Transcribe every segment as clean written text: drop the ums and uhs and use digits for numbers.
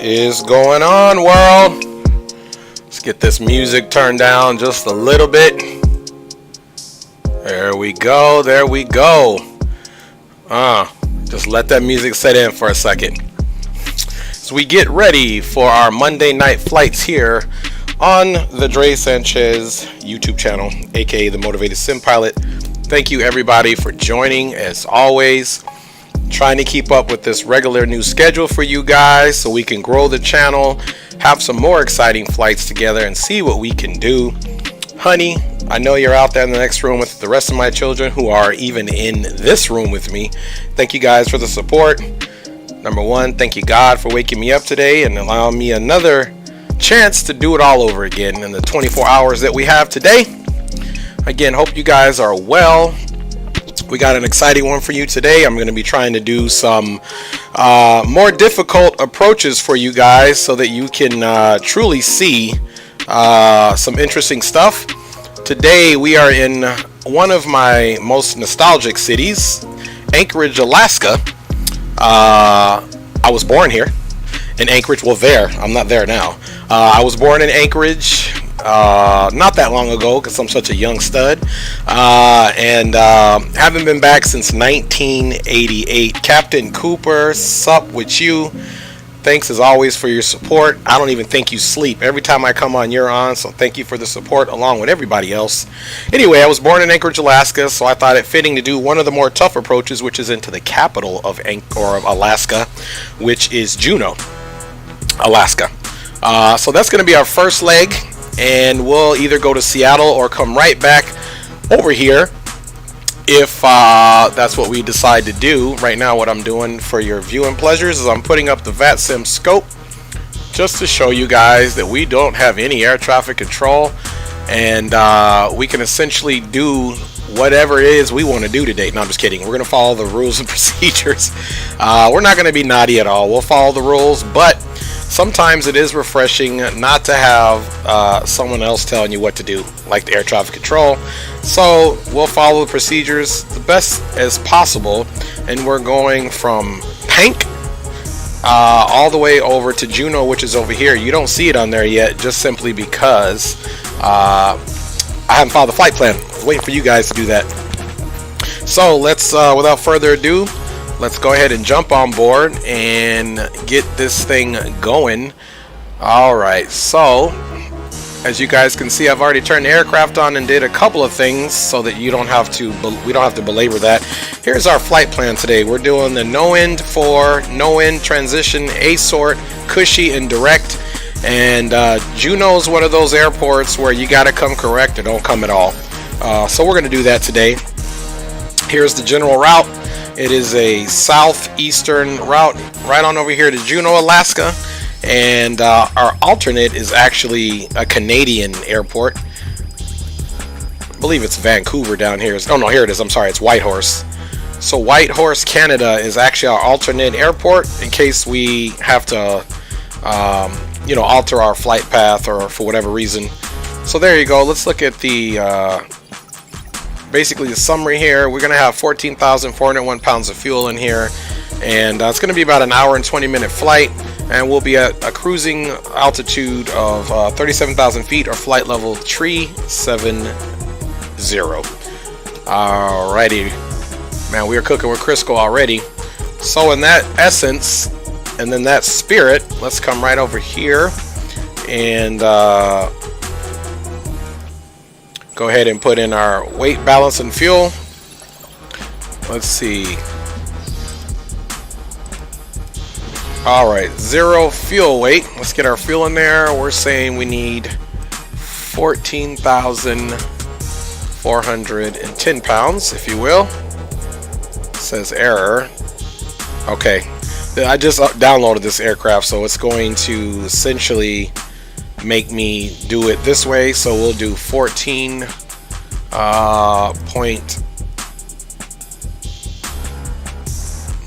is going on, world? Let's get this music turned down just a little bit. There we go. There we go. Just let that music set in for a second. So we get ready for our Monday night flights here on the Dre Sanchez YouTube channel, aka the Motivated Sim Pilot. Thank you everybody for joining, as always. Trying to keep up with this regular new schedule for you guys so we can grow the channel, have some more exciting flights together, and see what we can do. Honey, I know you're out there in the next room with the rest of my children who are even in this room with me. Thank you guys for the support. Number one, thank you God for waking me up today and allowing me another chance to do it all over again in the 24 hours that we have today. Again, hope you guys are well. We got an exciting one for you today. I'm going to be trying to do some more difficult approaches for you guys so that you can truly see some interesting stuff. Today we are in one of my most nostalgic cities, Anchorage, Alaska. I was born here in Anchorage. Well, there. I'm not there now. I was born in Anchorage not that long ago because I'm such a young stud, and haven't been back since 1988. Captain Cooper, sup with you. Thanks as always for your support. I don't even think you sleep. Every time I come on, you're on, so thank you for the support along with everybody else. Anyway, I was born in Anchorage, Alaska, so I thought it fitting to do one of the more tough approaches, which is into the capital of Alaska, which is Juneau, Alaska. So that's going to be our first leg, and we'll either go to Seattle or come right back over here if that's what we decide to do. Right now what I'm doing for your viewing pleasures is I'm putting up the VATSIM scope just to show you guys that we don't have any air traffic control, and we can essentially do whatever it is we want to do today. No, I'm just kidding. We're going to follow the rules and procedures. We're not going to be naughty at all. We'll follow the rules, but sometimes it is refreshing not to have someone else telling you what to do, like the air traffic control. So we'll follow the procedures the best as possible, and we're going from Pank all the way over to Juneau, which is over here. You don't see it on there yet, just simply because I haven't followed the flight plan. I was waiting for you guys to do that. So let's, without further ado, let's go ahead and jump on board and get this thing going. Alright, so as you guys can see, I've already turned the aircraft on and did a couple of things so that we don't have to belabor that. Here's our flight plan today. We're doing the no end transition, A sort, cushy and direct. And Juneau is one of those airports where you gotta come correct or don't come at all. So we're gonna do that today. Here's the general route. It is a southeastern route right on over here to Juneau, Alaska, and our alternate is actually a Canadian airport. I believe it's Vancouver down here. Oh no, here it is. I'm sorry, it's Whitehorse. So Whitehorse, Canada is actually our alternate airport in case we have to alter our flight path or for whatever reason. So there you go. Let's look at the basically the summary here. We're going to have 14,401 pounds of fuel in here, and it's going to be about an hour and 20-minute flight, and we'll be at a cruising altitude of 37,000 feet or flight level 370. Alrighty, man, we are cooking with Crisco already. So in that essence and then that spirit, let's come right over here and go ahead and put in our weight, balance, and fuel. Let's see. Alright, 0 fuel weight. Let's get our fuel in there. We're saying we need 14,410 pounds, if you will. It says error. Okay. I just downloaded this aircraft, so it's going to essentially make me do it this way. So we'll do 14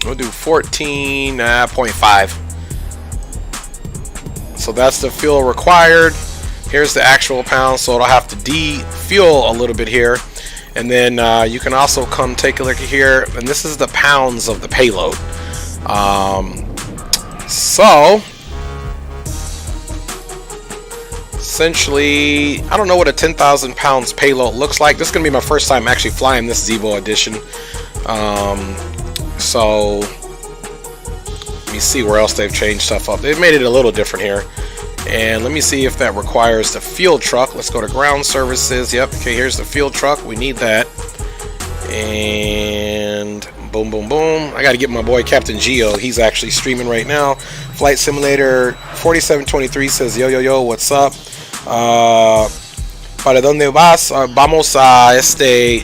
we'll do 14.5. So that's the fuel required. Here's the actual pounds, so it'll have to de-fuel a little bit here. And then you can also come take a look at here, and this is the pounds of the payload. So Essentially, I don't know what a 10,000 pounds payload looks like. This is gonna be my first time actually flying this Zevo edition. So let me see where else they've changed stuff up. They've made it a little different here. And let me see if that requires the fuel truck. Let's go to ground services. Yep, okay, here's the fuel truck. We need that. And boom, boom, boom. I got to get my boy Captain Geo. He's actually streaming right now. Flight Simulator 4723 says, yo, yo, yo, what's up? ¿Para dónde vas? Vamos a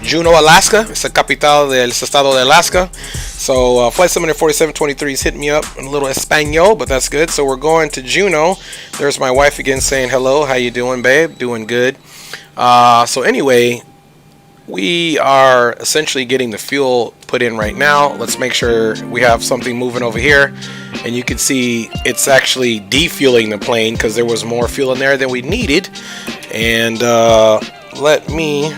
Juneau, Alaska. Es la capital del estado de Alaska. So Flight Simulator 4723 is hitting me up in a little Espanol, but that's good. So we're going to Juneau. There's my wife again saying hello. How you doing, babe? Doing good. So anyway, we are essentially getting the fuel put in right now. Let's make sure we have something moving over here. And you can see it's actually defueling the plane because there was more fuel in there than we needed. And let me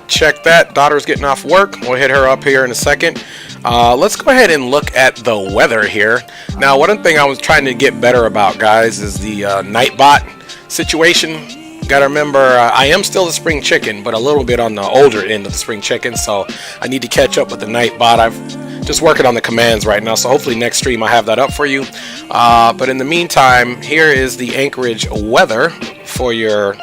check that. Daughter's getting off work. We'll hit her up here in a second. Let's go ahead and look at the weather here. Now, one thing I was trying to get better about, guys, is the Nightbot situation. Gotta remember, I am still the spring chicken, but a little bit on the older end of the spring chicken, so I need to catch up with the Nightbot. I'm just working on the commands right now, so hopefully next stream I have that up for you. But in the meantime, here is the Anchorage weather for your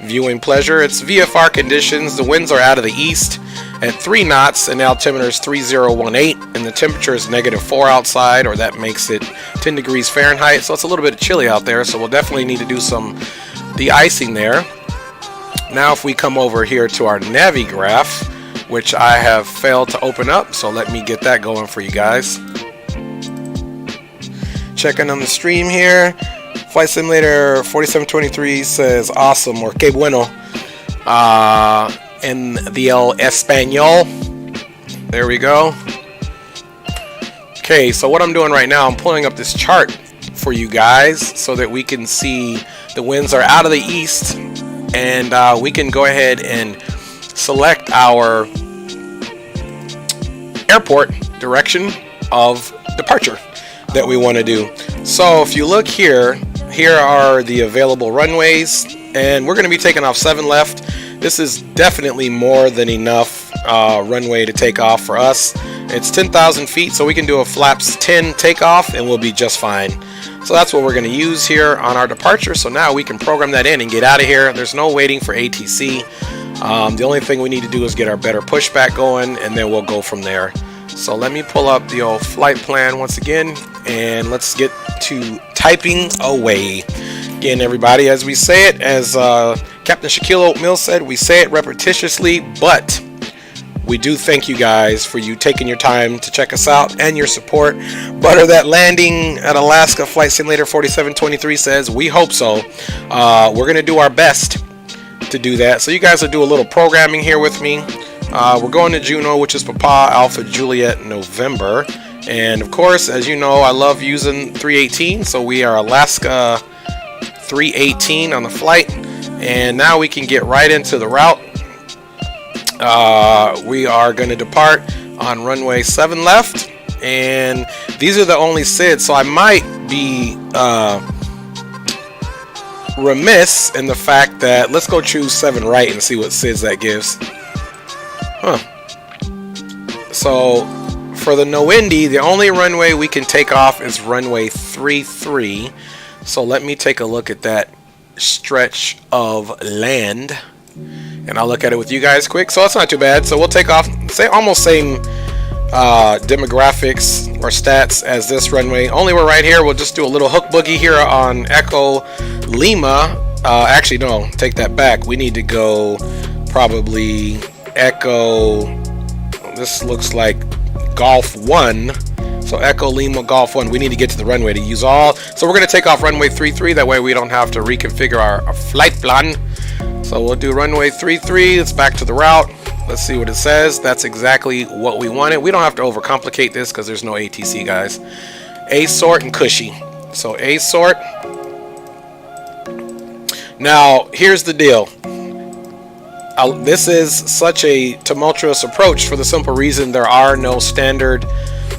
viewing pleasure. It's VFR conditions. The winds are out of the east at 3 knots, and the altimeter is 3018, and the temperature is -4 outside, or that makes it 10 degrees Fahrenheit, so it's a little bit chilly out there, so we'll definitely need to do some de-icing there. Now if we come over here to our Navigraph, which I have failed to open up, so let me get that going for you guys. Checking on the stream here. Flight Simulator 4723 says awesome, or que bueno, in the El Espanol. There we go. Okay, so what I'm doing right now, I'm pulling up this chart for you guys so that we can see the winds are out of the east, and we can go ahead and select our airport direction of departure that we want to do. So if you look here, here are the available runways, and we're going to be taking off 7 left. This is definitely more than enough runway to take off for us. It's 10,000 feet, so we can do a flaps 10 takeoff and we'll be just fine. So that's what we're going to use here on our departure. So now we can program that in and get out of here. There's no waiting for ATC. The only thing we need to do is get our better pushback going, and then we'll go from there. So let me pull up the old flight plan once again, and let's get to typing away. Again, everybody, as we say it, as Captain Shaquille O'Neal said, we say it repetitiously, but we do thank you guys for you taking your time to check us out and your support. Butter that landing at Alaska, Flight Simulator 4723 says, we hope so. We're going to do our best to do that. So you guys will do a little programming here with me. We're going to Juneau, which is Papa Alpha Juliet November. And of course, as you know, I love using 318. So we are Alaska 318 on the flight. And now we can get right into the route. We are going to depart on runway 7 left, and these are the only SIDs, so I might be remiss in the fact that, let's go choose 7 right and see what SIDs that gives. So for the no windy, the only runway we can take off is runway 33. So let me take a look at that stretch of land, and I'll look at it with you guys quick. So it's not too bad. So we'll take off, say almost same demographics or stats as this runway. Only we're right here. We'll just do a little hook boogie here on Echo Lima. Actually, no, take that back. We need to go probably Echo. This looks like Golf 1. So Echo Lima Golf 1. We need to get to the runway to use all. So we're going to take off runway 33. That way we don't have to reconfigure our flight plan. So we'll do runway 33. It's back to the route. Let's see what it says. That's exactly what we wanted. We don't have to overcomplicate this because there's no ATC, guys. A sort and cushy. So A sort. Now, here's the deal. This is such a tumultuous approach for the simple reason there are no standard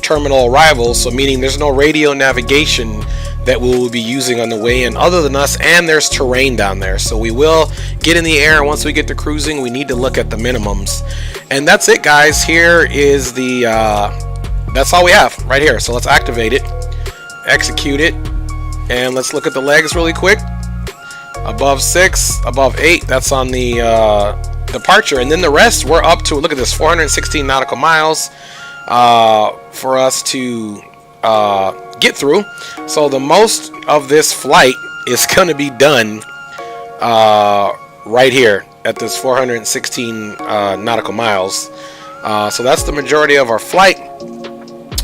terminal arrivals. So meaning there's no radio navigation that we will be using on the way in other than us, and there's terrain down there, so we will get in the air. Once we get to cruising, we need to look at the minimums, and that's it, guys. Here is the that's all we have right here. So let's activate it, execute it, and let's look at the legs really quick. Above 6, above 8, that's on the departure, and then the rest we're up to, look at this, 416 nautical miles for us to get through. So the most of this flight is going to be done right here at this 416 nautical miles. So that's the majority of our flight.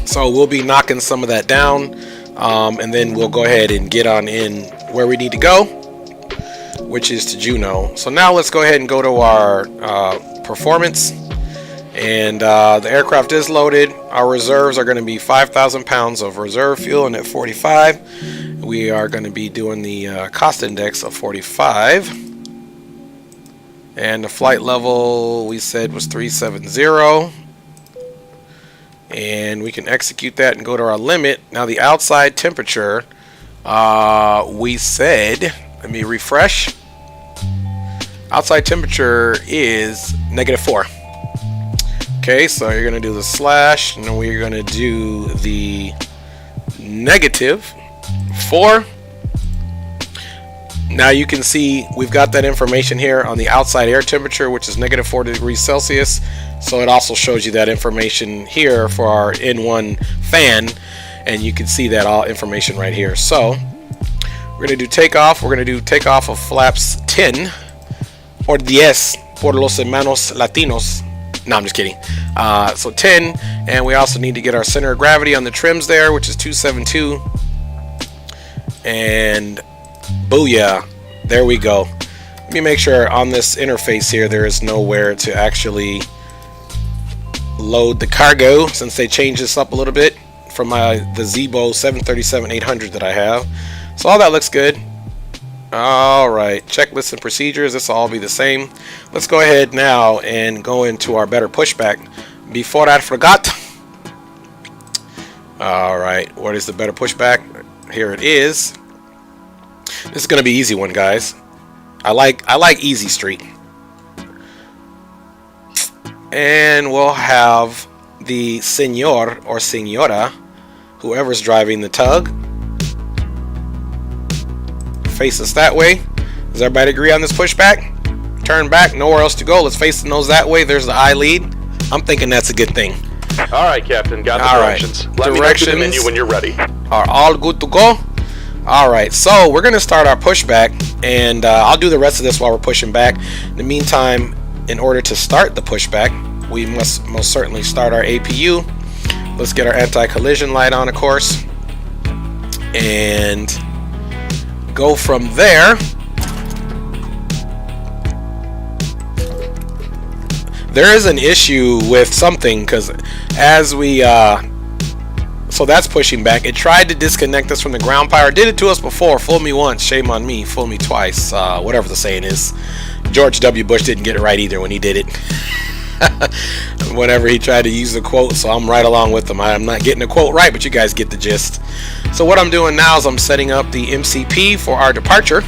So we'll be knocking some of that down, and then we'll go ahead and get on in where we need to go, which is to Juneau. So now let's go ahead and go to our performance. And the aircraft is loaded. Our reserves are going to be 5,000 pounds of reserve fuel, and at 45 we are going to be doing the cost index of 45, and the flight level we said was 370, and we can execute that and go to our limit. Now the outside temperature, we said, let me refresh, outside temperature is -4. Okay, so you're going to do the slash, and then we're going to do the -4. Now you can see we've got that information here on the outside air temperature, which is -4 degrees Celsius. So it also shows you that information here for our N1 fan, and you can see that all information right here. So we're going to do takeoff. We're going to do takeoff of flaps 10 or 10 por los hermanos latinos. No, I'm just kidding. So 10, and we also need to get our center of gravity on the trims there, which is 272. And booyah, there we go. Let me make sure on this interface here there is nowhere to actually load the cargo, since they changed this up a little bit from the Zibo 737-800 that I have. So all that looks good. Alright, checklists and procedures, this will all be the same. Let's go ahead now and go into our better pushback. Before I forgot, alright, what is the better pushback? Here it is. This is going to be easy one, guys. I like easy street. And we'll have the senor or senora, whoever's driving the tug, face us that way. Does everybody agree on this pushback? Turn back, nowhere else to go. Let's face the nose that way. There's the eye lead. I'm thinking that's a good thing. All right, Captain. Got the directions. Right. Let me know the menu when you're ready. Are all good to go? All right, so we're going to start our pushback, and I'll do the rest of this while we're pushing back. In the meantime, in order to start the pushback, we must most certainly start our APU. Let's get our anti-collision light on, of course, and go from there. There is an issue with something, because as we so that's pushing back. It tried to disconnect us from the ground power. Did it to us before. Fool me once, shame on me. Fool me twice, whatever the saying is. George W. Bush didn't get it right either when he did it. Whenever he tried to use the quote, so I'm right along with him. I'm not getting the quote right, but you guys get the gist. So what I'm doing now is I'm setting up the MCP for our departure,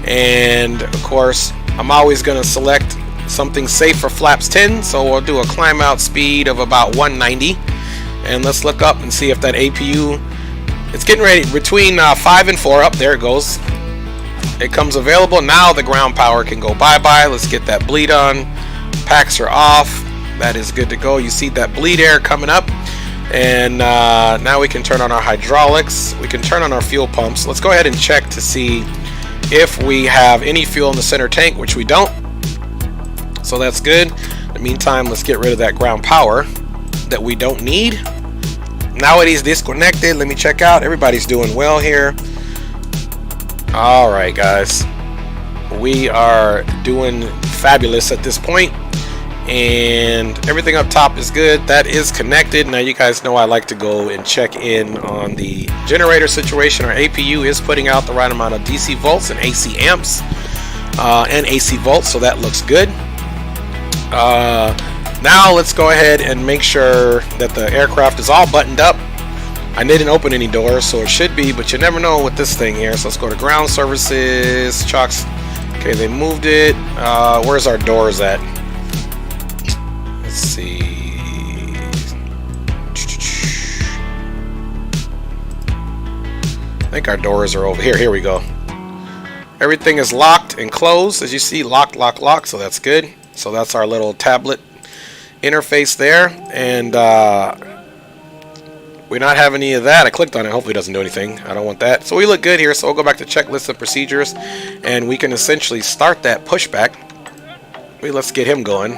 and of course I'm always going to select something safe for flaps 10, so we'll do a climb out speed of about 190, and let's look up and see if that APU, it's getting ready between 5 and 4 up. There it goes. It comes available. Now the ground power can go bye-bye. Let's get that bleed on. Packs are off. That is good to go. You see that bleed air coming up, and now we can turn on our hydraulics. We can turn on our fuel pumps. Let's go ahead and check to see if we have any fuel in the center tank, which we don't, so that's good. In the meantime, let's get rid of that ground power that we don't need. Now it is disconnected. Let me check out. Everybody's doing well here. All right, guys, we are doing fabulous at this point, and everything up top is good. That is connected. Now you guys know I like to go and check in on the generator situation. Our APU is putting out the right amount of DC volts and AC amps and AC volts, so that looks good. Now let's go ahead and make sure that the aircraft is all buttoned up. I didn't open any doors, so it should be, but you never know with this thing here. So let's go to ground services, chocks. Okay, they moved it. Where's our doors at? Let's see. I think our doors are over here. Here we go. Everything is locked and closed, as you see. Locked, locked, locked. So that's good. So that's our little tablet interface there, and we not have any of that. I clicked on it. Hopefully it doesn't do anything. I don't want that. So we look good here. So we'll go back to checklist of procedures, and we can essentially start that pushback. Let's get him going.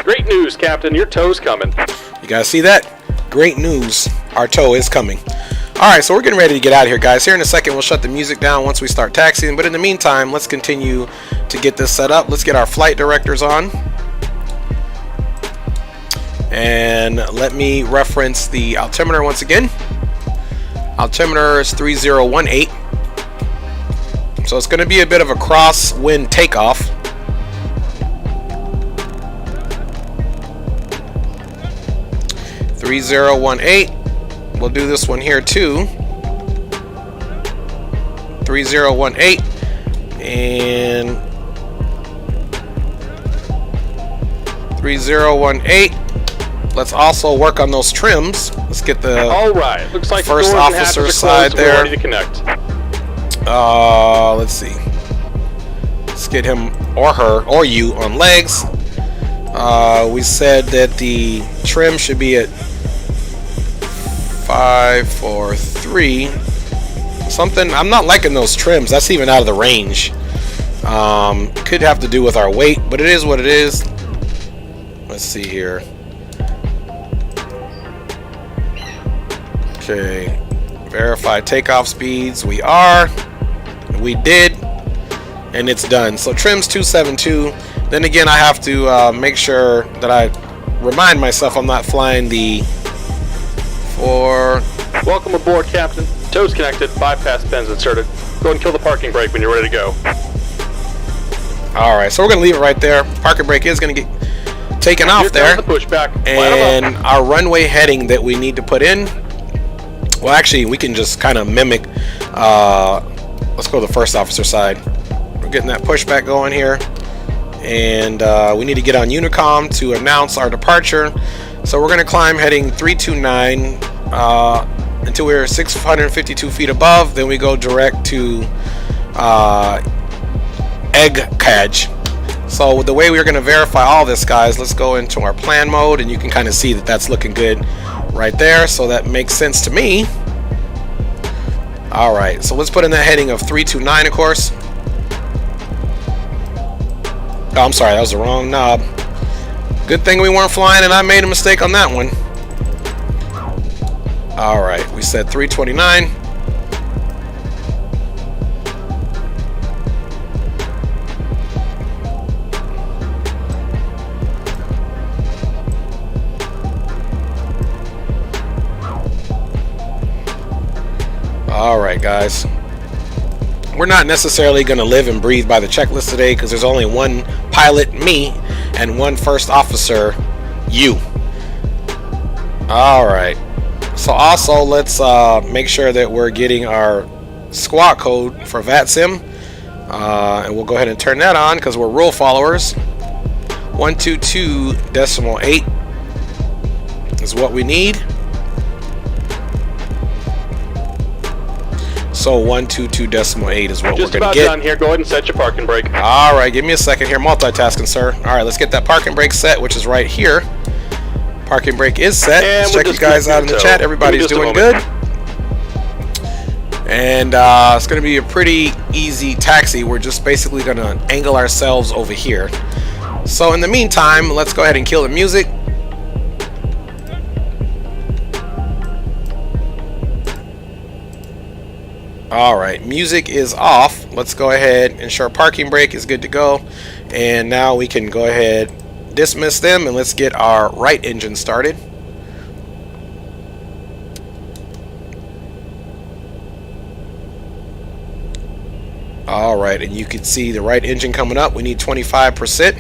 Great news, Captain. Your tow's coming. You guys see that? Great news. Our tow is coming. Alright, so we're getting ready to get out of here, guys. Here in a second, we'll shut the music down once we start taxiing. But in the meantime, let's continue to get this set up. Let's get our flight directors on. And let me reference the altimeter once again. Altimeter is 3018. So it's going to be a bit of a crosswind takeoff. 3018. We'll do this one here too. 3018 and 3018. Let's also work on those trims. Let's get the Looks like first officer side there. Ready to connect. Let's see. Let's get him or her or you on legs. We said that the trim should be at 543 something. I'm not liking those trims. That's even out of the range. Could have to do with our weight, but it is what it is. Let's see here. Okay, verify takeoff speeds. We did, and it's done. So trims 272. Then again, I have to make sure that I remind myself I'm not flying the Welcome aboard, Captain. Tow's connected, bypass pins inserted. Go ahead and kill the parking brake when you're ready to go. Alright, so we're going to leave it right there. Parking brake is going to get taken off there. The pushback. And our runway heading that we need to put in, well, actually, we can just kind of mimic. Let's go to the first officer side. We're getting that pushback going here. And we need to get on Unicom to announce our departure. So we're going to climb heading 329 until we're 652 feet above. Then we go direct to Anchorage. So the way we're going to verify all this, guys, let's go into our plan mode, and you can kind of see that that's looking good right there. So that makes sense to me. All right, so let's put in that heading of 329, of course. Oh, I'm sorry, that was the wrong knob. Good thing we weren't flying and I made a mistake on that one. Alright, we said 329. Alright, guys. We're not necessarily going to live and breathe by the checklist today because there's only one pilot, me, and one first officer, you. Alright. So also, let's make sure that we're getting our squawk code for VATSIM. And we'll go ahead and turn that on because we're rule followers. 122.8 is what we need. So 122.8 is what we're going to get. Just about done here. Go ahead and set your parking brake. All right, give me a second here. Multitasking, sir. All right, let's get that parking brake set, which is right here. Parking brake is set. Let's check you guys out in the chat. Everybody's doing good. And it's going to be a pretty easy taxi. We're just basically going to angle ourselves over here. So in the meantime, let's go ahead and kill the music. Alright, music is off. Let's go ahead and ensure parking brake is good to go. And now we can go ahead, dismiss them, and let's get our right engine started. Alright, and you can see the right engine coming up. We need 25%.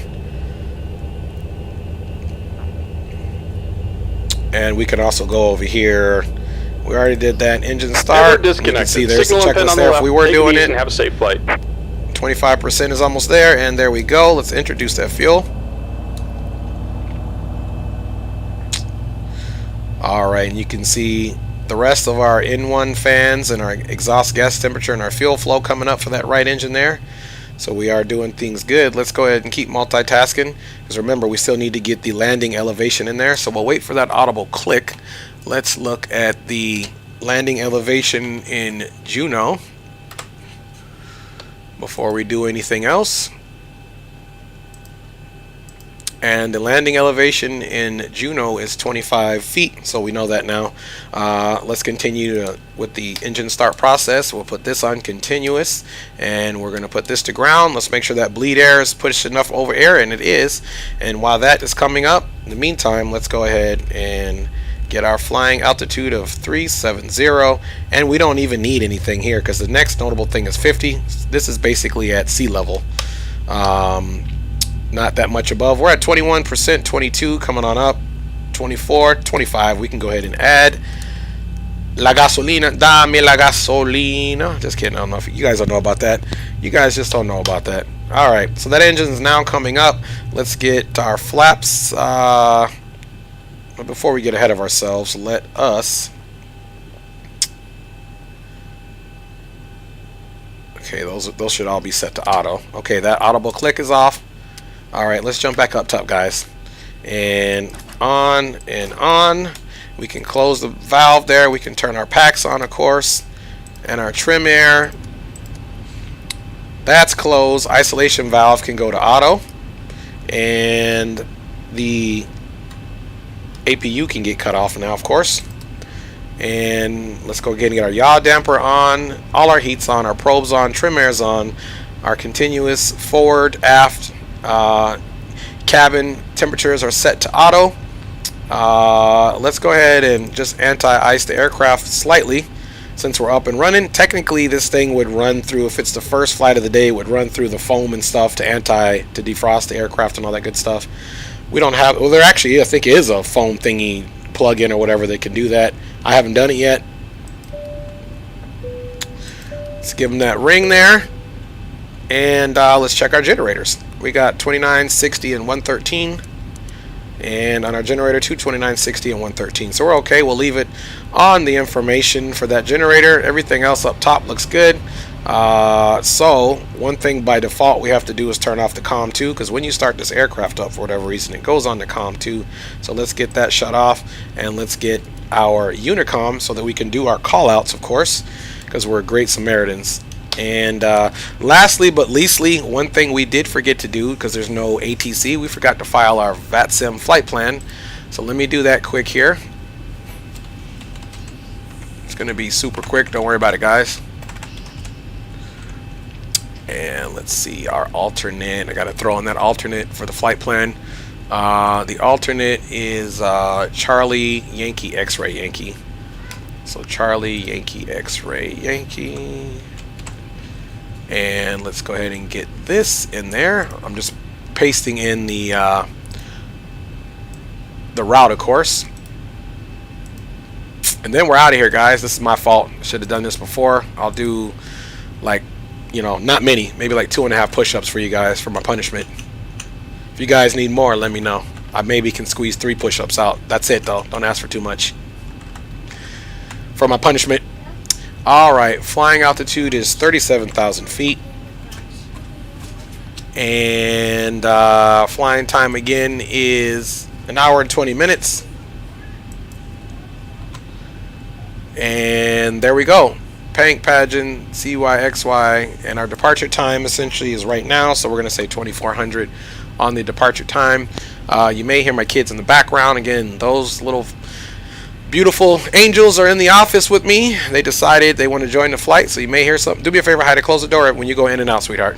And we can also go over here. We already did that. Engine And start. we're disconnected. You can see there's the Signal and pin checklist on the there left. if we were Take doing easy it. and have a safe flight. 25% is almost there, and there we go. Let's introduce that fuel. Alright, and you can see the rest of our N1 fans and our exhaust gas temperature and our fuel flow coming up for that right engine there. So we are doing things good. Let's go ahead and keep multitasking, because remember, we still need to get the landing elevation in there. So we'll wait for that audible click. Let's look at the landing elevation in Juneau before we do anything else. And the landing elevation in Juneau is 25 feet, so we know that now. Let's continue with the engine start process. We'll put this on continuous, and we're going to put this to ground. Let's make sure that bleed air is pushed enough over air, and it is. And while that is coming up, in the meantime, let's go ahead and get our flying altitude of 370. And we don't even need anything here, because the next notable thing is 50. This is basically at sea level. Not that much above. We're at 21%, 22 coming on up, 24, 25. We can go ahead and add la gasolina. Dame la gasolina. Just kidding. I don't know if you guys don't know about that. You guys just don't know about that. All right. So that engine is now coming up. Let's get our flaps. But before we get ahead of ourselves, let us. Okay, those should all be set to auto. Okay, that audible click is off. Alright, let's jump back up top, guys. And on and on. We can close the valve there. We can turn our packs on, of course. And our trim air. That's closed. Isolation valve can go to auto. And the APU can get cut off now, of course. And let's go get our yaw damper on. All our heat's on. Our probes on. Trim air's on. Our continuous forward, aft, cabin temperatures are set to auto. Let's go ahead and just anti-ice the aircraft slightly, since we're up and running. Technically, this thing would run through, if it's the first flight of the day, it would run through the foam and stuff to defrost the aircraft and all that good stuff. We don't have, well, there actually, I think, is a foam thingy plug-in or whatever that can do that. I haven't done it yet. Let's give them that ring there. And let's check our generators. We got 29, 60, and 113. And on our generator, 229, 60, and 113. So we're okay. We'll leave it on the information for that generator. Everything else up top looks good. So one thing by default we have to do is turn off the COM 2, because when you start this aircraft up, for whatever reason, it goes on to COM 2. So let's get that shut off, and let's get our Unicom so that we can do our call outs, of course, because we're great Samaritans. And lastly but leastly, one thing we did forget to do, because there's no ATC, we forgot to file our VATSIM flight plan. So let me do that quick here. It's going to be super quick. Don't worry about it, guys. And let's see, our alternate. I got to throw in that alternate for the flight plan. The alternate is Charlie Yankee X-Ray Yankee. So Charlie Yankee X-Ray Yankee. And let's go ahead and get this in there. I'm just pasting in the route, of course. And then we're out of here, guys. This is my fault. Should have done this before. I'll do, like, you know, not many. Maybe like 2.5 push-ups for you guys for my punishment. If you guys need more, let me know. I maybe can squeeze 3 push-ups out. That's it, though. Don't ask for too much. For my punishment. Alright, flying altitude is 37,000 feet. And flying time again is 1 hour and 20 minutes. And there we go. Pank, Pageant, CYXY, and our departure time essentially is right now, so we're going to say 2400 on the departure time. You may hear my kids in the background. Again, those little beautiful angels are in the office with me. They decided they want to join the flight, so you may hear something. Do me a favor, hide to close the door when you go in and out, sweetheart.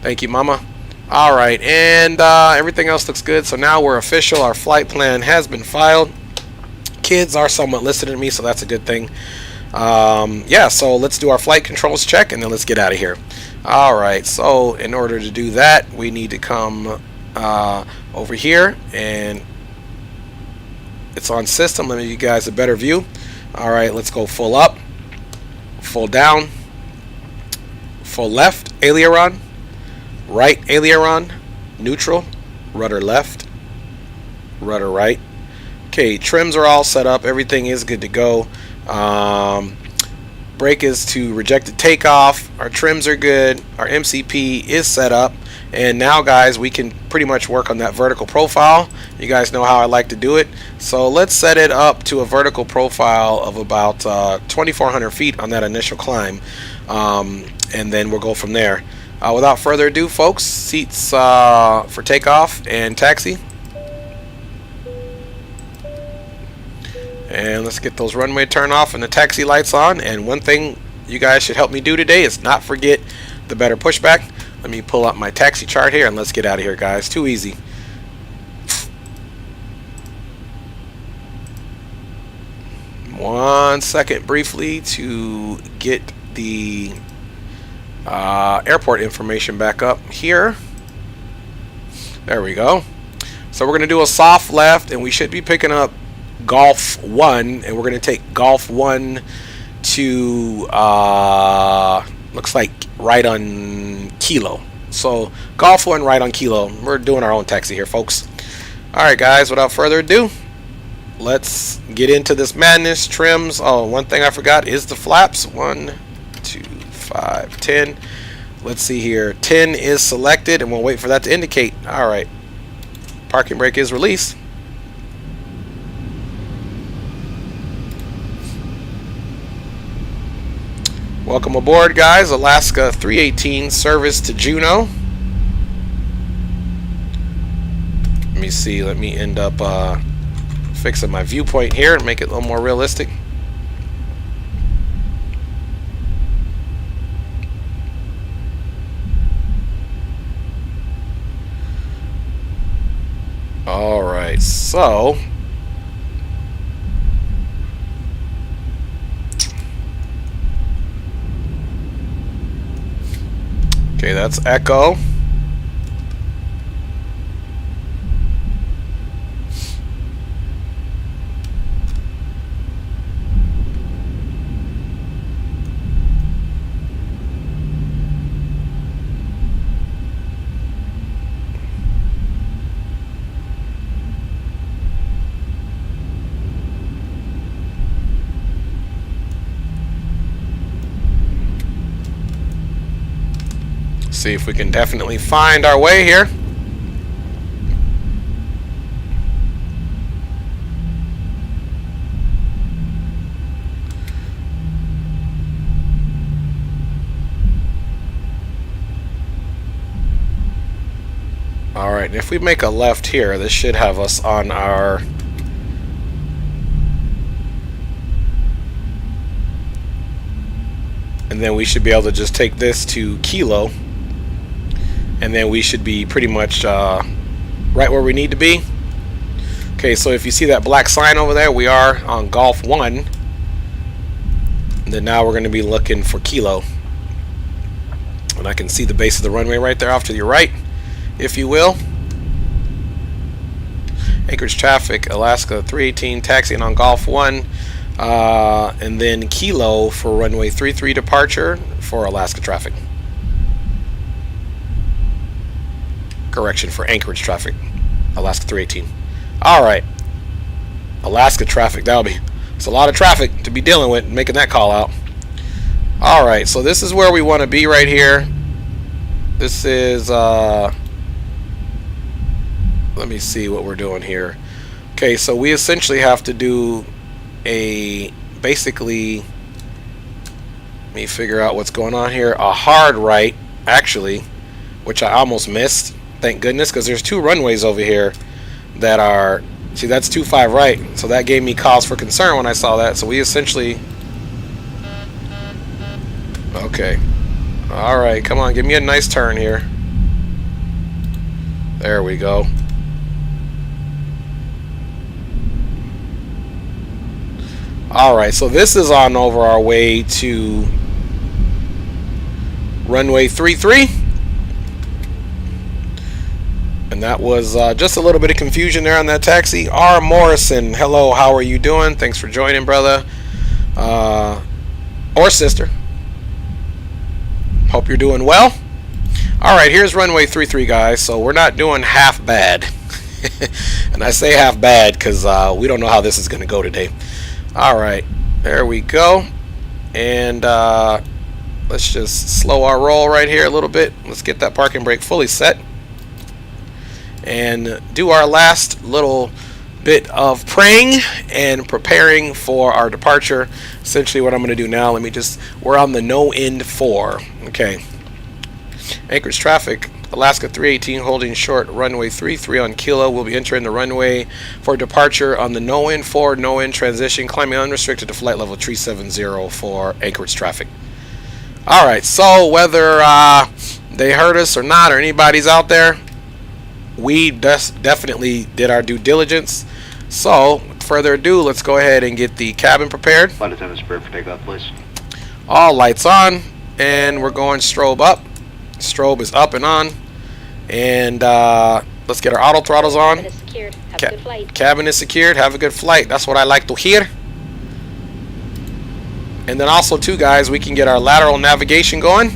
Thank you, mama. Alright, and everything else looks good. So now we're official. Our flight plan has been filed. Kids are somewhat listening to me, so that's a good thing. Yeah, so let's do our flight controls check, and then let's get out of here. Alright, so in order to do that, we need to come over here, and It's on system. Let me give you guys a better view. All right, let's go full up, full down, full left, aileron, right aileron, neutral, rudder left, rudder right. Okay, trims are all set up. Everything is good to go. Brake is to rejected takeoff. Our trims are good. Our MCP is set up. And now, guys, we can pretty much work on that vertical profile. You guys know how I like to do it. So let's set it up to a vertical profile of about 2,400 feet on that initial climb. And then we'll go from there. Without further ado, folks, seats for takeoff and taxi. And let's get those runway turn off and the taxi lights on. And one thing you guys should help me do today is not forget the better pushback. Let me pull up my taxi chart here and let's get out of here, guys. Too easy. One second briefly to get the airport information back up here. There we go. So we're going to do a soft left and we should be picking up Golf 1, and we're going to take Golf 1 to looks like right on Kilo. So Golf 1 right on Kilo. We're doing our own taxi here, folks. Alright, guys, without further ado, let's get into this madness. Trims. Oh, one thing I forgot is the flaps. 1, 2, 5, 10. Let's see here. 10 is selected, and we'll wait for that to indicate. Alright. Parking brake is released. Welcome aboard, guys. Alaska 318 service to Juneau. Let me see. Let me end up fixing my viewpoint here and make it a little more realistic. All right, so okay, that's Echo. See if we can definitely find our way here. Alright, if we make a left here, this should have us on our and then we should be able to just take this to Kilo. And then we should be pretty much right where we need to be. Okay, so if you see that black sign over there, we are on Golf 1. And then now we're going to be looking for Kilo. And I can see the base of the runway right there off to your right, if you will. Anchorage traffic, Alaska 318 taxiing on Golf 1. And then Kilo for runway 33 departure for Alaska traffic. Correction for Anchorage traffic, Alaska 318. Alright, Alaska traffic, it's a lot of traffic to be dealing with, making that call out. Alright, so this is where we want to be right here. This is let me see what we're doing here. Okay, so we essentially have to do a basically, let me figure out what's going on here, a hard right actually, which I almost missed. Thank goodness, because there's two runways over here that are, see, that's 25 right, so that gave me cause for concern when I saw that. So we essentially, okay, alright, come on, give me a nice turn here. There we go. Alright, so this is on over our way to runway 33. And And that was just a little bit of confusion there on that taxi. R. Morrison, hello, how are you doing? Thanks for joining, brother. Or sister. Hope you're doing well. Alright, here's runway 33, guys. So we're not doing half bad. And I say half bad because we don't know how this is going to go today. Alright, there we go. And let's just slow our roll right here a little bit. Let's get that parking brake fully set. And do our last little bit of praying and preparing for our departure. Essentially what I'm going to do now, we're on the no end 4. Okay. Anchorage traffic, Alaska 318 holding short runway 33 on Kilo. We'll be entering the runway for departure on the no end 4, no end transition, climbing unrestricted to flight level 370 for Anchorage traffic. Alright, so whether they heard us or not, or anybody's out there, we definitely did our due diligence. So, without further ado, let's go ahead and get the cabin prepared. Flight attendants prepared for takeoff, please. All lights on, and we're going strobe up. Strobe is up and on. And let's get our auto throttles on. Cabin is secured. Have a good flight. Cabin is secured. Have a good flight. That's what I like to hear. And then also, too, guys, we can get our lateral navigation going.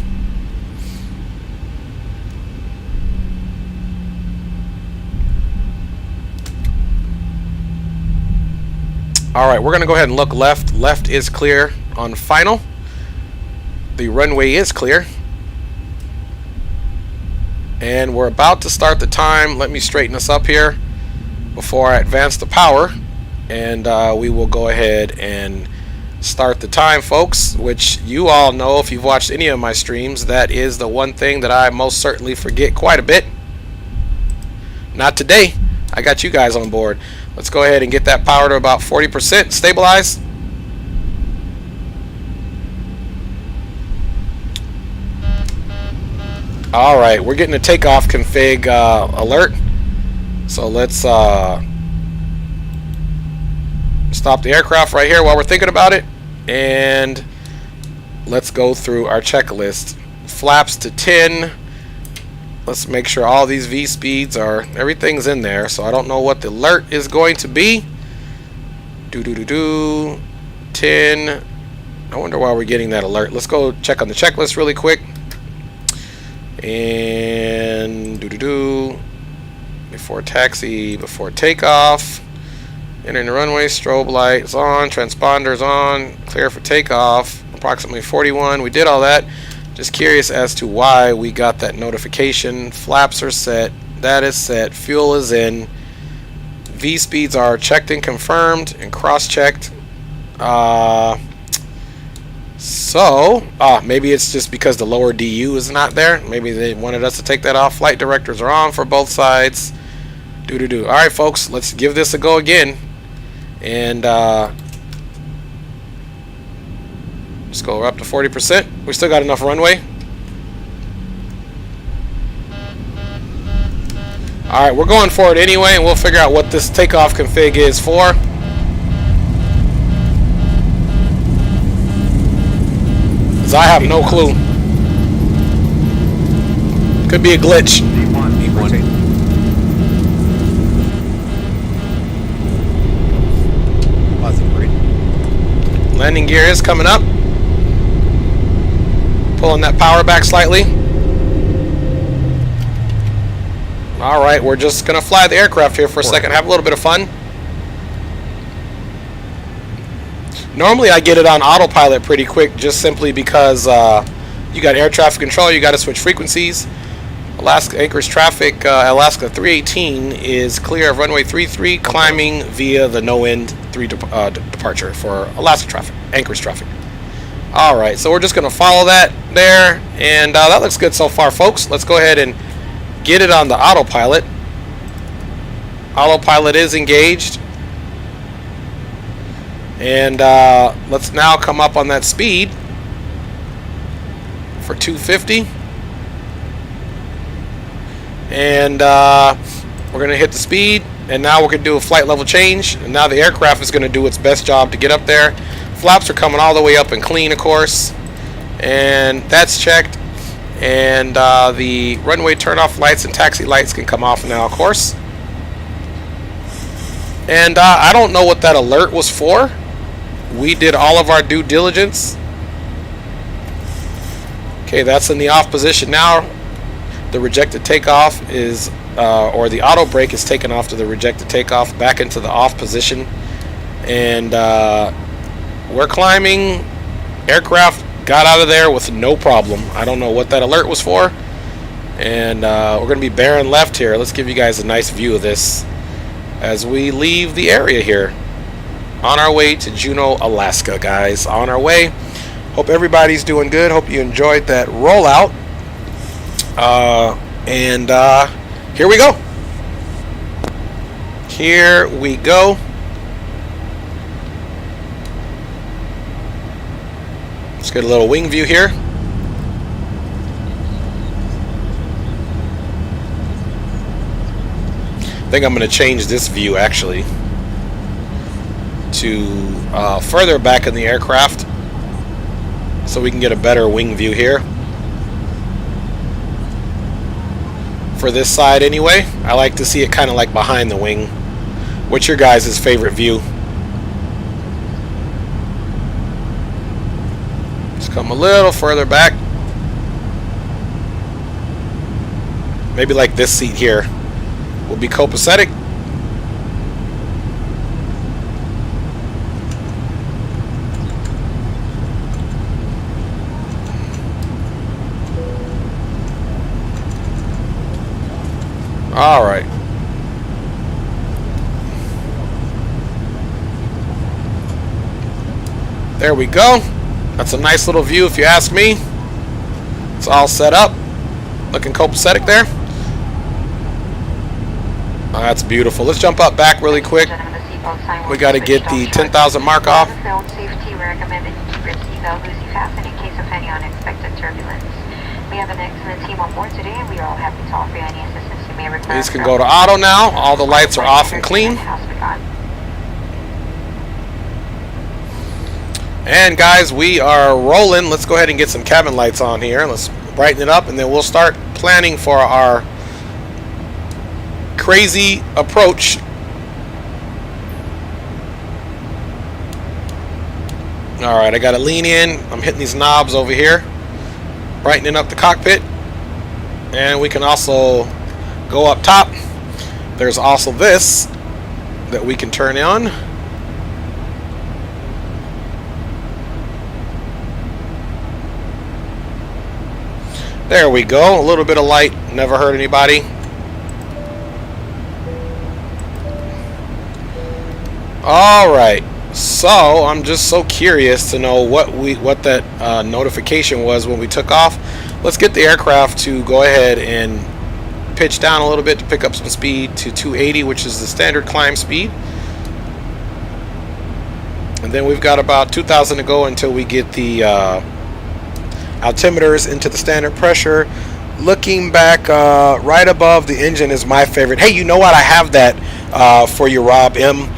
Alright, we're going to go ahead and look left. Left is clear on final. The runway is clear. And we're about to start the time. Let me straighten us up here before I advance the power. And we will go ahead and start the time, folks. Which you all know if you've watched any of my streams. That is the one thing that I most certainly forget quite a bit. Not today. I got you guys on board. Let's go ahead and get that power to about 40%. Stabilize. Alright, we're getting a takeoff config alert. So let's stop the aircraft right here while we're thinking about it. And let's go through our checklist. Flaps to 10. Let's make sure all these V speeds everything's in there. So I don't know what the alert is going to be. 10. I wonder why we're getting that alert. Let's go check on the checklist really quick. And before taxi, before takeoff. Entering the runway, strobe lights on, transponders on, clear for takeoff. Approximately 41. We did all that. Just curious as to why we got that notification. Flaps are set. That is set. Fuel is in. V speeds are checked and confirmed and cross-checked. Maybe it's just because the lower DU is not there. Maybe they wanted us to take that off. Flight directors are on for both sides. Alright, folks, let's give this a go again. And let's go up to 40%. We still got enough runway. Alright, we're going for it anyway, and we'll figure out what this takeoff config is for. Because I have no clue. Could be a glitch. Landing gear is coming up. Pulling that power back slightly. Alright, we're just going to fly the aircraft here for a second. Have a little bit of fun. Normally I get it on autopilot pretty quick, just simply because you got air traffic control, you got to switch frequencies. Alaska Anchorage traffic, Alaska 318 is clear of runway 33, climbing via the no-end 3 departure for Alaska traffic, Anchorage traffic. Alright, so we're just going to follow that there, and that looks good so far, folks. Let's go ahead and get it on the autopilot. Autopilot is engaged. And let's now come up on that speed for 250. And we're going to hit the speed, and now we're going to do a flight level change, and now the aircraft is going to do its best job to get up there. Flaps are coming all the way up and clean, of course, and that's checked. And the runway turnoff lights and taxi lights can come off now, of course. And I don't know what that alert was for. We did all of our due diligence. Okay, that's in the off position now. The rejected takeoff is, or the auto brake is taken off to the rejected takeoff, back into the off position. And we're climbing. Aircraft got out of there with no problem. I don't know what that alert was for. And we're going to be bearing left here. Let's give you guys a nice view of this as we leave the area here. On our way to Juneau, Alaska, guys. On our way. Hope everybody's doing good. Hope you enjoyed that rollout. And here we go. Here we go. Let's get a little wing view here. I think I'm going to change this view actually to further back in the aircraft so we can get a better wing view here. For this side anyway, I like to see it kind of like behind the wing. What's your guys' favorite view? Just come a little further back. Maybe like this seat here will be copacetic. All right. There we go. That's a nice little view if you ask me. It's all set up. Looking copacetic there. Oh, that's beautiful. Let's jump up back really quick. We got to get the 10,000 mark off. Safety, we recommend that you keep your seatbelt loosey fastened in case of any unexpected turbulence. We have an excellent team on board today, and we are all happy to offer you any assistance you may require. These can go to auto now. All the lights are off and clean. And guys, we are rolling. Let's go ahead and get some cabin lights on here. Let's brighten it up, and then we'll start planning for our crazy approach. All right, I got to lean in. I'm hitting these knobs over here, brightening up the cockpit. And we can also go up top. There's also this that we can turn on. There we go. A little bit of light. Never hurt anybody. All right. So I'm just so curious to know what that notification was when we took off. Let's get the aircraft to go ahead and pitch down a little bit to pick up some speed to 280, which is the standard climb speed. And then we've got about 2,000 to go until we get the altimeters into the standard pressure. Looking back, right above the engine is my favorite. Hey, you know what? I have that for you, Rob M.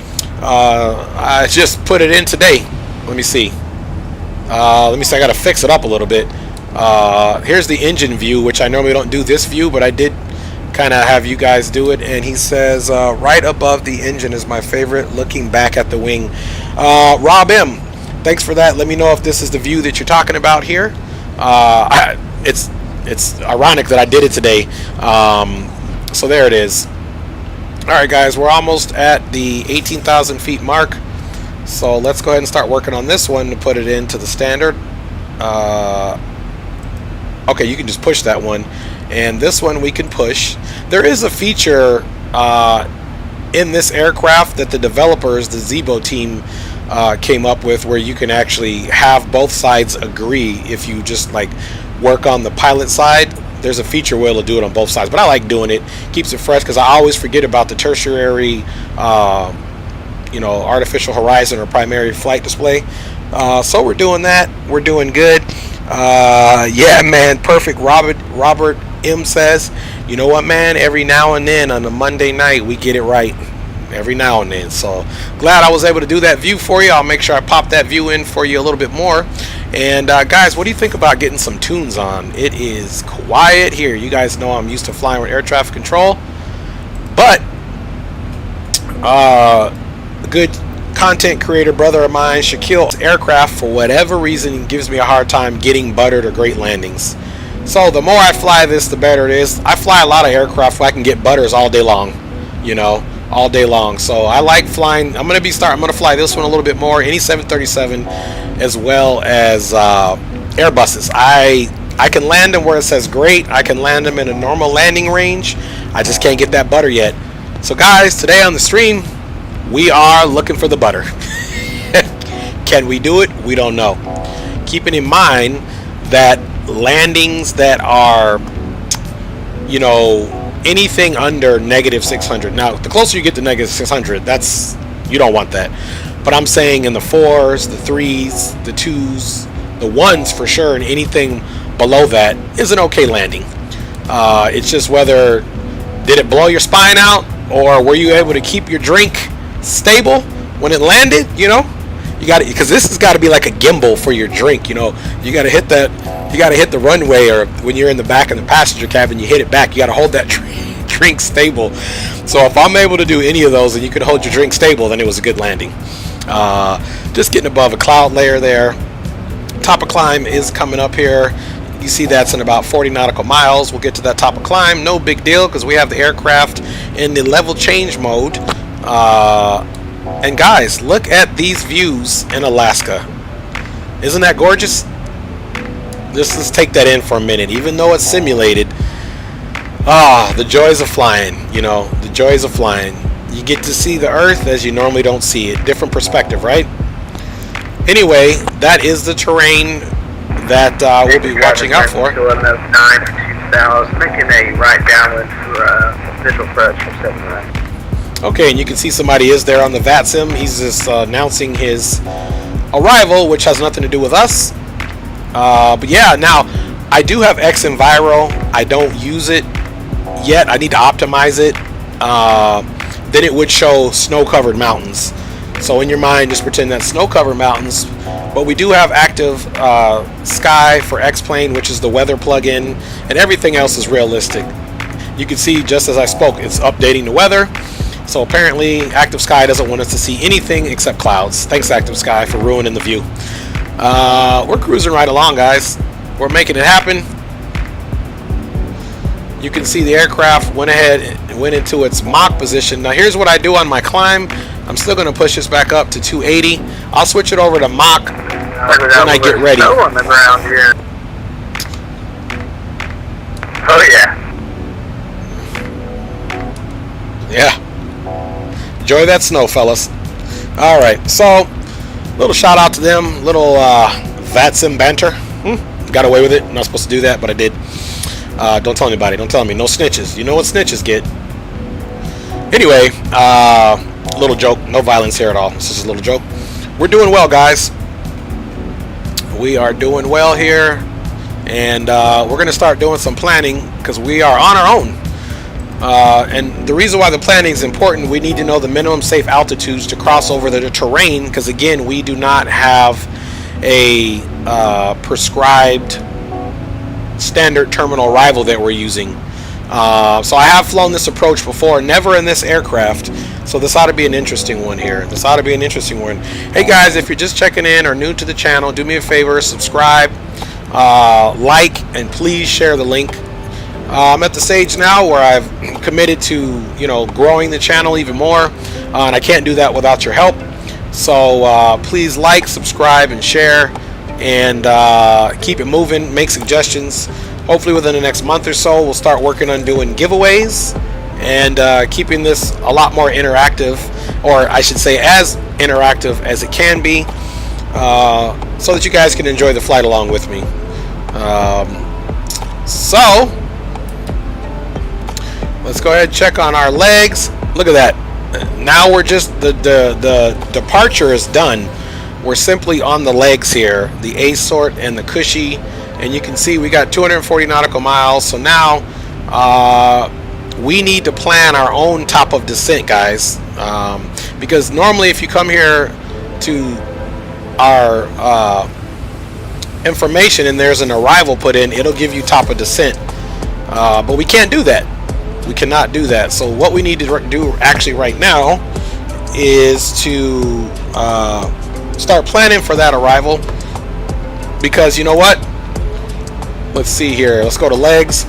I just put it in today. Let me see. I got to fix it up a little bit. Here's the engine view, which I normally don't do this view, but I did kind of have you guys do it. And he says right above the engine is my favorite, looking back at the wing. Rob M, thanks for that. Let me know if this is the view that you're talking about here. It's ironic that I did it today. So there it is. All right, guys, we're almost at the 18,000 feet mark. So let's go ahead and start working on this one to put it into the standard. Okay, you can just push that one. And this one we can push. There is a feature in this aircraft that the developers, the Zibo team, came up with, where you can actually have both sides agree. If you just like work on the pilot side, there's a feature where it'll do it on both sides. But I like doing it. Keeps it fresh, because I always forget about the tertiary artificial horizon or primary flight display. So we're doing that. We're doing good. Yeah, man, perfect. Robert M says, you know what, man, every now and then on a Monday night we get it right. every now and then. So glad I was able to do that view for you. I'll make sure I pop that view in for you a little bit more. And guys, what do you think about getting some tunes on? It is quiet here. You guys know I'm used to flying with air traffic control, but a good content creator brother of mine, Shaquille's aircraft, for whatever reason, gives me a hard time getting buttered or great landings. So the more I fly this, the better it is. I fly a lot of aircraft where I can get butters all day long, you know, all day long. So I like flying. I'm going to fly this one a little bit more, any 737, as well as Airbuses. I can land them where it says great. I can land them in a normal landing range. I just can't get that butter yet. So guys, today on the stream, we are looking for the butter. Can we do it? We don't know. Keeping in mind that landings that are, you know, anything under -600. Now, the closer you get to -600, you don't want that. But I'm saying in the 4s, the 3s, the 2s, the 1s for sure, and anything below that is an okay landing. It's just whether did it blow your spine out, or were you able to keep your drink stable when it landed? You know, you got to, because this has got to be like a gimbal for your drink. You know, you got to hit that, you got to hit the runway, or when you're in the back in the passenger cabin, you hit it back. You got to hold that drink stable. So if I'm able to do any of those and you could hold your drink stable, then it was a good landing. Just getting above a cloud layer there. Top of climb is coming up here. You see that's in about 40 nautical miles. We'll get to that top of climb. No big deal, because we have the aircraft in the level change mode. And guys, look at these views in Alaska. Isn't that gorgeous? Let's take that in for a minute. Even though it's simulated, the joys of flying. You know, the joys of flying. You get to see the earth as you normally don't see it. Different perspective, right? Anyway, that is the terrain that we'll be watching out for. Making a right downwind for visual approach from 79. Okay, and you can see somebody is there on the VATSIM. He's just announcing his arrival, which has nothing to do with us. But yeah, now I do have X Enviro. I don't use it yet. I need to optimize it. Then it would show snow-covered mountains. So in your mind, just pretend that's snow-covered mountains. But we do have active Sky for X-Plane, which is the weather plugin, and everything else is realistic. You can see, just as I spoke, it's updating the weather. So apparently, Active Sky doesn't want us to see anything except clouds. Thanks, Active Sky, for ruining the view. We're cruising right along, guys. We're making it happen. You can see the aircraft went ahead and went into its Mach position. Now, here's what I do on my climb. I'm still going to push this back up to 280. I'll switch it over to Mach when I get ready. Snow on the ground here. Oh yeah. Yeah. Enjoy that snow, fellas. All right. So, little shout out to them. Little VATSIM banter. Got away with it. I'm not supposed to do that, but I did. Don't tell anybody. Don't tell me. No snitches. You know what snitches get. Anyway, little joke. No violence here at all. This is a little joke. We're doing well, guys. We are doing well here, and we're going to start doing some planning because we are on our own. And the reason why the planning is important, we need to know the minimum safe altitudes to cross over the terrain, because again, we do not have a prescribed standard terminal arrival that we're using. So I have flown this approach before, never in this aircraft, so this ought to be an interesting one here. This ought to be an interesting one. Hey guys, if you're just checking in or new to the channel, do me a favor, subscribe, like, and please share the link. I'm at the stage now where I've committed to, you know, growing the channel even more, and I can't do that without your help. So please like, subscribe, and share, and keep it moving. Make suggestions. Hopefully within the next month or so, we'll start working on doing giveaways and keeping this a lot more interactive, or I should say as interactive as it can be, so that you guys can enjoy the flight along with me. So let's go ahead and check on our legs. Look at that. Now we're just, the departure is done. We're simply on the legs here, the A sort and the cushy, and you can see we got 240 nautical miles. So now we need to plan our own top of descent, guys, because normally if you come here to our information and there's an arrival put in, it'll give you top of descent, but we can't do that. We cannot do that. So what we need to do actually right now is to start planning for that arrival, because you know what, let's see here, let's go to legs.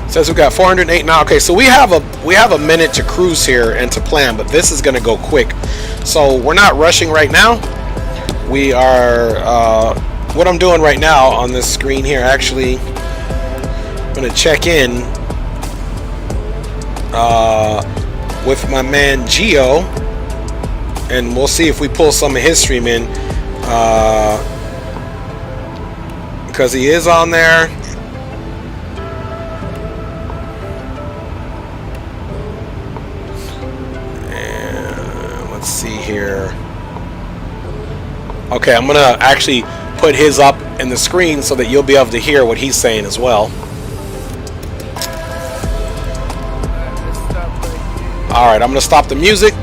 It says we've got 408 now. Okay, so we have a minute to cruise here and to plan, but this is going to go quick, so we're not rushing right now. We are what I'm doing right now on this screen here, actually I'm going to check in with my man Geo, and we'll see if we pull some of his stream in, because he is on there. And let's see here. Okay, I'm gonna actually put his up in the screen so that you'll be able to hear what he's saying as well. All right, I'm gonna stop the music.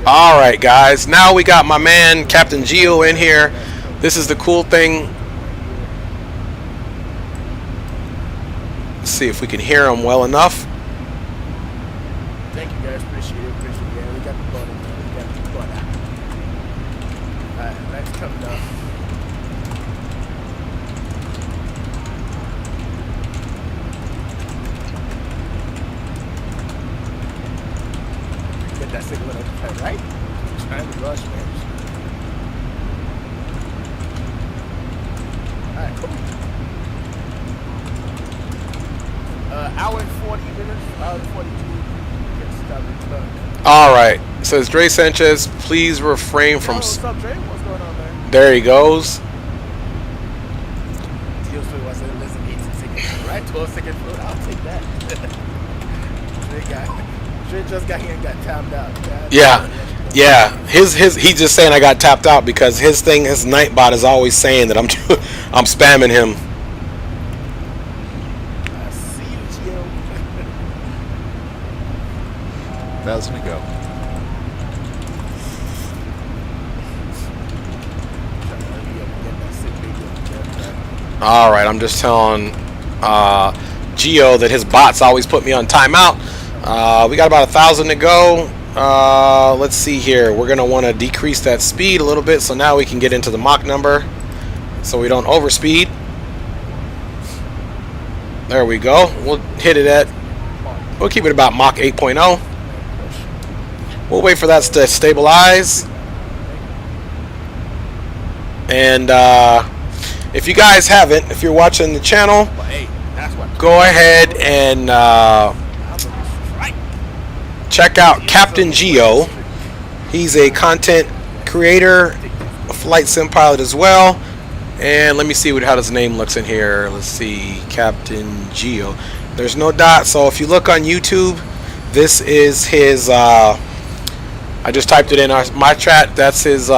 All right, guys, now we got my man Captain Geo in here. This is the cool thing. Let's see if we can hear him well enough. Thank you guys, appreciate it. Yeah, we got the button. Alright, that's coming up. Get that signal at the time, right? Trying to rush, man. Alright, cool. Hour and 40 minutes, hour and 42. All right, it says Dre Sanchez, please refrain from. What's up, Dre? What's going on, man? There he goes. Right, 12 second float. I'll take that. Dre just got here and got tapped out. Yeah. His he's just saying I got tapped out because his Nightbot is always saying that I'm spamming him. I see you, Gio. That's gonna go. All right, I'm just telling Geo that his bots always put me on timeout. We got about 1,000 to go. Let's see here. We're gonna want to decrease that speed a little bit, so now we can get into the Mach number, so we don't overspeed. There we go. We'll hit it at. We'll keep it about Mach 8.0. We'll wait for that to stabilize. And if you guys haven't, if you're watching the channel, go ahead and check out Captain Geo. He's a content creator, a flight sim pilot as well. And let me see how his name looks in here. Let's see, Captain Geo. There's no dot, so if you look on YouTube, this is his. I just typed it in my chat. That's his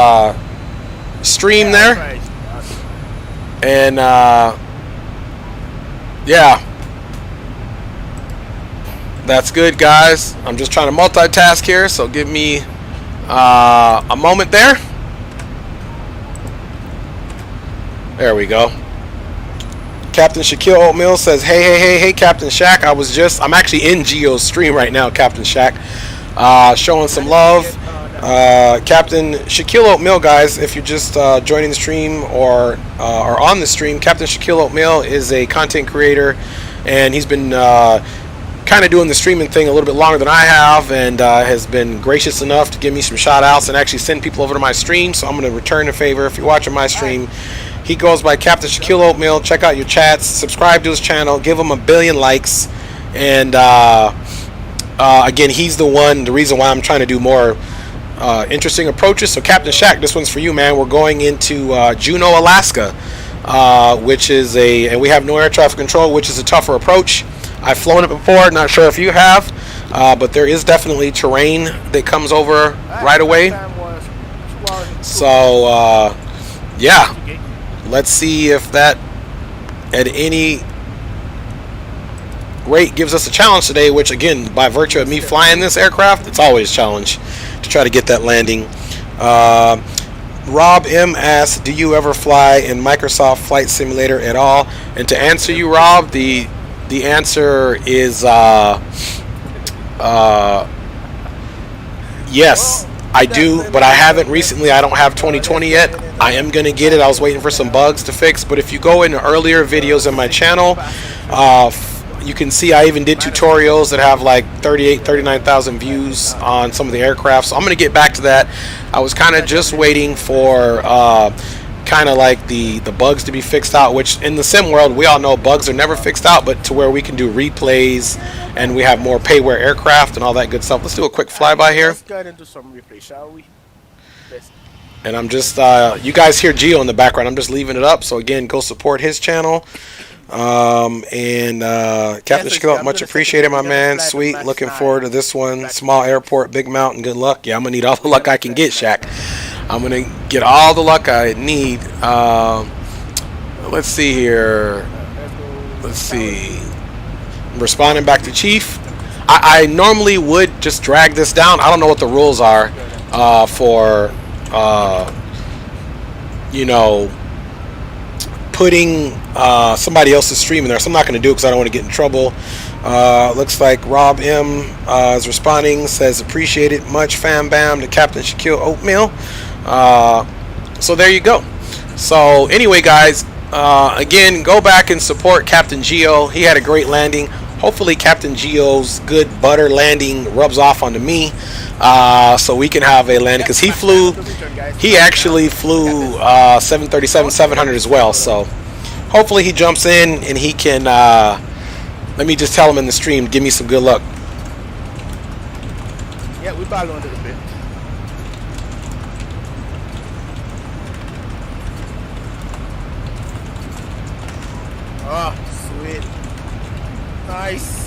stream there. And yeah, that's good, guys. I'm just trying to multitask here, so give me a moment there. There we go. Captain Shaquille Oatmeal says, hey, Captain Shaq. I'm actually in Geo's stream right now, Captain Shaq. Showing some love. Captain Shaquille Oatmeal, guys, if you're just joining the stream or are on the stream, Captain Shaquille Oatmeal is a content creator, and he's been kind of doing the streaming thing a little bit longer than I have, and has been gracious enough to give me some shout outs and actually send people over to my stream. So I'm going to return the favor. If you're watching my stream, he goes by Captain Shaquille Oatmeal. Check out your chats, subscribe to his channel, give him 1 billion likes, and again, he's the reason why I'm trying to do more interesting approaches. So Captain Shaq, this one's for you, man. We're going into Juneau, Alaska, which is and we have no air traffic control, which is a tougher approach. I've flown it before, not sure if you have, but there is definitely terrain that comes over right away. So yeah, let's see if that at any rate gives us a challenge today, which again, by virtue of me flying this aircraft, it's always a challenge to try to get that landing. Rob M asks, do you ever fly in Microsoft Flight Simulator at all? And to answer you, Rob, the answer is yes, I do, but I haven't recently. I don't have 2020 yet. I am going to get it. I was waiting for some bugs to fix, but if you go into earlier videos on my channel, you can see I even did tutorials that have like 39,000 views on some of the aircraft. So I'm going to get back to that. I was kind of just waiting for kind of like the bugs to be fixed out, which in the sim world, we all know bugs are never fixed out, but to where we can do replays and we have more payware aircraft and all that good stuff. Let's do a quick flyby here. Let's go ahead and do some replay, shall we? And I'm just, you guys hear Gio in the background. I'm just leaving it up. So again, go support his channel. Captain Shaquille, much appreciated, my man. Sweet. Looking forward to this one. Small airport, big mountain. Good luck. Yeah, I'm going to need all the luck I can get, Shaq. I'm going to get all the luck I need. Let's see here. Let's see. I'm responding back to Chief. I normally would just drag this down. I don't know what the rules are for, you know, putting somebody else's stream in there. So I'm not going to do it because I don't want to get in trouble. Looks like Rob M is responding, says appreciate it much, fam bam, to Captain Shaquille Oatmeal. So there you go. So anyway, guys, again, go back and support Captain Gio. He had a great landing. Hopefully Captain Gio's good butter landing rubs off onto me, so we can have a landing, because he actually flew 737-700 as well. So hopefully he jumps in and he can, let me just tell him in the stream, give me some good luck. Yeah, we balled a little bit. Oh, sweet. Nice.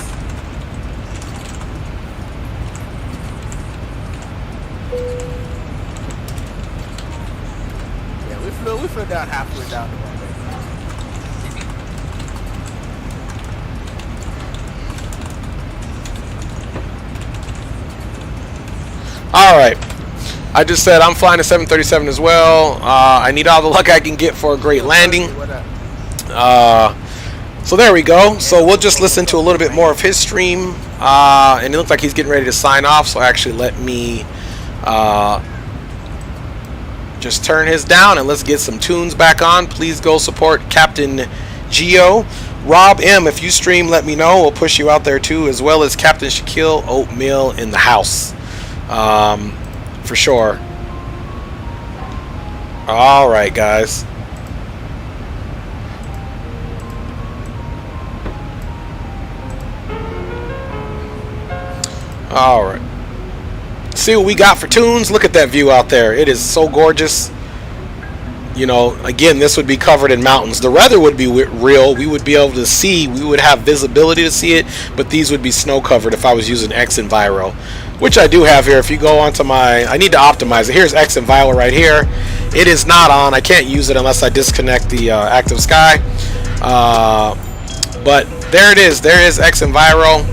Yeah, we flew down halfway down the runway. All right. I just said I'm flying a 737 as well. I need all the luck I can get for a great landing. So there we go. So we'll just listen to a little bit more of his stream. And it looks like he's getting ready to sign off. So actually let me just turn his down and let's get some tunes back on. Please go support Captain Gio. Rob M, if you stream, let me know. We'll push you out there too, as well as Captain Shaquille Oatmeal in the house. For sure. All right, guys. All right. See what we got for tunes. Look at that view out there. It is so gorgeous. You know, again, this would be covered in mountains. The weather would be real. We would be able to see. We would have visibility to see it. But these would be snow covered if I was using X Enviro, which I do have here. If you go onto my, I need to optimize it. Here's X Enviro right here. It is not on. I can't use it unless I disconnect the Active Sky. But there it is. There is X Enviro.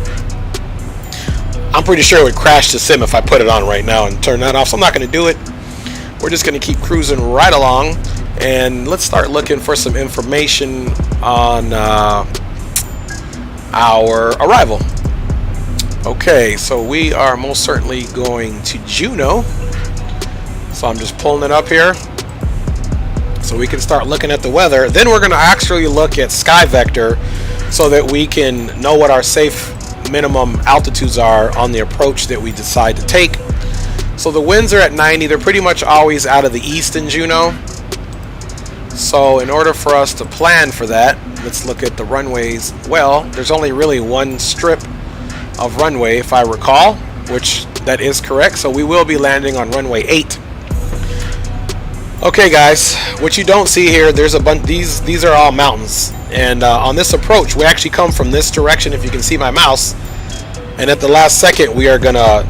I'm pretty sure it would crash the sim if I put it on right now and turn that off. So I'm not going to do it. We're just going to keep cruising right along. And let's start looking for some information on our arrival. Okay, so we are most certainly going to Juneau. So I'm just pulling it up here so we can start looking at the weather. Then we're going to actually look at Sky Vector so that we can know what our safe minimum altitudes are on the approach that we decide to take. So the winds are at 90. They're pretty much always out of the east in Juneau. So in order for us to plan for that, let's look at the runways. Well, there's only really one strip of runway, if I recall, which that is correct. So we will be landing on runway 8. Okay, guys, what you don't see here, there's a bunch. These are all mountains, and on this approach, we actually come from this direction. If you can see my mouse, and at the last second, we are gonna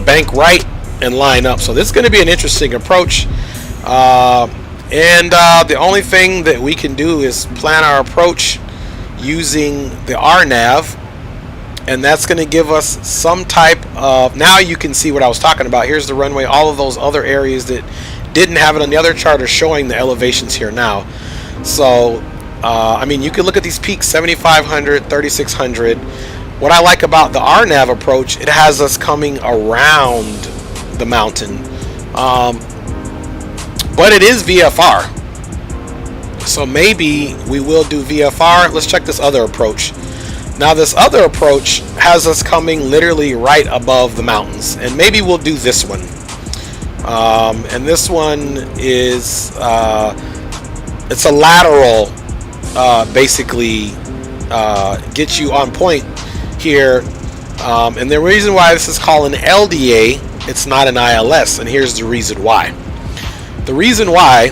bank right and line up. So this is going to be an interesting approach. The only thing that we can do is plan our approach using the RNAV, and that's going to give us some type of, now you can see what I was talking about. Here's the runway. All of those other areas that didn't have it on the other chart are showing the elevations here now. So I mean, you can look at these peaks, 7,500, 3,600. What I like about the RNAV approach, it has us coming around the mountain, but it is VFR, so maybe we will do VFR. Let's check this other approach. Now this other approach has us coming literally right above the mountains, and maybe we'll do this one. And this one is it's a lateral, basically get you on point here, and the reason why this is called an LDA, it's not an ILS, and here's the reason why. The reason why,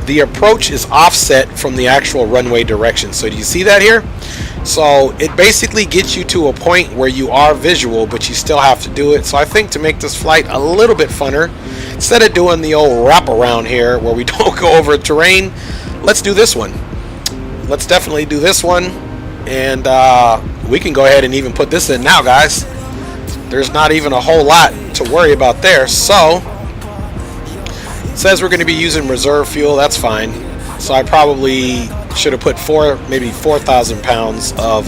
the approach is offset from the actual runway direction. So do you see that here? So it basically gets you to a point where you are visual, but you still have to do it. So I think to make this flight a little bit funner, instead of doing the old wraparound here where we don't go over terrain, let's do this one. Let's definitely do this one, and we can go ahead and even put this in now, guys. There's not even a whole lot to worry about there. So it says we're going to be using reserve fuel. That's fine. So I probably should have put maybe 4,000 pounds of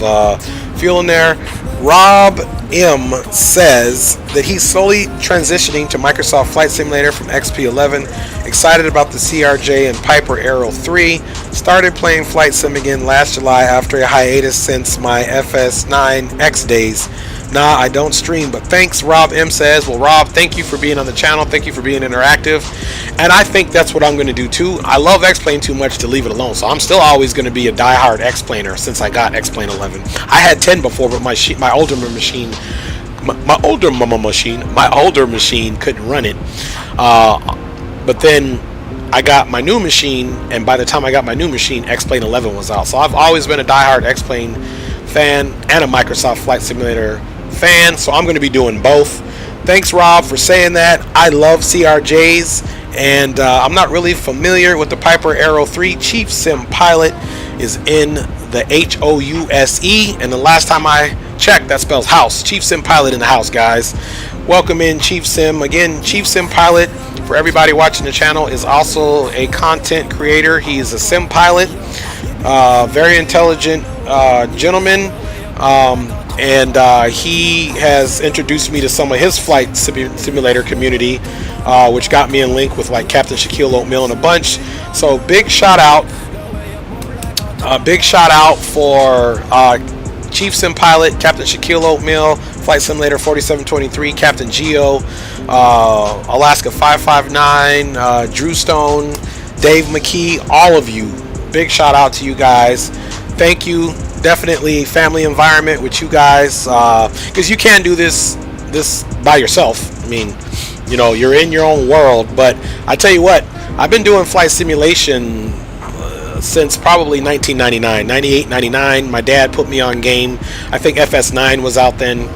fuel in there. Rob M says that he's slowly transitioning to Microsoft Flight Simulator from XP11. Excited about the CRJ and Piper Aero 3. Started playing Flight Sim again last July after a hiatus since my FS9X days. Nah, I don't stream, but thanks, Rob M says. Well, Rob, thank you for being on the channel. Thank you for being interactive. And I think that's what I'm going to do too. I love X-Plane too much to leave it alone. So I'm still always going to be a diehard X-Planer since I got X-Plane 11. I had 10 before, but my older machine couldn't run it. But then I got my new machine, and by the time I got my new machine, X-Plane 11 was out. So I've always been a diehard X-Plane fan and a Microsoft Flight Simulator fan, so I'm going to be doing both. Thanks, Rob, for saying that. I love CRJs, and I'm not really familiar with the Piper Aero 3. Chief Sim Pilot is in the HOUSE, and the last time I checked, that spells house. Chief Sim Pilot in the house, guys. Welcome in, Chief Sim. Again, Chief Sim Pilot, for everybody watching the channel, is also a content creator. He is a sim pilot, very intelligent gentleman, and he has introduced me to some of his flight simulator community, which got me in link with like Captain Shaquille Oatmeal and a bunch. So big shout out for Chief Sim Pilot, Captain Shaquille Oatmeal, Flight Simulator 4723, Captain Geo, Alaska 559, Drew Stone, Dave McKee, all of you. Big shout out to you guys. Thank you. Definitely family environment with you guys, because you can't do this by yourself. I mean, you know, you're in your own world. But I tell you what, I've been doing flight simulation since probably 1999, 98, 99. My dad put me on game. I think FS9 was out then,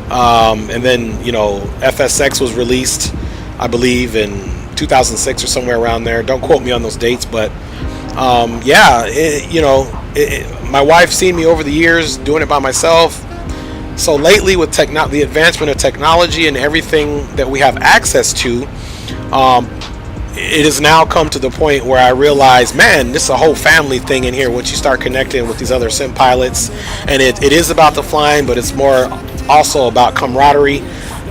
and then, you know, FSX was released, I believe, in 2006 or somewhere around there. Don't quote me on those dates, but yeah, my wife's seen me over the years doing it by myself. So lately, with the advancement of technology and everything that we have access to, it has now come to the point where I realize, man, this is a whole family thing in here once you start connecting with these other sim pilots. And it is about the flying, but it's more also about camaraderie,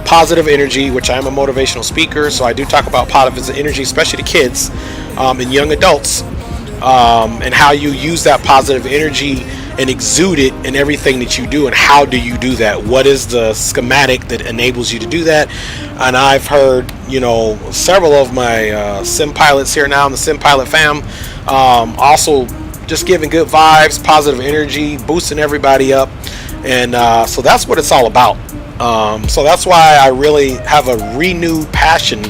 positive energy, which I am a motivational speaker, so I do talk about positive energy, especially to kids and young adults, and how you use that positive energy and exude it in everything that you do. And how do you do that? What is the schematic that enables you to do that? And I've heard, you know, several of my sim pilots here now in the Sim Pilot fam, also just giving good vibes, positive energy, boosting everybody up. And so that's what it's all about. So that's why I really have a renewed passion,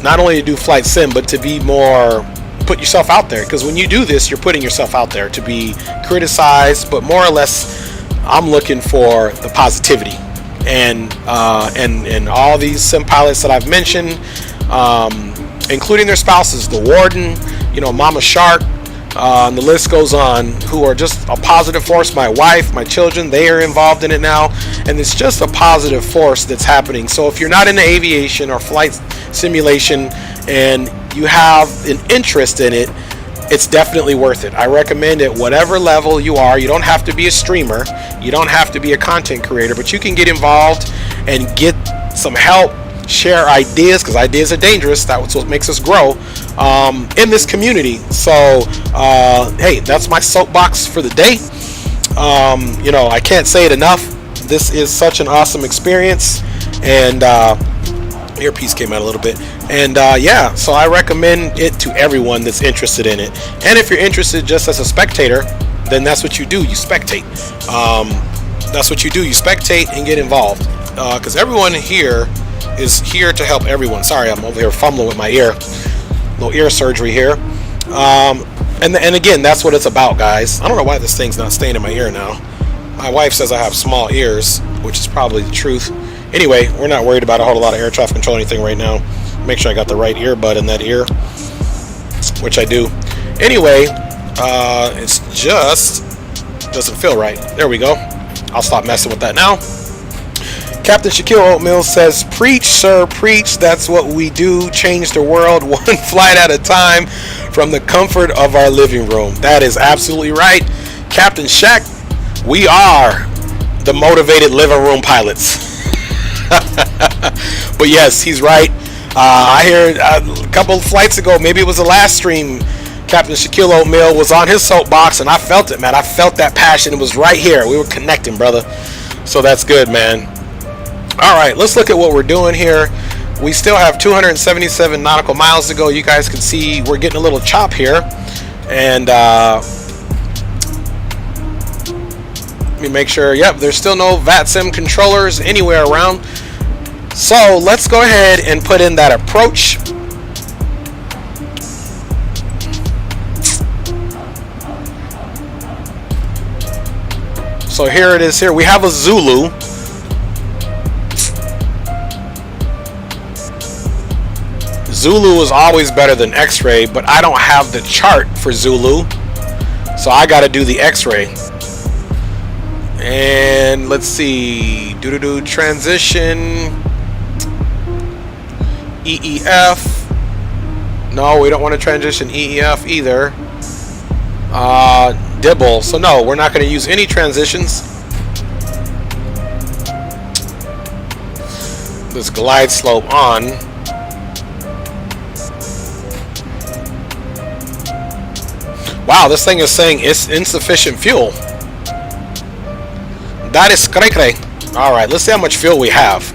not only to do flight sim, but to be more, put yourself out there. Because when you do this, you're putting yourself out there to be criticized, but more or less I'm looking for the positivity. And all these sim pilots that I've mentioned, including their spouses, the Warden, you know, Mama Shark, and the list goes on, who are just a positive force. My wife, my children, they are involved in it now, and it's just a positive force that's happening. So if you're not into aviation or flight simulation and you have an interest in it, it's definitely worth it. I recommend it whatever level you are. You don't have to be a streamer, you don't have to be a content creator, but you can get involved and get some help, share ideas, because ideas are dangerous. That's what makes us grow in this community. So hey, that's my soapbox for the day. You know, I can't say it enough. This is such an awesome experience, and earpiece came out a little bit, and yeah, so I recommend it to everyone that's interested in it. And if you're interested just as a spectator, then that's what you do, you spectate. That's what you do, you spectate and get involved, because everyone here is here to help everyone. Sorry, I'm over here fumbling with my ear, little ear surgery here. And again, that's what it's about, guys. I don't know why this thing's not staying in my ear now. My wife says I have small ears, which is probably the truth. Anyway, we're not worried about a whole lot of air traffic control or anything right now. Make sure I got the right earbud in that ear, which I do. Anyway, it's just doesn't feel right. There we go. I'll stop messing with that now. Captain Shaquille Oatmeal says, preach, sir, preach. That's what we do. Change the world one flight at a time from the comfort of our living room. That is absolutely right. Captain Shaq, we are the motivated living room pilots. But yes, he's right. I heard a couple of flights ago, maybe it was the last stream, Captain Shaquille O'Neal was on his soapbox, and I felt it, man. I felt that passion. It was right here. We were connecting, brother. So that's good, man. All right, let's look at what we're doing here. We still have 277 nautical miles to go. You guys can see we're getting a little chop here. And let me make sure. Yep, there's still no VATSIM controllers anywhere around. So let's go ahead and put in that approach. So here it is here. We have a Zulu. Zulu is always better than X-ray, but I don't have the chart for Zulu. So I got to do the X-ray. And let's see. Transition. EEF. No, we don't want to transition EEF either. Dibble. So no, we're not going to use any transitions. This glide slope on. Wow, this thing is saying it's insufficient fuel. That is correct. All right, let's see how much fuel we have.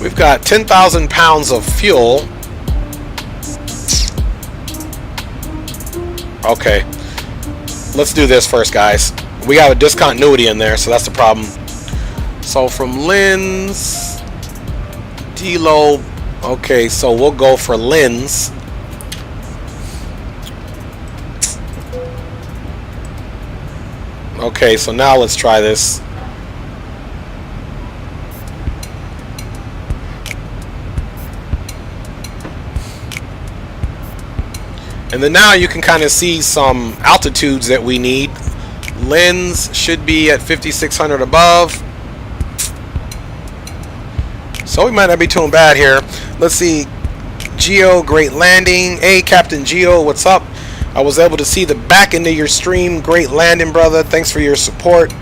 We've got 10,000 pounds of fuel. Okay, let's do this first, guys. We have a discontinuity in there, so that's the problem. So from lens, deload. Okay, so we'll go for lens. Okay, so now let's try this. And then now you can kind of see some altitudes that we need. Lens should be at 5,600 above. So we might not be too bad here. Let's see. Geo, great landing. Hey, Captain Geo, what's up? I was able to see the back end of your stream. Great landing, brother. Thanks for your support.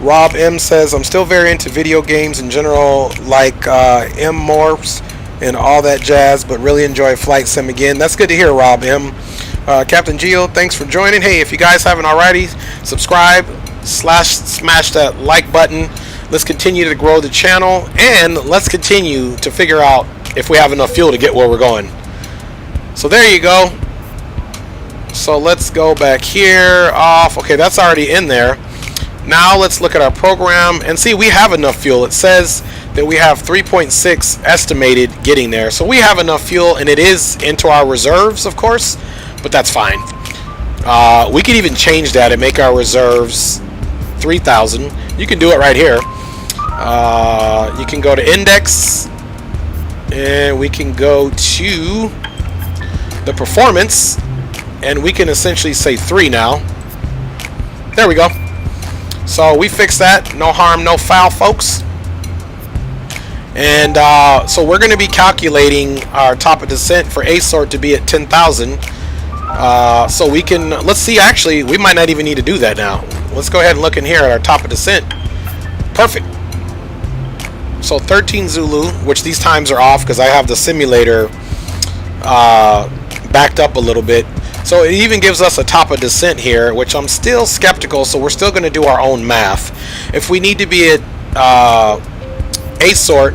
Rob M says, I'm still very into video games in general, like M-Morphs and all that jazz, but really enjoy Flight Sim again. That's good to hear, Rob M. Captain Geo, thanks for joining. Hey, if you guys haven't already, subscribe, smash that like button. Let's continue to grow the channel, and let's continue to figure out if we have enough fuel to get where we're going. So there you go. So let's go back here off. Okay, that's already in there. Now let's look at our program and see we have enough fuel. It says that we have 3.6 estimated getting there. So we have enough fuel, and it is into our reserves, of course, but that's fine. We could even change that and make our reserves 3,000. You can do it right here. You can go to index, and we can go to the performance. and we can essentially say 3 now. There we go. So we fixed that. No harm, no foul, folks. And so we're going to be calculating our top of descent for A sort to be at 10,000. So we can, let's see, actually, we might not even need to do that now. Let's go ahead and look in here at our top of descent. Perfect. So 13 Zulu, which these times are off because I have the simulator backed up a little bit. So it even gives us a top of descent here, which I'm still skeptical, so we're still going to do our own math. If we need to be at A sort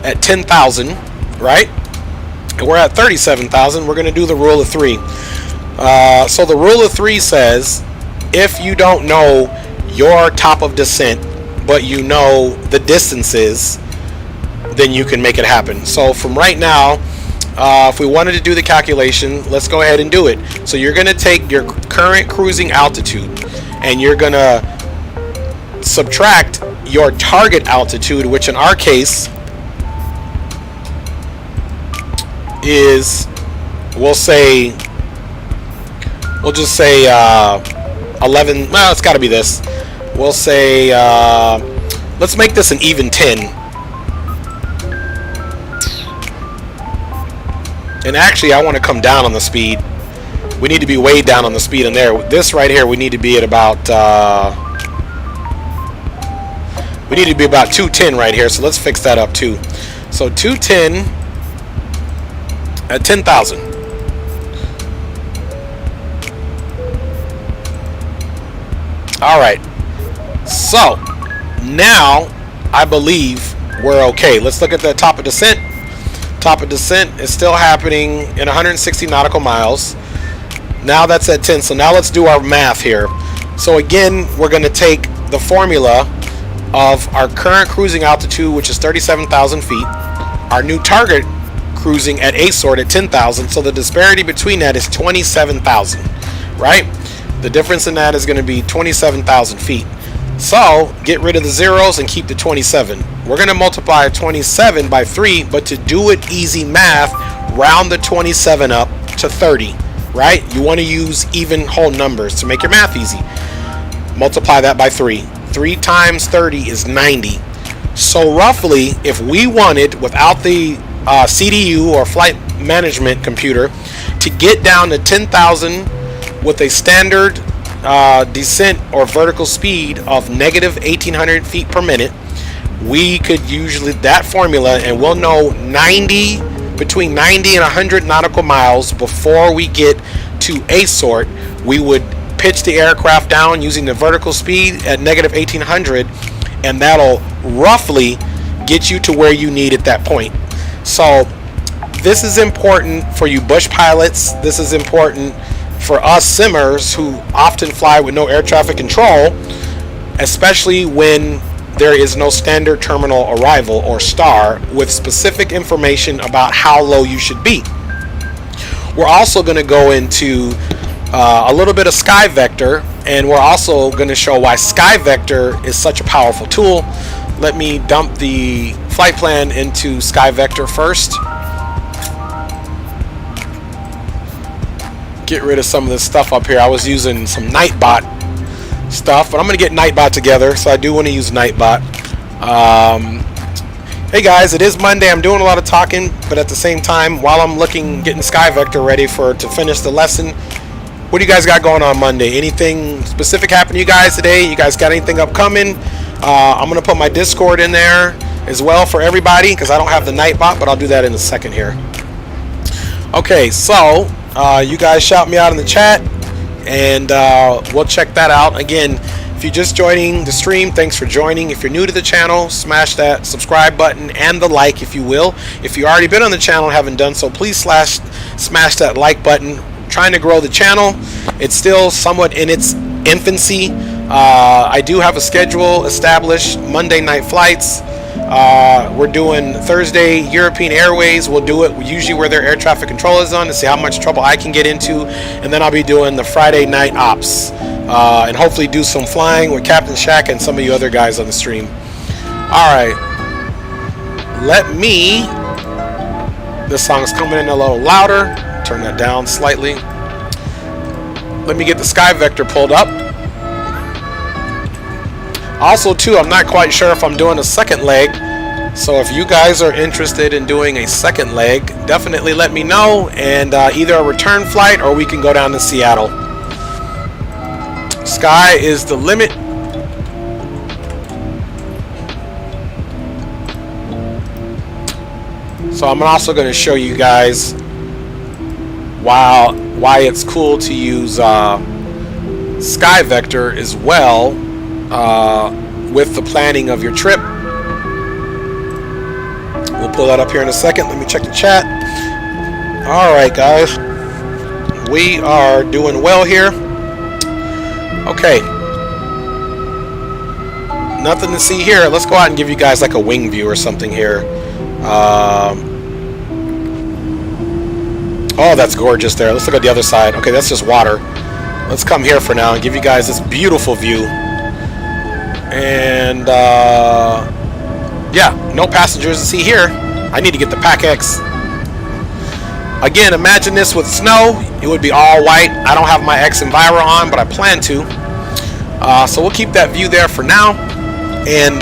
at 10,000, right? And we're at 37,000, we're going to do the rule of 3. So the rule of 3 says, if you don't know your top of descent, but you know the distances, then you can make it happen. So from right now, if we wanted to do the calculation, let's go ahead and do it. So you're going to take your current cruising altitude and you're going to subtract your target altitude, which in our case is, we'll just say 11. Well, it's got to be this. We'll say let's make this an even 10. And actually, I want to come down on the speed. We need to be way down on the speed in there. This right here, we need to be at about 210 right here. So let's fix that up too. So 210 at 10,000. All right. So now I believe we're okay. Let's look at the top of descent. Top of descent is still happening in 160 nautical miles. Now that's at 10. So now let's do our math here. So again, we're going to take the formula of our current cruising altitude, which is 37,000 feet, our new target cruising at A sort at 10,000. So the disparity between that is 27,000, right? The difference in that is going to be 27,000 feet. So get rid of the zeros and keep the 27. We're going to multiply 27 by 3, but to do it easy math, round the 27 up to 30, right? You want to use even whole numbers to make your math easy. Multiply that by 3. 3 times 30 is 90. So roughly, if we wanted, without the CDU or flight management computer, to get down to 10,000 with a standard descent or vertical speed of negative 1,800 feet per minute, we could usually that formula, and we'll know between 90 and 100 nautical miles before we get to A sort. We would pitch the aircraft down using the vertical speed at negative 1,800, and that'll roughly get you to where you need at that point. So this is important for you bush pilots. This is important for us simmers who often fly with no air traffic control, especially when there is no standard terminal arrival or STAR with specific information about how low you should be. We're also going to go into a little bit of Sky Vector, and we're also going to show why Sky Vector is such a powerful tool. Let me dump the flight plan into Sky Vector first. Get rid of some of this stuff up here. I was using some Nightbot stuff, but I'm going to get Nightbot together, so I do want to use Nightbot. Hey guys, it is Monday. I'm doing a lot of talking, but at the same time, while I'm getting Sky Vector ready to finish the lesson, what do you guys got going on Monday? Anything specific happen to you guys today? You guys got anything upcoming? I'm going to put my Discord in there as well for everybody, because I don't have the Nightbot, but I'll do that in a second here. Okay, so you guys shout me out in the chat, and we'll check that out. Again, if you're just joining the stream, thanks for joining. If you're new to the channel, smash that subscribe button and the like, if you will. If you've already been on the channel and haven't done so, please smash that like button. I'm trying to grow the channel. It's still somewhat in its infancy. I do have a schedule established, Monday night flights. We're doing Thursday European Airways. We'll do it usually where their air traffic control is on, to see how much trouble I can get into. And then I'll be doing the Friday night ops, and hopefully do some flying with Captain Shaq and some of you other guys on the stream. Alright, this song's coming in a little louder. Turn that down slightly. let me get the Sky Vector pulled up. Also too, I'm not quite sure if I'm doing a second leg, so if you guys are interested in doing a second leg, definitely let me know, and either a return flight or we can go down to Seattle. Sky is the limit. So I'm also going to show you guys why it's cool to use Sky Vector as well with the planning of your trip. We'll pull that up here in a second. Let me check the chat. All right, guys. We are doing well here. Okay. Nothing to see here. Let's go out and give you guys like a wing view or something here. Oh, that's gorgeous there. Let's look at the other side. Okay, that's just water. Let's come here for now and give you guys this beautiful view. And yeah, no passengers to see here. I need to get the Pack X. Again, imagine this with snow. It would be all white. I don't have my X Enviro on, but I plan to. So we'll keep that view there for now. And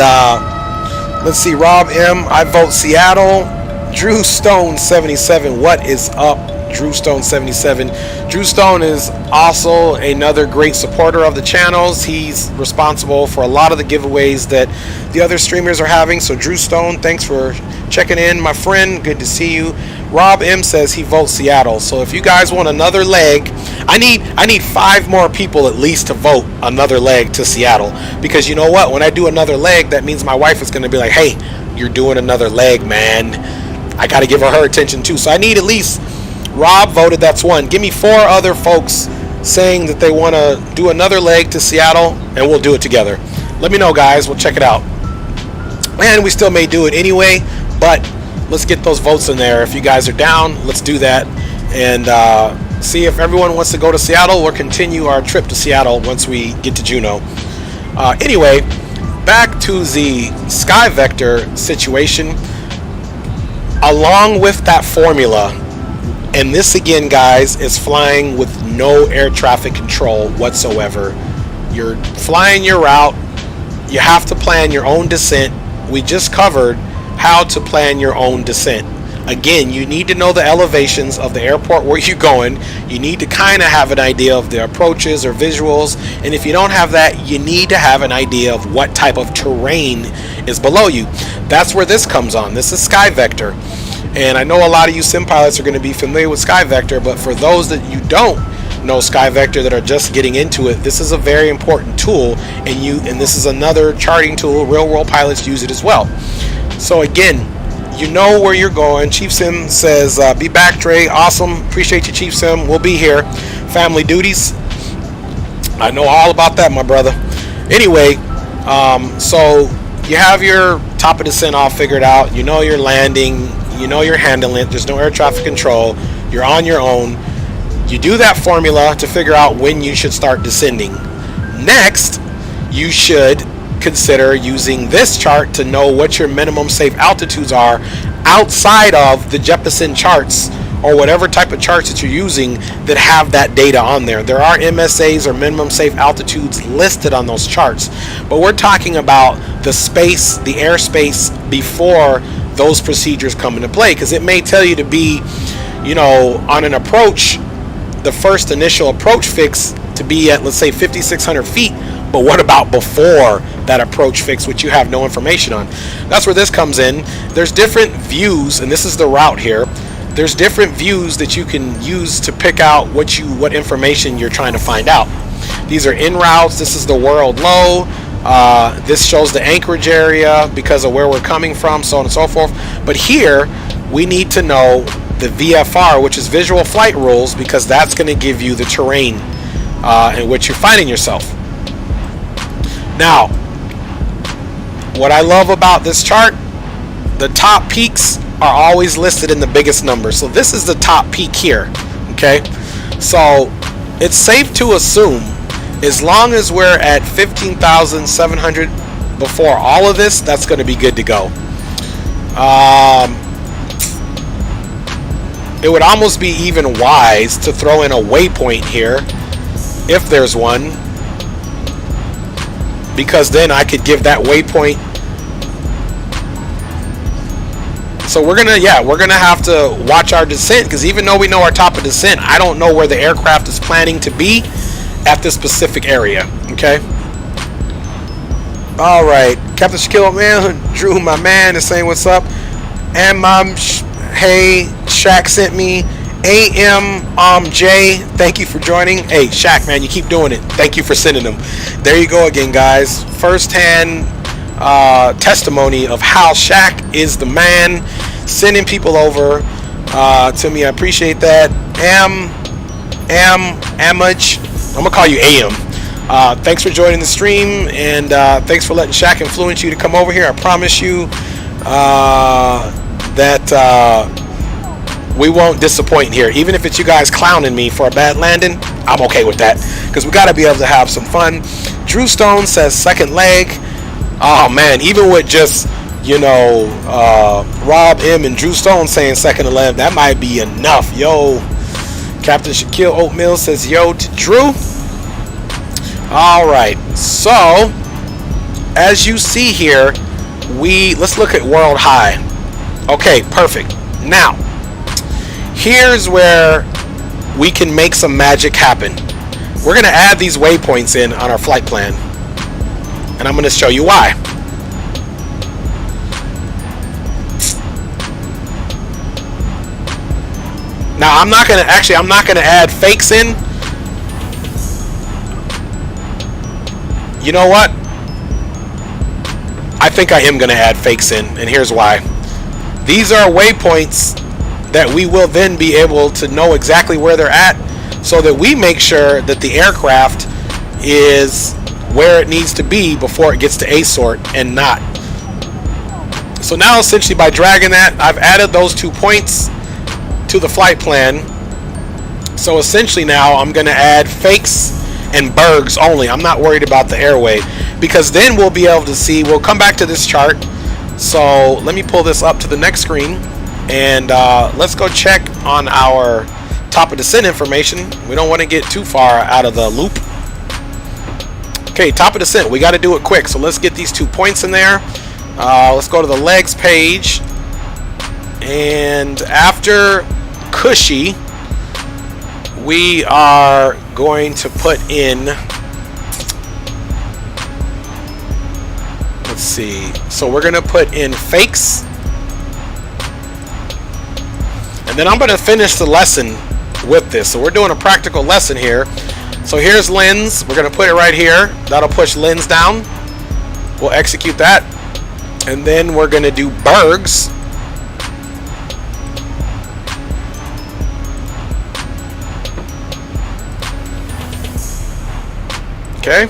let's see, Rob M. I vote Seattle. Drew Stone 77. What is up, Drew Stone 77? Drew Stone is also another great supporter of the channels. He's responsible for a lot of the giveaways that the other streamers are having. So Drew Stone, thanks for checking in, my friend. Good to see you. Rob M says he votes Seattle. So if you guys want another leg, I need 5 more people at least to vote another leg to Seattle, because you know what, when I do another leg, that means my wife is going to be like, hey, you're doing another leg, man. I got to give her attention too. So I need at least, Rob voted, that's 1. Give me 4 other folks saying that they want to do another leg to Seattle, and we'll do it together. Let me know, guys. We'll check it out. And we still may do it anyway, but let's get those votes in there. If you guys are down, let's do that. And see if everyone wants to go to Seattle. We'll continue our trip to Seattle once we get to Juneau. Anyway, back to the Sky Vector situation. Along with that formula, and this again, guys, is flying with no air traffic control whatsoever. You're flying your route. You have to plan your own descent. We just covered how to plan your own descent. Again, you need to know the elevations of the airport where you're going. You need to kind of have an idea of the approaches or visuals. And if you don't have that, you need to have an idea of what type of terrain is below you. That's where this comes on. This is Sky Vector. And I know a lot of you sim pilots are going to be familiar with Sky Vector, but for those that you don't know Sky Vector, that are just getting into it, this is a very important tool, and this is another charting tool. Real world pilots use it as well. So again, you know where you're going. Chief Sim says, be back, Dre. Awesome. Appreciate you, Chief Sim. We'll be here. Family duties. I know all about that, my brother. Anyway, so you have your top of descent all figured out. You know you're landing. You know you're handling it. There's no air traffic control. You're on your own. You do that formula to figure out when you should start descending. Next, you should consider using this chart to know what your minimum safe altitudes are outside of the Jeppesen charts or whatever type of charts that you're using that have that data on there. There are MSAs or minimum safe altitudes listed on those charts, but we're talking about the space, the airspace before those procedures come into play, because it may tell you to be, you know, on an approach, the first initial approach fix to be at, let's say, 5,600 feet. But what about before that approach fix, which you have no information on? That's where this comes in. There's different views, and this is the route here. There's different views that you can use to pick out what information you're trying to find out. These are en routes. This is the world low. This shows the Anchorage area because of where we're coming from, so on and so forth. But here, we need to know the VFR, which is visual flight rules, because that's going to give you the terrain in which you're finding yourself. Now, what I love about this chart, the top peaks are always listed in the biggest number. So this is the top peak here, okay? So it's safe to assume, as long as we're at 15,700 before all of this, that's going to be good to go. It would almost be even wise to throw in a waypoint here if there's one, because then I could give that waypoint. So we're gonna have to watch our descent, because even though we know our top of descent, I don't know where the aircraft is planning to be at this specific area. Okay. All right, Captain Shaquille, man, Drew, my man, is saying what's up. And hey, Shaq sent me. J, thank you for joining. Hey, Shaq, man, you keep doing it. Thank you for sending them. There you go again, guys. First-hand testimony of how Shaq is the man, sending people over to me. I appreciate that. Amage, I'm gonna call you AM. Thanks for joining the stream, and thanks for letting Shaq influence you to come over here. I promise you that we won't disappoint here. Even if it's you guys clowning me for a bad landing, I'm okay with that, because we got to be able to have some fun. Drew Stone says second leg. Oh man, even with just, you know, Rob M and Drew Stone saying second 11, that might be enough. Yo, Captain Shaquille Oatmeal says yo to Drew. All right, so as you see here, let's look at world high. Okay, perfect. Now here's where we can make some magic happen. We're going to add these waypoints in on our flight plan, and I'm going to show you why. Now I'm not going to add fakes in. You know what? I think I am going to add fakes in, and here's why. These are waypoints that we will then be able to know exactly where they're at, so that we make sure that the aircraft is where it needs to be before it gets to A-sort and not. So now essentially by dragging that, I've added those 2 points to the flight plan. So essentially now I'm going to add fakes and bergs only. I'm not worried about the airway, because then we'll be able to see, we'll come back to this chart. So let me pull this up to the next screen, and let's go check on our top of descent information. We don't want to get too far out of the loop. Okay, top of descent, we got to do it quick, so let's get these 2 points in there. Let's go to the legs page, and after Cushy, we are going to put in, let's see, so we're going to put in fakes, and then I'm going to finish the lesson with this. So we're doing a practical lesson here. So here's lens, we're going to put it right here. That'll push lens down. We'll execute that, and then we're going to do bergs. Okay.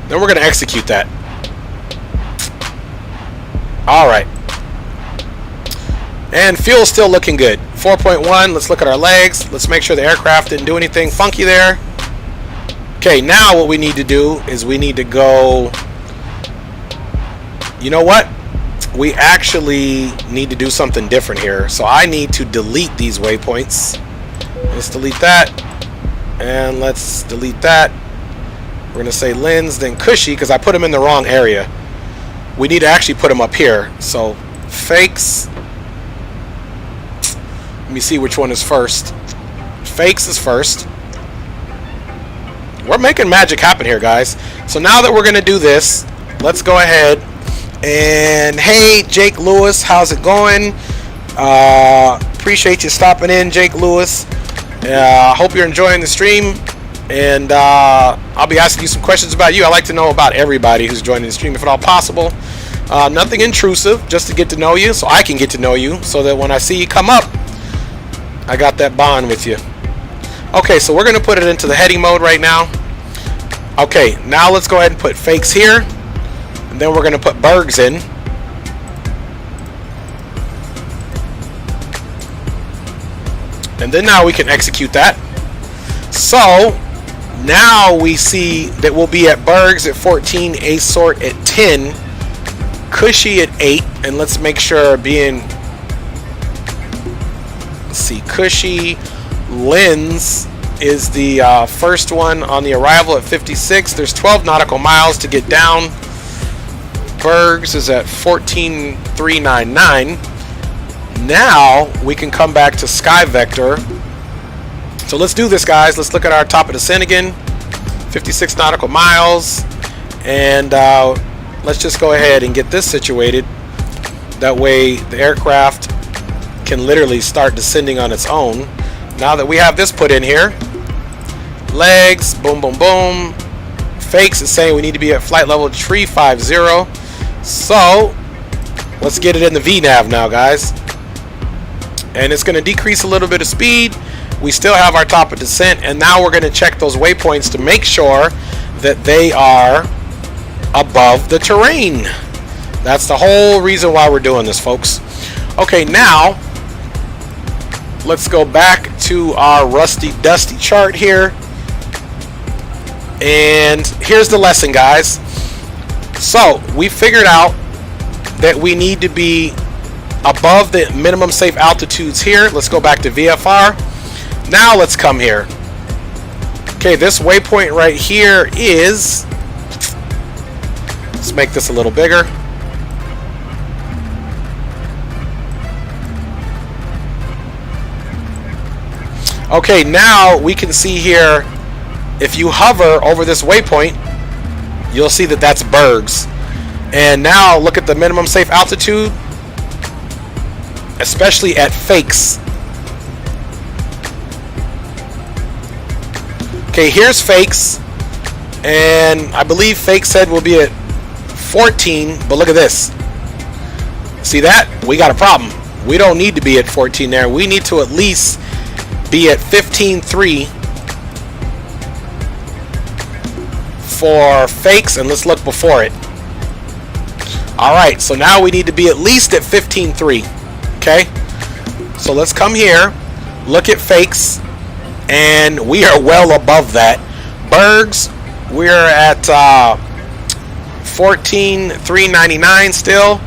Then we're going to execute that. All right. And fuel's still looking good. 4.1. Let's look at our legs. Let's make sure the aircraft didn't do anything funky there. Okay, now what we need to do is we need to go... You know what? We actually need to do something different here. So I need to delete these waypoints. Let's delete that. And let's delete that. We're going to say lens, then Cushy, because I put them in the wrong area. We need to actually put them up here. So fakes. Let me see which one is first. Fakes is first. We're making magic happen here, guys. So now that we're going to do this, let's go ahead and, hey, Jake Lewis, how's it going? Appreciate you stopping in, Jake Lewis. Hope you're enjoying the stream, and I'll be asking you some questions about you. I like to know about everybody who's joining the stream, if at all possible. Nothing intrusive, just to get to know you, so I can get to know you, so that when I see you come up, I got that bond with you. Okay, so we're going to put it into the heading mode right now. Okay, now let's go ahead and put fakes here, and then we're going to put bergs in. And then now we can execute that. So now we see that we'll be at bergs at 14, A-sort at 10, Cushy at 8, and let's make sure being, let's see, Cushy, lens, is the first one on the arrival at 56. There's 12 nautical miles to get down. Bergs is at 14,399. Now we can come back to Sky Vector. So let's do this, guys. Let's look at our top of descent again. 56 nautical miles. And let's just go ahead and get this situated. That way the aircraft can literally start descending on its own. Now that we have this put in here. Legs, boom, boom, boom. Fakes is saying we need to be at flight level 350. So let's get it in the VNAV now, guys. And it's going to decrease a little bit of speed. We still have our top of descent, and now we're going to check those waypoints to make sure that they are above the terrain. That's the whole reason why we're doing this, folks. Okay, now let's go back to our rusty dusty chart here. And here's the lesson, guys. So we figured out that we need to be above the minimum safe altitudes here. Let's go back to VFR. Now let's come here. Okay, this waypoint right here is, let's make this a little bigger. Okay, now we can see here, if you hover over this waypoint, you'll see that that's Bergs. And now look at the minimum safe altitude, especially at fakes. Okay, here's fakes, and I believe fake said we'll be at 14, but look at this. See that? We got a problem. We don't need to be at 14 there. We need to at least be at 15.3 for fakes, and let's look before it. Alright, so now we need to be at least at 15.3. Okay? So let's come here, look at fakes, and we are well above that. Bergs, we're at 14,399 still,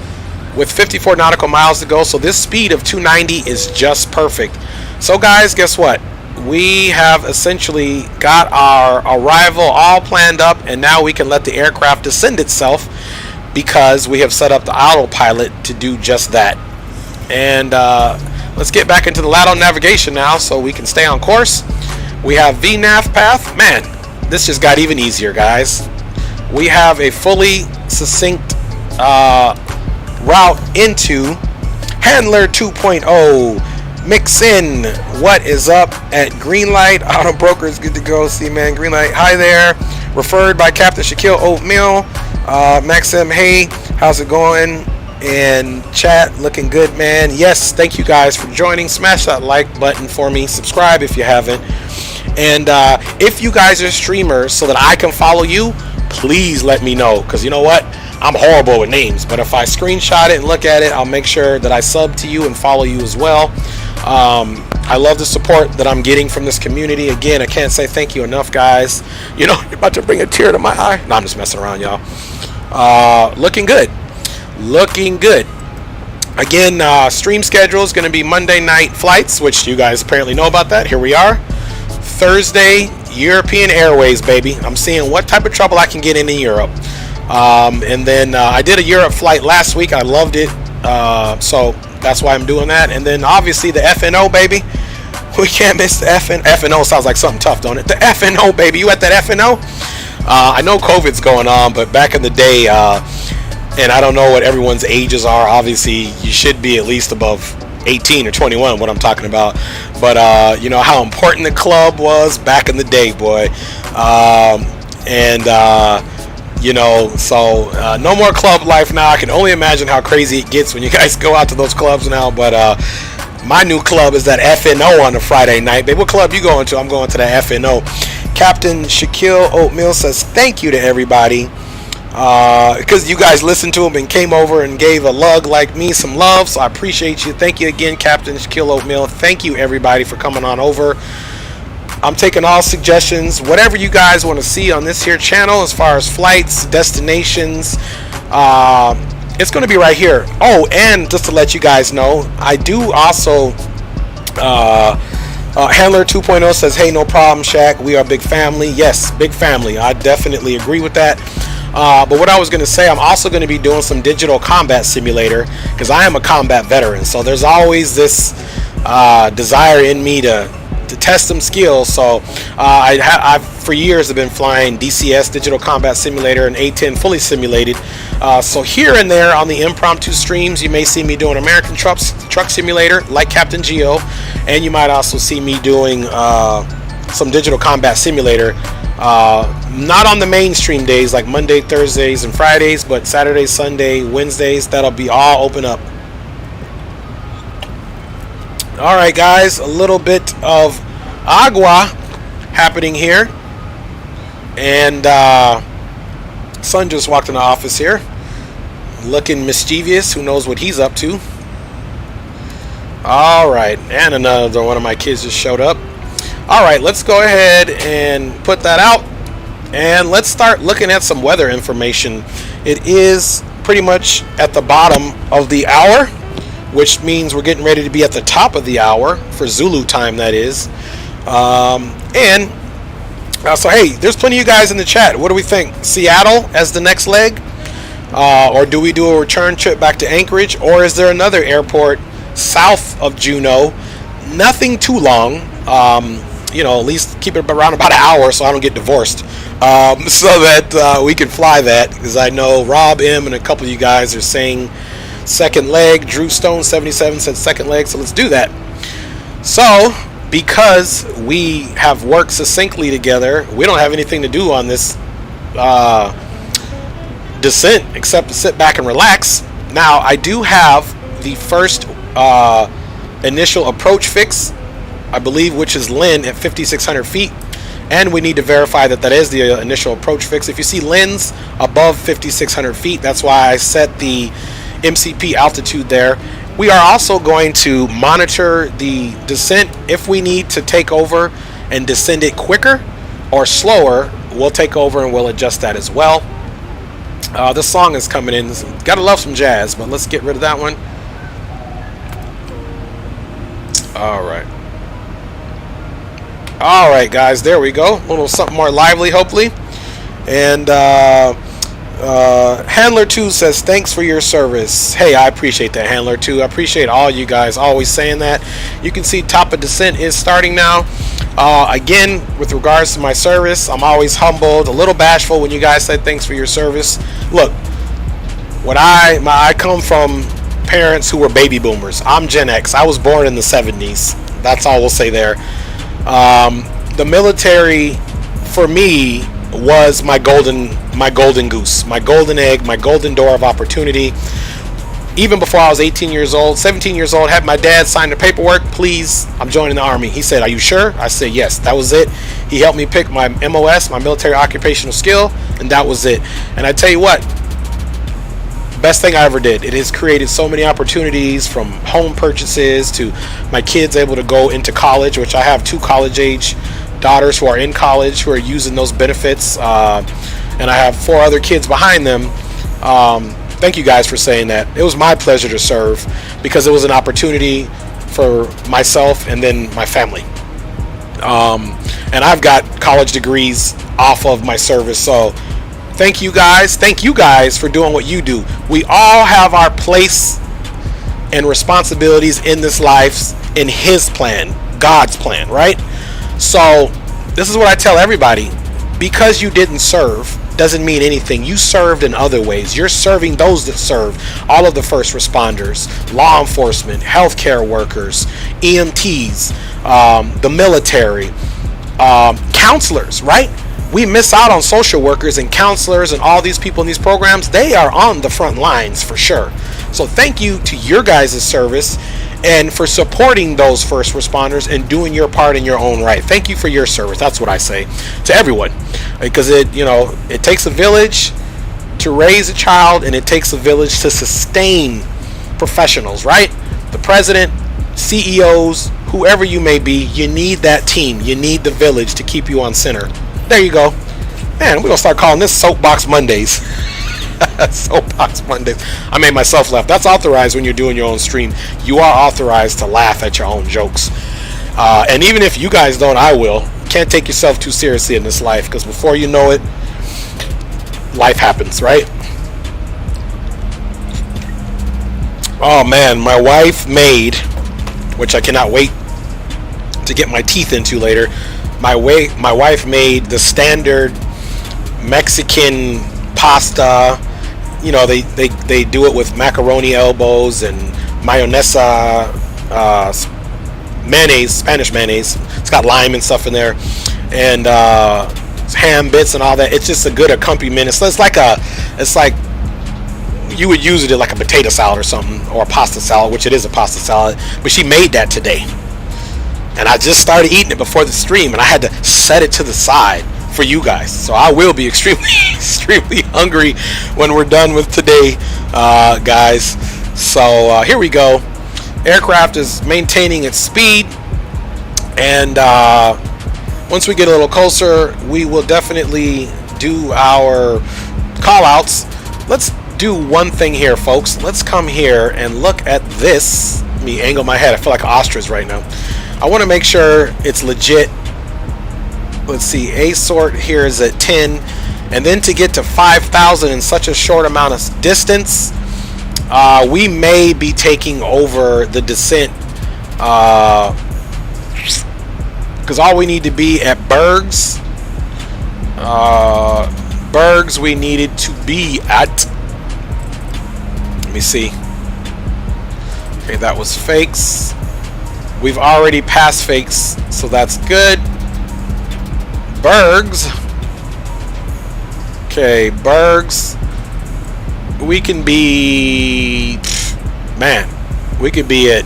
with 54 nautical miles to go. So this speed of 290 is just perfect. So guys, guess what? We have essentially got our arrival all planned up, and now we can let the aircraft descend itself because we have set up the autopilot to do just that. And let's get back into the LATO navigation now so we can stay on course. We have VNAV path. Man, this just got even easier, guys. We have a fully succinct route into Handler 2.0. Mix in. What is up at Greenlight? Auto Broker is good to go. See, man, Greenlight. Hi there. Referred by Captain Shaquille Oatmeal. Maxim, hey, how's it going? And chat, looking good, man. Yes, thank you guys for joining. Smash that like button for me. Subscribe if you haven't. And if you guys are streamers so that I can follow you, please let me know. Because you know what? I'm horrible with names. But if I screenshot it and look at it, I'll make sure that I sub to you and follow you as well. I love the support that I'm getting from this community. Again, I can't say thank you enough, guys. You know, you're about to bring a tear to my eye. No, I'm just messing around, y'all. Looking good. Looking good. Again, stream schedule is going to be Monday night flights, which you guys apparently know about that. Here we are. Thursday, European Airways, baby. I'm seeing what type of trouble I can get in Europe. And then I did a Europe flight last week. I loved it. So that's why I'm doing that. And then obviously the FNO, baby. We can't miss the FNO. Sounds like something tough, don't it? The FNO, baby. You at that FNO? I know COVID's going on, but back in the day, and I don't know what everyone's ages are. Obviously, you should be at least above 18 or 21, what I'm talking about. But you know how important the club was back in the day, boy. You know, so no more club life now. I can only imagine how crazy it gets when you guys go out to those clubs now. But my new club is that FNO on a Friday night. Babe, what club you going to? I'm going to that FNO. Captain Shaquille Oatmeal says thank you to everybody. Because you guys listened to him and came over and gave a lug like me some love. So I appreciate you. Thank you again, Captain Shaquille Oatmeal. Thank you, everybody, for coming on over. I'm taking all suggestions, whatever you guys want to see on this here channel as far as flights, destinations. It's going to be right here. Oh, and just to let you guys know, I do also Handler 2.0 says, hey, no problem, Shaq. We are big family. Yes, big family. I definitely agree with that. But what I was going to say, I'm also going to be doing some digital combat simulator because I am a combat veteran. So there's always this desire in me to test some skills. So I've for years have been flying DCS, Digital Combat Simulator, and A-10 fully simulated. So here and there on the impromptu streams, you may see me doing American Truck Simulator like Captain Geo, and you might also see me doing some Digital Combat Simulator. Not on the mainstream days like Monday, Thursdays, and Fridays, but Saturday, Sunday, Wednesdays, that'll be all open up. All right, guys, a little bit of agua happening here. And son just walked in the office here, looking mischievous. Who knows what he's up to? All right, and another one of my kids just showed up. All right, let's go ahead and put that out. And let's start looking at some weather information. It is pretty much at the bottom of the hour, which means we're getting ready to be at the top of the hour for Zulu time, that is. So hey, there's plenty of you guys in the chat. What do we think? Seattle as the next leg? Or do we do a return trip back to Anchorage? Or is there another airport south of Juneau? Nothing too long. At least keep it around about an hour so I don't get divorced. So that we can fly that. Because I know Rob M and a couple of you guys are saying second leg. Drew Stone 77 said second leg. So let's do that. So because we have worked succinctly together, we don't have anything to do on this descent except to sit back and relax. Now, I do have the first initial approach fix, I believe, which is Lynn at 5,600 feet. And we need to verify that that is the initial approach fix. If you see Lynn's above 5,600 feet, that's why I set the MCP altitude there. We are also going to monitor the descent. If we need to take over and descend it quicker or slower, we'll take over and we'll adjust that as well. This song is coming in. Gotta love some jazz, but let's get rid of that one. All right, guys, there we go. A little something more lively, hopefully. And Handler 2 says, thanks for your service. Hey, I appreciate that, Handler 2. I appreciate all you guys always saying that. You can see top of descent is starting now. Again, with regards to my service, I'm always humbled, a little bashful when you guys say thanks for your service. Look, I come from parents who were baby boomers. I'm Gen X. I was born in the 70s. That's all we'll say there. The military, for me, was my golden goose, my golden egg, my golden door of opportunity. Even before I was 18 years old, 17 years old, had my dad sign the paperwork, please, I'm joining the Army. He said, are you sure? I said, yes, that was it. He helped me pick my MOS, my military occupational skill, and that was it. And I tell you what, best thing I ever did. It has created so many opportunities, from home purchases to my kids able to go into college, which I have 2 college-age daughters who are in college who are using those benefits, and I have 4 other kids behind them. Thank you guys for saying that. It was my pleasure to serve because it was an opportunity for myself and then my family. And I've got college degrees off of my service, so thank you guys for doing what you do. We all have our place and responsibilities in this life, in His plan, God's plan, right? So this is what I tell everybody. Because you didn't serve doesn't mean anything. You served in other ways. You're serving those that serve. All of the first responders, law enforcement, healthcare workers, EMTs, the military, counselors, right? We miss out on social workers and counselors and all these people in these programs. They are on the front lines for sure. So thank you to your guys' service and for supporting those first responders and doing your part in your own right. Thank you for your service. That's what I say to everyone, because it takes a village to raise a child, and it takes a village to sustain professionals, right? The president, CEOs, whoever you may be, you need that team. You need the village to keep you on center. There you go. Man, we're going to start calling this Soapbox Mondays. Soapbox Mondays. I made myself laugh. That's authorized when you're doing your own stream. You are authorized to laugh at your own jokes. And even if you guys don't, I will. Can't take yourself too seriously in this life, because before you know it, life happens, right? Oh man, my wife made, which I cannot wait to get my teeth into later. My wife made the standard Mexican pasta. You know, they do it with macaroni elbows and mayonesa, mayonnaise, Spanish mayonnaise. It's got lime and stuff in there, and ham bits and all that. It's just a good accompaniment. So it's like you would use it like a potato salad or something, or a pasta salad, which it is a pasta salad. But she made that today, and I just started eating it before the stream, and I had to set it to the side for you guys. So I will be extremely hungry when we're done with today, guys. So here we go. Aircraft is maintaining its speed, and once we get a little closer, we will definitely do our call outs. Let's do one thing here, folks. Let's come here and look at this. Let me angle my head. I feel like an ostrich right now. I want to make sure it's legit. Let's see, A sort here is at 10, and then to get to 5,000 in such a short amount of distance, we may be taking over the descent, because all we need to be at Bergs, we needed to be at, let me see, okay, that was fakes. We've already passed fakes, so that's good. Bergs. Okay, Bergs. We can be, man, we could be at,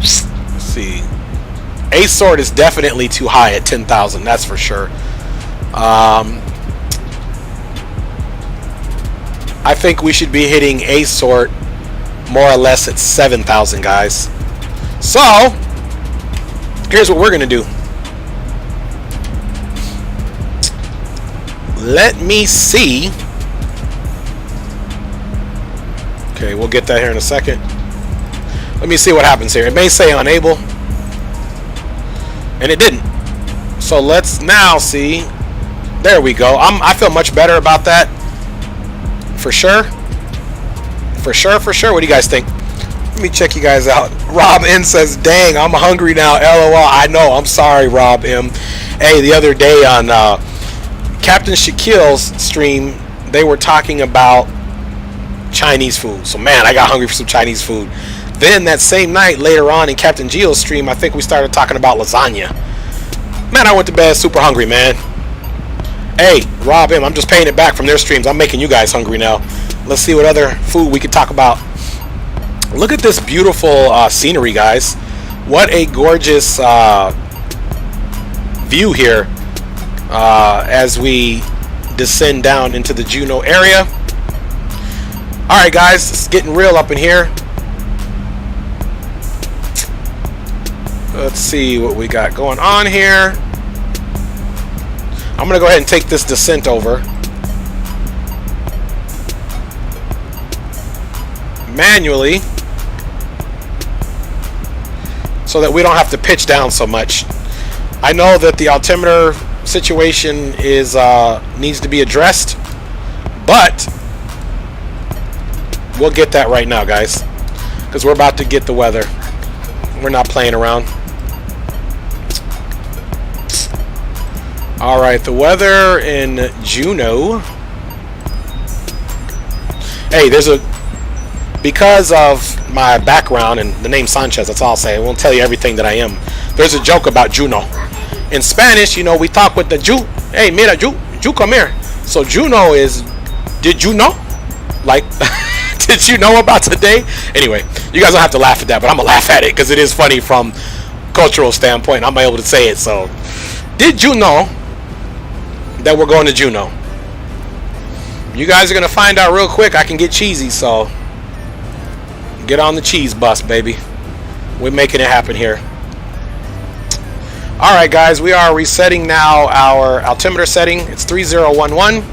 let's see, A sort is definitely too high at 10,000, that's for sure. I think we should be hitting A sort more or less at 7,000, guys. So here's what we're gonna do. Let me see. Okay, we'll get that here in a second. Let me see what happens here. It may say unable, and it didn't. So let's now see. There we go. I feel much better about that. For sure. For sure, for sure. What do you guys think? Let me check you guys out. Rob N says, dang, I'm hungry now. LOL. I know. I'm sorry, Rob M. Hey, the other day on Captain Shaquille's stream, they were talking about Chinese food. So, man, I got hungry for some Chinese food. Then that same night, later on in Captain Geo's stream, I think we started talking about lasagna. Man, I went to bed super hungry, man. Hey, Rob M, I'm just paying it back from their streams. I'm making you guys hungry now. Let's see what other food we can talk about. Look at this beautiful scenery, guys. What a gorgeous view here as we descend down into the Juneau area. All right, guys, it's getting real up in here. Let's see what we got going on here. I'm gonna go ahead and take this descent over manually so that we don't have to pitch down so much. I know that the altimeter situation is needs to be addressed, but we'll get that right now, guys, because we're about to get the weather. We're not playing around. All right, the weather in Juneau. Hey, because of my background and the name Sanchez, that's all I'll say. I won't tell you everything that I am. There's a joke about Juneau. In Spanish, you know, we talk with the Jew. Hey, mira, Jew, come here. So Juneau is, did you know? Like, did you know about today? Anyway, you guys don't have to laugh at that, but I'm gonna laugh at it because it is funny from cultural standpoint. I'm able to say it. So, did you know that we're going to Juneau? You guys are gonna find out real quick. I can get cheesy, so get on the cheese bus, baby. We're making it happen here. All right, guys, we are resetting now our altimeter setting. It's 3011.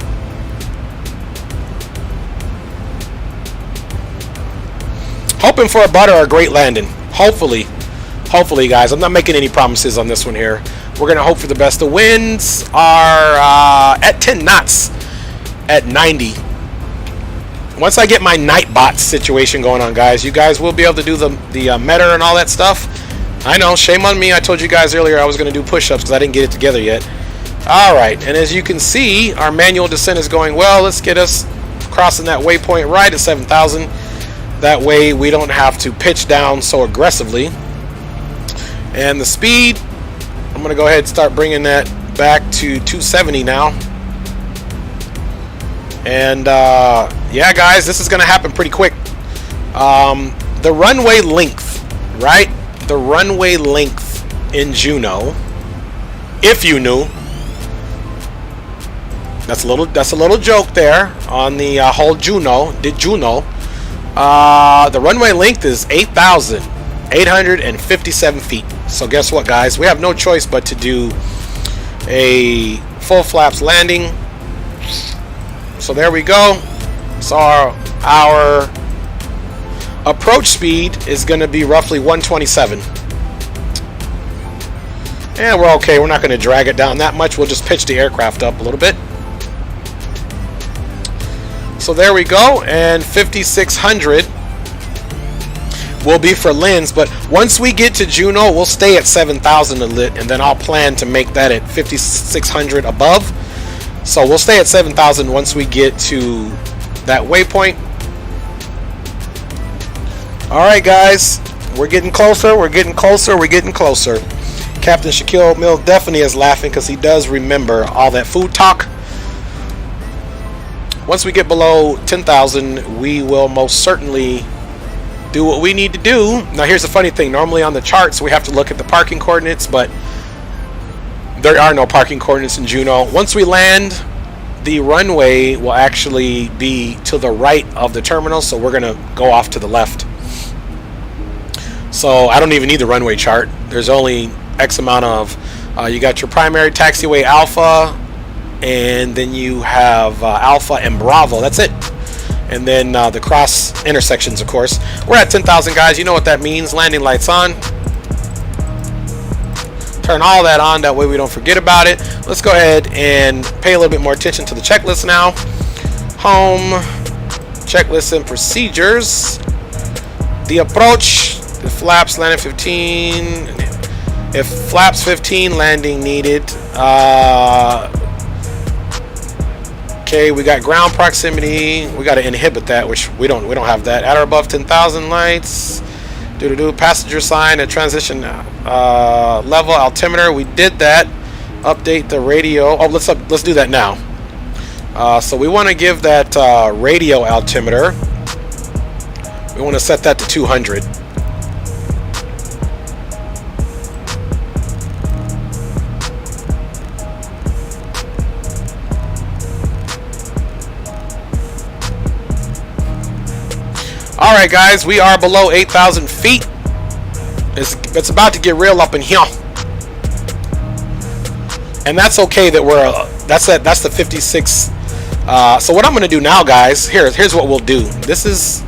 Hoping for a butter or a great landing. Hopefully, guys. I'm not making any promises on this one here. We're gonna hope for the best. The winds are at 10 knots at 90. Once I get my Nightbot situation going on, guys, you guys will be able to do the Meta and all that stuff. I know, shame on me. I told you guys earlier I was going to do push-ups because I didn't get it together yet. All right, and as you can see, our manual descent is going well. Let's get us crossing that waypoint right at 7,000. That way we don't have to pitch down so aggressively. And the speed, I'm going to go ahead and start bringing that back to 270 now. And yeah, guys, this is going to happen pretty quick. The runway length, right? The runway length in Juneau, if you knew, that's a little joke there on the whole Juneau. The runway length is 8,857 feet. So guess what, guys? We have no choice but to do a full flaps landing. So there we go. So our approach speed is going to be roughly 127. And we're okay. We're not going to drag it down that much. We'll just pitch the aircraft up a little bit. So there we go. And 5,600 will be for Linz. But once we get to Juneau, we'll stay at 7,000 a lit. And then I'll plan to make that at 5,600 above. So we'll stay at 7,000 once we get to that waypoint. All right, guys, we're getting closer. We're getting closer. We're getting closer. Captain Shaquille Mill definitely is laughing because he does remember all that food talk. Once we get below 10,000, we will most certainly do what we need to do. Now, here's the funny thing. Normally on the charts, we have to look at the parking coordinates, but there are no parking coordinates in Juneau. Once we land, the runway will actually be to the right of the terminal, so we're going to go off to the left. So I don't even need the runway chart. There's only X amount of, you got your primary taxiway Alpha, and then you have Alpha and Bravo. That's it. And then the cross intersections, of course. We're at 10,000, guys. You know what that means. Landing lights on. Turn all that on, that way we don't forget about it. Let's go ahead and pay a little bit more attention to the checklist now. Home, checklist and procedures. The approach, the flaps, landing 15. If flaps 15, landing needed. Okay, we got ground proximity. We got to inhibit that, which we don't have that. At or above 10,000 lights. Passenger sign and transition level altimeter. We did that. Update the radio. Oh, let's do that now. So we want to give that radio altimeter. We want to set that to 200. All right, guys, we are below 8,000 feet. It's about to get real up in here, and that's okay. That we're that's the 56. So what I'm going to do now, guys, here's what we'll do. This is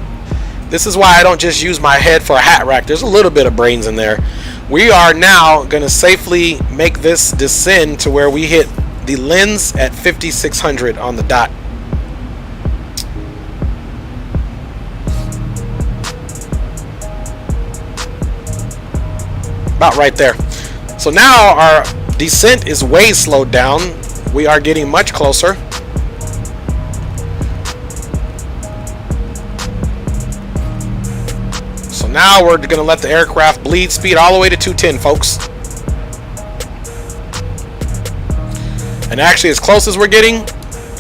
why I don't just use my head for a hat rack. There's a little bit of brains in there. We are now going to safely make this descend to where we hit the Linz at 5,600 on the dot. About right there. So now our descent is way slowed down. We are getting much closer. So now we're going to let the aircraft bleed speed all the way to 210, folks. And actually, as close as we're getting,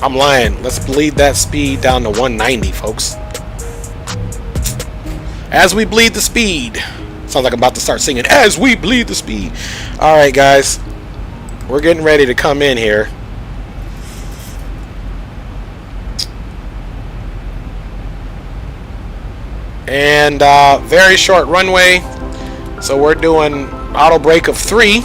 I'm lying. Let's bleed that speed down to 190, folks. As we bleed the speed. Sounds like I'm about to start singing as we bleed the speed. All right, guys, we're getting ready to come in here. And very short runway, so we're doing auto brake of 3.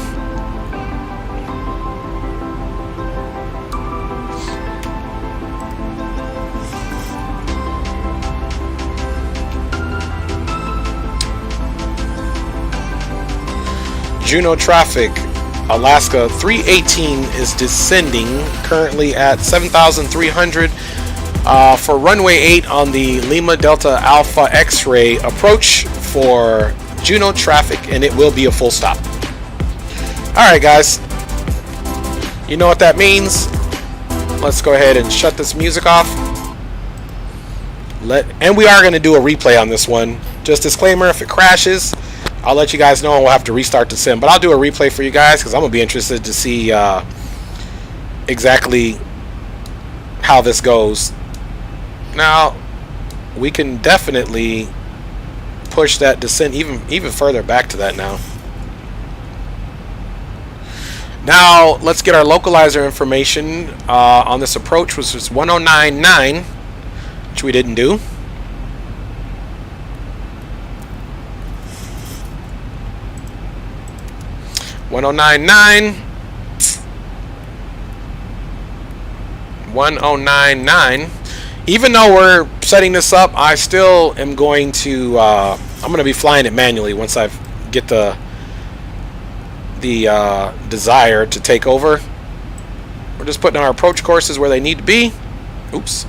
Juneau traffic. Alaska 318 is descending currently at 7,300 for runway 8 on the Lima Delta Alpha X-ray approach for Juneau traffic, and it will be a full stop. Alright guys, you know what that means. Let's go ahead and shut this music off. And we are going to do a replay on this one. Just disclaimer, if it crashes, I'll let you guys know and we'll have to restart the sim. But I'll do a replay for you guys because I'm going to be interested to see exactly how this goes. Now, we can definitely push that descent even further back to that now. Now, let's get our localizer information on this approach, which was 1099, which we didn't do. $1099. 1099. Even though we're setting this up, I still am going to I'm going to be flying it manually once I get the desire to take over. We're just putting our approach courses where they need to be. Oops.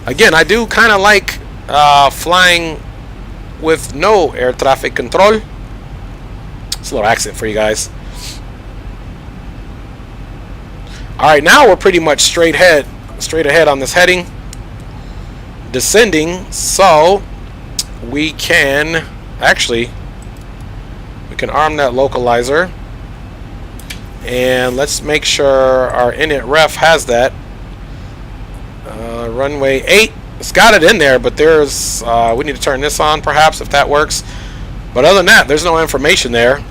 Again, I do kind of like flying with no air traffic control. It's a little accent for you guys. Alright, now we're pretty much straight ahead on this heading. Descending, so we can arm that localizer. And let's make sure our init ref has that. Runway 8. It's got it in there, but there's we need to turn this on perhaps if that works. But other than that, there's no information there.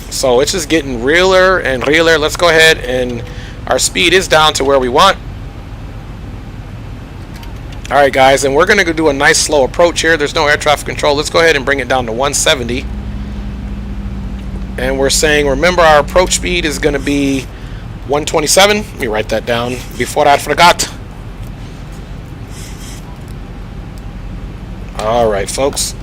So it's just getting realer and realer. Let's go ahead, and our speed is down to where we want. Alright guys, and we're going to do a nice slow approach here. There's no air traffic control. Let's go ahead and bring it down to 170. And we're saying, remember, our approach speed is going to be 127. Let me write that down before I forgot. Alright folks.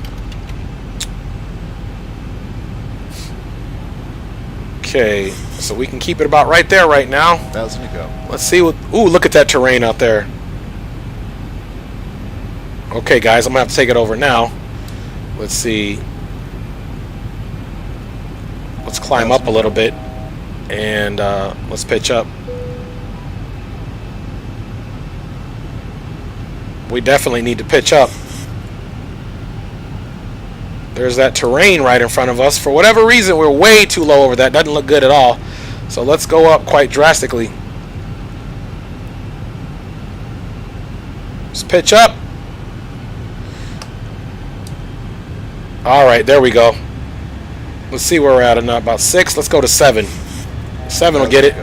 Okay, so we can keep it about right there right now. 1,000 to go. Let's see what... Ooh, look at that terrain out there. Okay, guys, I'm going to have to take it over now. Let's see. Let's climb up a little bit. And let's pitch up. We definitely need to pitch up. There's that terrain right in front of us. For whatever reason, we're way too low over that. Doesn't look good at all. So let's go up quite drastically. Let's pitch up. Alright, there we go. Let's see where we're at. About 6. Let's go to 7. 7 will get it.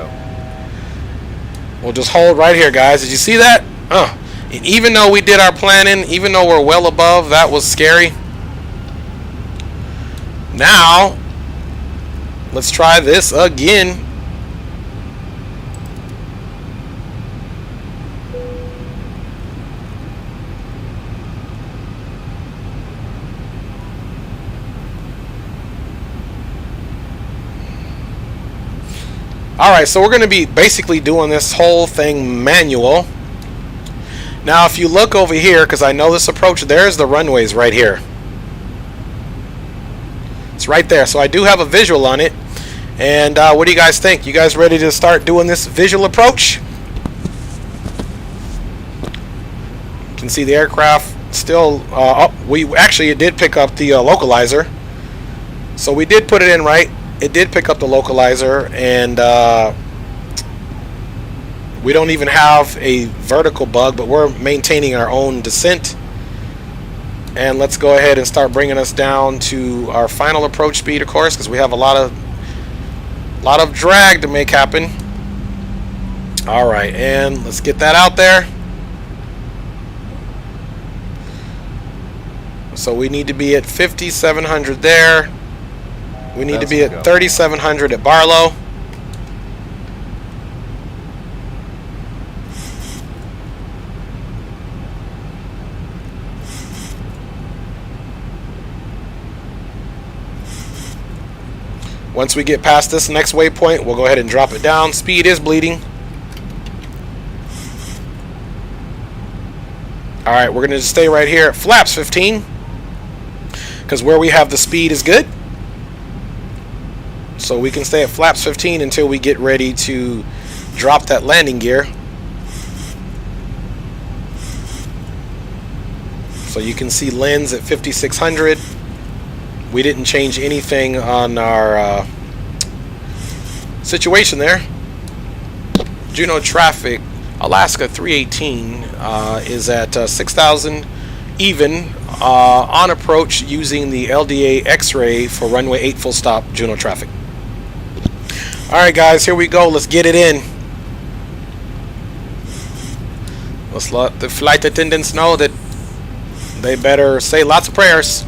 We'll just hold right here, guys. Did you see that? And even though we did our planning, even though we're well above, that was scary. Now, let's try this again. Alright, so we're going to be basically doing this whole thing manual. Now, if you look over here, because I know this approach, there's the runways right here. It's right there, so I do have a visual on it. And what do you guys think? You guys ready to start doing this visual approach? You can see the aircraft still it did pick up the localizer. So we did put it in right. It did pick up the localizer, and we don't even have a vertical bug, but we're maintaining our own descent. And let's go ahead and start bringing us down to our final approach speed, of course, because we have a lot of drag to make happen. All right, and let's get that out there. So we need to be at 5,700 there. We need to be at 3,700 at Barlow. Once we get past this next waypoint, we'll go ahead and drop it down. Speed is bleeding. All right, we're going to stay right here at flaps 15 because where we have the speed is good. So we can stay at flaps 15 until we get ready to drop that landing gear. So you can see lens at 5600. We didn't change anything on our situation there. Juneau traffic, Alaska 318 is at 6,000 even on approach using the LDA X-ray for runway 8 full stop Juneau traffic. Alright guys, here we go. Let's get it in. Let's let the flight attendants know that they better say lots of prayers.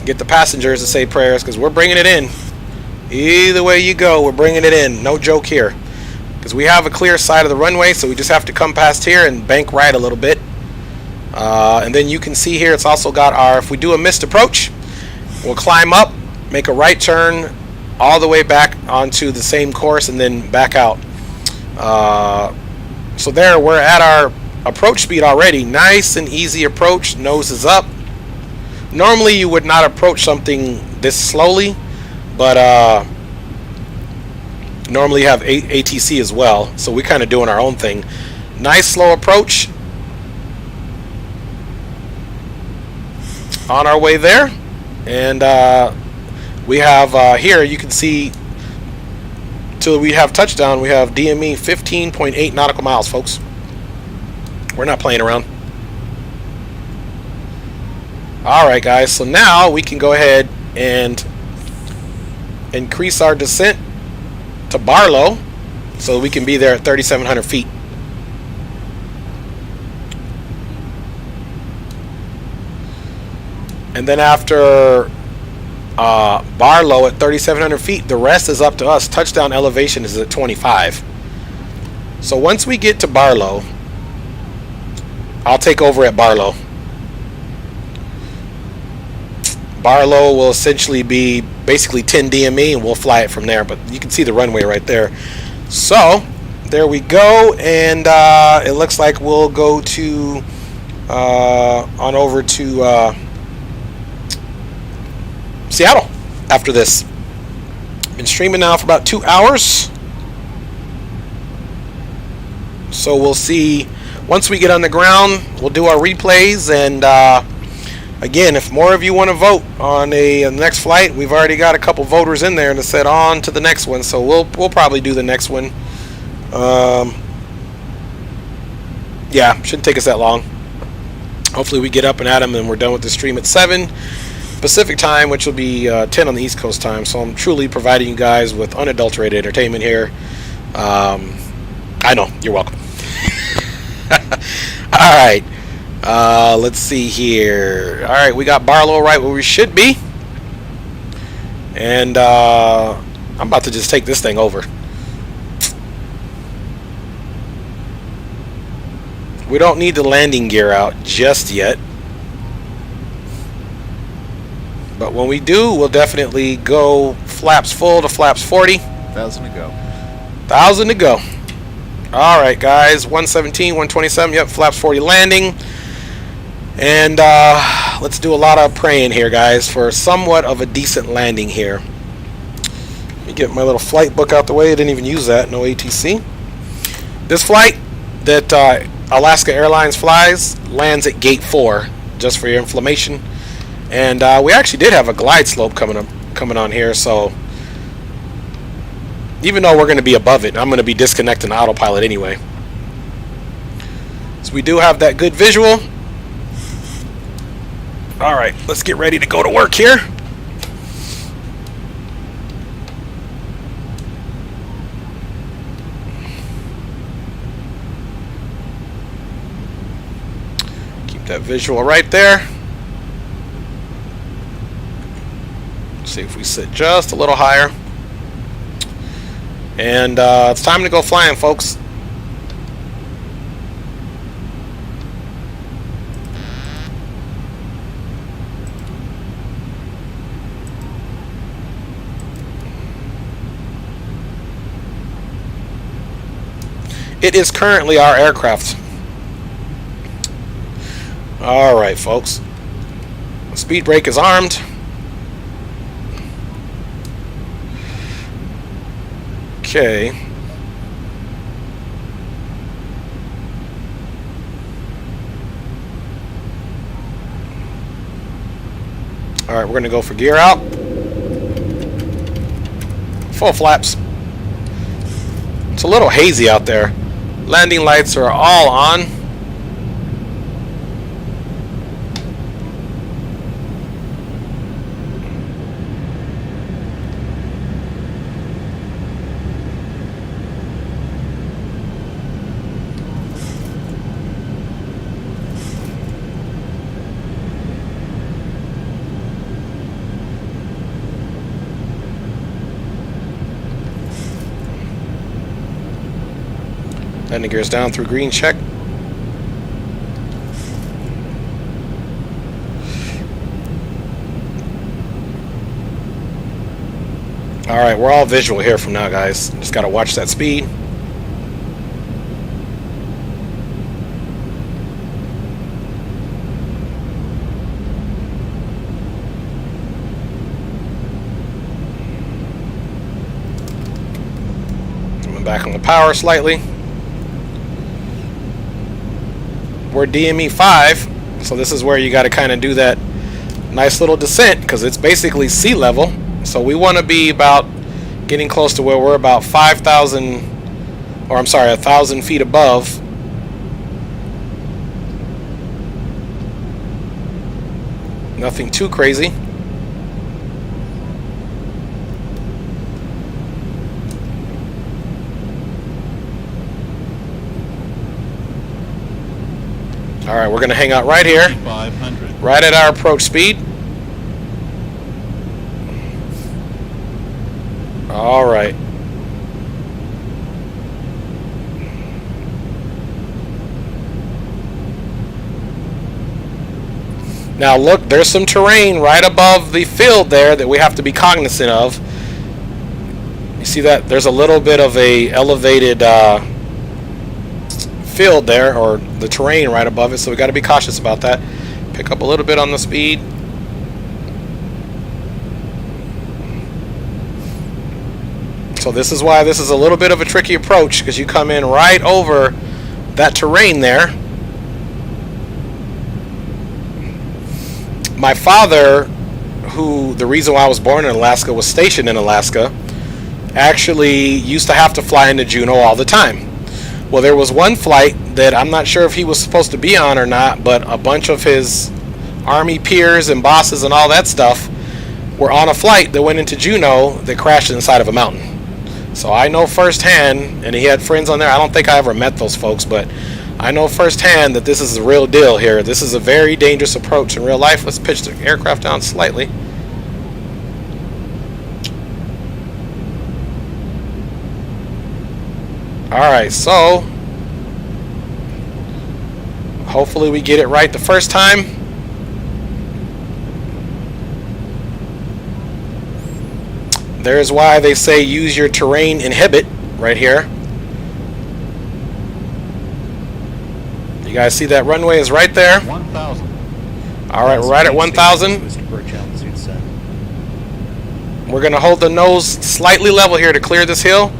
Get the passengers to say prayers because we're bringing it in. Either way you go, we're bringing it in. No joke here. Because we have a clear side of the runway, so we just have to come past here and bank right a little bit. And then you can see here it's also got our, if we do a missed approach, we'll climb up, make a right turn all the way back onto the same course and then back out. So there, we're at our approach speed already. Nice and easy approach, nose is up. Normally you would not approach something this slowly, but normally you have ATC as well, so we're kind of doing our own thing. Nice slow approach. On our way there, and we have here you can see till we have touchdown we have DME 15.8 nautical miles, folks. We're not playing around. Alright guys, so now we can go ahead and increase our descent to Barlow so we can be there at 3,700 feet. And then after Barlow at 3,700 feet, the rest is up to us. Touchdown elevation is at 25. So once we get to Barlow, I'll take over at Barlow. Barlow will essentially be basically 10 DME and we'll fly it from there, but you can see the runway right there. So there we go, and it looks like we'll go to on over to Seattle after this. Been streaming now for about 2 hours, so we'll see once we get on the ground. We'll do our replays, and again, if more of you want to vote on the next flight, we've already got a couple voters in there to set on to the next one, so we'll probably do the next one. Yeah, shouldn't take us that long. Hopefully we get up and at them and we're done with the stream at 7 Pacific time, which will be 10 on the East Coast time. So I'm truly providing you guys with unadulterated entertainment here. I know, you're welcome. Alright, let's see here. Alright, we got Barlow right where we should be, and I'm about to just take this thing over. We don't need the landing gear out just yet, but when we do, we'll definitely go flaps full to flaps 40. 1,000 to go. 1,000 to go. Alright guys, 117, 127, yep, flaps 40 landing. And let's do a lot of praying here, guys, for somewhat of a decent landing here. Let me get my little flight book out the way. I didn't even use that, no ATC. This flight that Alaska Airlines flies lands at gate 4, just for your information. And we actually did have a glide slope coming on here, so even though we're going to be above it, I'm going to be disconnecting the autopilot anyway. So we do have that good visual. Alright, let's get ready to go to work here. Keep that visual right there. See if we sit just a little higher. And it's time to go flying, folks. It is currently our aircraft. Alright, folks. Speed brake is armed. Okay. Alright, we're going to go for gear out. Full flaps. It's a little hazy out there. Landing lights are all on. Landing gears down through green check. Alright, we're all visual here from now, guys. Just gotta watch that speed. Coming back on the power slightly. We're DME 5, so this is where you got to kind of do that nice little descent because it's basically sea level. So we want to be about getting close to where we're about 5,000, or I'm sorry, 1,000 feet above. Nothing too crazy. Alright, we're going to hang out right here, right at our approach speed. Alright. Now look, there's some terrain right above the field there that we have to be cognizant of. You see that? There's a little bit of a elevated field there, or the terrain right above it, so we got to be cautious about that. Pick up a little bit on the speed. So this is why this is a little bit of a tricky approach, because you come in right over that terrain there. My father, who the reason why I was born in Alaska, was stationed in Alaska, actually used to have to fly into Juneau all the time. Well, there was one flight that I'm not sure if he was supposed to be on or not, but a bunch of his Army peers and bosses and all that stuff were on a flight that went into Juneau that crashed inside of a mountain. So I know firsthand, and he had friends on there. I don't think I ever met those folks, but I know firsthand that this is the real deal here. This is a very dangerous approach in real life. Let's pitch the aircraft down slightly. Alright, so hopefully we get it right the first time. There's why they say use your terrain inhibit right here. You guys see that runway is right there. 1,000. Alright, we're right at 1,000. We're going to hold the nose slightly level here to clear this hill.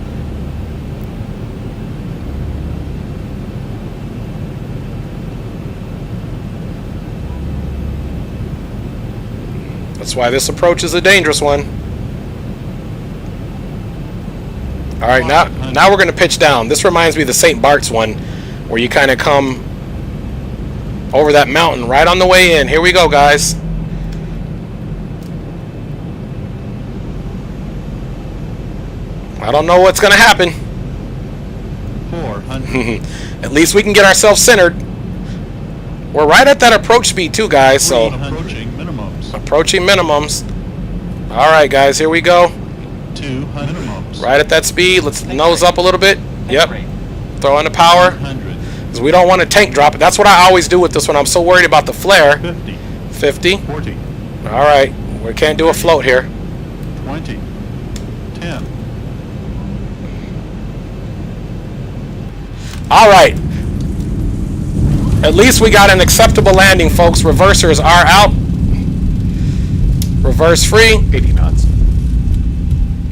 That's why this approach is a dangerous one. Alright, now we're going to pitch down. This reminds me of the St. Bart's one, where you kind of come over that mountain right on the way in. Here we go, guys. I don't know what's going to happen. 400. At least we can get ourselves centered. We're right at that approach speed too, guys. So Approaching minimums. approaching minimums. Alright, guys, here we go. 200 minimums. Right at that speed. Let's nose up a little bit. Yep. Throw in the power. 100. Because we don't want to tank drop it. That's what I always do with this one. I'm so worried about the flare. 50. 50. 40. Alright. We can't do a float here. 20. 10. All right. At least we got an acceptable landing, folks. Reversers are out. Reverse free. 80 knots.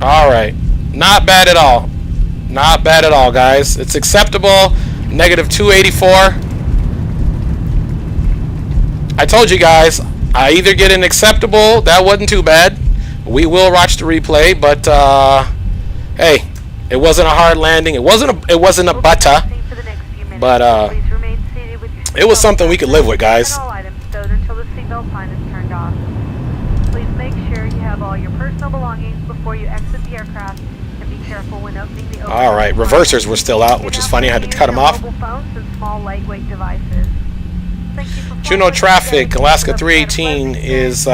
All right. Not bad at all. Not bad at all, guys. It's acceptable. Negative 284. I told you guys, I either get an acceptable. That wasn't too bad. We will watch the replay, but hey, it wasn't a hard landing. It wasn't a butter, but it was something we could live with, guys. Please make sure you have all your personal belongings before you exit the aircraft, and be careful when opening the All right, reversers were still out, which is funny. I had to cut them off. Mobile phones and small lightweight devices. Juneau traffic, Alaska 318 is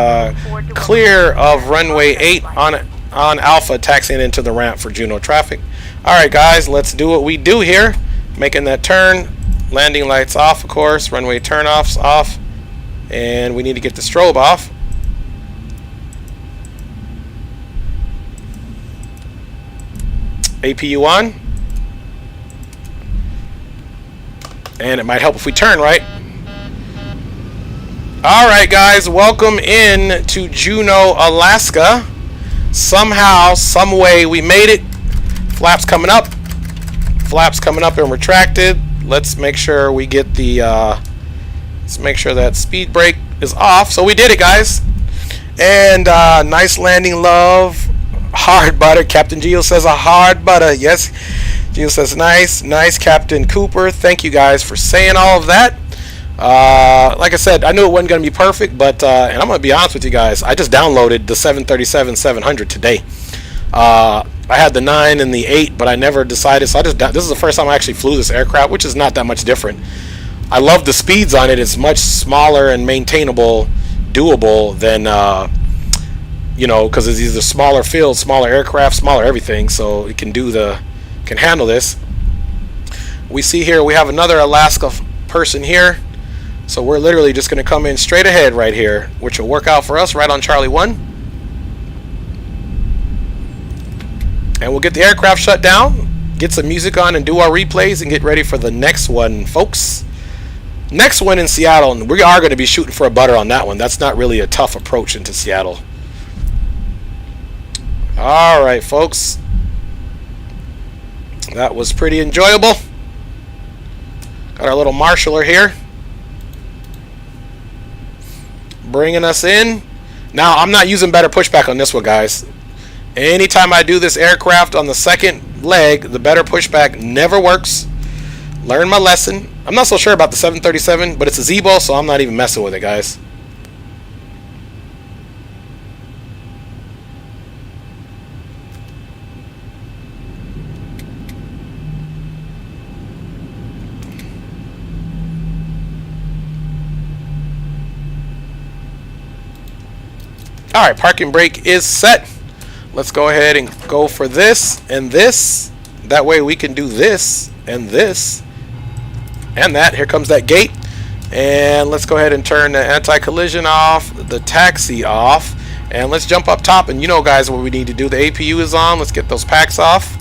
clear of runway 8 on Alpha, taxiing into the ramp for Juneau traffic. All right, guys, let's do what we do here. Making that turn. Landing lights off, of course. Runway turnoffs off. And we need to get the strobe off. APU on. And it might help if we turn right. Alright, guys, welcome in to Juneau, Alaska. Somehow, some way we made it. Flaps coming up. Flaps coming up and retracted. Let's make sure we get the let's make sure that speed brake is off. So we did it, guys. And nice landing, love. Hard butter. Captain Gio says a hard butter. Yes. Gio says nice. Nice, Captain Cooper. Thank you guys for saying all of that. Like I said, I knew it wasn't going to be perfect, but and I'm going to be honest with you guys, I just downloaded the 737-700 today. I had the 9 and the 8, but I never decided, so this is the first time I actually flew this aircraft, which is not that much different. I love the speeds on it. It's much smaller and maintainable, doable than you know, because it's either smaller field, smaller aircraft, smaller everything, so it can handle this. We see here we have another Alaska person here. So we're literally just going to come in straight ahead right here, which will work out for us right on Charlie 1. And we'll get the aircraft shut down, get some music on, and do our replays and get ready for the next one, folks. Next one in Seattle, and we are going to be shooting for a butter on that one. That's not really a tough approach into Seattle. All right, folks. That was pretty enjoyable. Got our little marshaller here, bringing us in. Now, I'm not using better pushback on this one, guys. Anytime I do this aircraft on the second leg, the better pushback never works. Learn my lesson. I'm not so sure about the 737, but it's a Zebo, so I'm not even messing with it, guys. All right, parking brake is set. Let's go ahead and go for this and this. That way we can do this and this and that. Here comes that gate. And let's go ahead and turn the anti-collision off, the taxi off, and let's jump up top. And you know, guys, what we need to do. The APU is on. Let's get those packs off.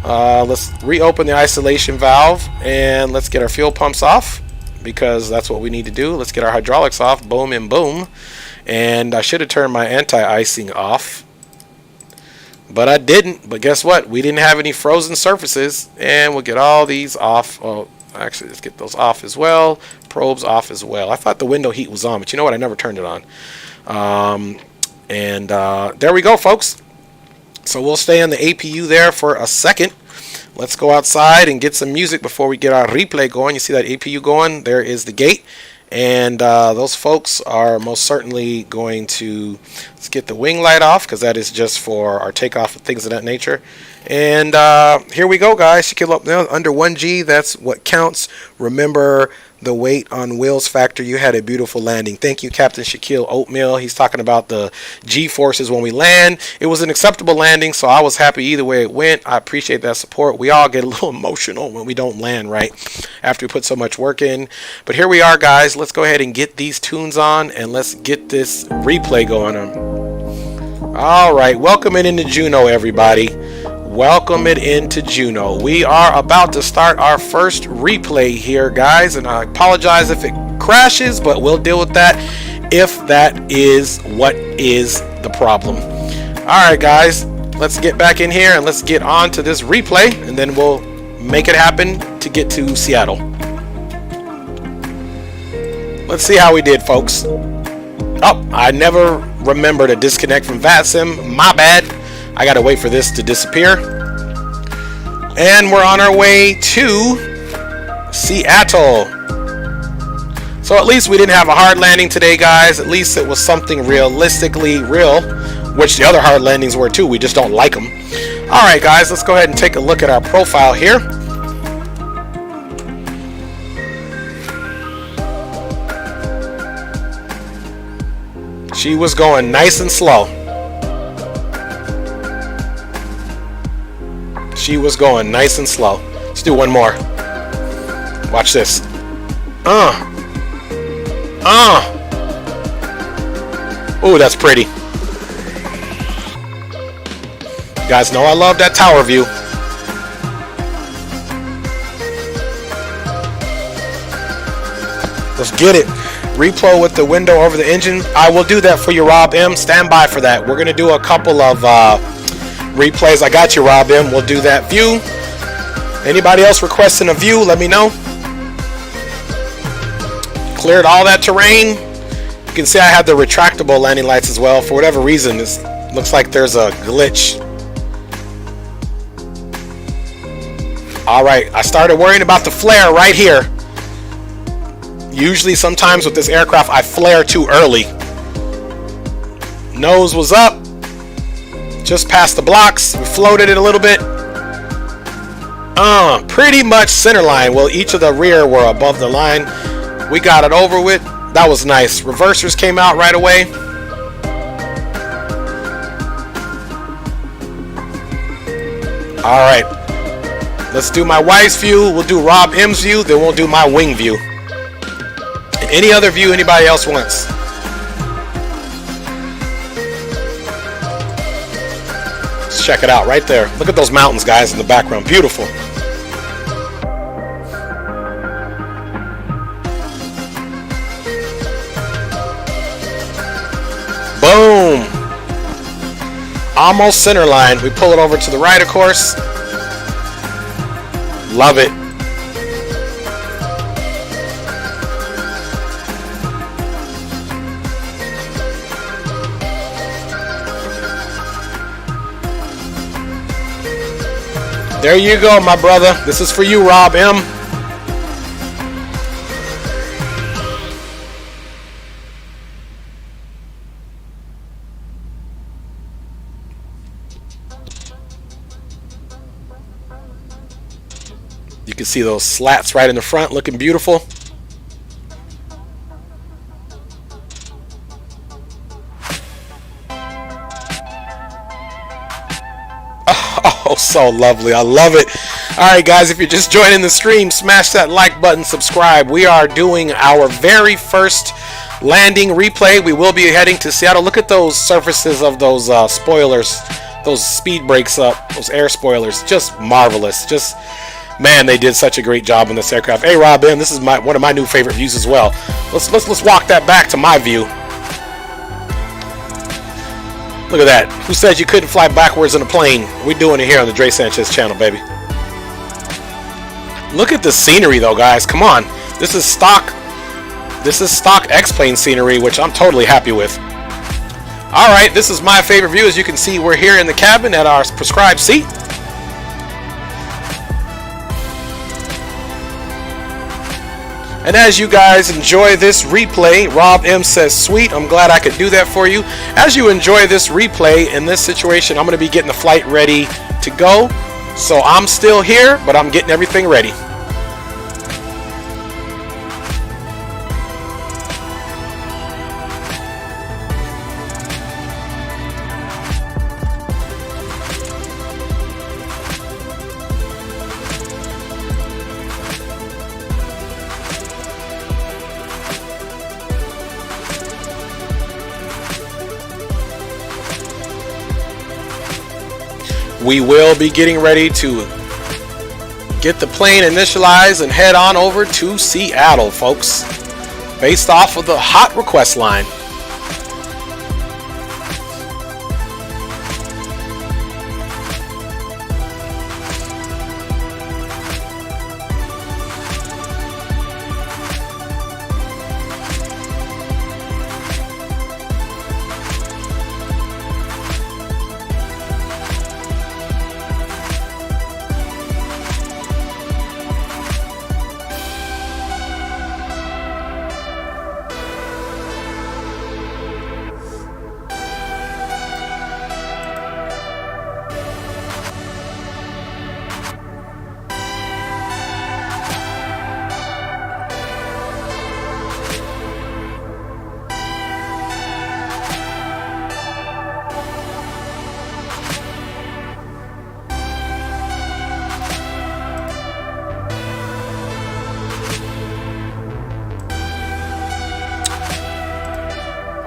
Let's reopen the isolation valve, and let's get our fuel pumps off, because that's what we need to do. Let's get our hydraulics off. Boom and boom. And I should have turned my anti-icing off, but I didn't. But guess what? We didn't have any frozen surfaces, and we'll get all these off. Oh, actually, let's get those off as well. Probes off as well. I thought the window heat was on, but you know what? I never turned it on. There we go, folks. So we'll stay on the APU there for a second. Let's go outside and get some music before we get our replay going. You see that APU going? There is the gate. And those folks are most certainly going to, let's get the wing light off, because that is just for our takeoff and things of that nature. And here we go, guys. Shaquille up now under 1G. That's what counts. Remember the weight on wheels factor. You had a beautiful landing. Thank you, Captain Shaquille Oatmeal. He's talking about the G forces when we land. It was an acceptable landing, so I was happy either way it went. I appreciate that support. We all get a little emotional when we don't land right after we put so much work in. But here we are, guys. Let's go ahead and get these tunes on, and let's get this replay going on. All right, welcome into Juneau, everybody. welcome it into Juneau. We are about to start our first replay here, guys, and I apologize if it crashes, but we'll deal with that if that is what is the problem. Alright guys, let's get back in here and let's get on to this replay, and then we'll make it happen to get to Seattle. Let's see how we did, folks. Oh, I never remember to disconnect from VATSIM. My bad. I gotta wait for this to disappear. And we're on our way to Seattle. So at least we didn't have a hard landing today, guys. At least it was something realistically real, which the other hard landings were too. We just don't like them. Alright guys, let's go ahead and take a look at our profile here. She was going nice and slow. She was going nice and slow. Let's do one more. Watch this. Ooh, that's pretty. You guys know I love that tower view. Let's get it. Replo with the window over the engine. I will do that for you, Rob M. Stand by for that. We're going to do a couple of replays. I got you, Rob M. We'll do that view. Anybody else requesting a view, let me know. Cleared all that terrain. You can see I have the retractable landing lights as well. For whatever reason, this looks like there's a glitch. Alright, I started worrying about the flare right here. Usually, sometimes with this aircraft, I flare too early. Nose was up. Just past the blocks. We floated it a little bit. Pretty much center line. Well, each of the rear were above the line. We got it over with. That was nice. Reversers came out right away. Alright. Let's do my wife's view. We'll do Rob M's view. Then we'll do my wing view. Any other view anybody else wants. Let's check it out right there. Look at those mountains, guys, in the background. Beautiful. Boom. Almost center line. We pull it over to the right, of course. Love it. There you go, my brother. This is for you, Rob M. You can see those slats right in the front looking beautiful. Oh, so lovely. I love it. Alright guys, if you're just joining the stream, smash that like button, subscribe. We are doing our very first landing replay. We will be heading to Seattle. Look at those surfaces of those spoilers, those speed brakes up, those air spoilers. Just marvelous. Just, man, they did such a great job in this aircraft. Hey Rob M, this is one of my new favorite views as well. Let's walk that back to my view. Look at that. Who said you couldn't fly backwards in a plane? We're doing it here on the Dre Sanchez channel, baby. Look at the scenery though, guys. Come on. This is stock X-Plane scenery, which I'm totally happy with. Alright, this is my favorite view. As you can see, we're here in the cabin at our prescribed seat. And as you guys enjoy this replay, Rob M says, sweet, I'm glad I could do that for you. As you enjoy this replay in this situation, I'm going to be getting the flight ready to go. So I'm still here, but I'm getting everything ready. we will be getting ready to get the plane initialized and head on over to Seattle, folks, based off of the hot request line.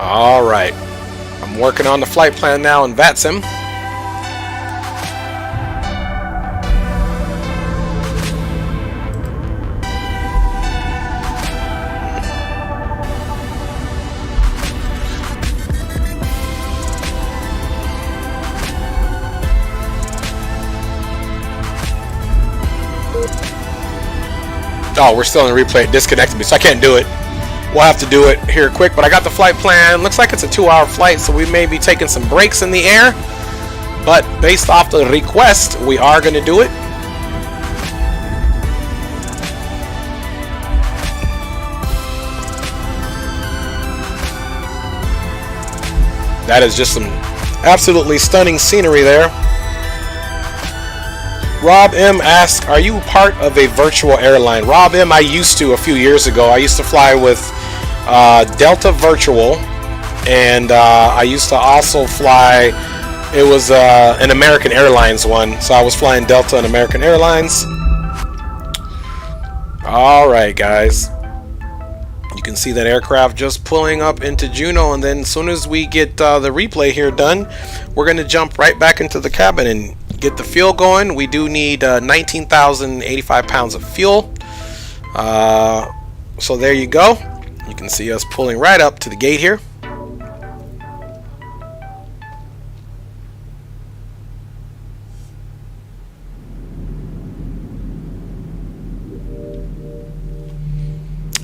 All right, I'm working on the flight plan now in VATSIM. Oh, we're still in the replay. It disconnected me, so I can't do it. We'll have to do it here quick, but I got the flight plan. Looks like it's a 2-hour flight, so we may be taking some breaks in the air. But based off the request, we are going to do it. That is just some absolutely stunning scenery there. Rob M asks, are you part of a virtual airline? Rob M, I used to a few years ago. I used to fly with Delta Virtual, and I used to also fly, it was an American Airlines one, so I was flying Delta and American Airlines. Alright guys, you can see that aircraft just pulling up into Juneau, and then as soon as we get the replay here done, we're going to jump right back into the cabin and get the fuel going. We do need 19,085 pounds of fuel. So there you go. You can see us pulling right up to the gate here.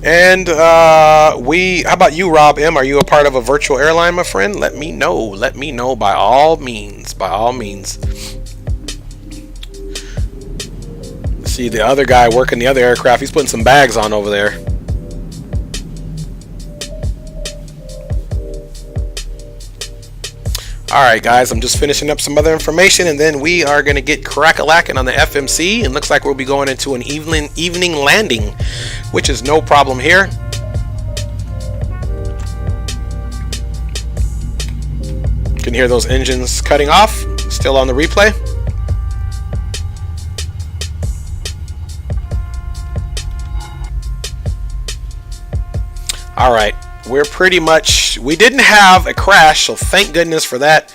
And how about you, Rob M? Are you a part of a virtual airline, my friend? Let me know. Let me know by all means. By all means. See the other guy working the other aircraft. He's putting some bags on over there. Alright guys, I'm just finishing up some other information, and then we are going to get crack-a-lacking on the FMC, and looks like we'll be going into an evening landing, which is no problem here. You can hear those engines cutting off, still on the replay. Alright, we're pretty much, we didn't have a crash, so thank goodness for that.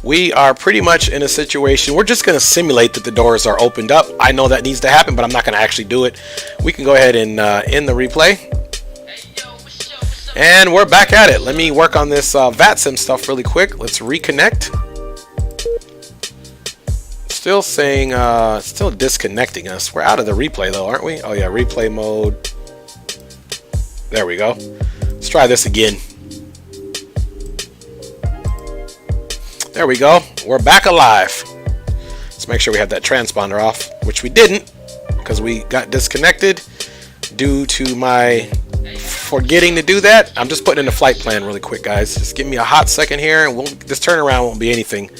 We are pretty much in a situation, we're just going to simulate that the doors are opened up. I know that needs to happen, but I'm not going to actually do it. We can go ahead and end the replay. And we're back at it. Let me work on this VATSIM stuff really quick. Let's reconnect. Still saying, still disconnecting us. We're out of the replay though, aren't we? Oh yeah, replay mode. There we go. Let's try this again. There we go. We're back alive. Let's make sure we have that transponder off, which we didn't because we got disconnected due to my forgetting to do that. I'm just putting in a flight plan really quick, guys. Just give me a hot second here, and this turnaround won't be anything.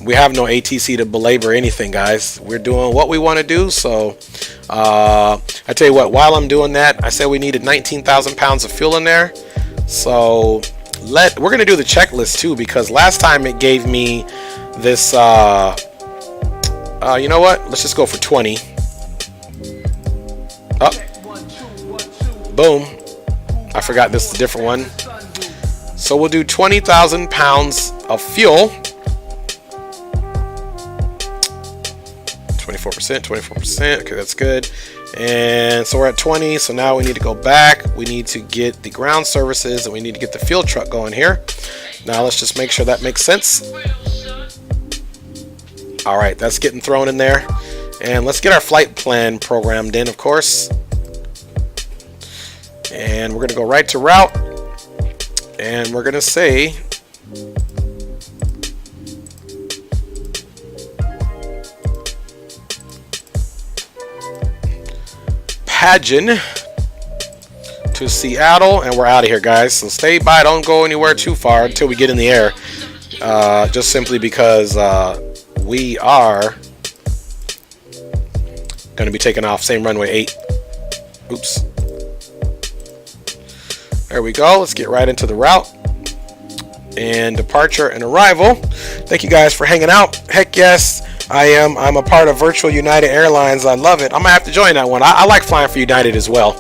We have no ATC to belabor anything, guys. We're doing what we want to do. So I tell you what, while I'm doing that, I said we needed 19,000 pounds of fuel in there. So we're going to do the checklist too, because last time it gave me this, you know what? Let's just go for 20. Oh, boom. I forgot this is a different one. So we'll do 20,000 pounds of fuel. 24%, 24%. Okay, that's good. And so we're at 20. So now we need to go back. We need to get the ground services and we need to get the fuel truck going here. Now let's just make sure that makes sense. All right, that's getting thrown in there. And let's get our flight plan programmed in, of course. And we're going to go right to route. And we're going to say Pageant to Seattle, and we're out of here, guys. So stay by, don't go anywhere too far until we get in the air, just simply because we are going to be taking off same runway 8. Oops, there we go. Let's get right into the route and departure and arrival. Thank you guys for hanging out. Heck yes, I'm a part of Virtual United Airlines. I love it. I'm gonna have to join that one. I like flying for United as well.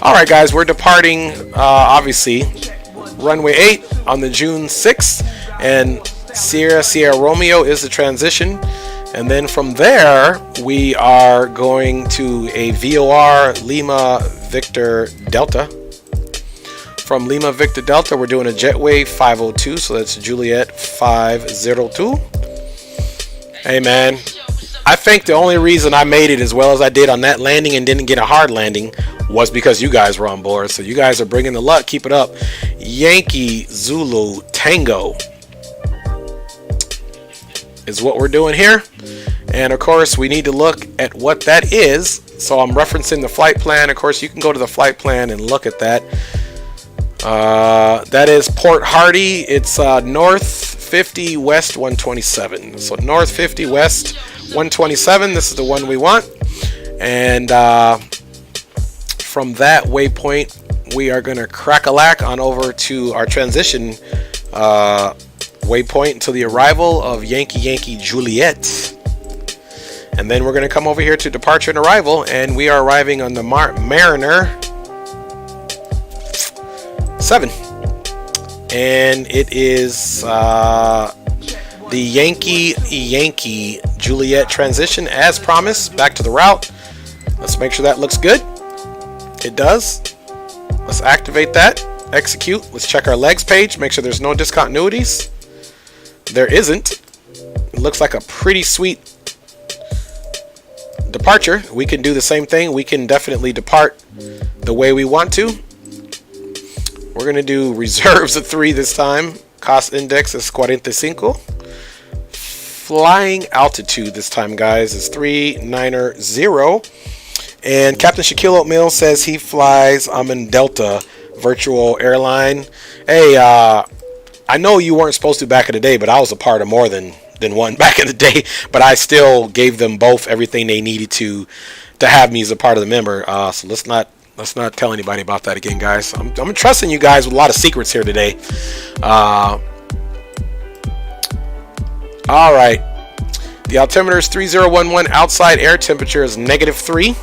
All right, guys, we're departing obviously runway 8 on the June 6th, and Sierra Romeo is the transition, and then from there we are going to a VOR Lima Victor Delta. From Lima Victor Delta, we're doing a Jetway 502, so that's Juliet 502. Hey man, I think the only reason I made it as well as I did on that landing and didn't get a hard landing was because you guys were on board. So you guys are bringing the luck. Keep it up. Yankee Zulu Tango is what we're doing here. And of course, we need to look at what that is. So I'm referencing the flight plan. Of course, you can go to the flight plan and look at that. That is Port Hardy. It's north 50 west 127. So north 50 west 127. This is the one we want. And from that waypoint, we are going to crack-a-lack on over to our transition waypoint until the arrival of Yankee Juliet. And then we're going to come over here to departure and arrival, and we are arriving on the Mariner 7. And it is the Yankee Juliet transition as promised. Back to the route. Let's make sure that looks good. It does. Let's activate that. Execute. Let's check our legs page. Make sure there's no discontinuities. There isn't. It looks like a pretty sweet departure. We can do the same thing. We can definitely depart the way we want to. We're going to do reserves of 3 this time. Cost index is 45. Flying altitude this time, guys, is 390. And Captain Shaquille Oatmeal says he flies in Delta Virtual Airline. Hey, I know you weren't supposed to back in the day, but I was a part of more than one back in the day. But I still gave them both everything they needed to have me as a part of the member. So let's not tell anybody about that again, guys. I'm trusting you guys with a lot of secrets here today. All right. The altimeter is 3011. Outside air temperature is -3.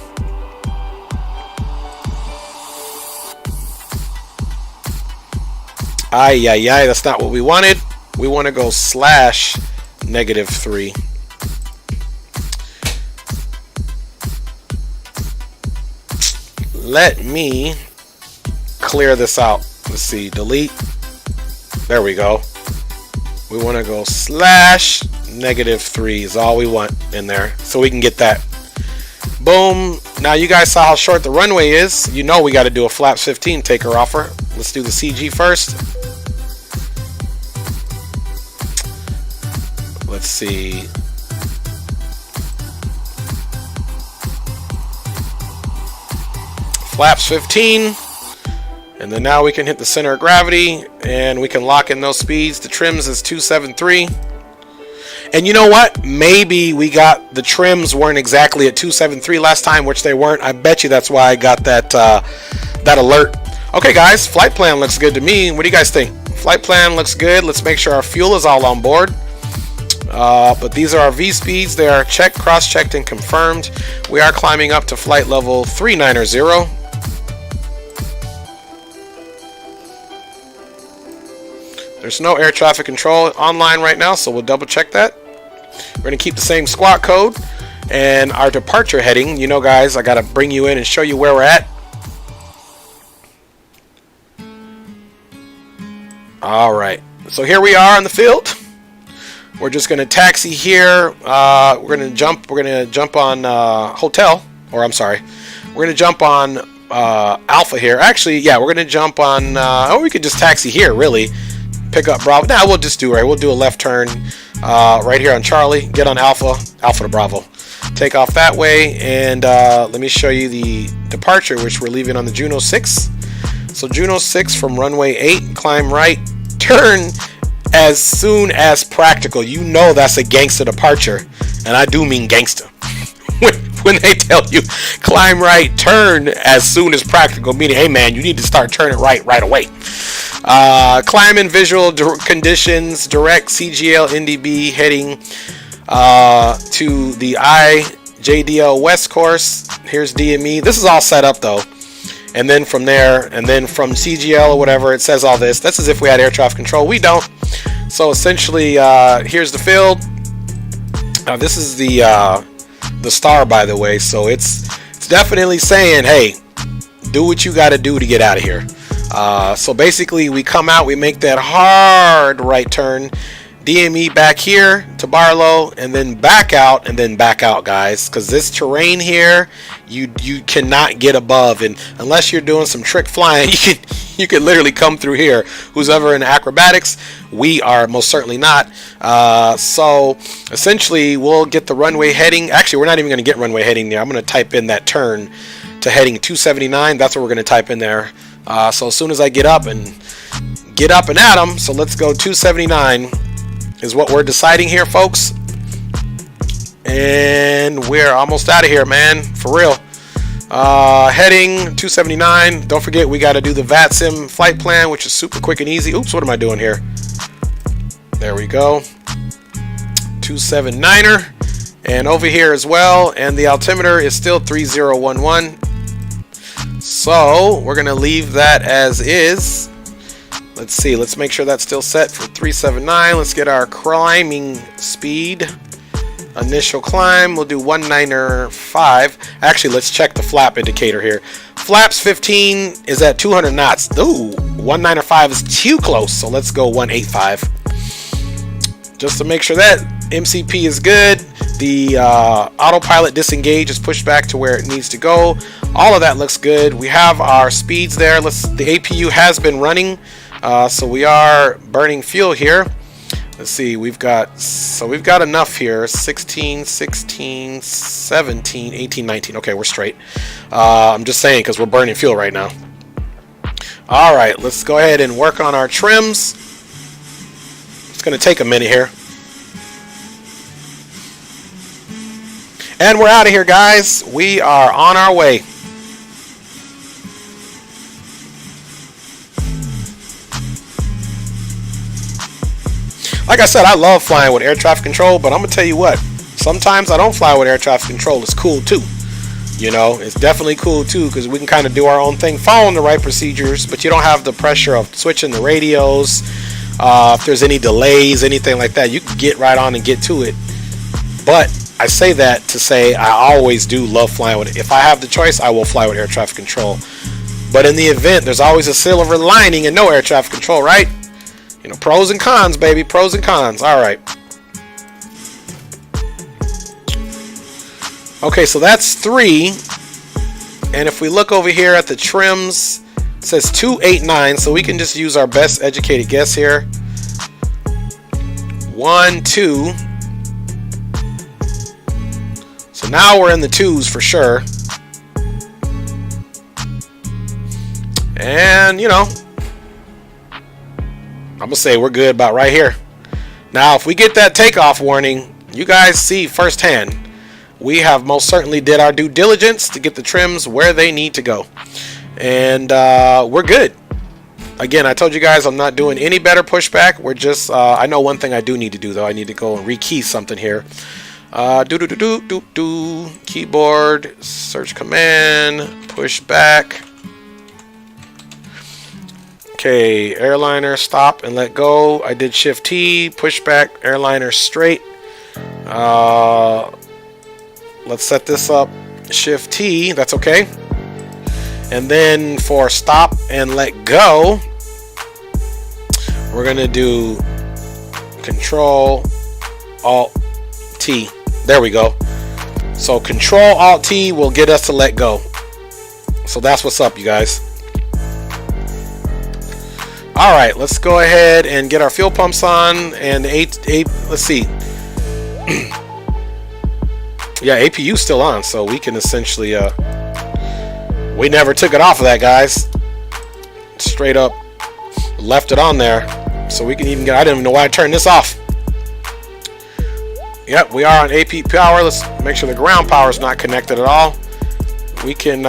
Ay, that's not what we wanted. We want to go /-3. Let me clear this out. Let's see, delete. There we go. We want to go /-3 is all we want in there, so we can get that. Boom. Now you guys saw how short the runway is. You know we got to do a flaps 15 taker offer. Let's do the CG first. Let's see. Flaps 15. And then now we can hit the center of gravity and we can lock in those speeds. The trims is 273. And you know what? Maybe we got the trims weren't exactly at 273 last time, which they weren't. I bet you that's why I got that alert. Okay, guys, flight plan looks good to me. What do you guys think? Flight plan looks good. Let's make sure our fuel is all on board. But these are our V speeds. They are checked, cross-checked, and confirmed. We are climbing up to flight level 390. There's no air traffic control online right now, so we'll double check that. We're going to keep the same squawk code. And our departure heading, you know guys, I gotta bring you in and show you where we're at. Alright, so here we are on the field. We're just gonna taxi here. We're gonna jump on hotel, or I'm sorry, we're gonna jump on Alpha here. Actually, yeah, we're gonna jump on or we could just taxi here, really. Pick up Bravo. Nah, we'll just do we'll do a left turn right here on Charlie, get on Alpha to Bravo. Take off that way, and let me show you the departure, which we're leaving on the Juneau 6. So Juneau 6 from runway 8, climb right, turn as soon as practical. You know that's a gangster departure, and I do mean gangster. When they tell you climb right, turn as soon as practical, meaning, hey man, you need to start turning right away. Climb in visual conditions, direct CGL NDB heading to the IJDL West course. Here's DME. This is all set up though. And then from there, and then from CGL or whatever, it says all this. That's as if we had air traffic control. We don't. So essentially, here's the field. This is the star, by the way. So it's definitely saying, hey, do what you got to do to get out of here. So basically, we come out, we make that hard right turn, DME back here to Barlow, and then back out, guys, because this terrain here, you cannot get above, and unless you're doing some trick flying, you can literally come through here. Who's ever in acrobatics? We are most certainly not. So essentially, we'll get the runway heading. Actually, we're not even going to get runway heading there. I'm going to type in that turn to heading 279. That's what we're going to type in there. So as soon as I get up and at them, so let's go 279 is what we're deciding here, folks. And we're almost out of here, man, for real. Heading 279. Don't forget, we got to do the VATSIM flight plan, which is super quick and easy. Oops, what am I doing here? There we go. 279er. And over here as well, and the altimeter is still 3011. So we're gonna leave that as is. Let's see, let's make sure that's still set for 379. Let's get our climbing speed. Initial climb, we'll do 195. Actually, let's check the flap indicator here. Flaps 15 is at 200 knots. Ooh, 195 is too close, so let's go 185. Just to make sure that MCP is good. The autopilot disengage is pushed back to where it needs to go. All of that looks good. We have our speeds there. The APU has been running, so we are burning fuel here. Let's see, we've got enough here. 16, 16, 17, 18, 19. Okay, we're straight. I'm just saying because we're burning fuel right now. All right, let's go ahead and work on our trims. It's going to take a minute here. And we're out of here, guys. We are on our way. Like I said, I love flying with air traffic control, but I'm going to tell you what. Sometimes I don't fly with air traffic control. It's cool, too. You know, it's definitely cool, too, because we can kind of do our own thing, following the right procedures, but you don't have the pressure of switching the radios. If there's any delays, anything like that, you can get right on and get to it. But I say that to say I always do love flying with it. If I have the choice, I will fly with air traffic control. But in the event, there's always a silver lining and no air traffic control, right? You know, pros and cons, baby. Pros and cons. All right. Okay, so that's 3. And if we look over here at the trims, it says 289. So we can just use our best educated guess here. 1, 2. So now we're in the 2s for sure. And, you know, I'm going to say we're good about right here. Now, if we get that takeoff warning, you guys see firsthand, we have most certainly did our due diligence to get the trims where they need to go. And we're good. Again, I told you guys I'm not doing any better pushback. We're just, I know one thing I do need to do, though. I need to go and rekey something here. Keyboard, search command, push back. Okay, airliner, stop and let go. I did shift T, push back, airliner straight. let's set this up Shift T. That's okay. And then for stop and let go, we're gonna do Control Alt T. There we go. So Control Alt T will get us to let go. So that's what's up, you guys. All right, let's go ahead and get our fuel pumps on. And let's see. Yeah, APU's still on, so we can essentially we never took it off of that, guys. Straight up left it on there, so we can even get. I didn't even know why I turned this off. Yep, we are on AP power. Let's make sure the ground power is not connected at all. We can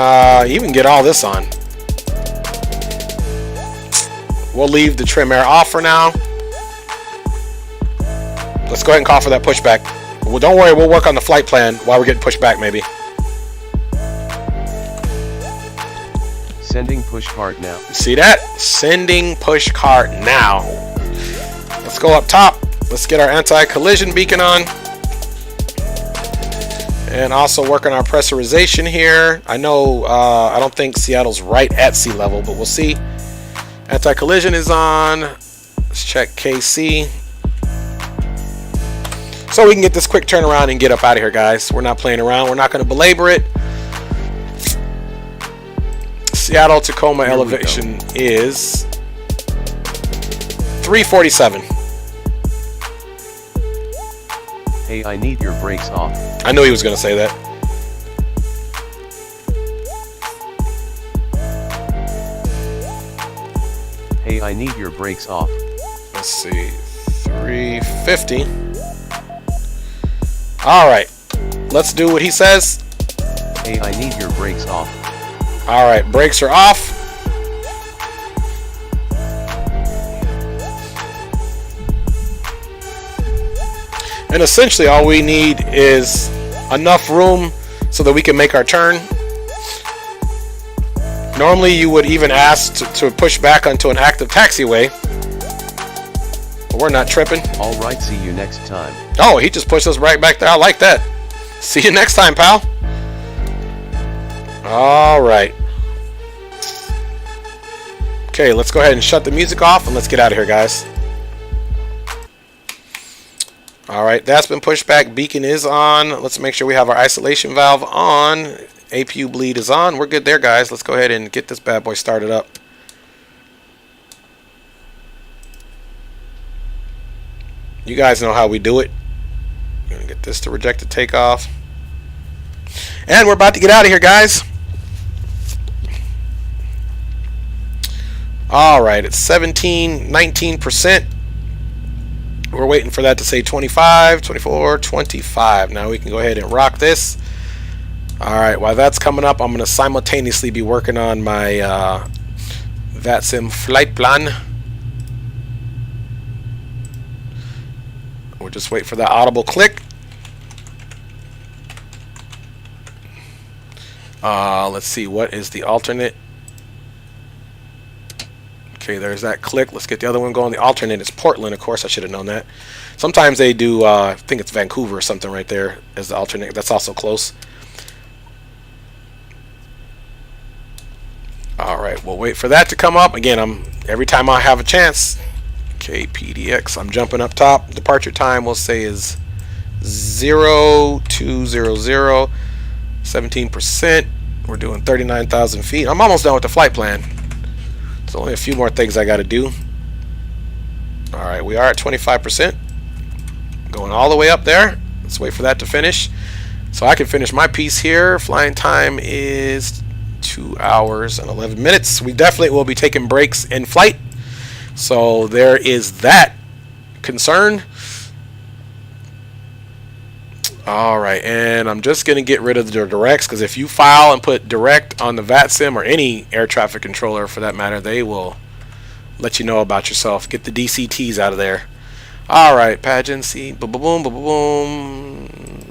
even get all this on. We'll leave the trim air off for now. Let's go ahead and call for that pushback. Well, don't worry, we'll work on the flight plan while we're getting pushed back, maybe. Sending push cart now. See that? Sending push cart now. Let's go up top. Let's get our anti-collision beacon on. And also work on our pressurization here. I know I don't think Seattle's right at sea level, but we'll see. Anti-collision is on. Let's check KC. So we can get this quick turnaround and get up out of here, guys. We're not playing around. We're not going to belabor it. Seattle Tacoma elevation is 347. Hey, I need your brakes off. I knew he was going to say that. Hey, I need your brakes off. Let's see. 350. All right. Let's do what he says. Hey, I need your brakes off. All right. Brakes are off. And essentially all we need is enough room so that we can make our turn. Normally you would even ask to push back onto an active taxiway. But we're not tripping. Alright, see you next time. Oh, he just pushed us right back there. I like that. See you next time, pal. Alright. Okay, let's go ahead and shut the music off and let's get out of here, guys. Alright, that's been pushed back. Beacon is on. Let's make sure we have our isolation valve on. APU bleed is on. We're good there, guys. Let's go ahead and get this bad boy started up. You guys know how we do it. I'm going to get this to reject the takeoff. And we're about to get out of here, guys. Alright, it's 19%. We're waiting for that to say 25, 24, 25. Now we can go ahead and rock this. Alright, while that's coming up, I'm going to simultaneously be working on my VATSIM flight plan. We'll just wait for that audible click. Let's see, what is the alternate? Okay, there's that click. Let's get the other one going. The alternate is Portland, of course. I should have known that. Sometimes they do, I think it's Vancouver or something right there as the alternate. That's also close. Alright, we'll wait for that to come up. Again, every time I have a chance. Okay, PDX, I'm jumping up top. Departure time we'll say is 0200, 17%. We're doing 39,000 feet. I'm almost done with the flight plan. There's only a few more things I got to do. Alright, we are at 25%. Going all the way up there. Let's wait for that to finish. So I can finish my piece here. Flying time is 2 hours and 11 minutes. We definitely will be taking breaks in flight. So there is that concern. Alright, and I'm just going to get rid of the directs, because if you file and put direct on the VATSIM or any air traffic controller for that matter, they will let you know about yourself. Get the DCTs out of there. Alright, pageancy, boom, boom, boom, boom, boom.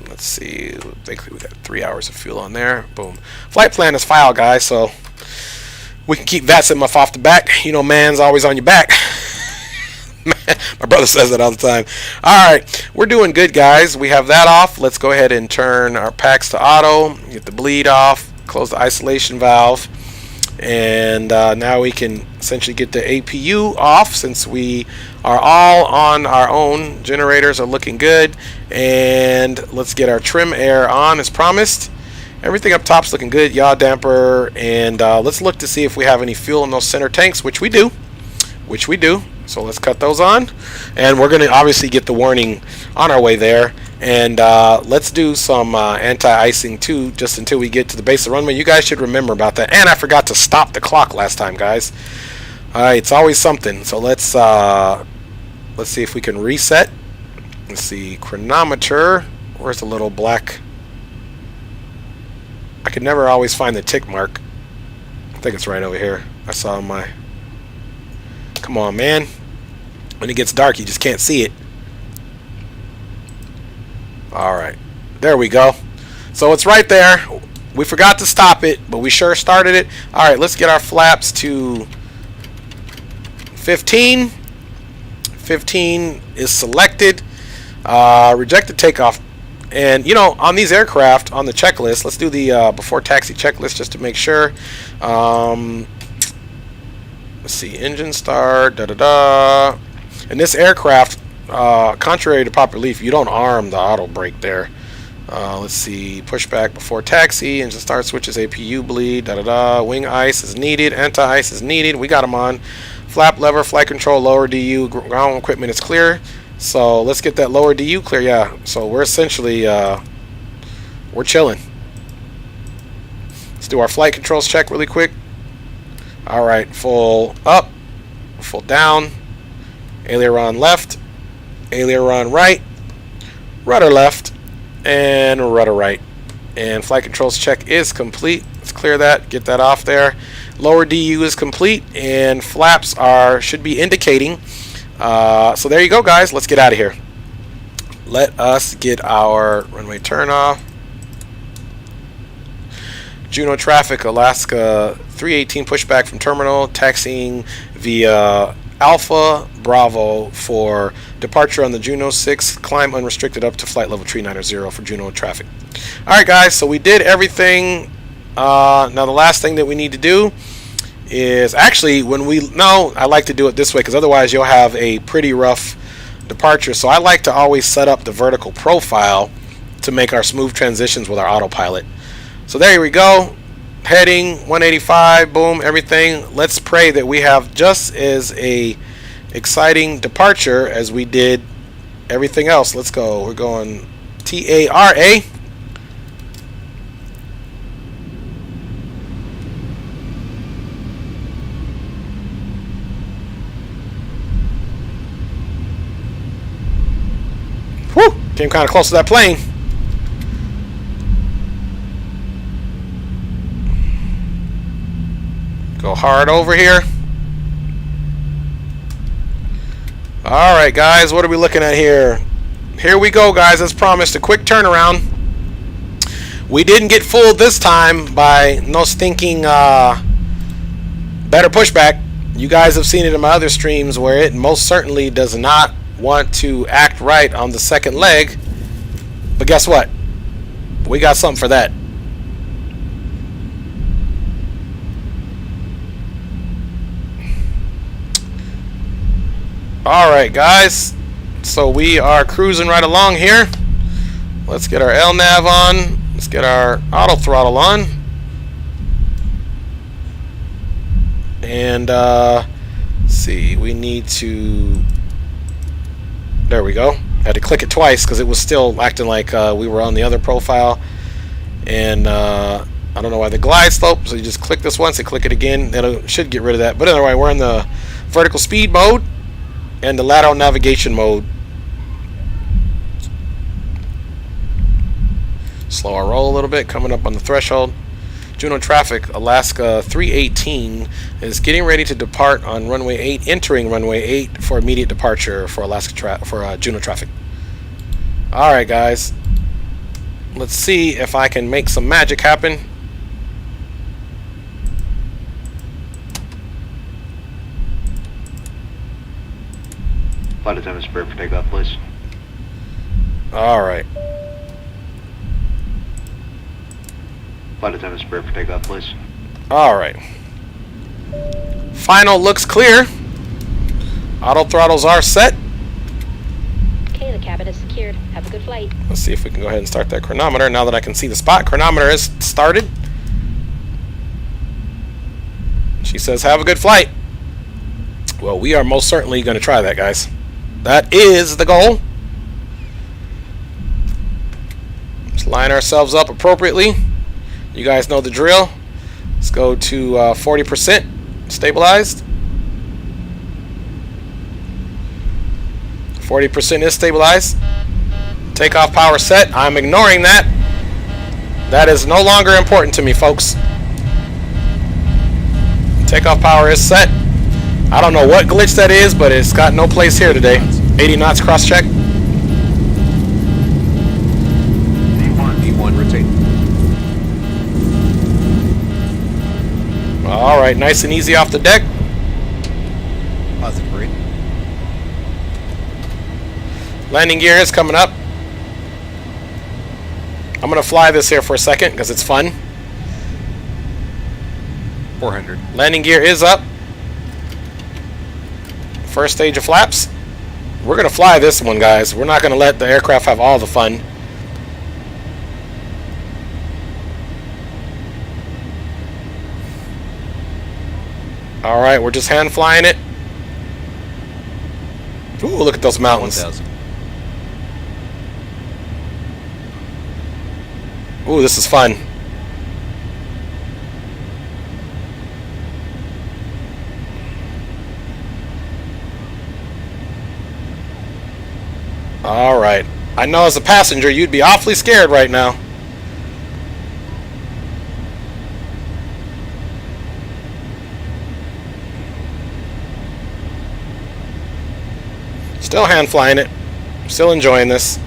Let's see, basically we got 3 hours of fuel on there. Boom. Flight plan is filed, guys, so we can keep VATSIM off the back. You know, man's always on your back. My brother says it all the time. All right, we're doing good, guys. We have that off. Let's go ahead and turn our packs to auto, get the bleed off, close the isolation valve, and now we can essentially get the APU off since we are all on our own. Generators are looking good, and let's get our trim air on as promised. Everything up top's looking good, yaw damper, and let's look to see if we have any fuel in those center tanks, which we do. So let's cut those on, and we're going to obviously get the warning on our way there. And let's do some anti-icing too, just until we get to the base of the runway. You guys should remember about that. And I forgot to stop the clock last time, guys. All right, it's always something. So let's see if we can reset. Let's see, chronometer. Where's the little black? I could never always find the tick mark. I think it's right over here. I saw my. Come on, man. When it gets dark, you just can't see it. Alright. There we go. So it's right there. We forgot to stop it, but we sure started it. Alright, let's get our flaps to 15. 15 is selected. Rejected takeoff. And, you know, on these aircraft, on the checklist, let's do the before taxi checklist just to make sure. Let's see, engine start, da-da-da. And this aircraft, contrary to popular belief, you don't arm the auto brake there. Let's see, pushback before taxi, engine start switches, APU bleed, da-da-da. Wing ice is needed, anti-ice is needed. We got them on. Flap lever, flight control, lower DU, ground equipment is clear. So let's get that lower DU clear, yeah. So we're essentially, we're chilling. Let's do our flight controls check really quick. Alright, full up, full down, aileron left, aileron right, rudder left, and rudder right. And flight controls check is complete. Let's clear that, get that off there. Lower DU is complete, and flaps should be indicating. So there you go, guys. Let's get out of here. Let us get our runway turn off. Juneau traffic, Alaska 318 pushback from terminal, taxiing via Alpha Bravo for departure on the Juneau 6, climb unrestricted up to flight level 390 for Juneau traffic. Alright guys, so we did everything. Now the last thing that we need to do is actually I like to do it this way because otherwise you'll have a pretty rough departure. So I like to always set up the vertical profile to make our smooth transitions with our autopilot. So there we go. Heading 185, boom, everything. Let's pray that we have just as a exciting departure as we did everything else. Let's go. We're going TARA. Whew, came kind of close to that plane. Go hard over here. Alright guys, what are we looking at here? Here we go guys, as promised, a quick turnaround. We didn't get fooled this time by no stinking better pushback. You guys have seen it in my other streams where it most certainly does not want to act right on the second leg. But guess what? We got something for that. Alright guys, so we are cruising right along here. Let's get our LNAV on. Let's get our auto throttle on. And let's see, we need to, there we go. I had to click it twice because it was still acting like we were on the other profile. And I don't know why the glide slope, so you just click this once and click it again. That should get rid of that. But anyway, we're in the vertical speed mode and the lateral navigation mode. Slow our roll a little bit, coming up on the threshold. Juneau traffic, Alaska 318 is getting ready to depart on runway 8, entering runway 8 for immediate departure for Juneau traffic. Alright guys, let's see if I can make some magic happen. Flight attendants prepared for takeoff, please. All right. Flight attendants prepared for takeoff, please. All right. Final looks clear. Auto throttles are set. Okay, the cabin is secured. Have a good flight. Let's see if we can go ahead and start that chronometer now that I can see the spot. Chronometer is started. She says, have a good flight. Well, we are most certainly going to try that, guys. That is the goal. Let's line ourselves up appropriately. You guys know the drill. Let's go to 40% stabilized. 40% is stabilized. Takeoff power set. I'm ignoring that. That is no longer important to me, folks. Takeoff power is set. I don't know what glitch that is, but it's got no place here today. 80 knots cross check. D1 rotate. All right, nice and easy off the deck. Positive rate. Landing gear is coming up. I'm going to fly this here for a second because it's fun. 400. Landing gear is up. First stage of flaps. We're going to fly this one, guys. We're not going to let the aircraft have all the fun. All right, we're just hand flying it. Ooh, look at those mountains. 1,000. Ooh, this is fun. All right. I know as a passenger, you'd be awfully scared right now. Still hand flying it. Still enjoying this.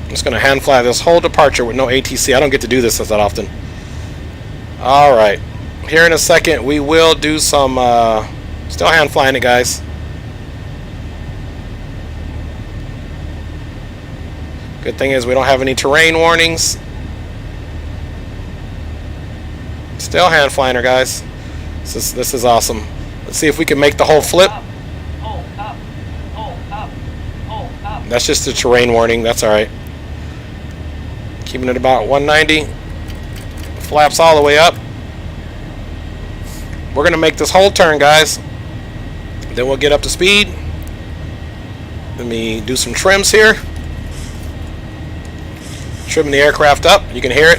I'm just going to hand fly this whole departure with no ATC. I don't get to do this that often. Alright. Here in a second, we will do some... still hand flying it, guys. Good thing is we don't have any terrain warnings. Still hand flying her, guys. This is awesome. Let's see if we can make the whole flip. That's just a terrain warning. That's alright. Keeping it about 190. Flaps all the way up. We're going to make this whole turn, guys. Then we'll get up to speed. Let me do some trims here. Trimming the aircraft up. You can hear it.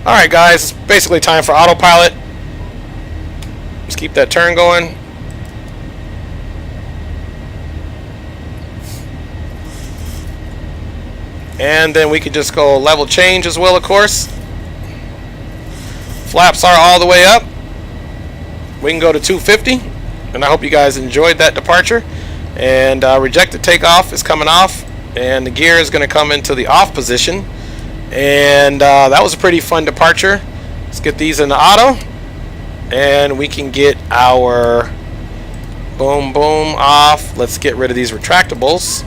Alright, guys. It's basically time for autopilot. Just keep that turn going. And then we could just go level change as well, of course. Flaps are all the way up. We can go to 250. And I hope you guys enjoyed that departure. And rejected takeoff is coming off. And the gear is going to come into the off position. And that was a pretty fun departure. Let's get these into auto. And we can get our boom, boom off. Let's get rid of these retractables.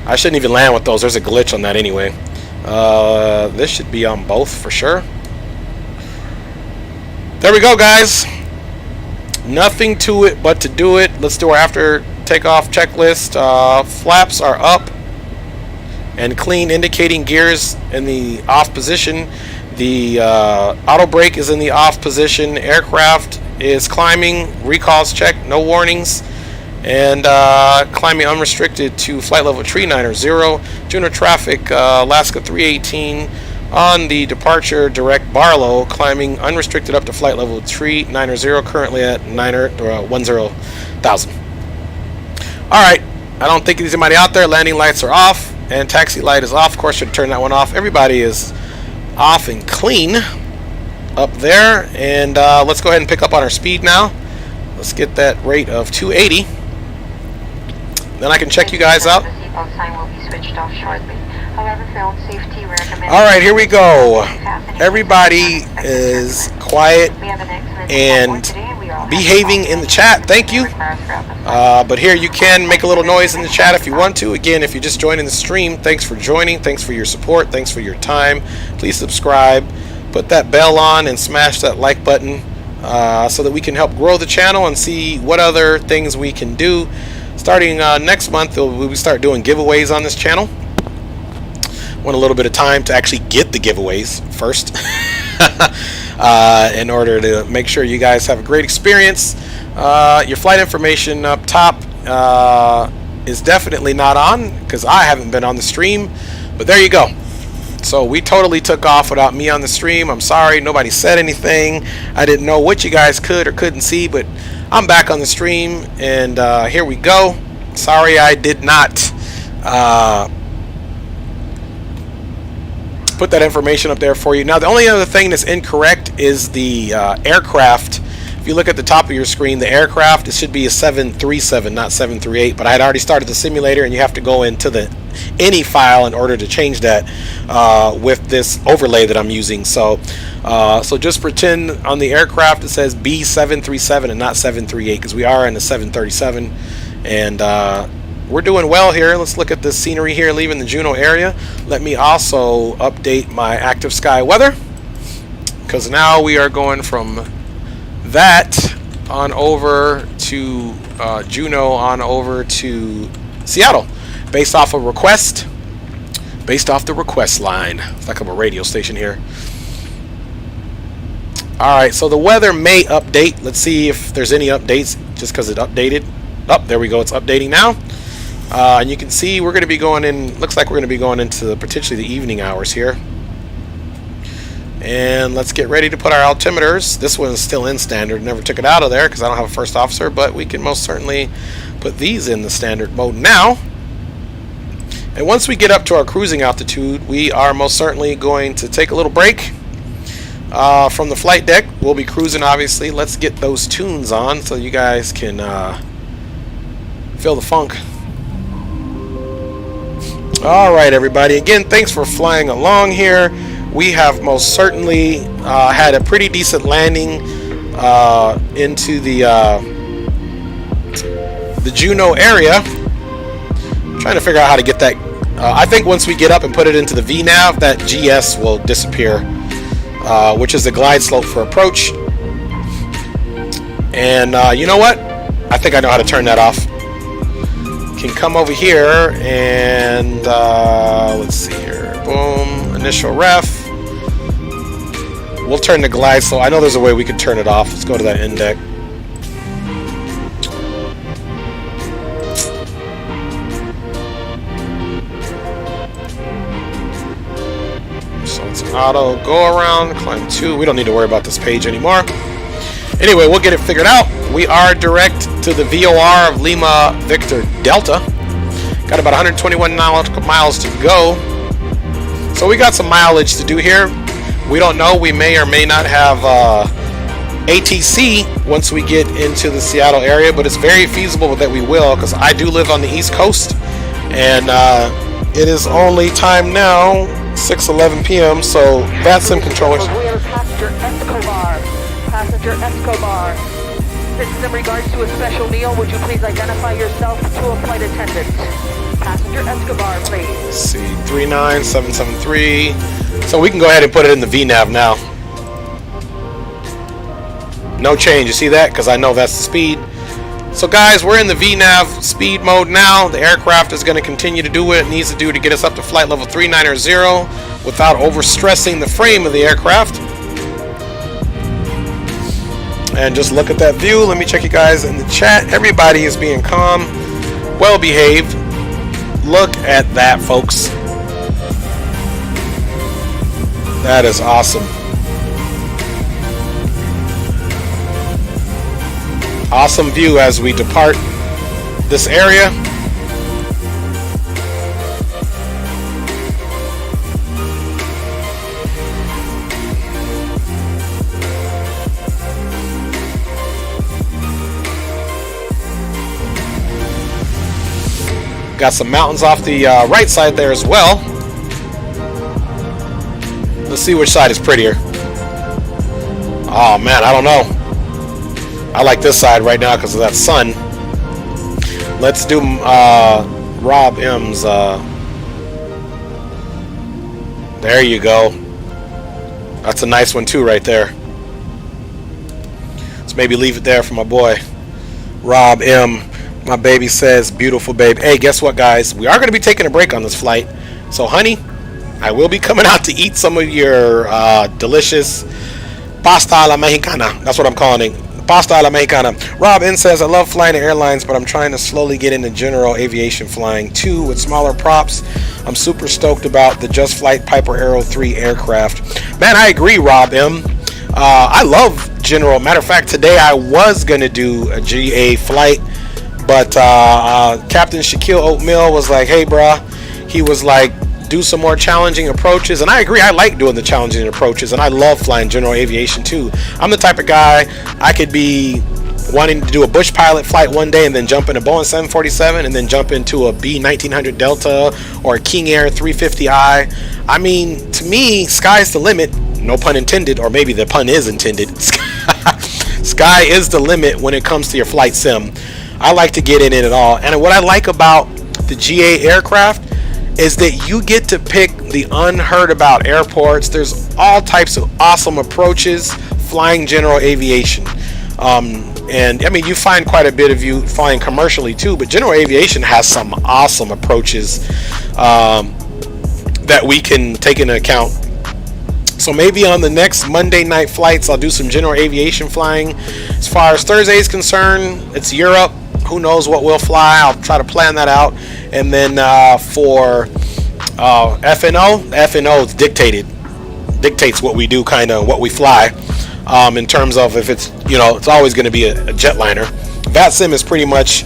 I shouldn't even land with those. There's a glitch on that anyway. This should be on both for sure. There we go, guys. Nothing to it but to do it. Let's do our after takeoff checklist. Flaps are up and clean, indicating gears in the off position. The auto brake is in the off position. Aircraft is climbing. Recalls check. No warnings. And climbing unrestricted to flight level 390. Juneau traffic, Alaska 318 on the departure direct Barlow, climbing unrestricted up to flight level 390, currently at 10,000. Alright, I don't think there's anybody out there. Landing lights are off, and taxi light is off. Of course, should turn that one off. Everybody is off and clean up there. And let's go ahead and pick up on our speed now. Let's get that rate of 280. Then I can check you guys out. The seatbelt sign will be switched off shortly. However, for your own safety, we recommend... All right, here we go. Everybody is quiet and behaving in the chat. Thank you. But here you can make a little noise in the chat if you want to. Again, if you're just joining the stream, thanks for joining. Thanks for your support. Thanks for your time. Please subscribe. Put that bell on and smash that like button so that we can help grow the channel and see what other things we can do. Starting next month, we'll start doing giveaways on this channel. Want a little bit of time to actually get the giveaways first in order to make sure you guys have a great experience. Your flight information up top is definitely not on because I haven't been on the stream, but there you go. So we totally took off without me on the stream. I'm sorry, nobody said anything. I didn't know what you guys could or couldn't see, but I'm back on the stream, and here we go. Sorry I did not put that information up there for you. Now, the only other thing that's incorrect is the aircraft. If you look at the top of your screen, the aircraft, it should be a 737, not 738, but I had already started the simulator, and you have to go into the any file in order to change that with this overlay that I'm using. So just pretend on the aircraft it says B737 and not 738, because we are in the 737, and we're doing well here. Let's look at the scenery here leaving the Juneau area. Let me also update my active sky weather, because now we are going from that on over to Juneau on over to Seattle, based off a request, based off the request line. It's like I'm a radio station here. Alright, so the weather may update. Let's see if there's any updates just because it updated. Oh, there we go, it's updating now. And you can see we're going to be going in, looks like we're going to be going into potentially the evening hours here. And let's get ready to put our altimeters. This one is still in standard, never took it out of there because I don't have a first officer, but we can most certainly put these in the standard mode now. And once we get up to our cruising altitude, we are most certainly going to take a little break from the flight deck. We'll be cruising, obviously. Let's get those tunes on so you guys can feel the funk. Alright, everybody. Again, thanks for flying along here. We have most certainly had a pretty decent landing into the Juneau area. I'm trying to figure out how to get that. I think once we get up and put it into the VNav, that GS will disappear, which is the glide slope for approach. And you know what? I think I know how to turn that off. Can come over here and let's see here. Boom, initial ref. We'll turn the glide slope. I know there's a way we could turn it off. Let's go to that end deck. So it's auto go around, climb 2. We don't need to worry about this page anymore. Anyway, we'll get it figured out. We are direct to the VOR of Lima Victor Delta. Got about 121 miles to go. So we got some mileage to do here. We don't know. We may or may not have ATC once we get into the Seattle area, but it's very feasible that we will, because I do live on the East Coast, and it is only time now, 6:11 p.m. So VATSIM controllers. Passenger Escobar. This is in regards to a special meal. Would you please identify yourself to a flight attendant? Passenger Escobar, please. Let's see, 39773. So we can go ahead and put it in the VNav now. No change, you see that? Because I know that's the speed. So guys, we're in the VNav speed mode now. The aircraft is going to continue to do what it needs to do to get us up to flight level 390 without overstressing the frame of the aircraft. And just look at that view. Let me check you guys in the chat. Everybody is being calm, well behaved. Look at that, folks. That is awesome. Awesome view as we depart this area. Got some mountains off the right side there as well. Let's see which side is prettier. Oh man, I don't know. I like this side right now because of that sun. Let's do Rob M's. There you go. That's a nice one too right there. Let's maybe leave it there for my boy Rob M. My baby says, beautiful babe. Hey, guess what, guys? We are going to be taking a break on this flight. So, honey, I will be coming out to eat some of your delicious pasta a la mexicana. That's what I'm calling it. Pasta a la mexicana. Rob N says, I love flying airlines, but I'm trying to slowly get into general aviation flying too with smaller props. I'm super stoked about the Just Flight Piper Arrow 3 aircraft. Man, I agree, Rob M. I love general. Matter of fact, today I was going to do a GA flight, but Captain Shaquille Oatmeal was like, hey, bruh. He was like, do some more challenging approaches. And I agree, I like doing the challenging approaches, and I love flying general aviation too. I'm the type of guy, I could be wanting to do a bush pilot flight one day and then jump in a Boeing 747 and then jump into a B-1900 Delta or a King Air 350i. I mean, to me, sky's the limit. No pun intended, or maybe the pun is intended. Sky is the limit when it comes to your flight sim. I like to get in it at all. And what I like about the GA aircraft is that you get to pick the unheard about airports. There's all types of awesome approaches flying general aviation. And I mean, you find quite a bit of you flying commercially too, but general aviation has some awesome approaches that we can take into account. So maybe on the next Monday night flights, I'll do some general aviation flying. As far as Thursday is concerned, it's Europe. Who knows what we'll fly? I'll try to plan that out. And then for FNO dictates what we do, kind of what we fly. In terms of if it's, it's always going to be a jetliner. VATSIM is pretty much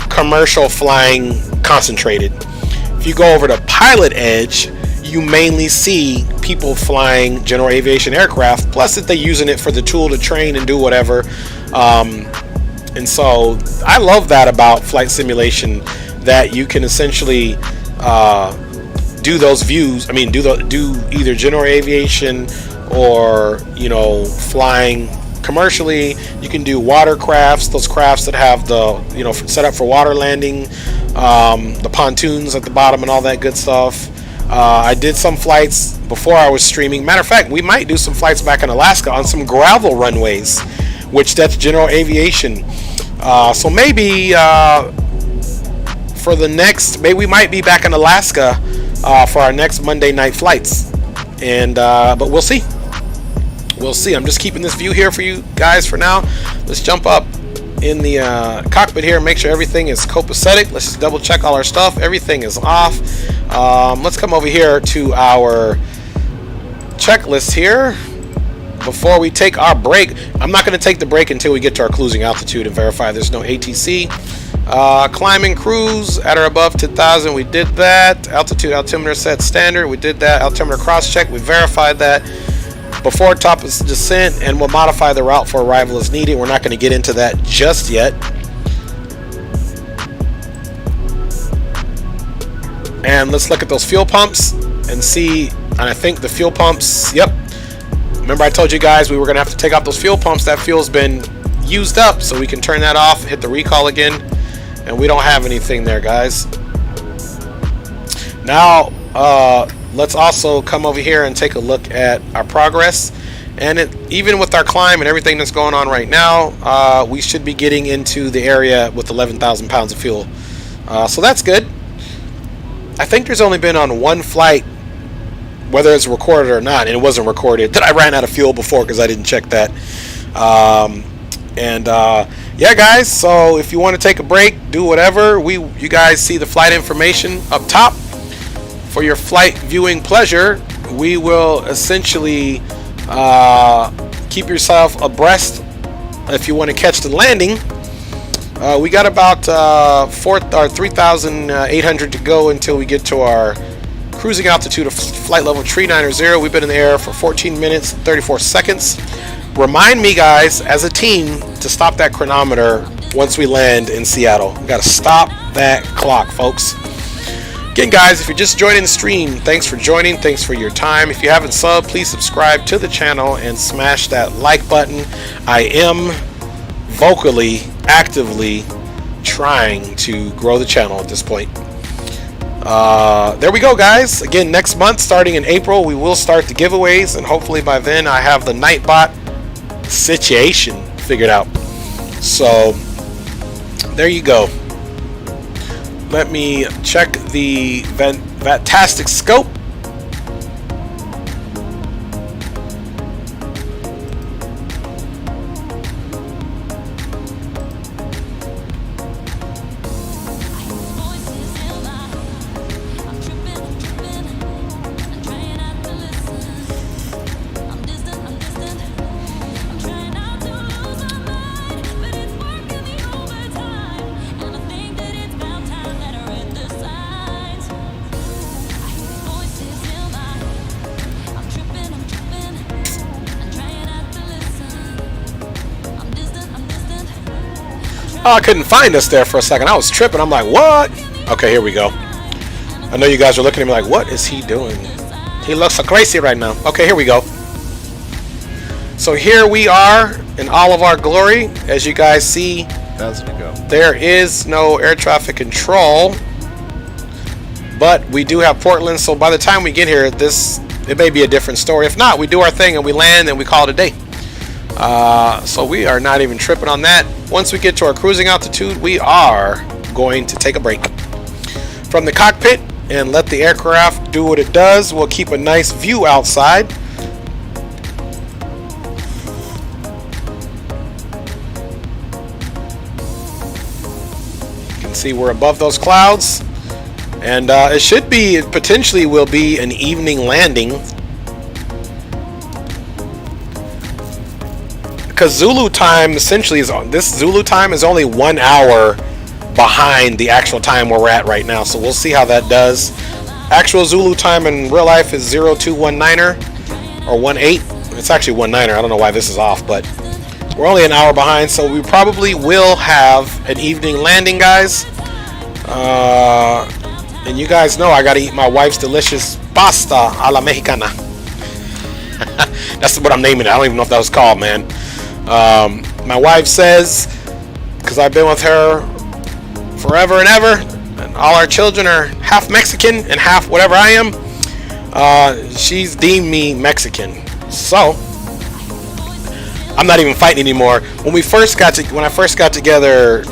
commercial flying concentrated. If you go over to Pilot Edge, you mainly see people flying general aviation aircraft, plus that they're using it for the tool to train and do whatever. And so I love that about flight simulation, that you can essentially do those views. I mean, do either general aviation or flying commercially. You can do watercrafts, those crafts that have the set up for water landing, the pontoons at the bottom and all that good stuff. I did some flights before I was streaming. Matter of fact, we might do some flights back in Alaska on some gravel runways, which that's general aviation. So maybe for the next, maybe we might be back in Alaska for our next Monday night flights. And but we'll see. We'll see. I'm just keeping this view here for you guys for now. Let's jump up in the cockpit here and make sure everything is copacetic. Let's just double check all our stuff. Everything is off. Let's come over here to our checklist here before we take our break. I'm not going to take the break until we get to our cruising altitude and verify there's no ATC. Climbing cruise at or above 10,000, we did that. Altitude altimeter set standard, we did that. Altimeter cross check, we verified that. Before top is descent, and we'll modify the route for arrival as needed. We're not going to get into that just yet. And let's look at those fuel pumps and see. And I think the fuel pumps, yep. Remember I told you guys we were going to have to take out those fuel pumps. That fuel's been used up, so we can turn that off, hit the recall again. And we don't have anything there, guys. Now, let's also come over here and take a look at our progress. And even with our climb and everything that's going on right now, we should be getting into the area with 11,000 pounds of fuel. So that's good. I think there's only been on one flight, whether it's recorded or not, and it wasn't recorded, that I ran out of fuel before because I didn't check that. Yeah, guys, so if you want to take a break, do whatever. You guys see the flight information up top. For your flight viewing pleasure, we will essentially keep yourself abreast if you want to catch the landing. We got about 3,800 to go until we get to our cruising altitude of flight level 390. We've been in the air for 14 minutes, 34 seconds. Remind me, guys, as a team, to stop that chronometer once we land in Seattle. We gotta stop that clock, folks. Again, guys, if you're just joining the stream, thanks for joining. Thanks for your time. If you haven't subbed, please subscribe to the channel and smash that like button. I am vocally, actively trying to grow the channel at this point. There we go, guys. Again, next month, starting in April, we will start the giveaways, and hopefully by then I have the Nightbot situation figured out. So there you go. Let me check the Vatastic scope. Oh, I couldn't find us there for a second. I was tripping. I'm like, what? Okay, here we go. I know you guys are looking at me like, what is he doing? He looks so crazy right now. Okay, here we go. So here we are in all of our glory. As you guys see, there is no air traffic control, but we do have Portland. So by the time we get here, it may be a different story. If not, we do our thing and we land and we call it a day. So we are not even tripping on that. Once we get to our cruising altitude, we are going to take a break from the cockpit and let the aircraft do what it does. We'll keep a nice view outside. You can see we're above those clouds, and it potentially will be an evening landing, because Zulu time essentially is Zulu time is only 1 hour behind the actual time where we're at right now. So we'll see how that does. Actual Zulu time in real life is 0219er or 18. It's actually 19er. I don't know why this is off, but we're only an hour behind, so we probably will have an evening landing, guys. And you guys know I gotta eat my wife's delicious pasta a la mexicana. That's what I'm naming it. I don't even know if that was called, man. My wife says, because I've been with her forever and ever, and all our children are half Mexican and half whatever I am, she's deemed me Mexican. So I'm not even fighting anymore. When I first got together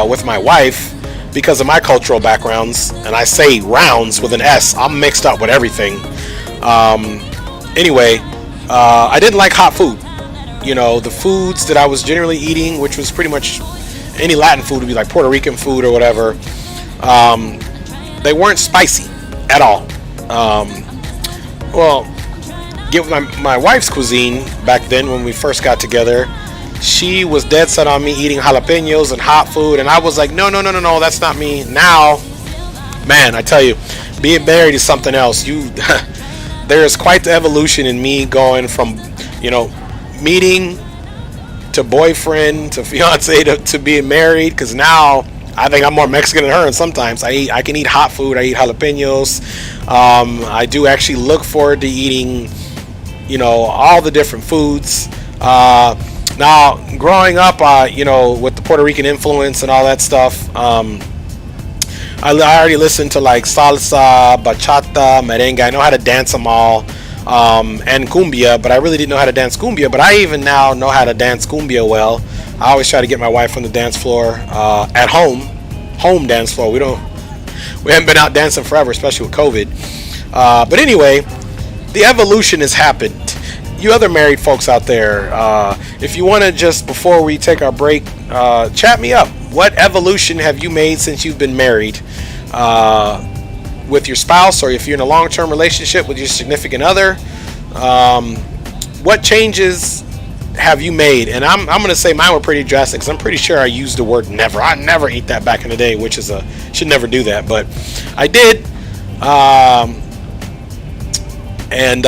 with my wife, because of my cultural backgrounds, and I say rounds with an S, I'm mixed up with everything. Anyway, I didn't like hot food. You know, the foods that I was generally eating, which was pretty much any Latin food, would be like Puerto Rican food or whatever. They weren't spicy at all. Well, get my wife's cuisine back then when we first got together. She was dead set on me eating jalapenos and hot food, and I was like, no, that's not me. Now, man, I tell you, being married is something else. There is quite the evolution in me going from, meeting to boyfriend to fiance to being married, because now I think I'm more Mexican than her, and sometimes I can eat hot food. I eat jalapenos. I do actually look forward to eating all the different foods. Now growing up with the Puerto Rican influence and all that stuff, I already listened to like salsa, bachata, merengue. I know how to dance them all. And cumbia, but I really didn't know how to dance cumbia, but I even now know how to dance cumbia well. I always try to get my wife on the dance floor, at home dance floor. We haven't been out dancing forever, especially with COVID. But anyway, the evolution has happened. You other married folks out there, if you want to just, before we take our break, chat me up. What evolution have you made since you've been married? With your spouse, or if you're in a long-term relationship with your significant other, what changes have you made? And I'm going to say mine were pretty drastic, because I'm pretty sure I used the word never. I never ate that back in the day, which is should never do that, but I did.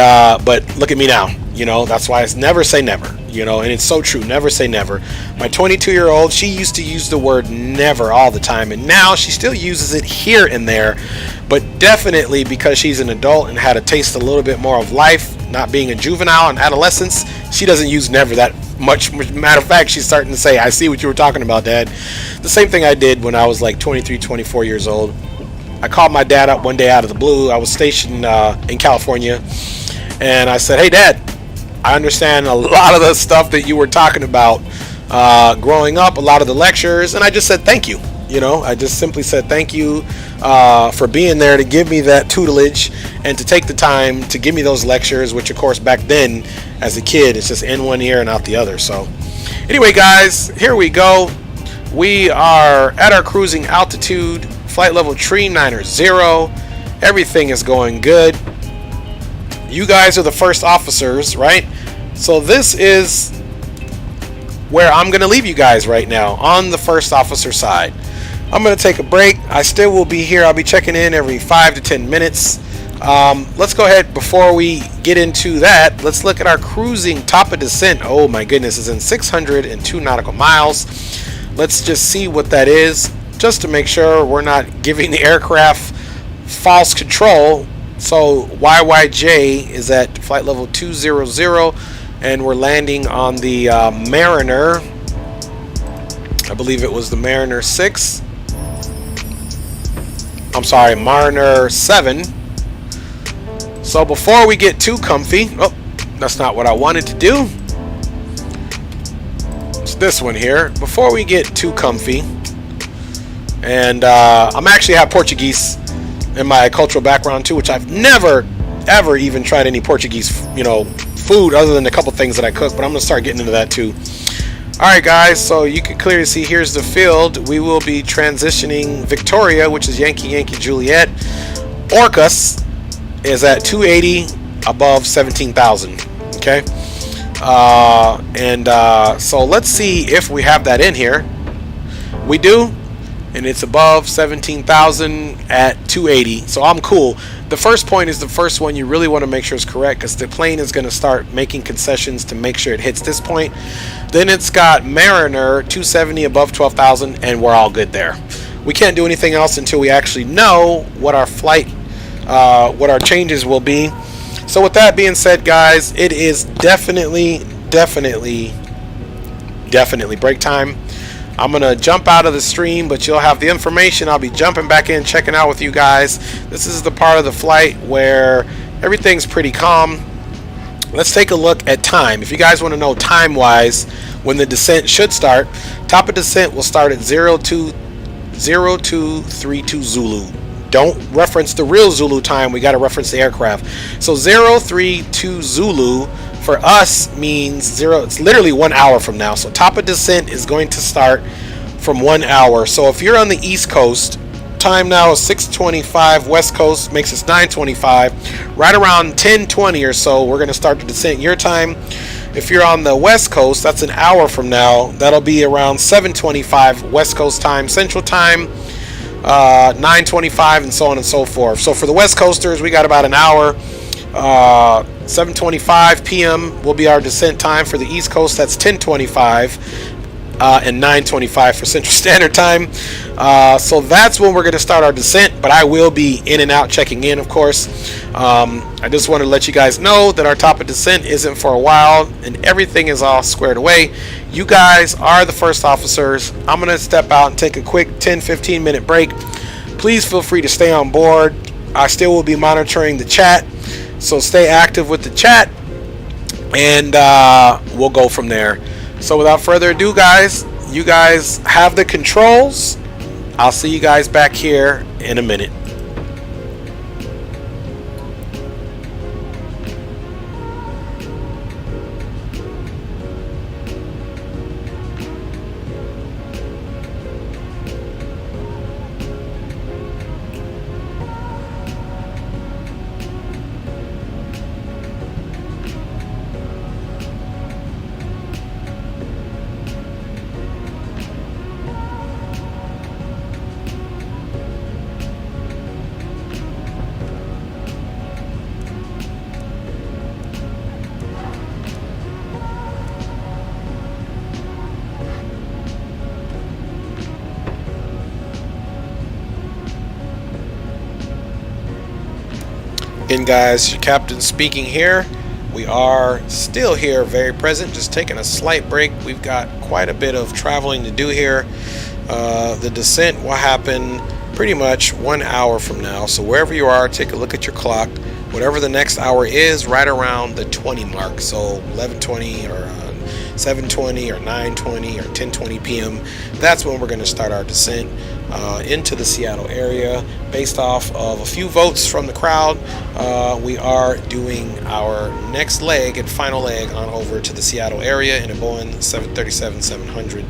But look at me now. That's why it's never say never. you know, and it's so true. Never say never. My 22-year-old, she used to use the word never all the time, and now she still uses it here and there, but definitely because she's an adult and had a taste a little bit more of life, not being a juvenile in adolescence, she doesn't use never that much. Matter of fact, she's starting to say, I see what you were talking about, Dad. The same thing I did when I was like 23, 24 years old. I called my dad up one day out of the blue. I was stationed in California, and I said, hey, Dad, I understand a lot of the stuff that you were talking about growing up, a lot of the lectures, and I just said thank you. You know, I just simply said thank you for being there to give me that tutelage and to take the time to give me those lectures, which of course back then as a kid it's just in one ear and out the other. So anyway, guys, here we go. We are at our cruising altitude, flight level 390. Everything is going good. You guys are the first officers, right? So this is where I'm going to leave you guys right now, on the first officer side. I'm going to take a break. I still will be here. I'll be checking in every 5 to 10 minutes. Let's go ahead, before we get into that, let's look at our cruising top of descent. Oh my goodness, it's in 602 nautical miles. Let's just see what that is, just to make sure we're not giving the aircraft false control. So YYJ is at flight level 200, and we're landing on the Mariner. I believe it was the Mariner 6. I'm sorry, Mariner 7. So before we get too comfy, oh, that's not what I wanted to do. It's this one here. Before we get too comfy, and I'm actually have Portuguese in my cultural background too, which I've never ever even tried any Portuguese, you know, food other than a couple things that I cook, but I'm gonna start getting into that too. Alright guys, so you can clearly see here's the field. We will be transitioning Victoria, which is Yankee Yankee Juliet. Orcas is at 280 above 17,000. Okay, so let's see if we have that in here. We do, and it's above 17,000 at 280, so I'm cool. The first point is the first one you really want to make sure is correct, because the plane is going to start making concessions to make sure it hits this point. Then it's got Mariner 270 above 12,000, and we're all good there. We can't do anything else until we actually know what our flight, what our changes will be. So with that being said, guys, it is definitely break time. I'm going to jump out of the stream, but you'll have the information. I'll be jumping back in, checking out with you guys. This is the part of the flight where everything's pretty calm. Let's take a look at time. If you guys want to know time-wise when the descent should start, top of descent will start at 0232 Zulu. Don't reference the real Zulu time. We got to reference the aircraft. So 032 Zulu for us means zero. It's literally 1 hour from now. So top of descent is going to start from 1 hour. So if you're on the East Coast, time now is 6:25. West Coast makes us 9:25. Right around 10:20 or so, we're going to start the descent your time. If you're on the West Coast, that's an hour from now. That'll be around 7:25 West Coast time, Central time, 9:25, and so on and so forth. So for the West Coasters, we got about an hour. 7:25 p.m. will be our descent time. For the East Coast, that's 10:25 and 9:25 for Central Standard Time. So that's when we're going to start our descent, but I will be in and out checking in, of course. I just want to let you guys know that our top of descent isn't for a while, and everything is all squared away. You guys are the first officers. I'm going to step out and take a quick 10-15 minute break. Please feel free to stay on board. I still will be monitoring the chat, so stay active with the chat, and we'll go from there. So without further ado, guys, you guys have the controls. I'll see you guys back here in a minute. Again, guys, your captain speaking here. We are still here, very present, just taking a slight break. We've got quite a bit of traveling to do here. The descent will happen pretty much 1 hour from now. So wherever you are, take a look at your clock. Whatever the next hour is, right around the 20 mark. So 11:20 or 7:20 or 9:20 or 10:20 p.m. That's when we're going to start our descent into the Seattle area. Based off of a few votes from the crowd, we are doing our next leg and final leg on over to the Seattle area in a Boeing 737-700.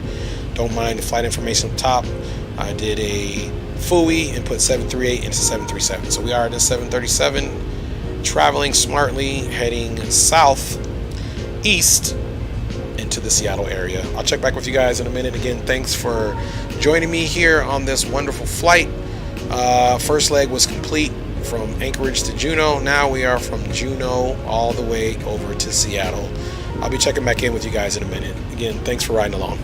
Don't mind the flight information up top. I did a FUI and put 738 into 737. So we are in a 737, traveling smartly, heading southeast into the Seattle area. I'll check back with you guys in a minute. Again, thanks for joining me here on this wonderful flight. First leg was complete from Anchorage to Juneau. Now we are from Juneau all the way over to Seattle. I'll be checking back in with you guys in a minute. Again, thanks for riding along.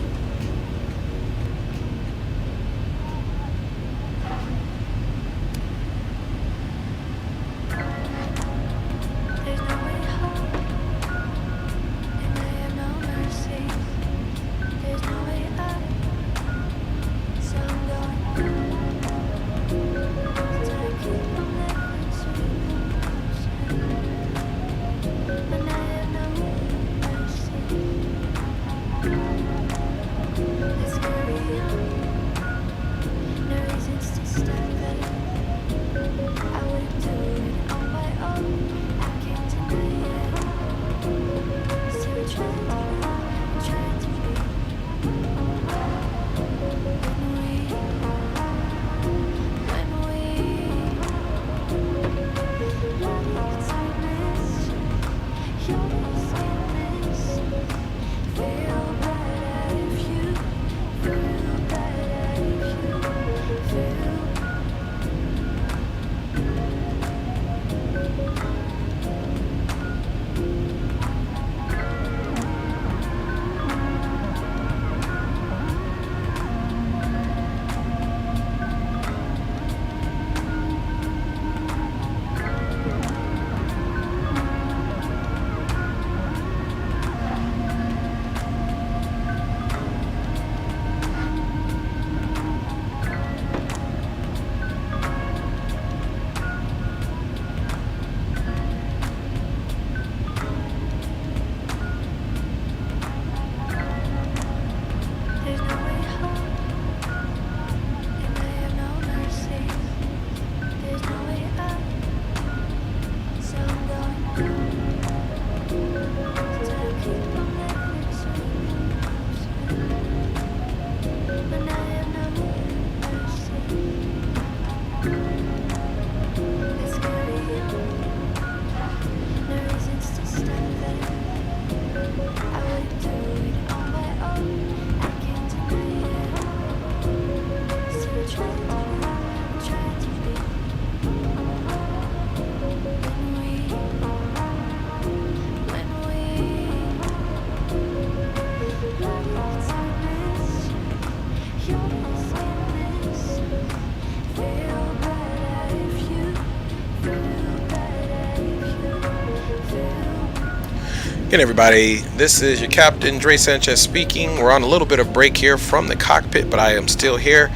Again, everybody, this is your captain, Dre Sanchez speaking. We're on a little bit of break here from the cockpit, but I am still here.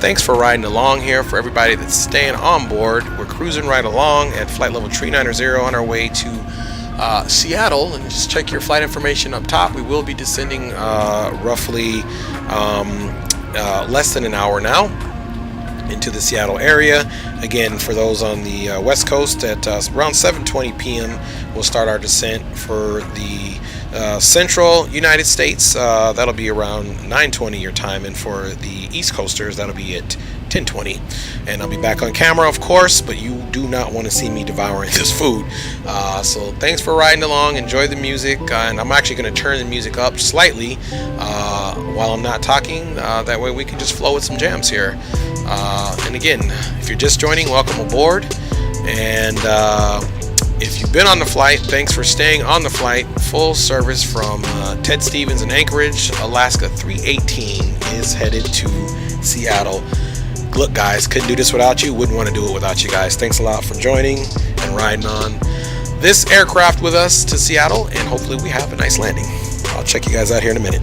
Thanks for riding along here. For everybody that's staying on board, we're cruising right along at flight level 390 on our way to Seattle. And just check your flight information up top. We will be descending roughly less than an hour now into the Seattle area. Again, for those on the west coast, at around 7:20 p.m. we'll start our descent. For the central United States, that'll be around 9:20 your time, and for the east coasters, that'll be at 10:20. And I'll be back on camera, of course, but you do not want to see me devouring this food. So thanks for riding along. Enjoy the music, and I'm actually going to turn the music up slightly while I'm not talking. That way we can just flow with some jams here. And again, if you're just joining, welcome aboard. And if you've been on the flight, thanks for staying on the flight. Full service from Ted Stevens in Anchorage. Alaska 318 is headed to Seattle. Look, guys, couldn't do this without you. Wouldn't want to do it without you guys. Thanks a lot for joining. and riding on this aircraft with us to Seattle, and hopefully we have a nice landing. I'll check you guys out here in a minute.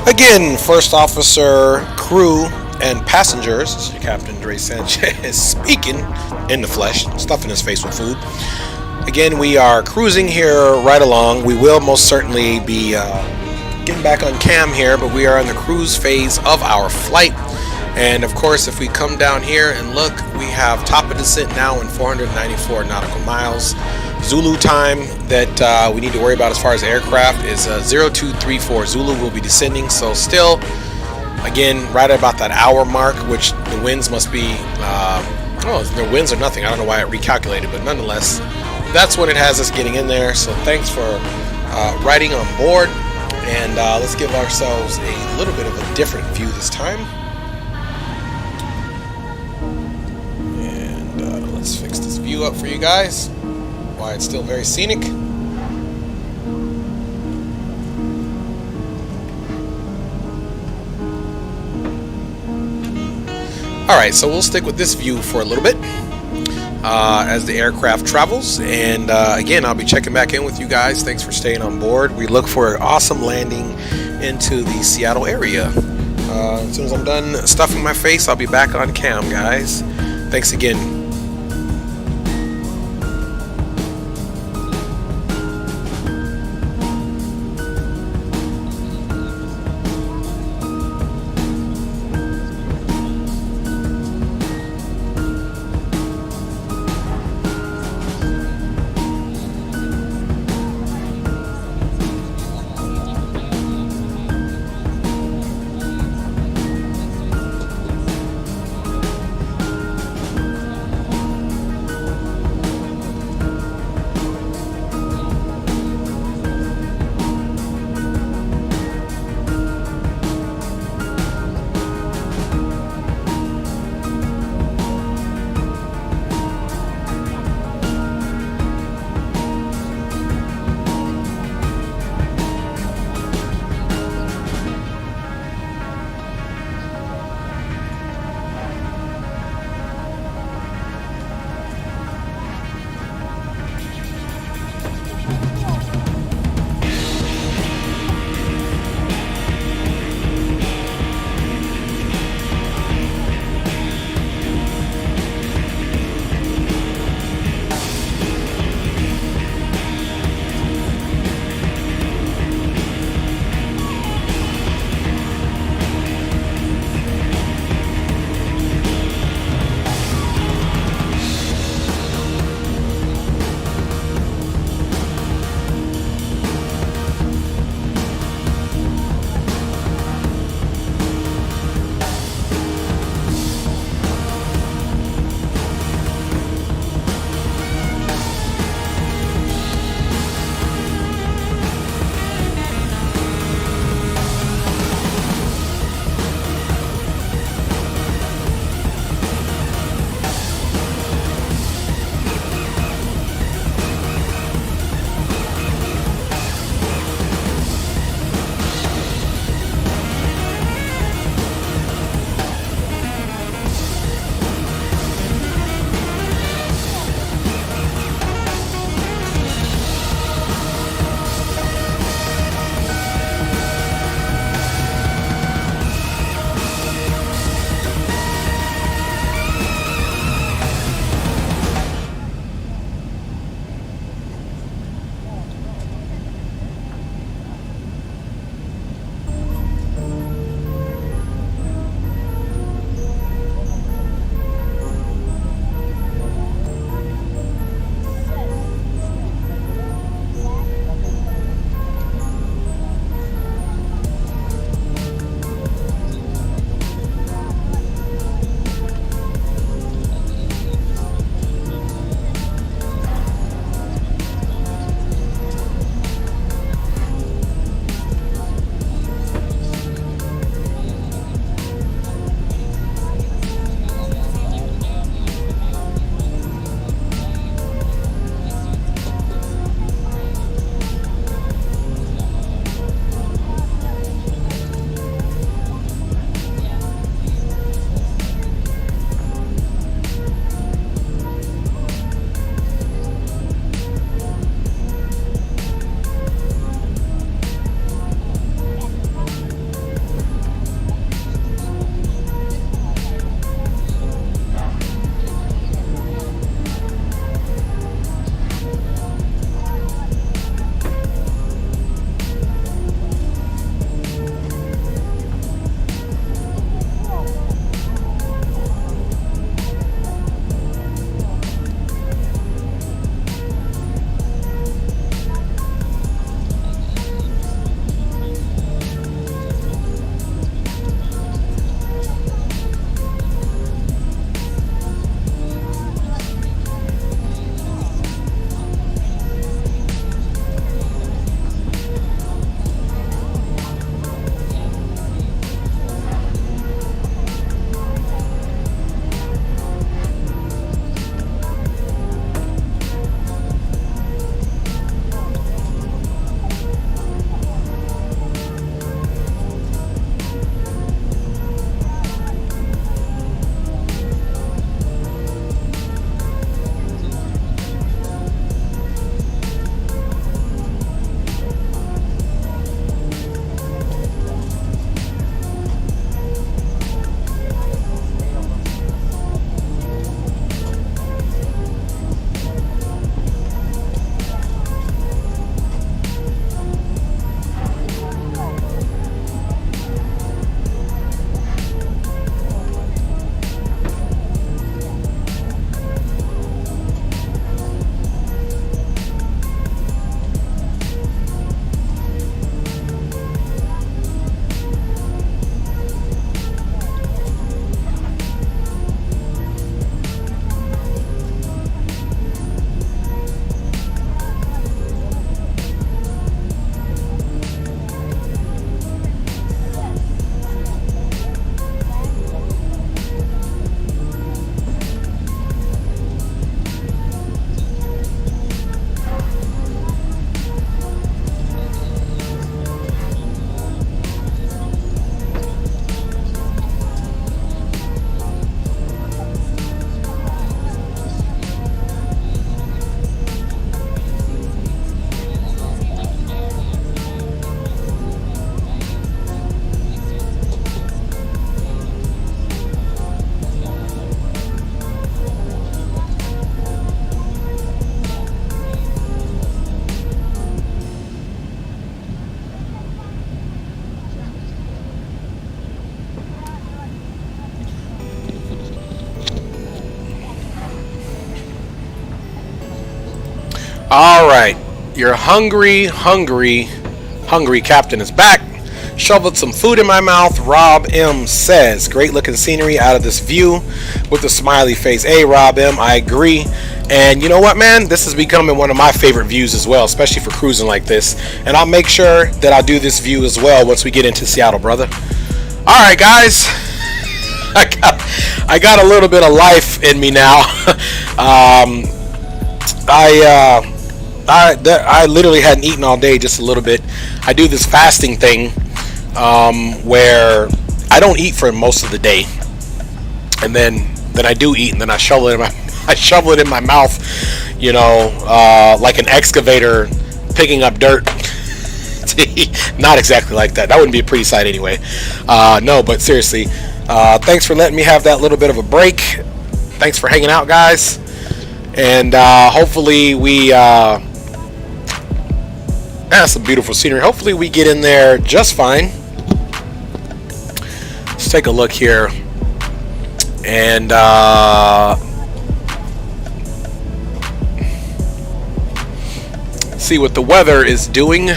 Again, First Officer, crew, and passengers. This is your Captain Dre Sanchez speaking in the flesh, stuffing his face with food. Again, we are cruising here right along. We will most certainly be getting back on cam here, but we are in the cruise phase of our flight. And of course, if we come down here and look, we have top of descent now in 494 nautical miles. Zulu time that we need to worry about as far as aircraft is 0234. Zulu will be descending, so still, again, right at about that hour mark, which the winds must be, the winds are nothing. I don't know why it recalculated, but nonetheless, that's when it has us getting in there. So thanks for riding on board, and let's give ourselves a little bit of a different view this time. And let's fix this view up for you guys. Why it's still very scenic. Alright, so we'll stick with this view for a little bit as the aircraft travels, and again, I'll be checking back in with you guys. Thanks for staying on board. We look for an awesome landing into the Seattle area. As soon as I'm done stuffing my face, I'll be back on cam, guys. Thanks again. All right, your hungry captain is back. Shoveled some food in my mouth. Rob M says, great looking scenery out of this view with a smiley face. Hey, Rob M, I agree. And you know what, man? This is becoming one of my favorite views as well, especially for cruising like this. And I'll make sure that I'll do this view as well once we get into Seattle, brother. All right, guys. I got a little bit of life in me now. I literally hadn't eaten all day, just a little bit. I do this fasting thing where I don't eat for most of the day, and then I do eat, and then I shovel it in my mouth, you know, like an excavator picking up dirt. Not exactly like that. That wouldn't be a pretty sight anyway. No, but seriously, thanks for letting me have that little bit of a break. Thanks for hanging out, guys, and hopefully we some beautiful scenery. Hopefully we get in there just fine. Let's take a look here and see what the weather is doing.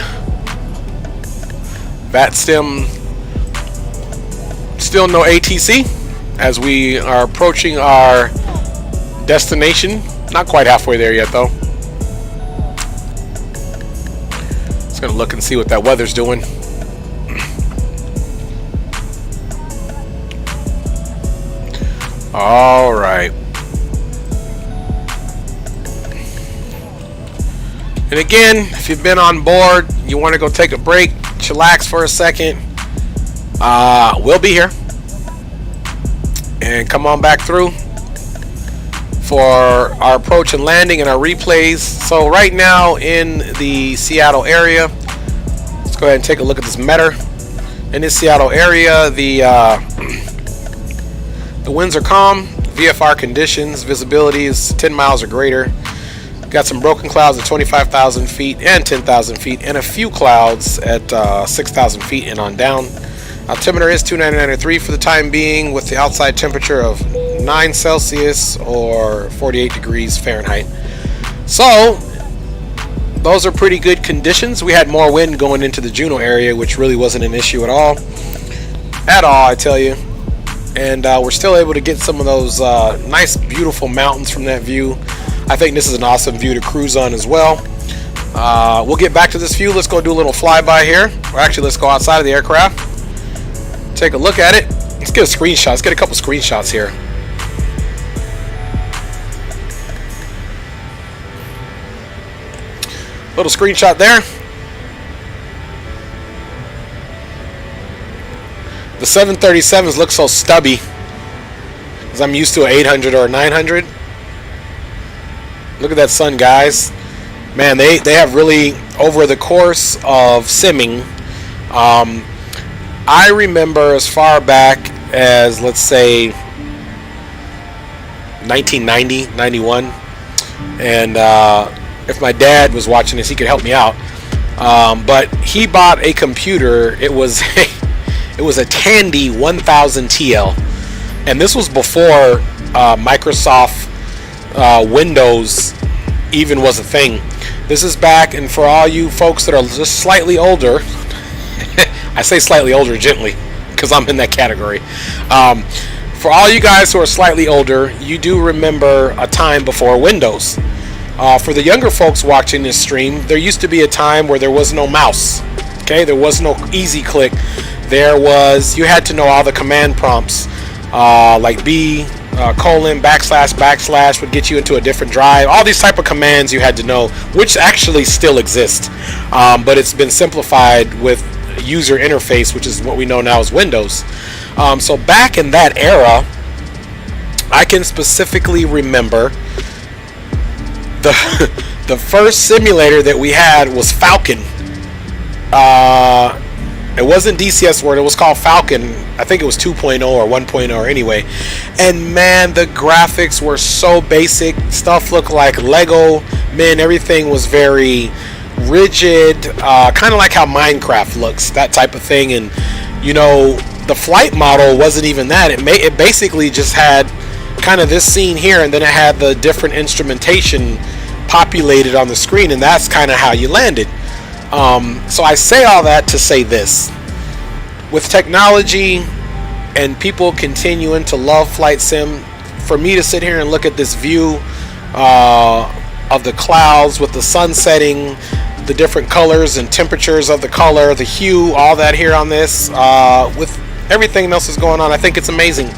VATSIM, still no ATC as we are approaching our destination. Not quite halfway there yet though. Just gonna look and see what that weather's doing. All right. And again, if you've been on board, you want to go take a break, chillax for a second, we'll be here. And come on back through for our approach and landing and our replays. So right now in the Seattle area, let's go ahead and take a look at this meter. In this Seattle area, the winds are calm, VFR conditions, visibility is 10 miles or greater. Got some broken clouds at 25,000 feet and 10,000 feet, and a few clouds at 6,000 feet and on down. Altimeter is 299.3 for the time being, with the outside temperature of 9 Celsius or 48 degrees Fahrenheit. So those are pretty good conditions. We had more wind going into the Juneau area, which really wasn't an issue at all, I tell you. And we're still able to get some of those nice, beautiful mountains from that view. I think this is an awesome view to cruise on as well. We'll get back to this view. Let's go do a little flyby here. Or actually, let's go outside of the aircraft. Take a look at it. Let's get a screenshot. Let's get a couple screenshots here. Little screenshot there. The 737s look so stubby because I'm used to an 800 or a 900. Look at that sun, guys. Man, they have really, over the course of simming, I remember as far back as, let's say, 1990, 91. And if my dad was watching this, he could help me out. But he bought a computer. It was a Tandy 1000 TL. And this was before Microsoft Windows even was a thing. This is back, and for all you folks that are just slightly older, I say slightly older gently because I'm in that category. For all you guys who are slightly older, you do remember a time before Windows. For the younger folks watching this stream, there used to be a time where there was no mouse. Okay, there was no easy click. You had to know all the command prompts, like B, colon, backslash would get you into a different drive. All these type of commands you had to know, which actually still exist, but it's been simplified with user interface, which is what we know now as Windows. So back in that era, I can specifically remember the first simulator that we had was Falcon. It wasn't DCS Word, it was called Falcon. I think it was 2.0 or 1.0 anyway. And man, the graphics were so basic. Stuff looked like Lego. Man, everything was very rigid, kind of like how Minecraft looks, that type of thing. And you know, the flight model wasn't even that. It basically just had kind of this scene here, and then it had the different instrumentation populated on the screen, and that's kind of how you landed. So I say all that to say this: with technology and people continuing to love flight sim, for me to sit here and look at this view of the clouds with the sun setting, the different colors and temperatures of the color, the hue, all that here on this, with everything else is going on, I think it's amazing.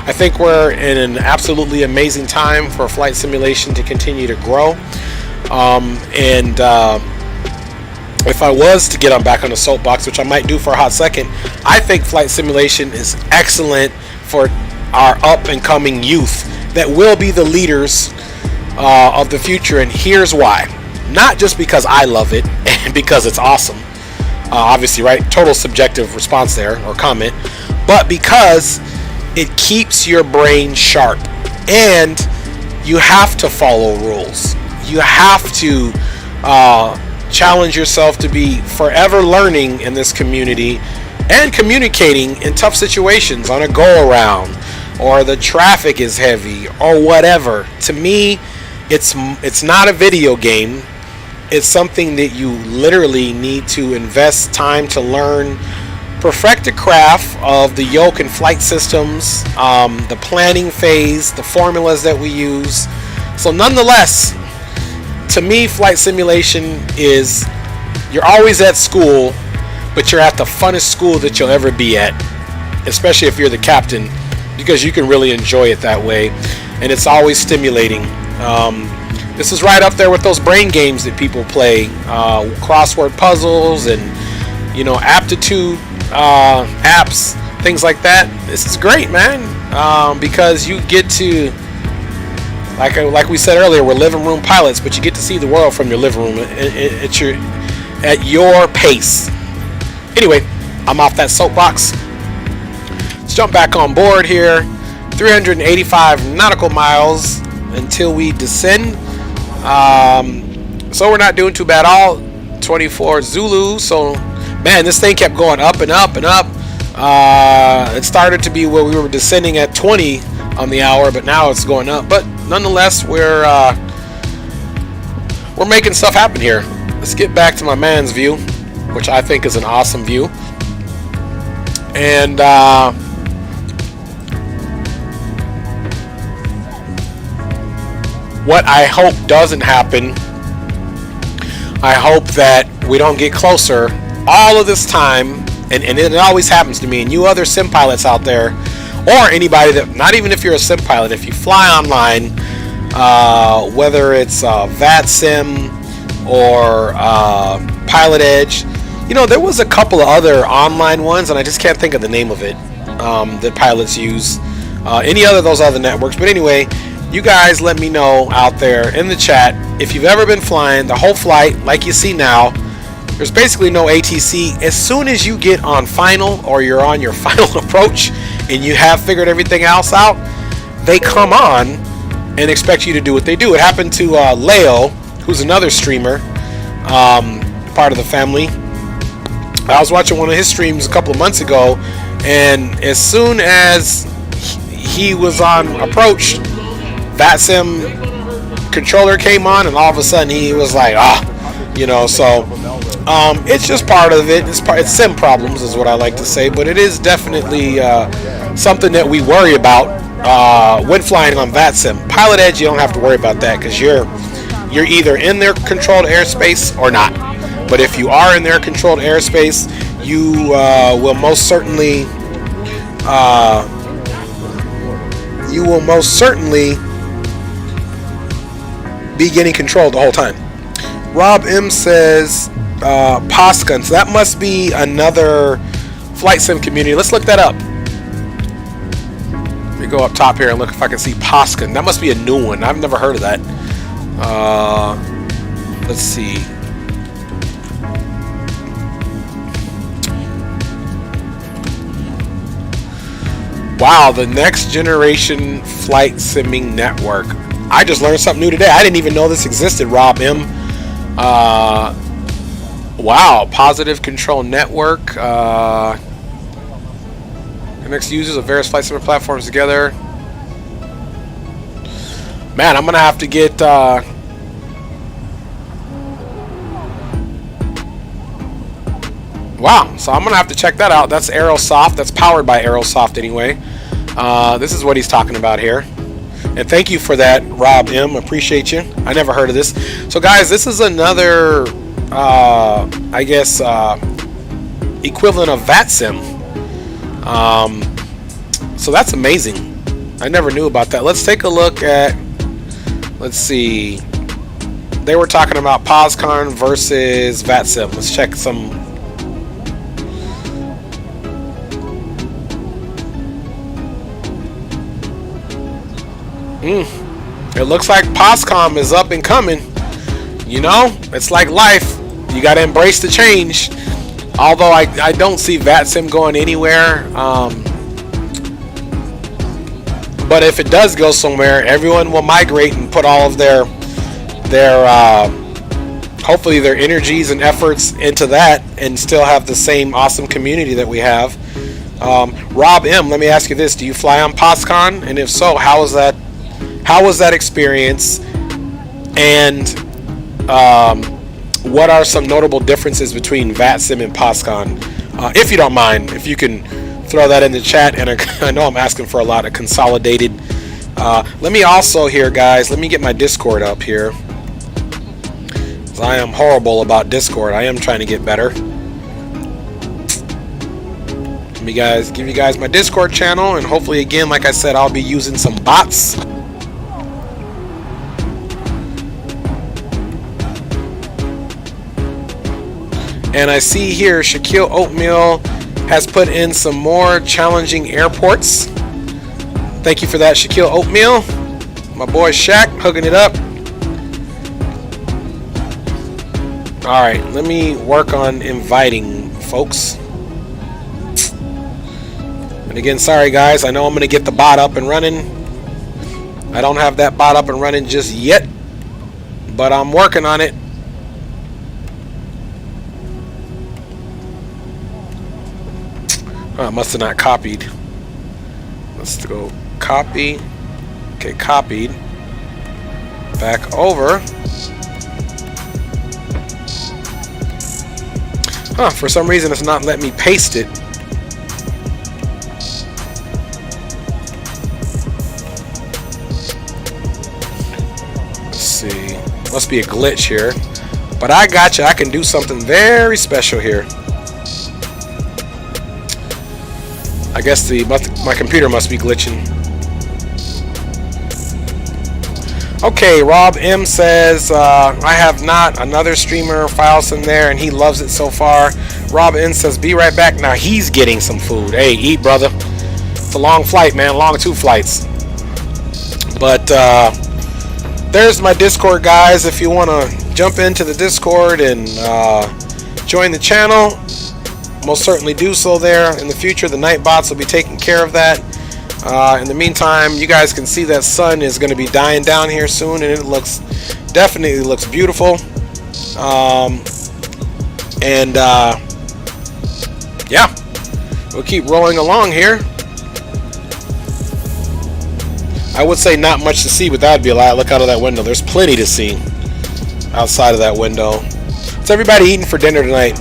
I think we're in an absolutely amazing time for flight simulation to continue to grow. If I was to get on back on the soapbox, which I might do for a hot second, I think flight simulation is excellent for our up and coming youth that will be the leaders of the future, and here's why. Not just because I love it and because it's awesome, obviously, right? Total subjective response there, or comment, but because it keeps your brain sharp, and you have to follow rules. You have to challenge yourself to be forever learning in this community and communicating in tough situations on a go around, or the traffic is heavy, or whatever. To me, it's not a video game. It's something that you literally need to invest time to learn, perfect the craft of the yoke and flight systems, the planning phase, the formulas that we use. So nonetheless, to me, flight simulation is, you're always at school, but you're at the funnest school that you'll ever be at, especially if you're the captain, because you can really enjoy it that way, and it's always stimulating. This is right up there with those brain games that people play, crossword puzzles and, aptitude apps, things like that. This is great, man, because you get to, like we said earlier, we're living room pilots, but you get to see the world from your living room at your pace. Anyway, I'm off that soapbox. Let's jump back on board here. 385 nautical miles until we descend. So we're not doing too bad. All 24 Zulu. So, man, this thing kept going up and up and up. It started to be where we were descending at 20 on the hour, but now it's going up. But nonetheless, we're making stuff happen here. Let's get back to my man's view, which I think is an awesome view. And what I hope doesn't happen, I hope that we don't get closer all of this time, and it always happens to me, and you other sim pilots out there, or anybody that, not even if you're a sim pilot, if you fly online, whether it's VATSIM or Pilot Edge, there was a couple of other online ones, and I just can't think of the name of it, that pilots use, any other of those other networks. But anyway, you guys let me know out there in the chat if you've ever been flying the whole flight like you see now. There's basically no ATC. As soon as you get on final, or you're on your final approach and you have figured everything else out, they come on and expect you to do what they do. It happened to Leo, who's another streamer, part of the family. I was watching one of his streams a couple of months ago, and as soon as he was on approach, VATSIM controller came on, and all of a sudden he was like, so it's just part of it. It's sim problems is what I like to say, but it is definitely something that we worry about when flying on VATSIM. Pilot Edge, you don't have to worry about that, because you're either in their controlled airspace or not. But if you are in their controlled airspace, you will most certainly be getting controlled the whole time. Rob M says Pascan, so that must be another flight sim community. Let's look that up. Let me go up top here and look if I can see Pascan. That must be a new one. I've never heard of that. Let's see. Wow, the next generation flight simming network. I just learned something new today. I didn't even know this existed, Rob M. Wow, Positive Control Network. Connects users of various flight simmer platforms together. Man, I'm gonna have to get Wow, so I'm gonna have to check that out. That's Aerosoft. That's powered by Aerosoft anyway. This is what he's talking about here. And thank you for that, Rob M. Appreciate you. I never heard of this. So guys, this is another, I guess, equivalent of VATSIM. So that's amazing. I never knew about that. Let's take a look at, let's see. They were talking about POSCON versus VATSIM. Let's check some. It looks like POSCON is up and coming. You know, it's like life. You got to embrace the change. Although I don't see VATSIM going anywhere. But if it does go somewhere, everyone will migrate and put all of their hopefully their energies and efforts into that, and still have the same awesome community that we have. Rob M, let me ask you this: do you fly on POSCON? And if so, how was that experience? And what are some notable differences between VATSIM and POSCON? If you don't mind, if you can throw that in the chat. And I know I'm asking for a lot of consolidated. Let me also here, guys, let me get my Discord up here. I am horrible about Discord. I am trying to get better. Let me give you guys my Discord channel, and hopefully, again, like I said, I'll be using some bots. And I see here Shaquille Oatmeal has put in some more challenging airports. Thank you for that, Shaquille Oatmeal. My boy Shaq hooking it up. Alright, let me work on inviting folks. And again, sorry guys, I know I'm going to get the bot up and running. I don't have that bot up and running just yet, but I'm working on it. Oh, I must have not copied. Let's go copy. Okay, copied. Back over. Huh, for some reason it's not letting me paste it. Let's see. Must be a glitch here. But I got you. I can do something very special here. I guess my computer must be glitching. Okay, Rob M says, I have not. Another streamer files in there, and he loves it so far. Rob M says, be right back. Now he's getting some food. Hey, eat, brother. It's a long flight, man. Long 2 flights. But there's my Discord, guys. If you want to jump into the Discord and join the channel, most certainly do so there. In the future, the night bots will be taking care of that. In the meantime, you guys can see that sun is going to be dying down here soon, and it definitely looks beautiful. Yeah, we'll keep rolling along here. I would say not much to see, but that'd be a lot. Look out of that window. There's plenty to see outside of that window. What's everybody eating for dinner tonight?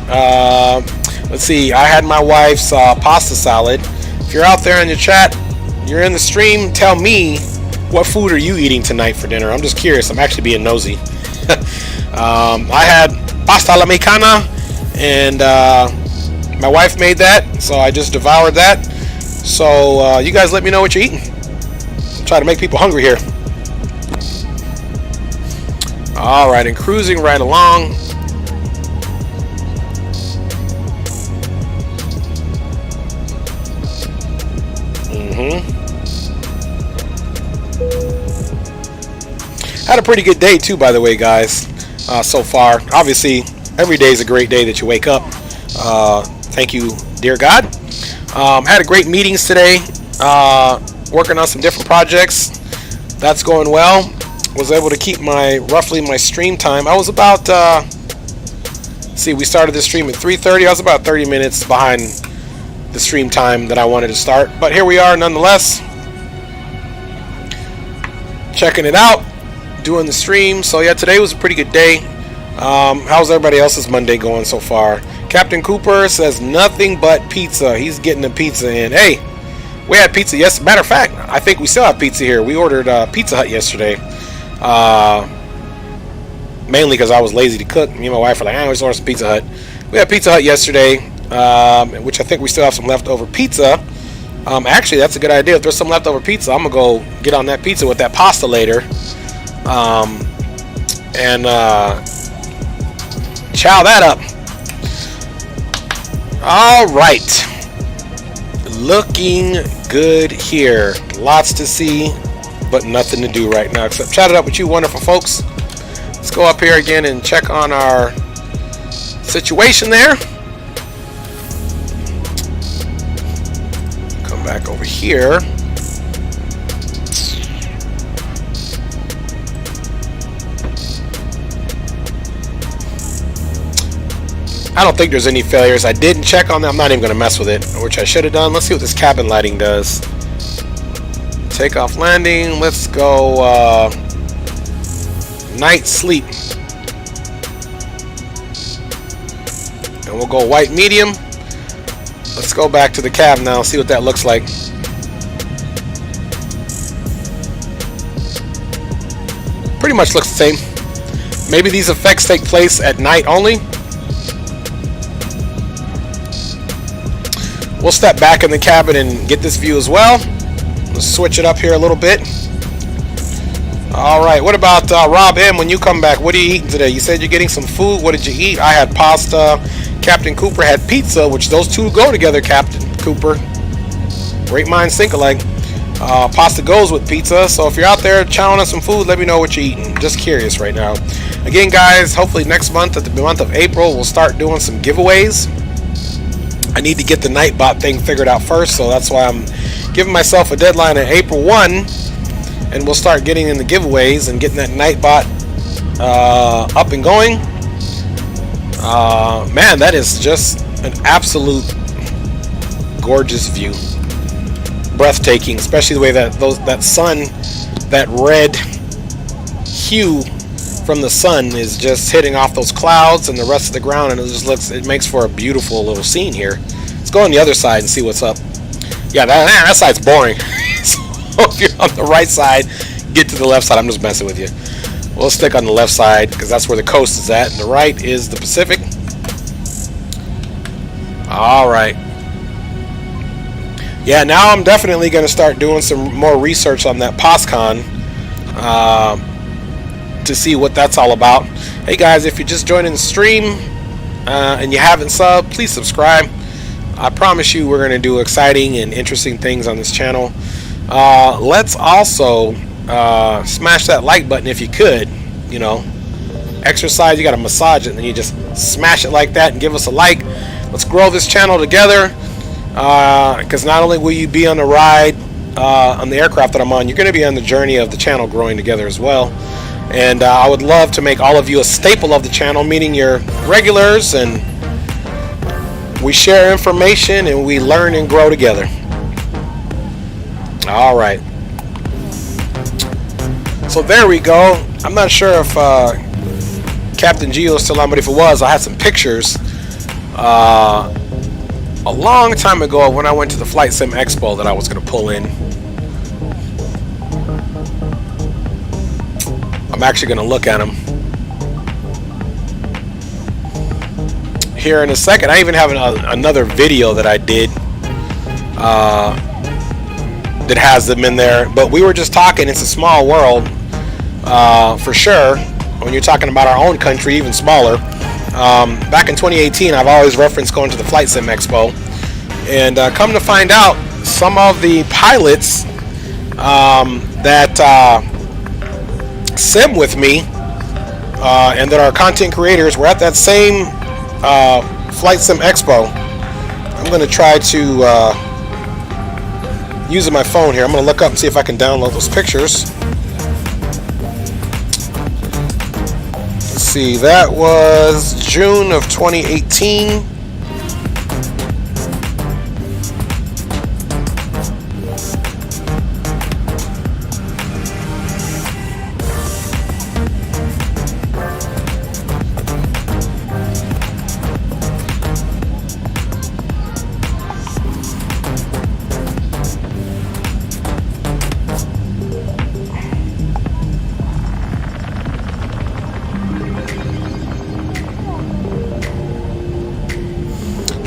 Let's see. I had my wife's pasta salad. If you're out there in the chat, you're in the stream, tell me what food are you eating tonight for dinner. I'm just curious. I'm actually being nosy. I had pasta alla mexicana, and my wife made that, so I just devoured that. So you guys let me know what you're eating. Try to make people hungry here. Alright, and cruising right along. Had a pretty good day too, by the way, guys, so far. Obviously, every day is a great day that you wake up. Thank you, dear God. Had a great meetings today, working on some different projects. That's going well. Was able to keep roughly my stream time. I was about, see, we started this stream at 3:30. I was about 30 minutes behind the stream time that I wanted to start, but here we are nonetheless, checking it out, doing the stream. So yeah, today was a pretty good day. How's everybody else's Monday going so far? Captain Cooper says nothing but pizza. He's getting the pizza in. Hey, we had pizza yesterday. Matter of fact, I think we still have pizza here. We ordered Pizza Hut yesterday. Mainly because I was lazy to cook. Me and my wife were like, let's order some Pizza Hut. We had Pizza Hut yesterday, which I think we still have some leftover pizza. Actually, that's a good idea. If there's some leftover pizza, I'm going to go get on that pizza with that pasta later. And chow that up. All right. Looking good here. Lots to see, but nothing to do right now except chat it up with you wonderful folks. Let's go up here again and check on our situation there. Come back over here. I don't think there's any failures. I didn't check on that. I'm not even going to mess with it, which I should have done. Let's see what this cabin lighting does. Takeoff landing. Let's go night sleep. And we'll go white medium. Let's go back to the cab now and see what that looks like. Pretty much looks the same. Maybe these effects take place at night only. We'll step back in the cabin and get this view as well. Let's switch it up here a little bit. All right, what about Rob M? When you come back, what are you eating today? You said you're getting some food. What did you eat? I had pasta. Captain Cooper had pizza, which those two go together, Captain Cooper. Great minds think alike. Pasta goes with pizza, so if you're out there chowing on some food, let me know what you're eating. Just curious right now. Again, guys, hopefully next month, at the month of April, we'll start doing some giveaways. I need to get the Nightbot thing figured out first, so that's why I'm giving myself a deadline at April 1, and we'll start getting in the giveaways and getting that Nightbot up and going. Man, that is just an absolute gorgeous view. Breathtaking, especially the way that sun, that red hue from the sun is just hitting off those clouds and the rest of the ground, and it makes for a beautiful little scene here. Let's go on the other side and see what's up. Yeah, that side's boring. So if you're on the right side, get to the left side. I'm just messing with you. We'll stick on the left side because that's where the coast is at, and the right is the Pacific. All right. Yeah, now I'm definitely going to start doing some more research on that POSCON to see what that's all about. Hey guys, if you're just joining the stream and you haven't subbed, please subscribe. I promise you we're going to do exciting and interesting things on this channel. Let's also smash that like button if you could. You know, exercise, you got to massage it, and then you just smash it like that and give us a like. Let's grow this channel together, because not only will you be on the ride on the aircraft that I'm on, you're going to be on the journey of the channel growing together as well. And I would love to make all of you a staple of the channel, meaning your regulars, and we share information and we learn and grow together. All right. So there we go. I'm not sure if Captain Geo is still on, but if it was, I had some pictures a long time ago when I went to the Flight Sim Expo that I was going to pull in. I'm actually going to look at them here in a second. I even have another video that I did that has them in there, but we were just talking, it's a small world for sure. When you're talking about our own country, even smaller. Back in 2018, I've always referenced going to the Flight Sim Expo, and come to find out, some of the pilots that sim with me and that are content creators were at that same Flight Sim Expo. I'm going to try to using my phone here. I'm going to look up and see if I can download those pictures. Let's see, that was June of 2018.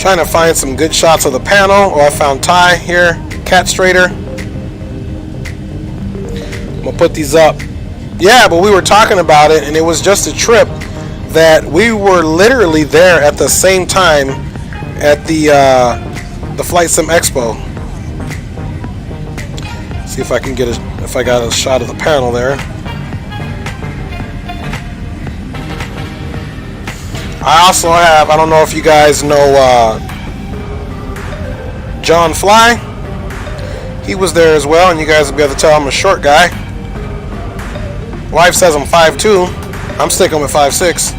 Trying to find some good shots of the panel. Oh, I found Ty here. Cat Strader. I'm gonna put these up. Yeah, but we were talking about it, and it was just a trip that we were literally there at the same time at the Flight Sim Expo. See if I can get if I got a shot of the panel there. I also have, I don't know if you guys know John Fly. He was there as well, and you guys will be able to tell I'm a short guy. Wife says I'm 5'2". I'm sticking with 5'6".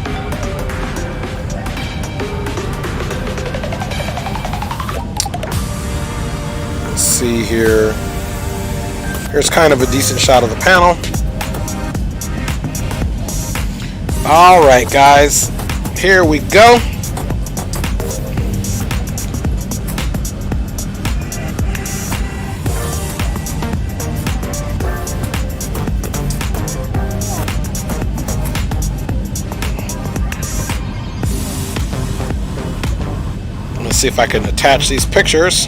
Let's see here. Here's kind of a decent shot of the panel. All right, guys. Here we go. Let's see if I can attach these pictures.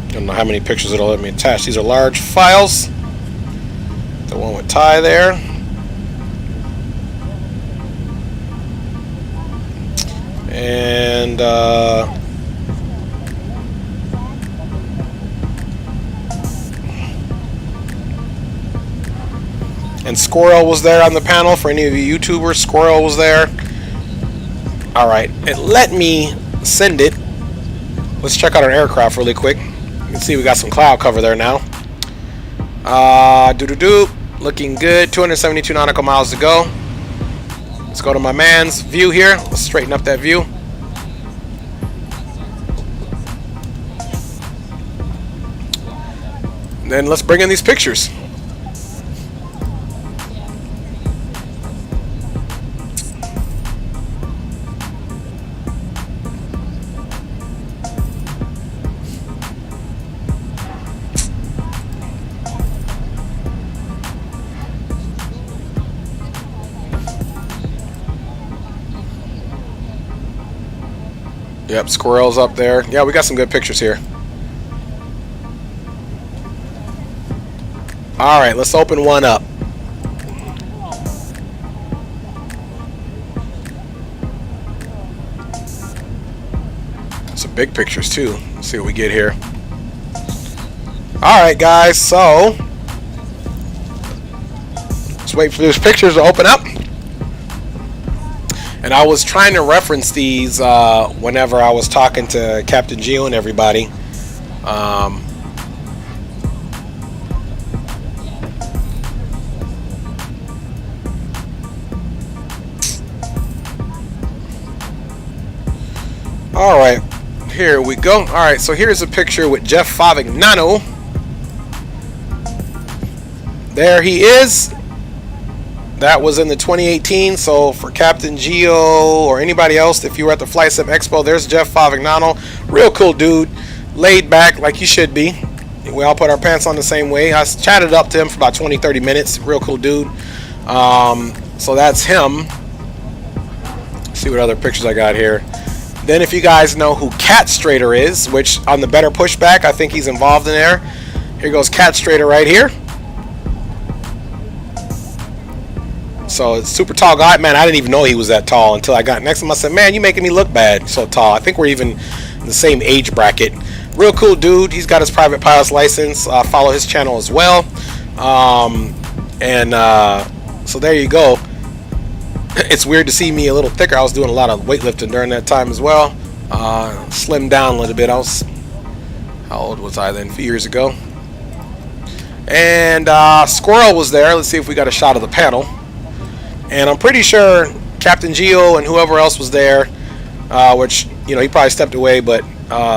Don't know how many pictures it'll let me attach. These are large files. The one with Ty there. And Squirrel was there on the panel. For any of you YouTubers, Squirrel was there. Alright, it let me send it. Let's check out our aircraft really quick. You can see we got some cloud cover there now. Looking good. 272 nautical miles to go. Let's go to my man's view here. Let's straighten up that view. And then let's bring in these pictures. Yep, Squirrel's up there. Yeah, we got some good pictures here. Alright, let's open one up. Some big pictures too. Let's see what we get here. Alright guys, so let's wait for those pictures to open up. And I was trying to reference these whenever I was talking to Captain Geo and everybody. Alright, here we go. Alright, so here's a picture with Jeff Favignano. There he is. That was in the 2018, so for Captain Geo or anybody else, if you were at the Flight Sim Expo, there's Jeff Favignano. Real cool dude, laid back like you should be. We all put our pants on the same way. I chatted up to him for about 20-30 minutes. Real cool dude. So that's him. Let's see what other pictures I got here. Then if you guys know who Cat Strader is, which on the better pushback, I think he's involved in there. Here goes Cat Strader right here. So it's super tall guy. Man, I didn't even know he was that tall until I got next to him. I said, man, you making me look bad, so tall. I think we're even in the same age bracket. Real cool dude. He's got his private pilot's license. Follow his channel as well. So there you go. It's weird to see me a little thicker. I was doing a lot of weightlifting during that time as well. Slimmed down a little bit. How old was I then? A few years ago. And Squirrel was there. Let's see if we got a shot of the panel. And I'm pretty sure Captain Geo and whoever else was there, which, you know, he probably stepped away, but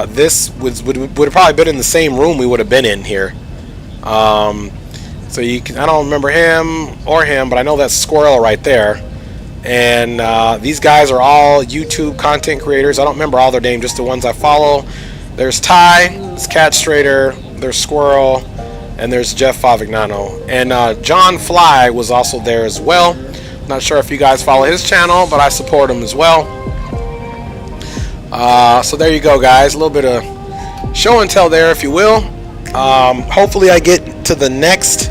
this would have probably been in the same room we would have been in here. So you can, I don't remember him or him, but I know that's Squirrel right there. And these guys are all YouTube content creators. I don't remember all their names, just the ones I follow. There's Ty, there's Cat Strader, there's Squirrel, And there's Jeff Favignano. And John Fly was also there as well. Not sure if you guys follow his channel, but I support him as well. So there you go, guys. A little bit of show and tell there, if you will. Hopefully I get to the next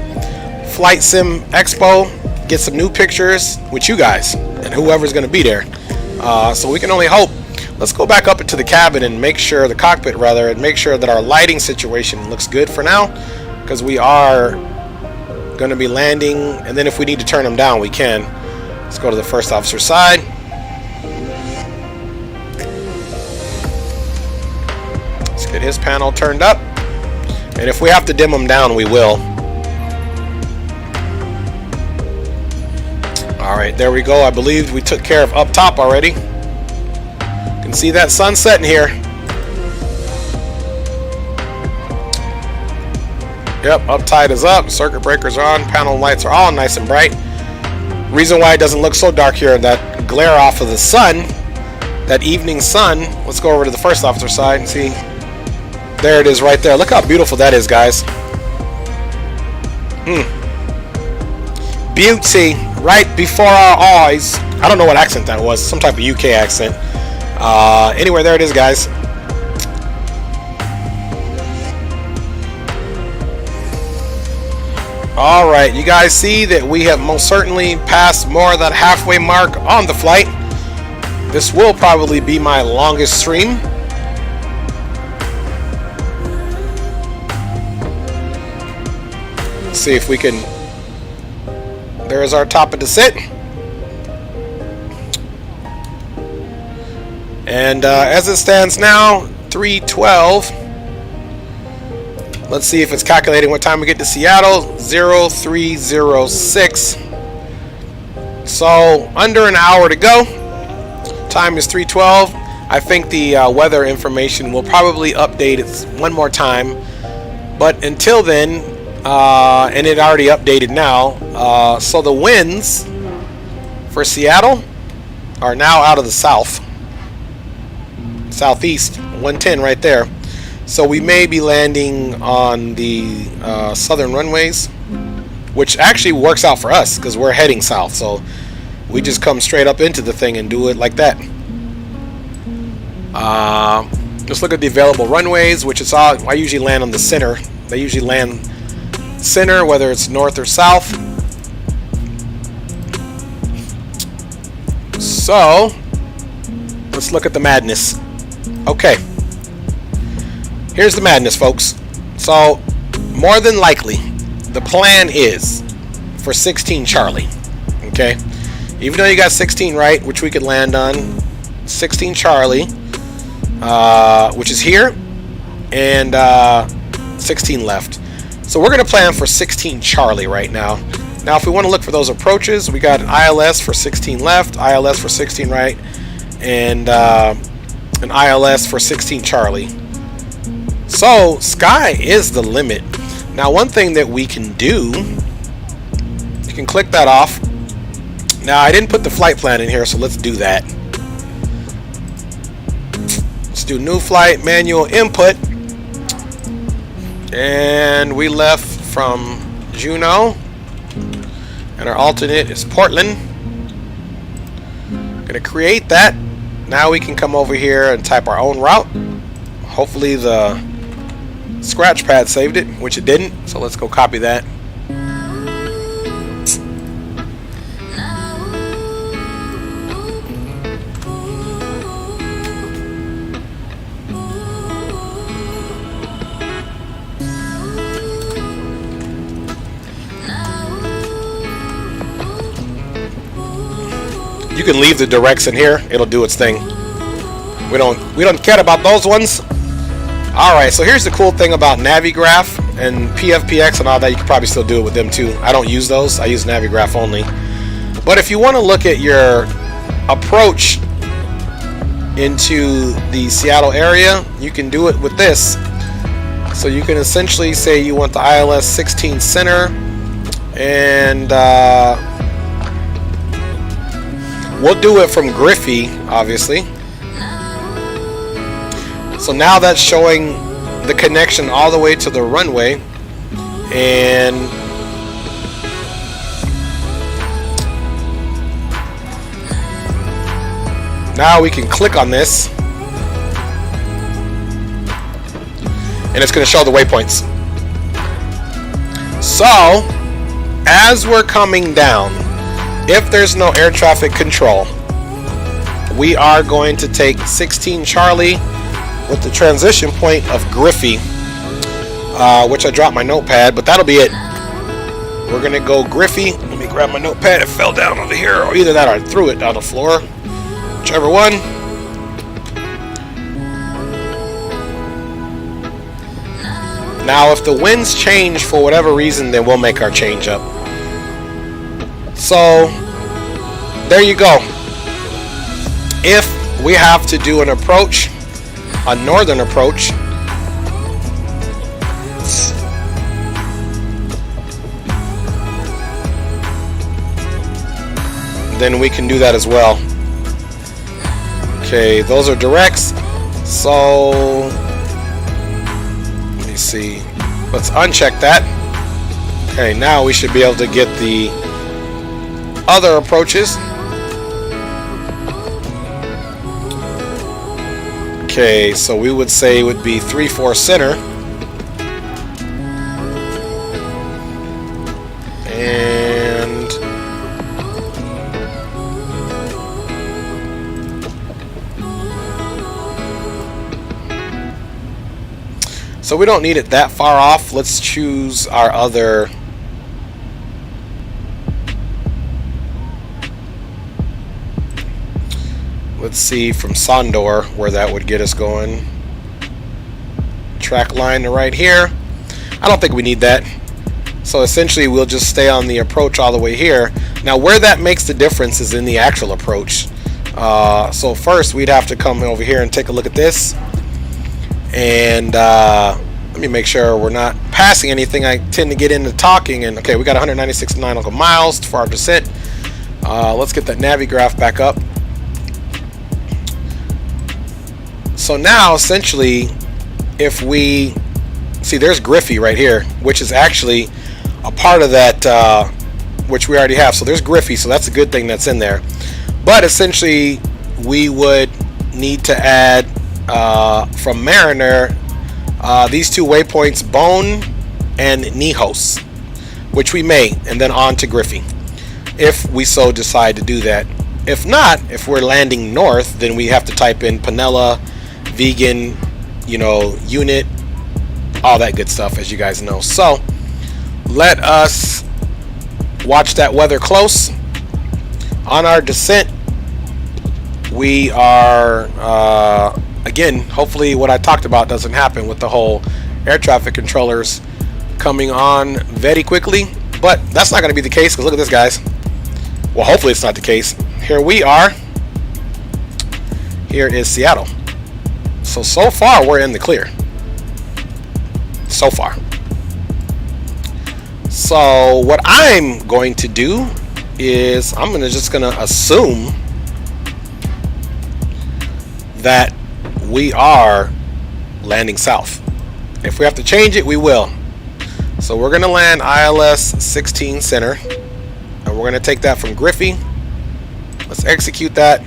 Flight Sim Expo, get some new pictures with you guys and whoever's going to be there. So we can only hope. Let's go back up into the cabin and make sure, the cockpit rather, and make sure that our lighting situation looks good for now, because we are going to be landing, and then if we need to turn them down, we can. Let's go to the first officer side. Let's get his panel turned up, and if we have to dim them down, we will. Alright, there we go. I believe we took care of up top already. You can see that sun setting here. Yep, uptide is up, circuit breakers are on, panel lights are all nice and bright. Reason why it doesn't look so dark here, that glare off of the sun, that evening sun. Let's go over to the first officer side and see. There it is right there. Look how beautiful that is, guys. Beauty right before our eyes. I don't know what accent that was, some type of UK accent. Anyway, there it is, guys. Alright, you guys see that we have most certainly passed more than halfway mark on the flight. This will probably be my longest stream. Let's see if we can. There's our top of the sit. And as it stands now, 3:12. Let's see if it's calculating what time we get to Seattle. 0306. So under an hour to go. Time is 3:12. I think the weather information will probably update it one more time. But until then, and it already updated now. So the winds for Seattle are now out of the south. Southeast, 110 right there. So we may be landing on the southern runways, which actually works out for us because we're heading south. So we just come straight up into the thing and do it like that. Just look at the available runways, which is all. I usually land on the center. They usually land center, whether it's north or south. So let's look at the madness. Okay. Here's the madness, folks. So, more than likely, the plan is for 16 Charlie. Okay? Even though you got 16 right, which we could land on, 16 Charlie, which is here, and 16 left. So we're going to plan for 16 Charlie right now. Now, if we want to look for those approaches, we got an ILS for 16 left, ILS for 16 right, and an ILS for 16 Charlie. So, sky is the limit. Now, one thing that we can do, you can click that off. Now, I didn't put the flight plan in here, so let's do that. Let's do new flight, manual input. And we left from Juneau. And our alternate is Portland. Gonna create that. Now we can come over here and type our own route. Hopefully the scratch pad saved it, which it didn't, so let's go copy that. You can leave the directs in here, it'll do its thing. We don't care about those ones. Alright, so here's the cool thing about Navigraph and PFPX and all that. You can probably still do it with them too. I don't use those. I use Navigraph only. But if you want to look at your approach into the Seattle area, you can do it with this. So you can essentially say you want the ILS 16 center, and we'll do it from Griffey, obviously. So now that's showing the connection all the way to the runway. And now we can click on this, and it's going to show the waypoints. So, as we're coming down, if there's no air traffic control, we are going to take 16 Charlie with the transition point of Griffey, which I dropped my notepad, but that'll be it. We're going to go Griffey. Let me grab my notepad. It fell down over here, or either that or I threw it on the floor. Whichever one. Now, if the winds change for whatever reason, then we'll make our change up. So, there you go. If we have to do an approach, a northern approach, then we can do that as well. Okay, those are directs. So, let me see. Let's uncheck that. Okay, now we should be able to get the other approaches. Okay, so we would say it would be 3-4 center. And so we don't need it that far off. Let's choose our other. Let's see from Sondor where that would get us going. Track line to right here. I don't think we need that. So essentially we'll just stay on the approach all the way here. Now where that makes the difference is in the actual approach. So first we'd have to come over here and take a look at this. And let me make sure we're not passing anything. I tend to get into talking. And okay, we got 196 nautical miles for our descent. Let's get that Navi graph back up. So now, essentially, if we see, there's Griffey right here, which is actually a part of that, which we already have. So there's Griffey, so that's a good thing that's in there. But essentially, we would need to add from Mariner these two waypoints, Bone and Nihos, which we may, and then on to Griffey, if we so decide to do that. If not, if we're landing north, then we have to type in Panella, Vegan, unit, all that good stuff, as you guys know. So let us watch that weather close. On our descent, we are again, hopefully what I talked about doesn't happen with the whole air traffic controllers coming on very quickly, but that's not going to be the case, because look at this, guys. Well, hopefully it's not the case. Here we are. Here is Seattle. So far we're in the clear. So far. So what I'm going to do is I'm just gonna assume that we are landing south. If we have to change it, we will. So we're gonna land ILS 16 center, and we're gonna take that from Griffey. Let's execute that.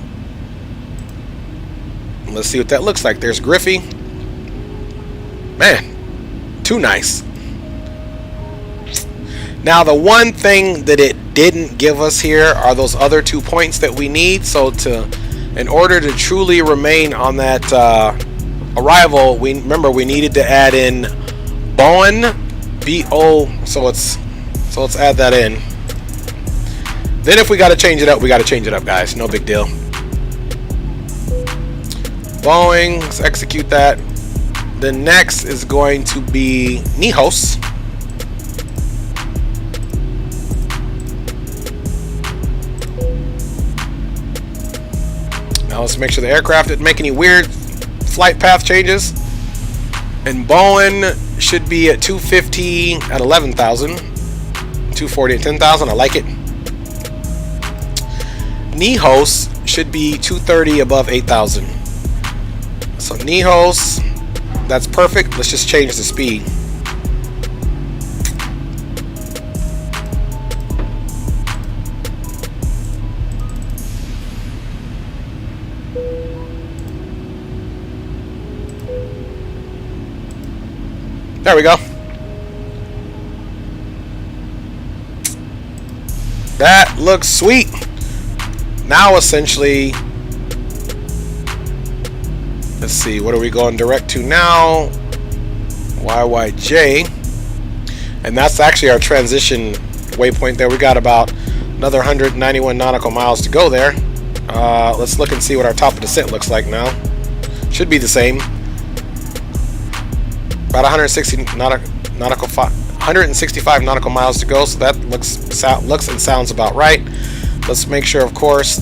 Let's see what that looks like. There's Griffey. Man, too nice. Now the one thing that it didn't give us here are those other 2 points that we need. So in order to truly remain on that arrival, we needed to add in Boeing, B-O. So let's add that in. Then if we got to change it up, we got to change it up, guys. No big deal. Boeing, let's execute that. The next is going to be Nihos. Now let's make sure the aircraft didn't make any weird flight path changes. And Boeing should be at 250 at 11,000. 240 at 10,000. I like it. Nihos should be 230 above 8,000. So Nihos, that's perfect. Let's just change the speed. There we go. That looks sweet. Now essentially, let's see, what are we going direct to now? YYJ. And that's actually our transition waypoint there. We got about another 191 nautical miles to go there. Let's look and see what our top of descent looks like now. Should be the same. About 165 nautical miles to go, so that looks and sounds about right. Let's make sure, of course,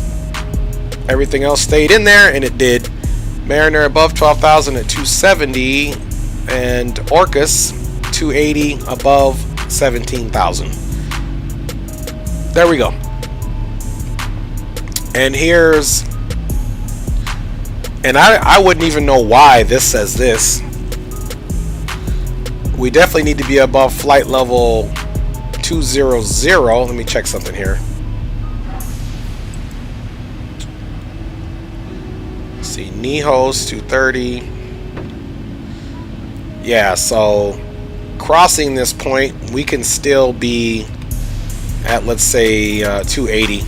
everything else stayed in there, and it did. Mariner above 12,000 at 270, and Orcus 280 above 17,000. There we go. And here's, and I wouldn't even know why this says this. We definitely need to be above flight level 200. Let me check something here. Let's see, Nihos 230. Yeah, so crossing this point, we can still be at, let's say, 280.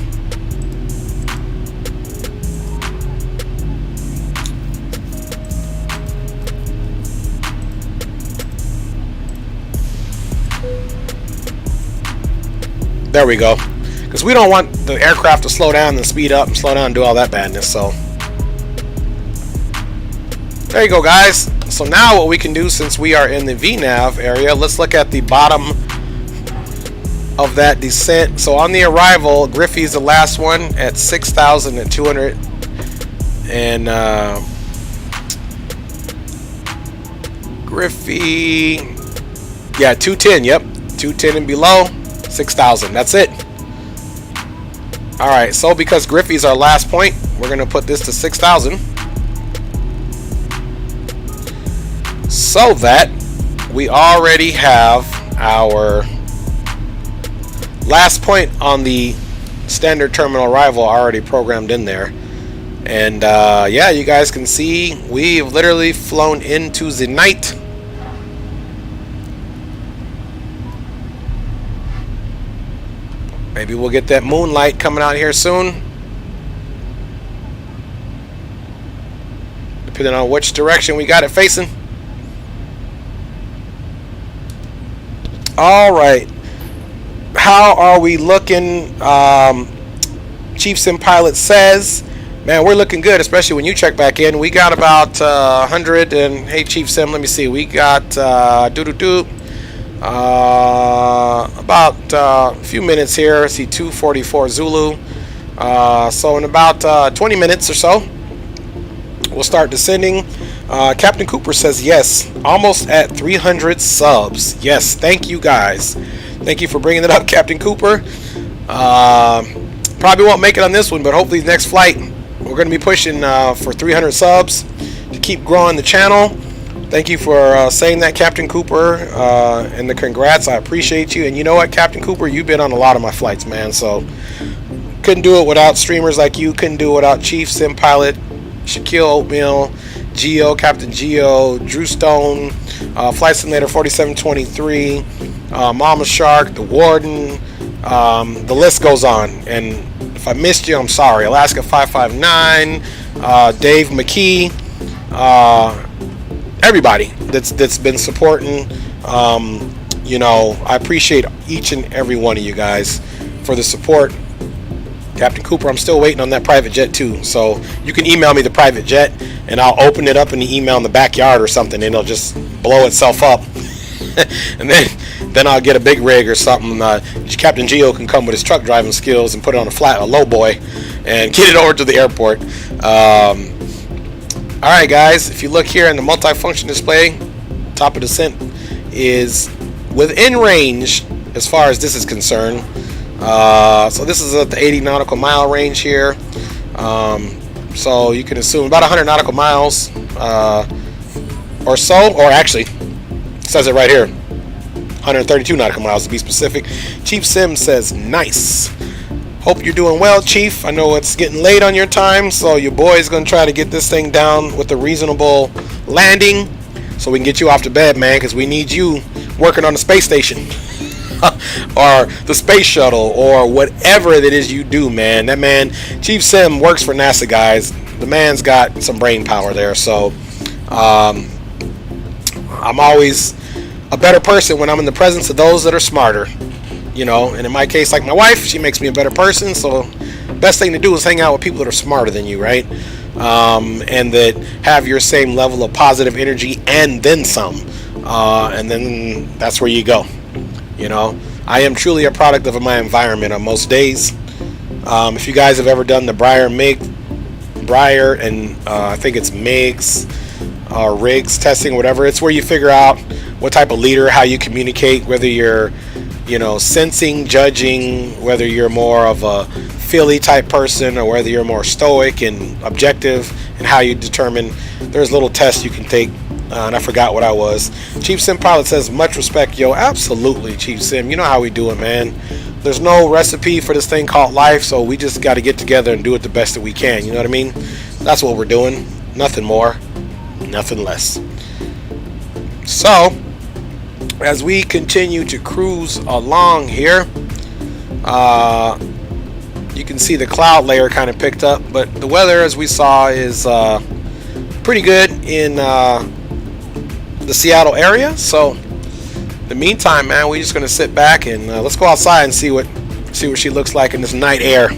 There we go. Because we don't want the aircraft to slow down and speed up and slow down and do all that badness. So there you go, guys. So now what we can do, since we are in the VNAV area, let's look at the bottom of that descent. So on the arrival, Griffey's the last one at 6,200, and Griffey, yeah, 210. Yep, 210 and below. 6,000. That's it. All right. So because Griffey's our last point, we're gonna put this to 6,000, so that we already have our last point on the standard terminal arrival already programmed in there. And yeah, you guys can see we've literally flown into the night. Maybe we'll get that moonlight coming out here soon, depending on which direction we got it facing. All right, how are we looking? Chief Sim Pilot says, man, we're looking good, especially when you check back in. We got about 100, and hey, Chief Sim, let me see, we got about a few minutes here. See, 244 Zulu. So in about 20 minutes or so, we'll start descending. Captain Cooper says yes, almost at 300 subs. Yes, thank you guys. Thank you for bringing it up, Captain Cooper. Probably won't make it on this one, but hopefully the next flight we're going to be pushing for 300 subs to keep growing the channel. Thank you for saying that, Captain Cooper, and the congrats. I appreciate you. And you know what, Captain Cooper, you've been on a lot of my flights, man. So couldn't do it without streamers like you. Couldn't do it without Chief Sim Pilot, Shaquille Oatmeal, Geo, Captain Geo, Drew Stone, Flight Simulator 4723, Mama Shark, the Warden. The list goes on. And if I missed you, I'm sorry. Alaska 559, Dave McKee. Everybody that's been supporting, you know, I appreciate each and every one of you guys for the support. Captain Cooper, I'm still waiting on that private jet too, so you can email me the private jet and I'll open it up in the email in the backyard or something, and it'll just blow itself up. And then I'll get a big rig or something. Captain Geo can come with his truck driving skills and put it on a low boy and get it over to the airport. Alright guys, if you look here in the multifunction display, top of descent is within range as far as this is concerned. So this is at the 80 nautical mile range here. So you can assume about 100 nautical miles or so, or actually, it says it right here, 132 nautical miles to be specific. Chief Sim says, nice. Hope you're doing well, Chief. I know it's getting late on your time, so your boy's going to try to get this thing down with a reasonable landing. so we can get you off to bed, man, because we need you working on the space station or the space shuttle or whatever it is you do, man. That man, Chief Sim, works for NASA, guys. The man's got some brain power there. So I'm always a better person when I'm in the presence of those that are smarter, you know. And in my case, like my wife, she makes me a better person. So best thing to do is hang out with people that are smarter than you, right? And that have your same level of positive energy and then some. And then that's where you go. You know, I am truly a product of my environment on most days. If you guys have ever done the Breyer and I think it's Miggs or Riggs testing, whatever, it's where you figure out what type of leader, how you communicate, whether you're, you know, sensing, judging, whether you're more of a feely type person or whether you're more stoic and objective, and how you determine. There's little tests you can take. And I forgot what I was. Chief Sim Pilot says, much respect, yo. Absolutely, Chief Sim. You know how we do it, man. There's no recipe for this thing called life, so we just got to get together and do it the best that we can. You know what I mean? That's what we're doing. Nothing more, nothing less. So, as we continue to cruise along here, you can see the cloud layer kind of picked up, but the weather, as we saw, is pretty good in the Seattle area. So in the meantime, man, we're just gonna sit back and let's go outside and see what she looks like in this night air.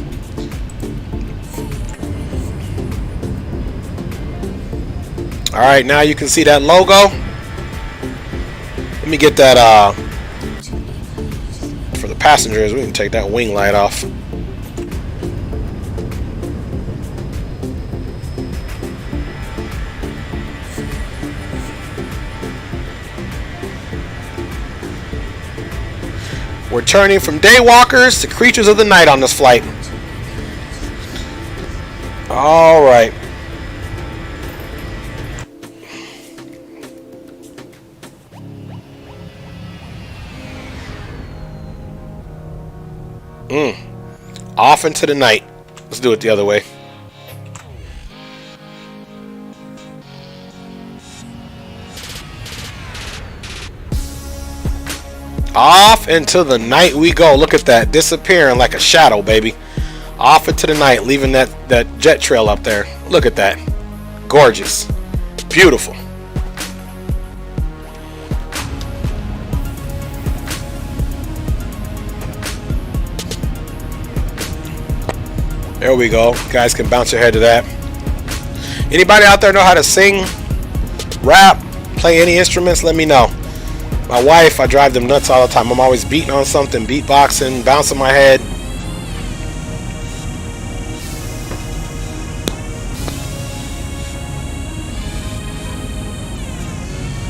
All right, now you can see that logo. Let me get that for the passengers. We can take that wing light off. We're turning from daywalkers to creatures of the night on this flight. All right. Off into the night. Let's do it the other way. Off into the night we go. Look at that, disappearing like a shadow, baby. Off into the night, leaving that jet trail up there. Look at that. Gorgeous. Beautiful. There we go. You guys can bounce your head to that. Anybody out there know how to sing, rap, play any instruments? Let me know. My wife, I drive them nuts all the time. I'm always beating on something, beatboxing, bouncing my head.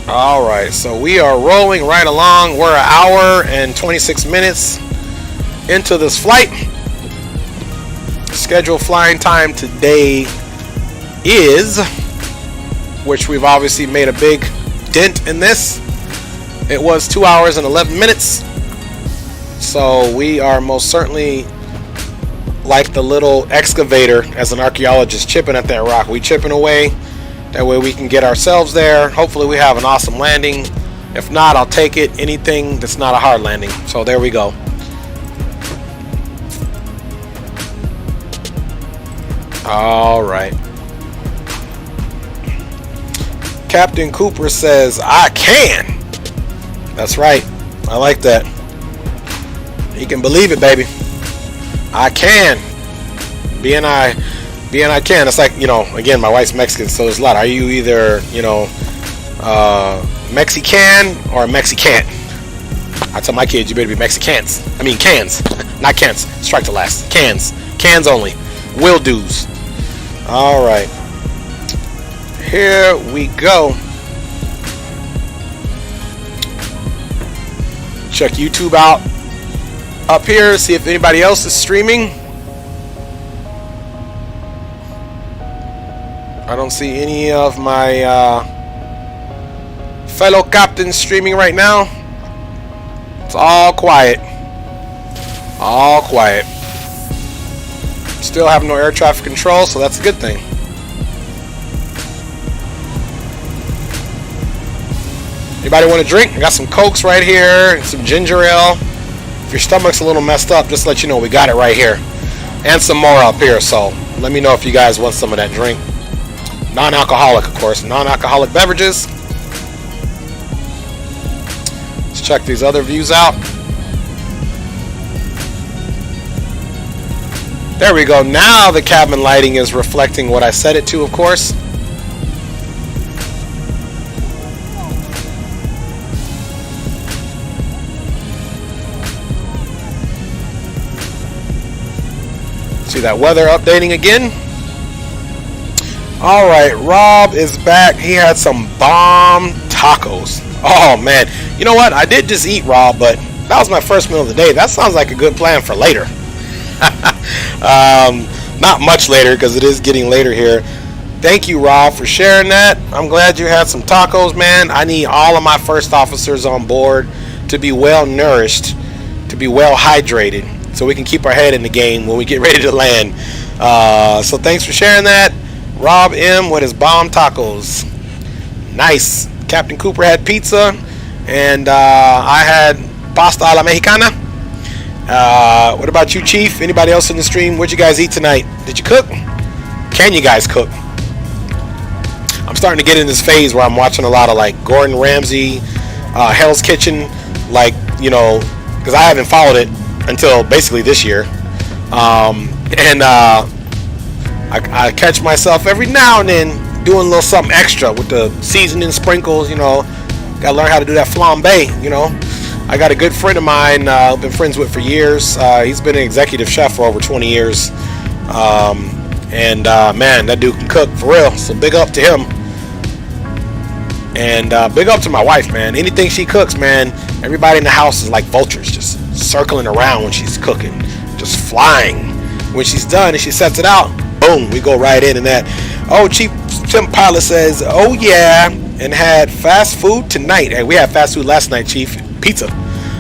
All right, so we are rolling right along. We're an hour and 26 minutes into this flight. Scheduled flying time today is, which we've obviously made a big dent in this. It was 2 hours and 11 minutes. So we are most certainly like the little excavator as an archaeologist chipping at that rock. We chipping away. That way we can get ourselves there. Hopefully we have an awesome landing. If not, I'll take it. Anything that's not a hard landing. So there we go. All right. Captain Cooper says, I can. That's right. I like that. You can believe it, baby. I can. Being I can. It's like, you know, again, my wife's Mexican, so there's a lot. Are you either, you know, Mexican or Mexicant? I tell my kids, you better be Mexicans. I mean, cans. Not cans. Strike the last. Cans. Cans only. Will do's. All right. Here we go. Check YouTube out up here. See if anybody else is streaming. I don't see any of my fellow captains streaming right now. It's all quiet. All quiet. Still have no air traffic control, so that's a good thing. Anybody want a drink? I got some Cokes right here and some ginger ale. If your stomach's a little messed up, just let you know we got it right here. And some more up here, so let me know if you guys want some of that drink. Non-alcoholic, of course. Non-alcoholic beverages. Let's check these other views out. There we go. Now the cabin lighting is reflecting what I set it to, of course. See that weather updating again. All right, Rob is back. He had some bomb tacos. Oh man, you know what? I did just eat, Rob, but that was my first meal of the day. That sounds like a good plan for later. Not much later because it is getting later here. Thank you, Rob, for sharing that. I'm glad you had some tacos, man. I need all of my first officers on board to be well nourished, to be well hydrated, so we can keep our head in the game when we get ready to land. So thanks for sharing that, Rob M. with his bomb tacos. Nice. Captain Cooper had pizza, and I had pasta a la mexicana. What about you, Chief? Anybody else in the stream? What'd you guys eat tonight? Did you cook? Can you guys cook? I'm starting to get in this phase where I'm watching a lot of like Gordon Ramsay, Hell's Kitchen, like, you know, because I haven't followed it until basically this year. I catch myself every now and then doing a little something extra with the seasoning sprinkles, you know. Gotta learn how to do that flambe, you know. I got a good friend of mine I've been friends with for years. He's been an executive chef for over 20 years. Man, that dude can cook for real, so big up to him. And big up to my wife, man. Anything she cooks, man, everybody in the house is like vultures, just circling around when she's cooking, just flying. When she's done and she sets it out, boom, we go right in and that. Oh, Chief Tim Pilot says, oh yeah, and had fast food tonight. Hey, we had fast food last night, Chief. Pizza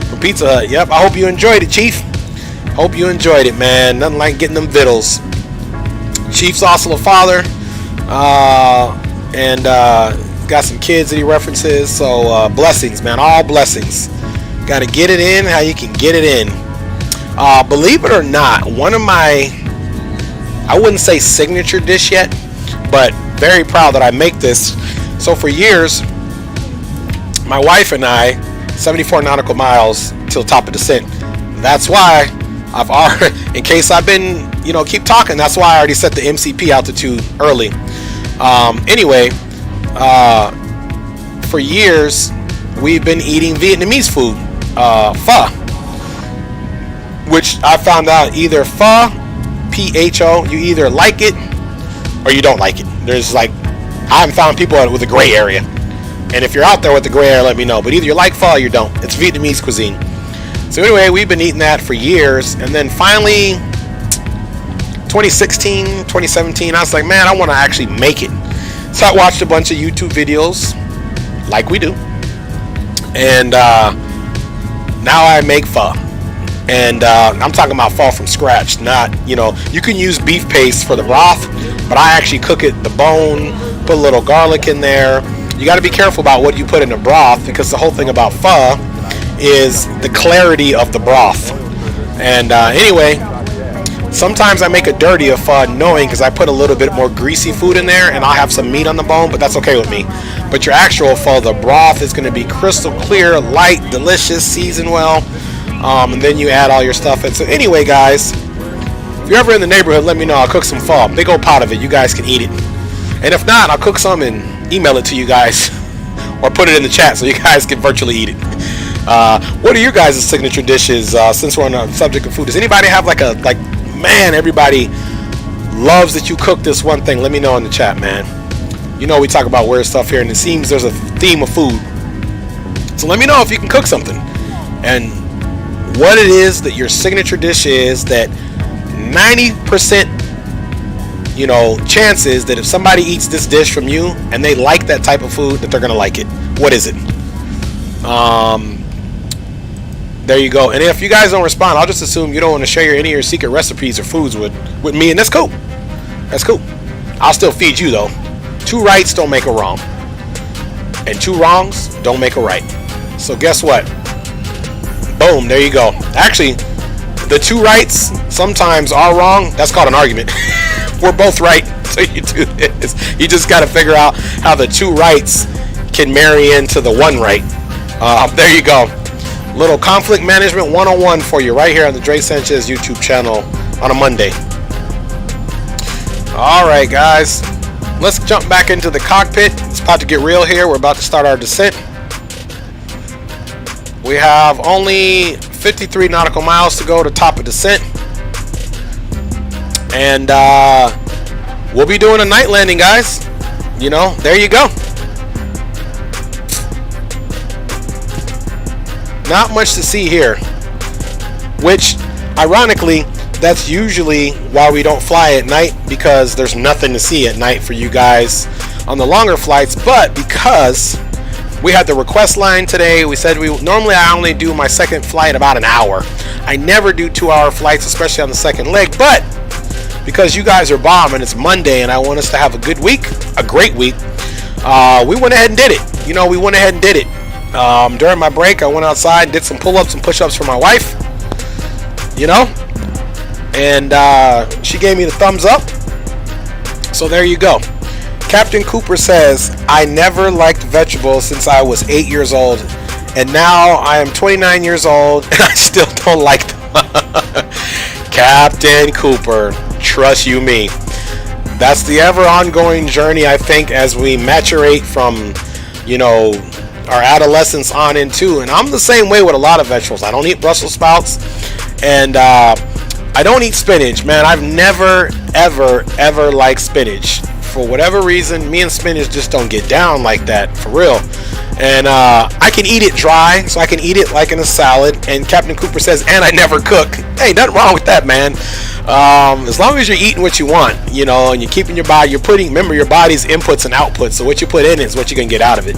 from Pizza Hut. Yep, I hope you enjoyed it, Chief. Hope you enjoyed it, man. Nothing like getting them vittles. Chief's also a father, and got some kids that he references. So blessings, man, all blessings. Got to get it in how you can get it in. Believe it or not, one of my, I wouldn't say signature dish yet, but very proud that I make this. So for years, my wife and I, 74 nautical miles till top of descent. That's why I've already, in case I've been, you know, keep talking, that's why I already set the MCP altitude early. Anyway, for years, we've been eating Vietnamese food, pho, which I found out either pho, P-H-O, you either like it or you don't like it. There's like, I haven't found people with a gray area. And if you're out there with the gray area, let me know. But either you like pho or you don't. It's Vietnamese cuisine. So anyway, we've been eating that for years. And then finally, 2016, 2017, I was like, man, I want to actually make it. So I watched a bunch of YouTube videos, like we do. And now I make pho. And I'm talking about pho from scratch, not, you know, you can use beef paste for the broth, but I actually cook it the bone, put a little garlic in there. You got to be careful about what you put in the broth, because the whole thing about pho is the clarity of the broth. And anyway, sometimes I make a dirty of pho knowing, because I put a little bit more greasy food in there and I'll have some meat on the bone, but that's okay with me. But your actual pho, the broth is going to be crystal clear, light, delicious, seasoned well. And then you add all your stuff in. So anyway, guys, if you're ever in the neighborhood, let me know. I'll cook some pho, big old pot of it. You guys can eat it. And if not, I'll cook some and email it to you guys, or put it in the chat so you guys can virtually eat it. What are your guys' signature dishes? Since we're on the subject of food, does anybody have like man, everybody loves that you cook this one thing? Let me know in the chat, man. You know we talk about weird stuff here, and it seems there's a theme of food. So let me know if you can cook something, and what it is that your signature dish is that 90%, you know, chances that if somebody eats this dish from you and they like that type of food, that they're gonna like it. What is it? There you go. And if you guys don't respond, I'll just assume you don't want to share any of your secret recipes or foods with me, and that's cool. That's cool. I'll still feed you though. Two rights don't make a wrong. and 2 wrongs don't make a right. So guess what? Boom, there you go. Actually, the 2 rights sometimes are wrong. That's called an argument. We're both right, so you do this. You just got to figure out how the 2 rights can marry into the 1 right. There you go. Little conflict management 101 for you right here on the Dre Sanchez YouTube channel on a Monday. All right, guys. Let's jump back into the cockpit. It's about to get real here. We're about to start our descent. We have only 53 nautical miles to go to top of descent. And we'll be doing a night landing, guys. You know, there you go. Not much to see here. Which, ironically, that's usually why we don't fly at night, because there's nothing to see at night for you guys on the longer flights. But because we had the request line today, we said normally I only do my second flight about an hour. I never do 2-hour flights, especially on the second leg. But because you guys are bomb and it's Monday and I want us to have a good week, a great week, we went ahead and did it. You know, we went ahead and did it. During my break, I went outside and did some pull-ups and push-ups for my wife. You know, and she gave me the thumbs up. So there you go. Captain Cooper says, I never liked vegetables since I was 8 years old, and now I am 29 years old and I still don't like them. Captain Cooper, trust you me. That's the ever ongoing journey, I think, as we maturate from, you know, our adolescence on into. And I'm the same way with a lot of vegetables. I don't eat Brussels sprouts, and I don't eat spinach, man. I've never, ever liked spinach. For whatever reason, me and spinach just don't get down like that, for real. And I can eat it dry, so I can eat it like in a salad. And Captain Cooper says, and I never cook. Hey, nothing wrong with that, man. As long as you're eating what you want, you know, and you're keeping your body, remember your body's inputs and outputs. So what you put in is what you're going to get out of it.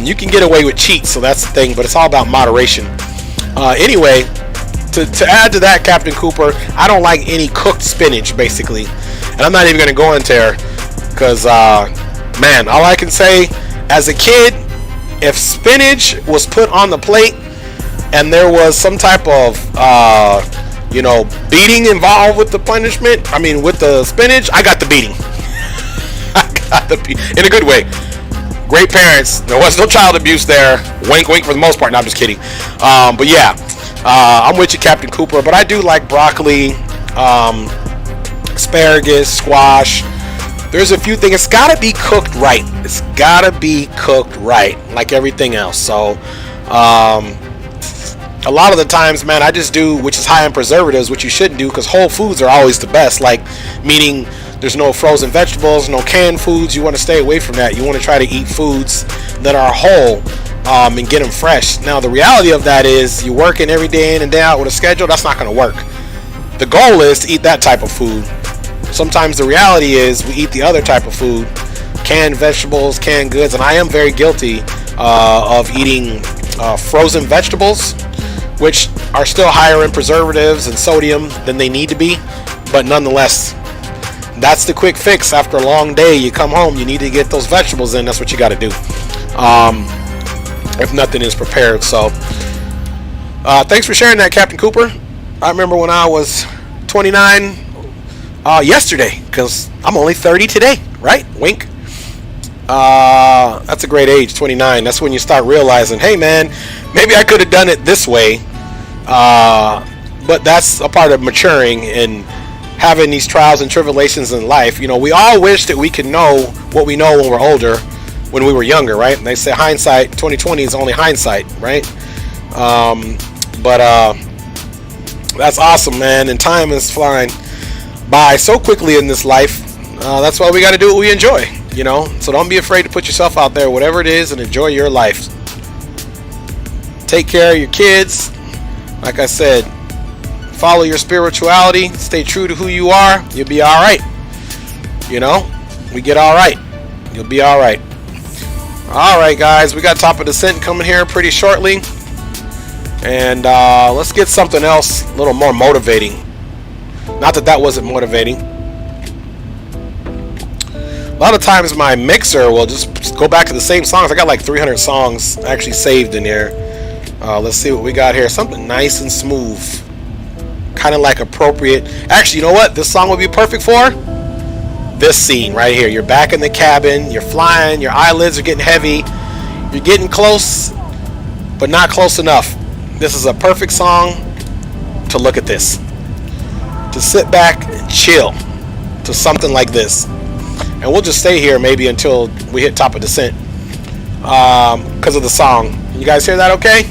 You can get away with cheats, so that's the thing, but it's all about moderation. Anyway, to add to that, Captain Cooper, I don't like any cooked spinach, basically. And I'm not even going to go into there because, man, all I can say, as a kid, if spinach was put on the plate and there was some type of, you know, beating involved with the punishment, I mean, with the spinach, I got the beating. I got the beating. In a good way. Great parents. There was no child abuse there. Wink, wink for the most part. No, I'm just kidding. But yeah. I'm with you, Captain Cooper, but I do like broccoli, asparagus, squash. There's a few things. It's got to be cooked right. It's got to be cooked right, like everything else. So, a lot of the times, man, I just do, which is high in preservatives, which you shouldn't do, because whole foods are always the best. Like, meaning there's no frozen vegetables, no canned foods. You want to stay away from that. You want to try to eat foods that are whole. And get them fresh. Now, the reality of that is you're working every day in and day out with a schedule. That's not going to work. The goal is to eat that type of food. Sometimes the reality is we eat the other type of food, canned vegetables, canned goods, and I am very guilty of eating frozen vegetables, which are still higher in preservatives and sodium than they need to be, but nonetheless, that's the quick fix. After a long day, you come home, you need to get those vegetables in. That's what you got to do. If nothing is prepared. So thanks for sharing that, Captain Cooper. I remember when I was 29 yesterday, because I'm only 30 today, right? Wink. That's a great age, 29. That's when you start realizing, hey man, maybe I could have done it this way. But that's a part of maturing and having these trials and tribulations in life. You know, we all wish that we could know what we know when we're older, when we were younger, right? And they say hindsight, 2020 is only hindsight, right? But that's awesome, man. And time is flying by so quickly in this life. That's why we got to do what we enjoy, you know? So don't be afraid to put yourself out there, whatever it is, and enjoy your life. Take care of your kids. Like I said, follow your spirituality. Stay true to who you are. You'll be all right. You know? We get all right. You'll be all right. All right, guys, we got top of descent coming here pretty shortly, and let's get something else a little more motivating. Not that that wasn't motivating. A lot of times my mixer will just go back to the same songs. I got like 300 songs actually saved in here. Let's see what we got here. Something nice and smooth. Kind of like appropriate. Actually, you know what this song would be perfect for? This scene right here. You're back in the cabin. You're flying. Your eyelids are getting heavy. You're getting close, but not close enough. This is a perfect song to look at this. To sit back and chill to something like this. And we'll just stay here maybe until we hit top of descent. Because of the song. You guys hear that okay?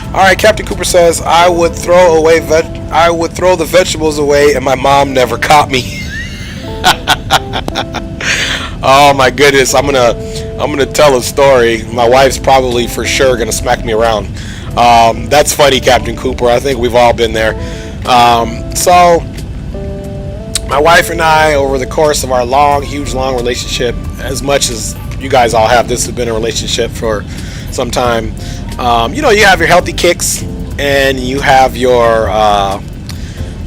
Alright, Captain Cooper says, I would throw the vegetables away and my mom never caught me. Oh my goodness, I'm gonna tell a story. My wife's probably for sure gonna smack me around. That's funny, Captain Cooper. I think we've all been there. So my wife and I, over the course of our huge long relationship, as much as you guys all have, this has been a relationship for some time. You know, you have your healthy kicks and you have your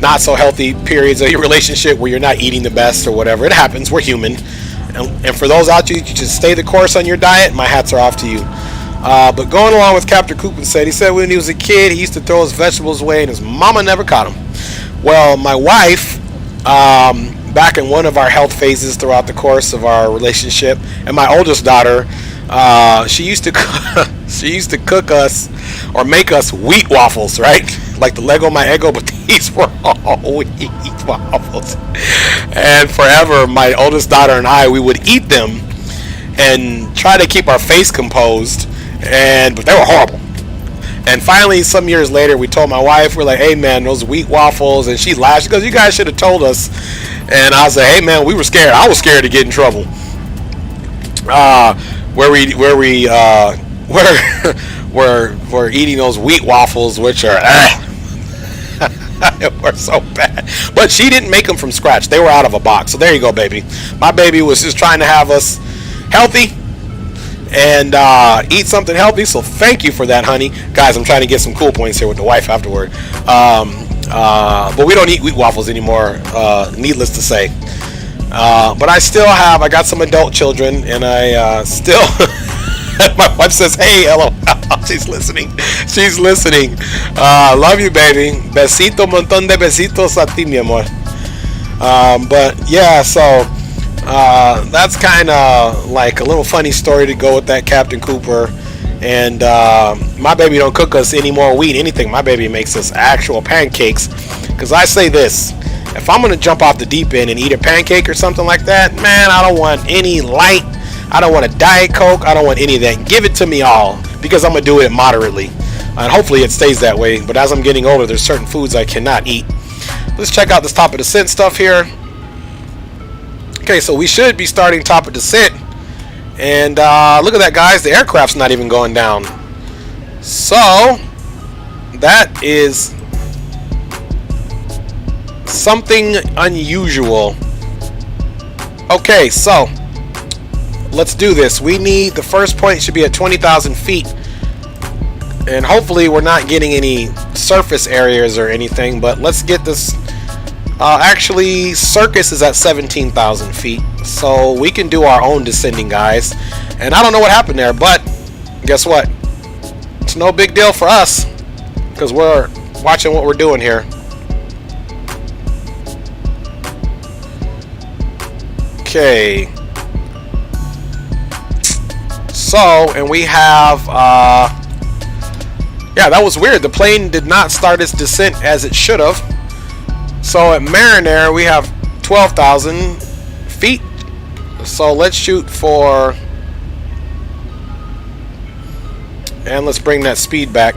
not so healthy periods of your relationship where you're not eating the best or whatever. It happens. We're human. And for those out there, you just stay the course on your diet. My hats are off to you. But going along with Captain Cooper he said when he was a kid, he used to throw his vegetables away and his mama never caught him. Well, my wife, back in one of our health phases throughout the course of our relationship, and my oldest daughter, she used to cook us or make us wheat waffles, right? Like the Lego My Eggo, but these were all wheat waffles. And forever, my oldest daughter and I, we would eat them and try to keep our face composed, but they were horrible. And finally, some years later, we told my wife, we're like, hey man, those wheat waffles, and she laughed. She goes, you guys should have told us. And I was like, hey man, we were scared. I was scared to get in trouble. We're eating those wheat waffles, which are were so bad. But she didn't make them from scratch. They were out of a box. So there you go, baby. My baby was just trying to have us healthy and eat something healthy. So thank you for that, honey. Guys, I'm trying to get some cool points here with the wife afterward. But we don't eat wheat waffles anymore, needless to say. But I got some adult children, and I still... My wife says, hey, hello. She's listening. Love you, baby. Besito, montón de besitos a ti, mi amor. But yeah, so that's kind of like a little funny story to go with that, Captain Cooper. And my baby don't cook us any more wheat, anything. My baby makes us actual pancakes. Because I say this, if I'm going to jump off the deep end and eat a pancake or something like that, man, I don't want any light. I don't want a Diet Coke. I don't want any of that. Give it to me all, because I'm going to do it moderately. And hopefully it stays that way. But as I'm getting older, there's certain foods I cannot eat. Let's check out this top of descent stuff here. Okay, so we should be starting top of descent. And look at that, guys. The aircraft's not even going down. So that is something unusual. Okay, so let's do this. The first point should be at 20,000 feet. And hopefully we're not getting any surface areas or anything. But let's get this. Actually, Circus is at 17,000 feet. So we can do our own descending, guys. And I don't know what happened there. But guess what? It's no big deal for us, because we're watching what we're doing here. Okay. So, and we have, yeah, that was weird. The plane did not start its descent as it should have. So at Mariner, we have 12,000 feet. So let's shoot for, and let's bring that speed back.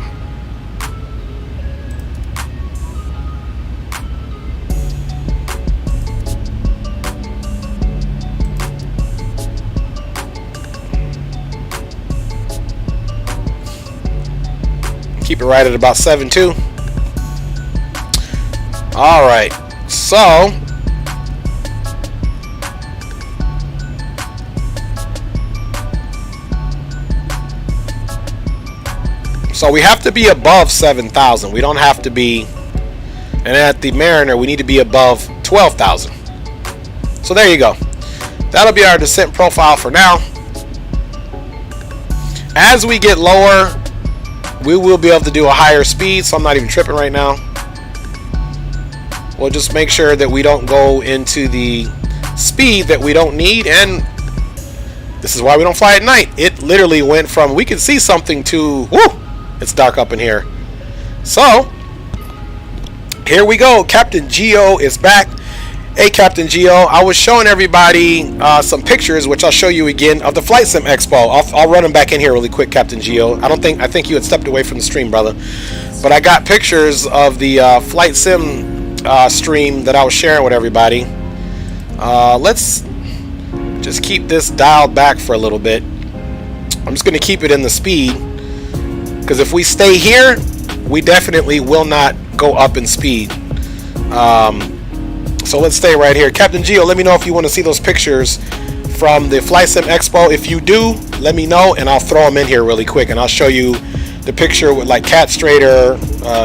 Keep it right at about 7.2. Alright, so we have to be above 7,000. We don't have to be, and at the Mariner we need to be above 12,000. So there you go. That'll be our descent profile for now. As we get lower, we will be able to do a higher speed, so I'm not even tripping right now. We'll just make sure that we don't go into the speed that we don't need, and this is why we don't fly at night. It literally went from we can see something to whoo, it's dark up in here. So here we go. Captain Geo is back. Hey, Captain Geo, I was showing everybody some pictures, which I'll show you again, of the Flight Sim Expo. I'll run them back in here really quick, Captain Geo. I think you had stepped away from the stream, brother. But I got pictures of the Flight Sim stream that I was sharing with everybody. Let's just keep this dialed back for a little bit. I'm just going to keep it in the speed, because if we stay here, we definitely will not go up in speed. So let's stay right here. Captain Geo, let me know if you want to see those pictures from the Flight Sim Expo. If you do, let me know, and I'll throw them in here really quick, and I'll show you the picture with like Cat Strader,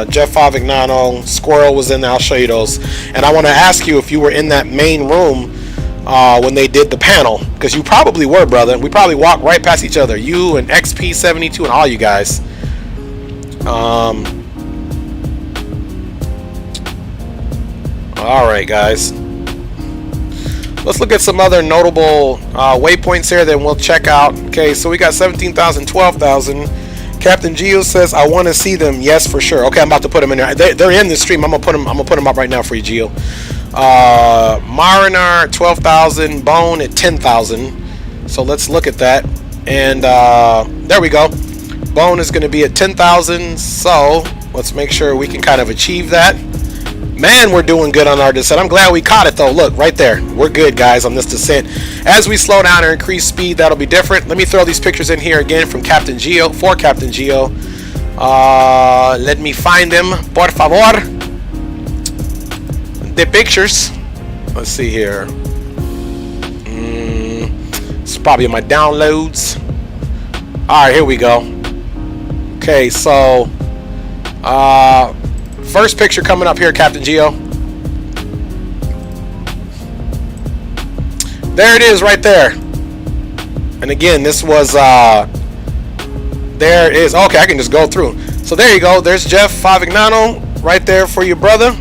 Jeff Favignano, Squirrel was in there. I'll show you those. And I want to ask you if you were in that main room when they did the panel, because you probably were, brother. We probably walked right past each other. You and XP72 and all you guys. Alright, guys, let's look at some other notable waypoints here, then we'll check out. Okay, so we got 17,000, 12,000. Captain Geo says I want to see them. Yes, for sure. Okay, I'm about to put them in there. They're in the stream. I'm gonna put them up right now for you, Geo. Mariner 12,000, Bone at 10,000. So let's look at that. And there we go. Bone is going to be at 10,000. So let's make sure we can kind of achieve that. Man, we're doing good on our descent. I'm glad we caught it though. Look, right there. We're good, guys, on this descent. As we slow down or increase speed, that'll be different. Let me throw these pictures in here again from Captain Geo, for Captain Geo. Let me find them, por favor. The pictures. Let's see here. It's probably in my downloads. Alright, here we go. Okay, so first picture coming up here, Captain Geo. There it is right there. And again, this was there it is. Okay, I can just go through. So there you go. There's Jeff Favignano right there for your brother.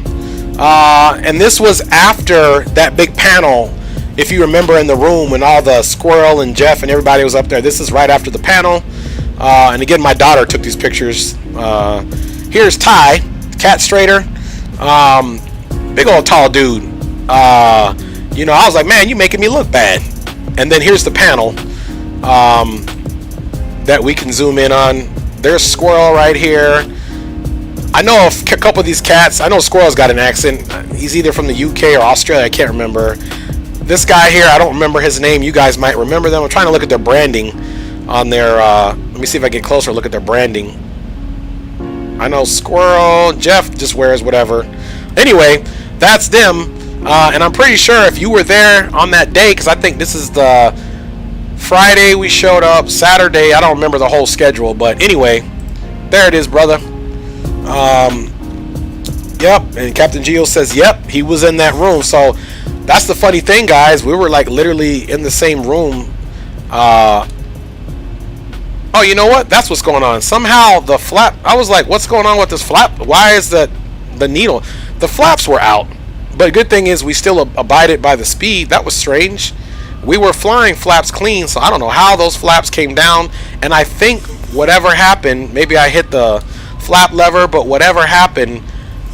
And this was after that big panel, if you remember, in the room when all the Squirrel and Jeff and everybody was up there. This is right after the panel. And again, my daughter took these pictures. Here's Ty, Cat Strader, big old tall dude. You know, I was like, man, you making me look bad. And then here's the panel that we can zoom in on. There's Squirrel right here. I know a couple of these cats. I know Squirrel's got an accent. He's either from the UK or Australia. I can't remember. This guy here, I don't remember his name. You guys might remember them. I'm trying to look at their branding on their... let me see if I get closer. Look at their branding. I know Squirrel. Jeff just wears whatever. Anyway, that's them. And I'm pretty sure if you were there on that day, because I think this is the Friday we showed up, Saturday, I don't remember the whole schedule, but anyway, there it is, brother. Yep, and Captain Geo says, yep, he was in that room. So that's the funny thing, guys. We were like literally in the same room. Oh, you know what? That's what's going on. Somehow the flap, I was like, what's going on with this flap? Why is the needle? The flaps were out. But good thing is we still abided by the speed. That was strange. We were flying flaps clean, so I don't know how those flaps came down. And I think whatever happened, maybe I hit the flap lever, but whatever happened,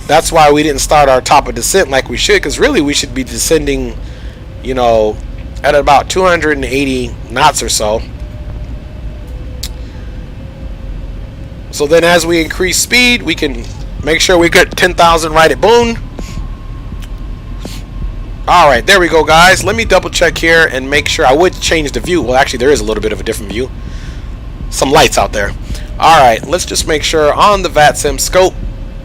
that's why we didn't start our top of descent like we should, because really we should be descending, you know, at about 280 knots or so. So then as we increase speed, we can make sure we get 10,000 right at Boone. Alright, there we go, guys. Let me double check here and make sure. I would change the view. Well, actually, there is a little bit of a different view. Some lights out there. Alright, let's just make sure on the VATSIM scope.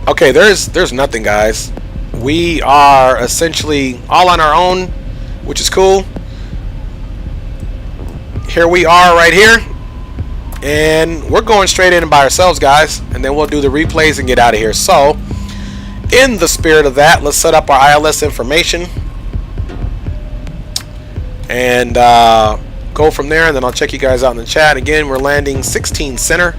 Okay, there's nothing, guys. We are essentially all on our own, which is cool. Here we are right here. And we're going straight in by ourselves, guys. And then we'll do the replays and get out of here. So, in the spirit of that, let's set up our ILS information. and go from there, and then I'll check you guys out in the chat. Again, we're landing 16 center.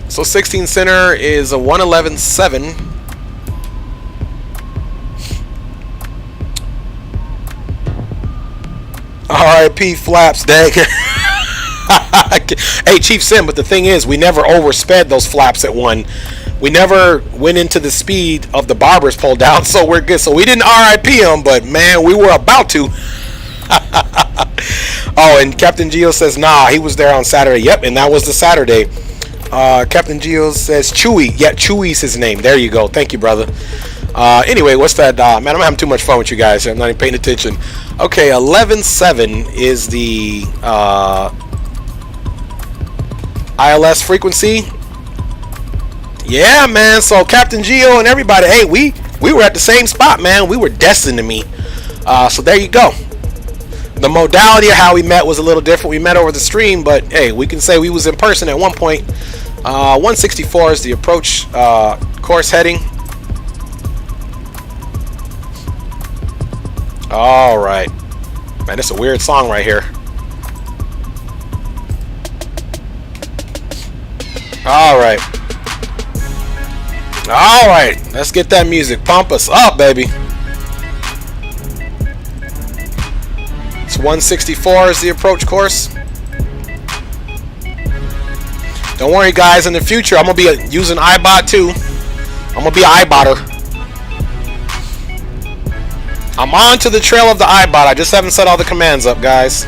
So 16 center is a 111.7. RIP flaps, dang. Hey, Chief Sim, but the thing is, we never oversped those flaps at 1. We never went into the speed of the barbers pull down, so we're good. So we didn't RIP them, but man, we were about to. Oh, and Captain Geo says, nah, he was there on Saturday. Yep, and that was the Saturday. Captain Geo says Chewy. Yeah, Chewy's his name. There you go. Thank you, brother. Anyway, what's that? Man, I'm having too much fun with you guys. I'm not even paying attention. Okay, 11.7 is the ILS frequency. Yeah, man. So Captain Geo and everybody, hey, we were at the same spot, man. We were destined to meet. So there you go. The modality of how we met was a little different. We met over the stream, but hey, we can say we was in person at one point. 164 is the approach course heading. All right, man. It's a weird song right here. All right. All right, let's get that music. Pump us up, baby. It's 164 is the approach course. Don't worry, guys. In the future, I'm gonna be using iBot too. I'm gonna be an iBotter. I'm on to the trail of the iBot. I just haven't set all the commands up, guys.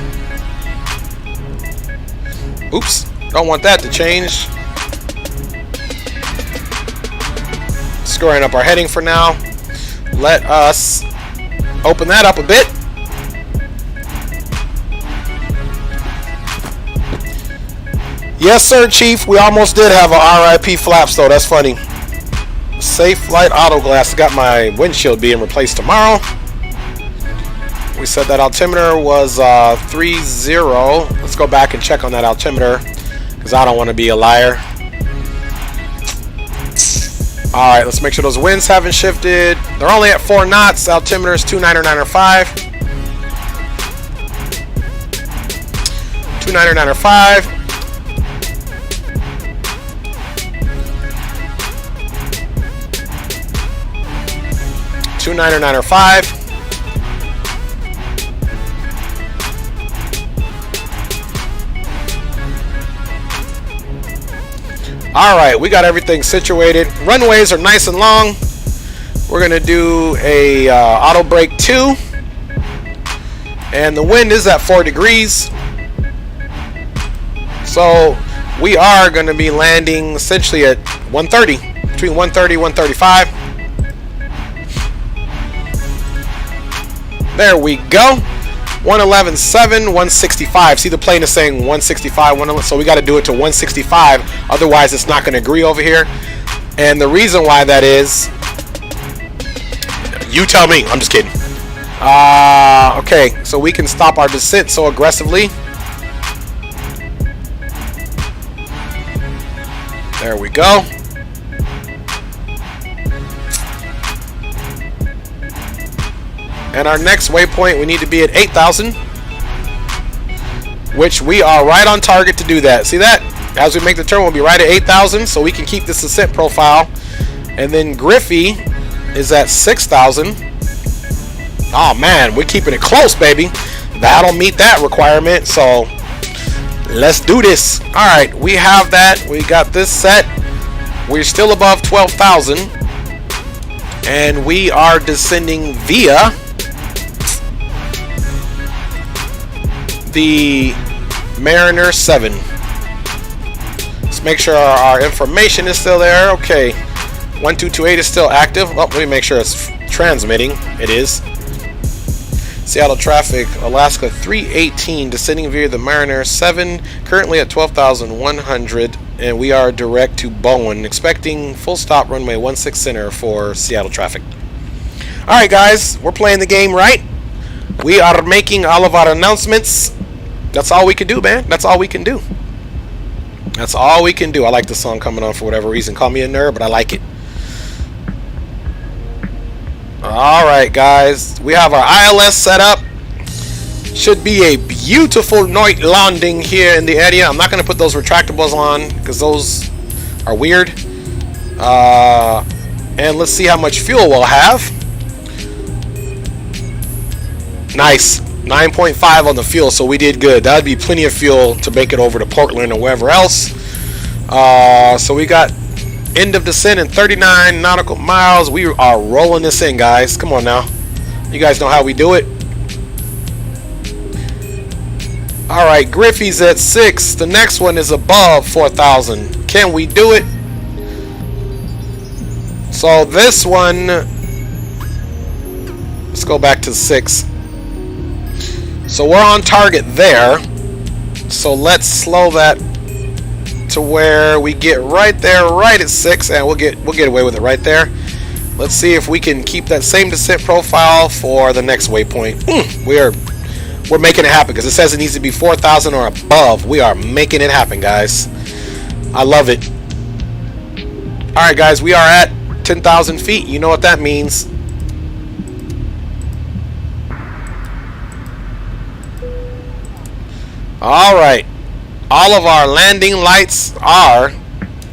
Oops, don't want that to change. Scoring up our heading for now. Let us open that up a bit. Yes, sir, Chief. We almost did have a RIP flaps, though. That's funny. Safe flight auto glass. Got my windshield being replaced tomorrow. We said that altimeter was 30. Let's go back and check on that altimeter, because I don't want to be a liar. Alright, let's make sure those winds haven't shifted. They're only at 4 knots. Altimeter is 299.5. 299.5. 299.5. Alright, we got everything situated. Runways are nice and long. We're going to do a auto brake 2. And the wind is at 4 degrees. So we are going to be landing essentially at 130. Between 130 and 135. There we go. 111.7, 165. See, the plane is saying 165, so we got to do it to 165. Otherwise, it's not going to agree over here. And the reason why that is, you tell me. I'm just kidding. Okay, so we can stop our descent so aggressively. There we go. And our next waypoint, we need to be at 8,000, which we are right on target to do that. See that? As we make the turn, we'll be right at 8,000, so we can keep this ascent profile. And then Griffey is at 6,000. Oh man, we're keeping it close, baby. That'll meet that requirement, so let's do this. All right, we have that. We got this set. We're still above 12,000, and we are descending via the Mariner 7. Let's make sure our information is still there. Okay, 1228 is still active. Oh, let me make sure it's transmitting. It is. Seattle traffic, Alaska 318, descending via the Mariner 7, currently at 12,100, and we are direct to Boeing, expecting full stop runway 16 center for Seattle traffic. Alright guys, we're playing the game right. We are making all of our announcements. That's all we can do, man. That's all we can do. That's all we can do. I like the song coming on for whatever reason. Call me a nerd, but I like it. Alright guys, we have our ILS set up. Should be a beautiful night landing here in the area. I'm not going to put those retractables on because those are weird. And let's see how much fuel we'll have. Nice. 9.5 on the fuel, so we did good. That would be plenty of fuel to make it over to Portland or wherever else. So we got end of descent in 39 nautical miles. We are rolling this in, guys. Come on now. You guys know how we do it. Alright, Griffey's at 6. The next one is above 4,000. Can we do it? So this one, let's go back to 6. So we're on target there. So let's slow that to where we get right there, right at 6, and we'll get away with it right there. Let's see if we can keep that same descent profile for the next waypoint. We're making it happen because it says it needs to be 4,000 or above. We are making it happen, guys. I love it. All right, guys, we are at 10,000 feet. You know what that means. Alright, all of our landing lights are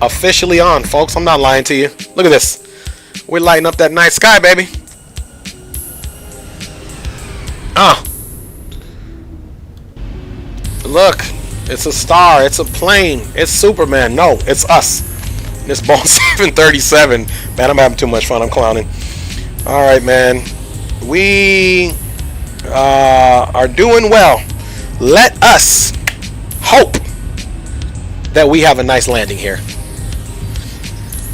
officially on, folks. I'm not lying to you. Look at this. We're lighting up that night sky, baby. Look, it's a star, it's a plane, it's Superman. No, it's us. This Boeing 737. Man, I'm having too much fun. I'm clowning. Alright, man. We are doing well. Let us hope that we have a nice landing here.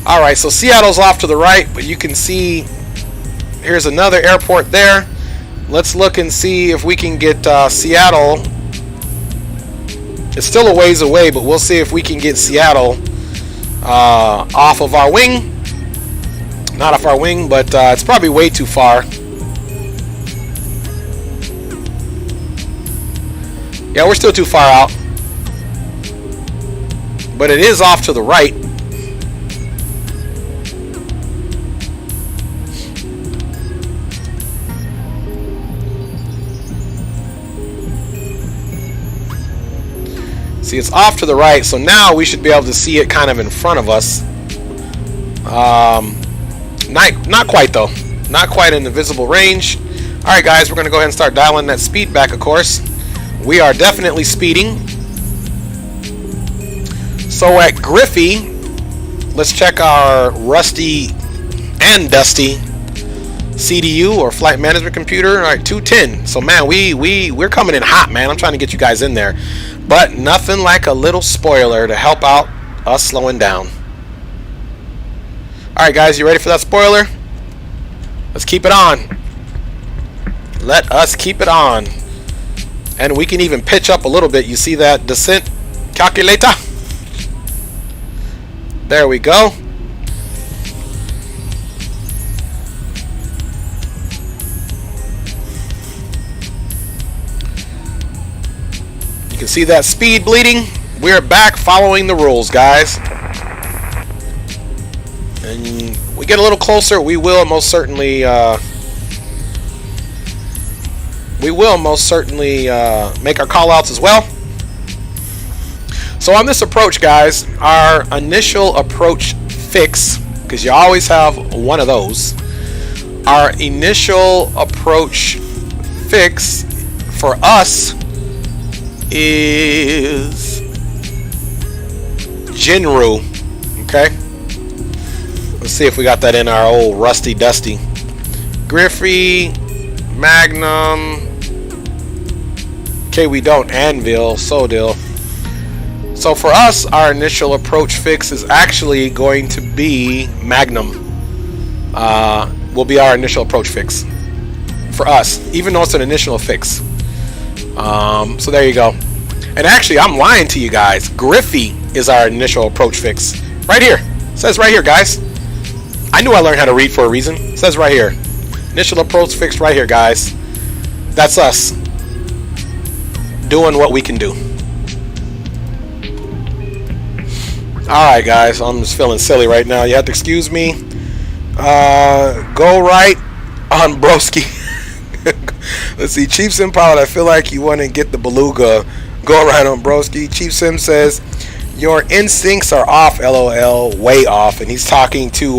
Alright, so Seattle's off to the right, but you can see here's another airport there. Let's look and see if we can get Seattle. It's still a ways away, but we'll see if we can get Seattle off of our wing. Not off our wing, but it's probably way too far. Yeah, we're still too far out. But it is off to the right. See, it's off to the right, so now we should be able to see it kind of in front of us. Not quite, though. Not quite in the visible range. Alright, guys, we're going to go ahead and start dialing that speed back, of course. We are definitely speeding. So at Griffey, let's check our rusty and dusty CDU or flight management computer. All right, 210. So man, we're coming in hot, man. I'm trying to get you guys in there, but nothing like a little spoiler to help out us slowing down. All right, guys, you ready for that spoiler? Let's keep it on. Let us keep it on. And we can even pitch up a little bit. You see that descent calculator? There we go. You can see that speed bleeding. We're back following the rules, guys. And we get a little closer, we will most certainly make our call outs as well. So on this approach, guys, our initial approach fix, because you always have one of those, our initial approach fix for us is Juneau. Okay, let's see if we got that in our old rusty dusty. Griffey, Magnum. Okay, we don't. Anvil, Sodil. So for us, our initial approach fix is actually going to be Magnum. Will be our initial approach fix for us, even though it's an initial fix. So there you go. And actually, I'm lying to you guys. Griffey is our initial approach fix. Right here. It says right here, guys. I knew I learned how to read for a reason. It says right here. Initial approach fix right here, guys. That's us doing what we can do. Alright, guys, I'm just feeling silly right now. You have to excuse me. Go right, on Broski. Let's see, Chief Sim Pilot, I feel like you want to get the beluga. Go right on Broski. Chief Sim says, your instincts are off, LOL, way off. And he's talking to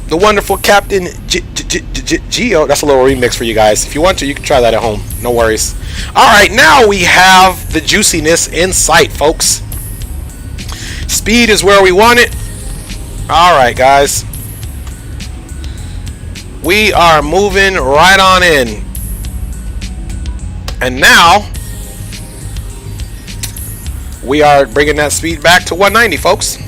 the wonderful Captain Geo. That's a little remix for you guys. If you want to, you can try that at home. No worries. Alright, now we have the juiciness in sight, folks. Speed is where we want it. Alright, guys. We are moving right on in. And now we are bringing that speed back to 190, folks.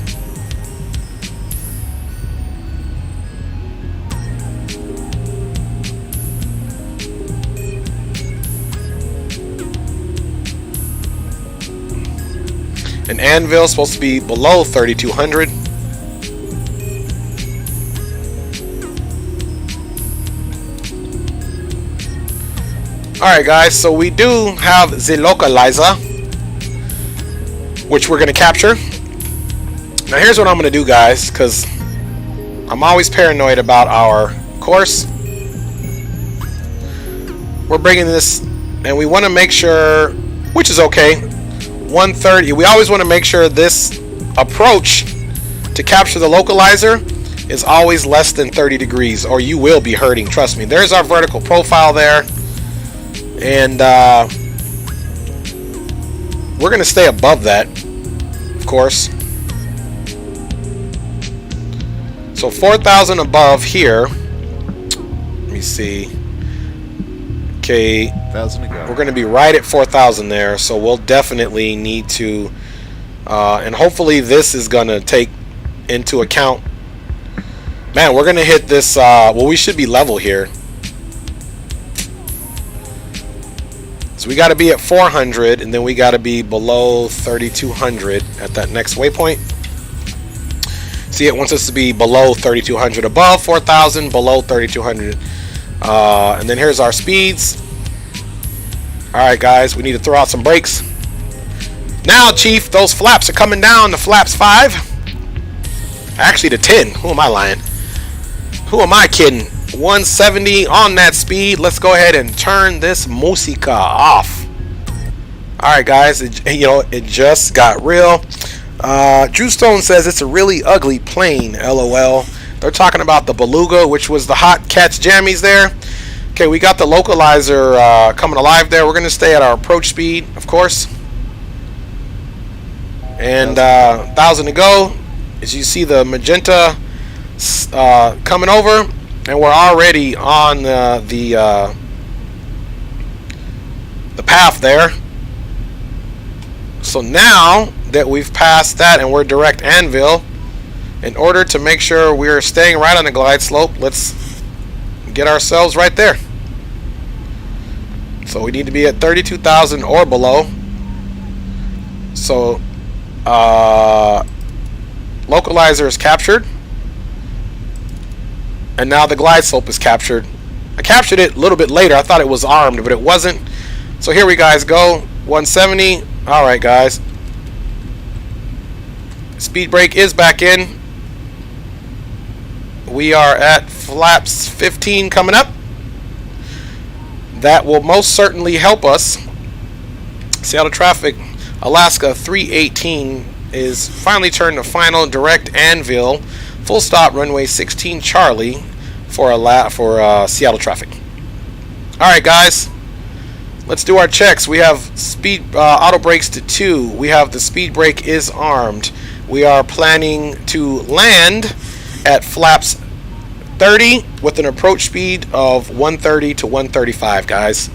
And Anvil is supposed to be below 3,200. Alright guys, so we do have the localizer, which we're going to capture. Now here's what I'm going to do, guys, because I'm always paranoid about our course. We're bringing this, and we want to make sure, which is okay, 130. We always want to make sure this approach to capture the localizer is always less than 30 degrees, or you will be hurting, trust me. There's our vertical profile there. And we're going to stay above that, of course. So 4,000 above here. Let me see. Okay, 1,000 to go. we're going to be right at 4,000 there. So we'll definitely need to, and hopefully this is going to take into account. Man, we're going to hit this. Well, we should be level here. So we got to be at 400, and then we got to be below 3,200 at that next waypoint. See, it wants us to be below 3,200, above 4,000, below 3,200. And then here's our speeds. Alright guys, we need to throw out some brakes. Now, Chief, those flaps are coming down to flaps 5. Actually to 10. Who am I lying? Who am I kidding? 170 on that speed. Let's go ahead and turn this musica off. Alright guys, it just got real. Drew Stone says it's a really ugly plane, LOL. They're talking about the Beluga, which was the hot catch jammies there. Okay, we got the localizer coming alive there. We're going to stay at our approach speed, of course. And 1,000 to go. As you see the magenta coming over. And we're already on the path there. So now that we've passed that and we're direct Anvil, in order to make sure we're staying right on the glide slope, let's get ourselves right there. So we need to be at 32,000 or below. So localizer is captured. And now the glide slope is captured. I captured it a little bit later. I thought it was armed, but it wasn't. So here we guys go. 170. Alright guys. Speed brake is back in. We are at flaps 15 coming up. That will most certainly help us. Seattle traffic, Alaska 318 is finally turned to final direct Anvil. Full stop runway 16 Charlie for Seattle traffic. Alright guys, let's do our checks. We have speed auto brakes to 2. We have the speed brake is armed. We are planning to land at flaps 30 with an approach speed of 130 to 135, guys.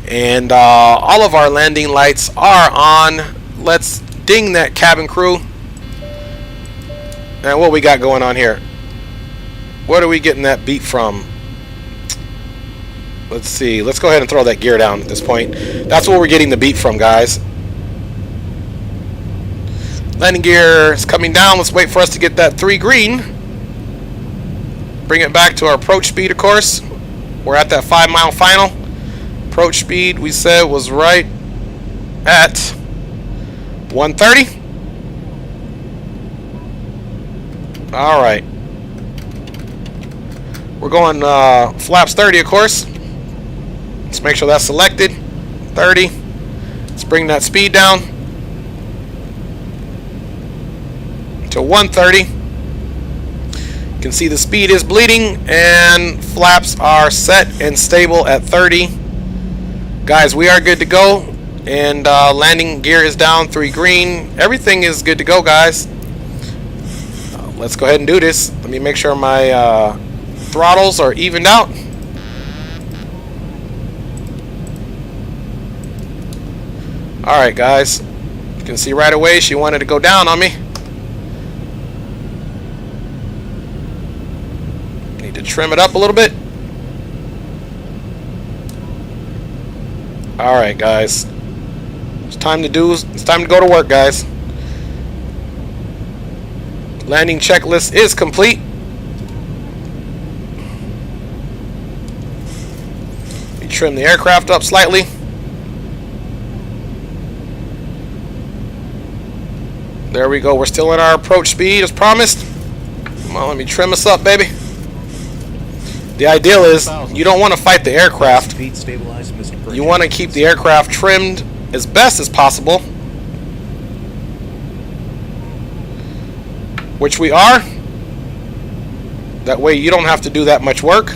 And all of our landing lights are on. Let's ding that cabin crew. And what we got going on here? What are we getting that beat from? Let's see. Let's go ahead and throw that gear down at this point. That's where we're getting the beat from, guys. Landing gear is coming down. Let's wait for us to get that 3 green. Bring it back to our approach speed, of course. We're at that 5-mile final. Approach speed, we said, was right at 130. Alright. We're going flaps 30, of course. Let's make sure that's selected. 30. Let's bring that speed down to 130. You can see the speed is bleeding and flaps are set and stable at 30. Guys, we are good to go, and landing gear is down, 3 green. Everything is good to go, guys. Let's go ahead and do this. Let me make sure my throttles are evened out. Alright, guys. You can see right away she wanted to go down on me. Need to trim it up a little bit. Alright, guys. It's time to go to work, guys. Landing checklist is complete. We trim the aircraft up slightly. There we go. We're still in our approach speed as promised. Come on, let me trim us up, baby. The ideal is you don't want to fight the aircraft. You want to keep the aircraft trimmed as best as possible, which we are. That way you don't have to do that much work.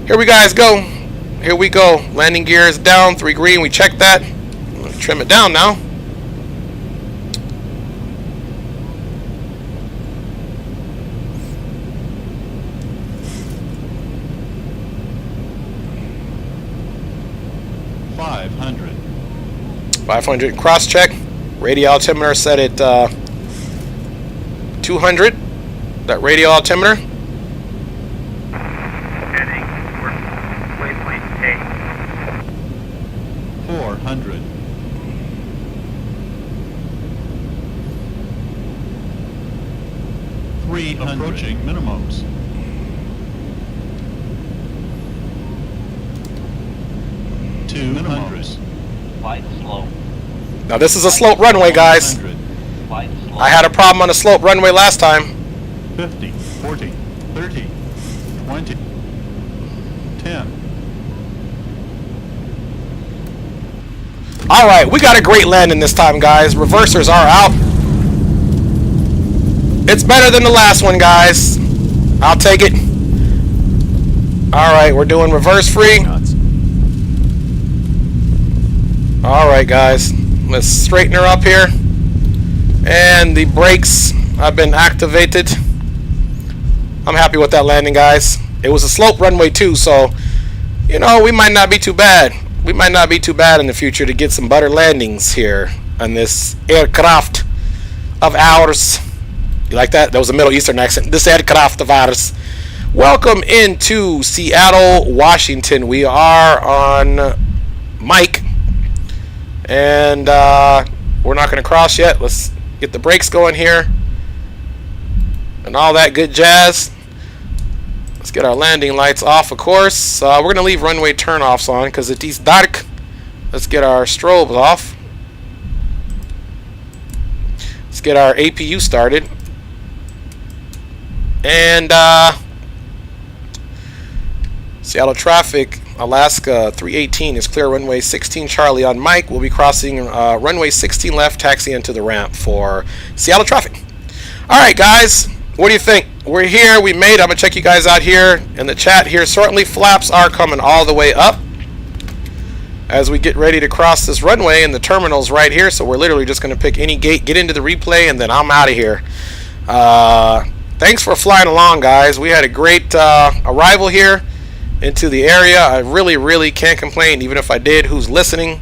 Here we guys go. Here we go. Landing gear is down, 3 green. We checked that. I'm going to trim it down now. $500. 500 cross check. Radial altimeter set at 200. That radial altimeter. Heading for waypoint A. 400. 300. Approaching minimums. 200. Now this is a slope runway, guys. I had a problem on a slope runway last time. 50, 40, 30, 20, 10. Alright, we got a great landing this time, guys. Reversers are out. It's better than the last one, guys. I'll take it. Alright, we're doing reverse free. Alright, guys. Let's straighten her up here. And the brakes have been activated. I'm happy with that landing, guys. It was a slope runway too, so you know, we might not be too bad. We might not be too bad in the future to get some better landings here on this aircraft of ours. You like that? That was a Middle Eastern accent. This aircraft of ours. Welcome into Seattle, Washington. We are on Mike, and we're not going to cross yet. Let's get the brakes going here and all that good jazz. Let's get our landing lights off, of course. We're going to leave runway turnoffs on because it is dark. Let's get our strobes off. Let's get our APU started. And Seattle traffic, Alaska 318 is clear. Runway 16 Charlie on Mike. We'll be crossing runway 16 left, taxi into the ramp for Seattle traffic. Alright, guys, what do you think? We're here, we made. I'm going to check you guys out here in the chat here shortly. Flaps are coming all the way up as we get ready to cross this runway, and the terminal's right here, so we're literally just going to pick any gate, get into the replay, and then I'm out of here. Thanks for flying along, guys. We had a great arrival here into the area. I really can't complain, even if I did. Who's listening?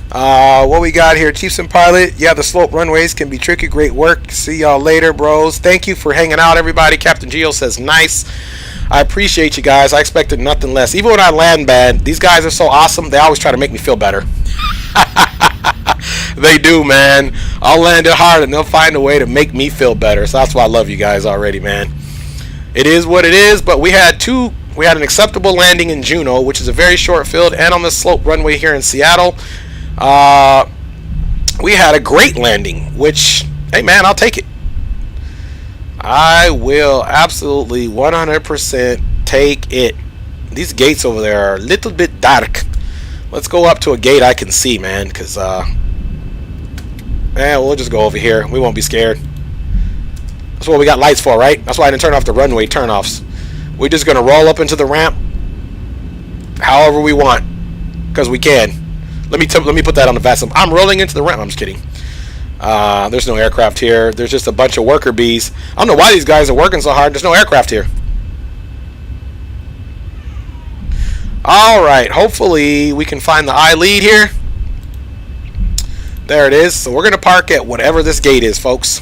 What we got here, Chiefs and Pilot. Yeah, the slope runways can be tricky. Great work. See y'all later, bros. Thank you for hanging out, everybody. Captain Geo says nice. I appreciate you guys. I expected nothing less. Even when I land bad, these guys are so awesome. They always try to make me feel better. They do, man. I'll land it hard and they'll find a way to make me feel better. So that's why I love you guys already, man. It is what it is, but we had an acceptable landing in Juneau, which is a very short field, and on the slope runway here in Seattle. We had a great landing, which, hey man, I'll take it. I will absolutely 100% take it. These gates over there are a little bit dark. Let's go up to a gate I can see, man, because we'll just go over here. We won't be scared. That's what we got lights for, right? That's why I didn't turn off the runway turnoffs. We're just gonna roll up into the ramp however we want, because we can. Let me put that on the VATSIM. I'm rolling into the ramp. I'm just kidding. There's no aircraft here. There's just a bunch of worker bees. I don't know why these guys are working so hard. There's no aircraft here. All right. Hopefully we can find the eye lead here. There it is. So we're gonna park at whatever this gate is, folks.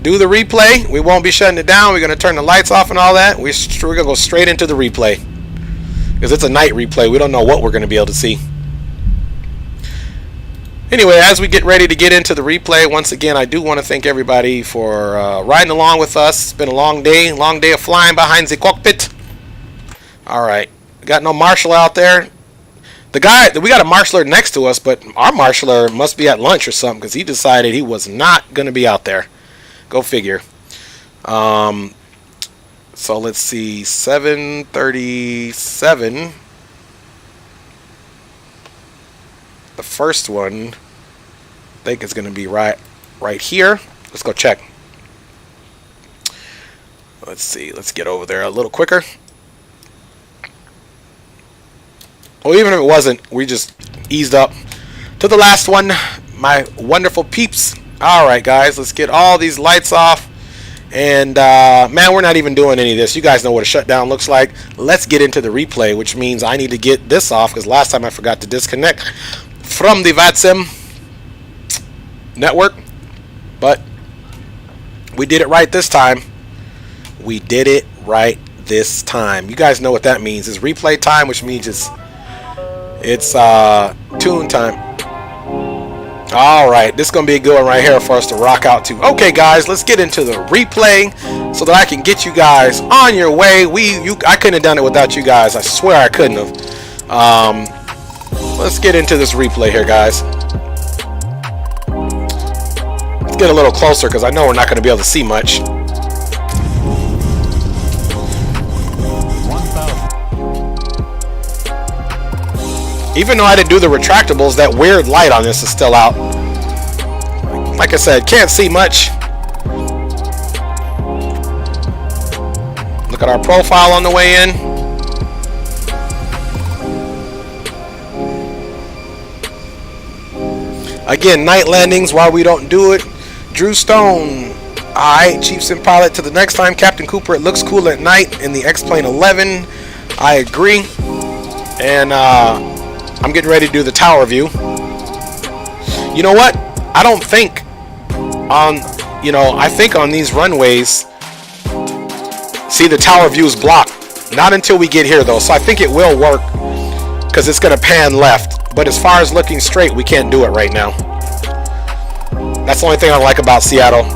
Do the replay. We won't be shutting it down. We're going to turn the lights off and all that. We're going to go straight into the replay. Because it's a night replay. We don't know what we're going to be able to see. Anyway, as we get ready to get into the replay, once again, I do want to thank everybody for riding along with us. It's been a long day of flying behind the cockpit. All right. Got no marshal out there. We got a marshaller next to us, but our marshaller must be at lunch or something because he decided he was not going to be out there. Go figure. So let's see, 737. The first one, I think is going to be right here. Let's go check. Let's see. Let's get over there a little quicker. Well, even if it wasn't, we just eased up to the last one. My wonderful peeps. Alright guys, let's get all these lights off. And man, we're not even doing any of this. You guys know what a shutdown looks like. Let's get into the replay, which means I need to get this off because last time I forgot to disconnect from the VATSIM network. But we did it right this time. We did it right this time. You guys know what that means. It's replay time, which means it's tune time. Alright, this is going to be a good one right here for us to rock out to. Okay guys, let's get into the replay so that I can get you guys on your way. I couldn't have done it without you guys. I swear I couldn't have. Let's get into this replay here, guys. Let's get a little closer because I know we're not going to be able to see much. Even though I didn't do the retractables, that weird light on this is still out. Like I said, can't see much. Look at our profile on the way in. Again, night landings, why we don't do it. Drew Stone. Alright, Chief Sim Pilot, to the next time. Captain Cooper, it looks cool at night in the X-Plane 11. I agree. And I'm getting ready to do the tower view. You know what? I don't think I think on these runways, see, the tower view is blocked. Not until we get here though, so I think it will work because it's going to pan left. But as far as looking straight, we can't do it right now. That's the only thing I like about Seattle.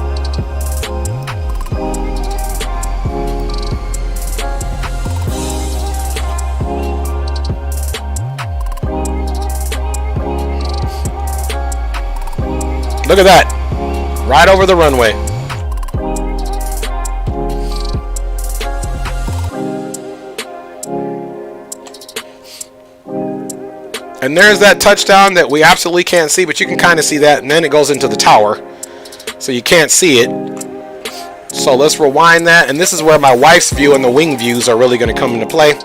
Look at that. Right over the runway. And there's that touchdown that we absolutely can't see, but you can kind of see that, and then it goes into the tower. So you can't see it. So let's rewind that, and this is where my wife's view and the wing views are really going to come into play.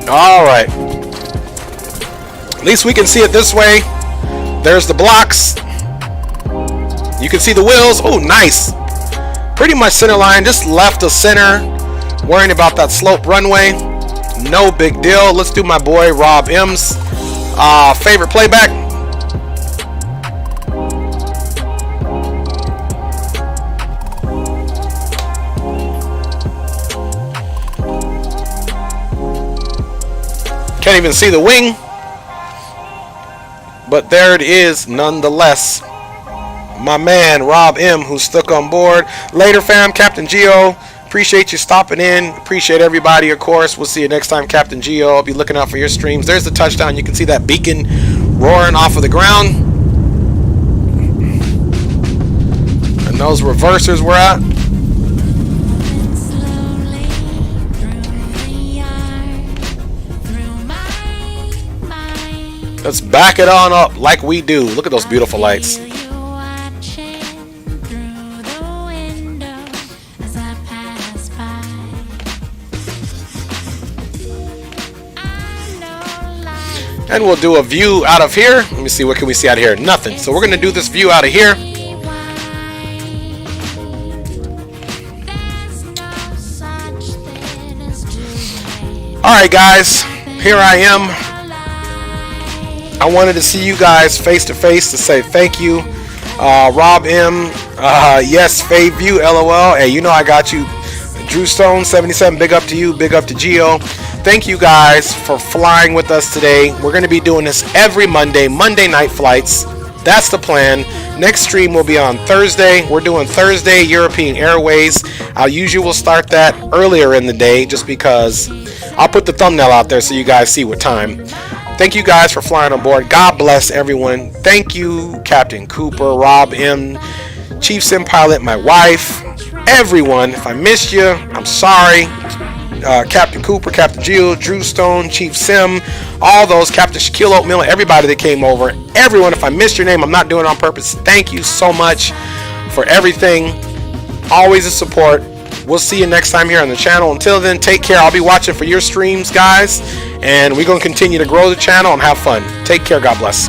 Alright. At least we can see it this way. There's the blocks. You can see the wheels. Oh, nice. Pretty much center line. Just left of center. Worrying about that slope runway. No big deal. Let's do my boy Rob M's favorite playback. Can't even see the wing, but there it is nonetheless. My man Rob M, who's stuck on board. Later fam, Captain Geo, appreciate you stopping in. Appreciate everybody, of course. We'll see you next time, Captain Geo. I'll be looking out for your streams. There's the touchdown. You can see that beacon roaring off of the ground. And those reversers were at. Let's back it on up like we do. Look at those beautiful lights. And we'll do a view out of here. Let me see, what can we see out of here? Nothing. So we're going to do this view out of here. Alright guys, here I am. I wanted to see you guys face to face to say thank you. Rob M, yes, Fave View, LOL. Hey, you know I got you. Drew Stone 77, big up to you, big up to Geo. Thank you guys for flying with us today. We're going to be doing this every Monday night flights. That's the plan. Next stream will be on Thursday. We're doing Thursday European Airways. I usually will start that earlier in the day just because I'll put the thumbnail out there so you guys see what time. Thank you guys for flying on board. God bless everyone. Thank you, Captain Cooper, Rob M, Chief Sim Pilot, my wife, everyone. If I missed you, I'm sorry. Captain Cooper, Captain Geo, Drew Stone, Chief Sim, all those, Captain Shaquille Oatmeal, everybody that came over. Everyone, if I missed your name, I'm not doing it on purpose. Thank you so much for everything. Always a support. We'll see you next time here on the channel. Until then, take care. I'll be watching for your streams, guys. And we're going to continue to grow the channel and have fun. Take care. God bless.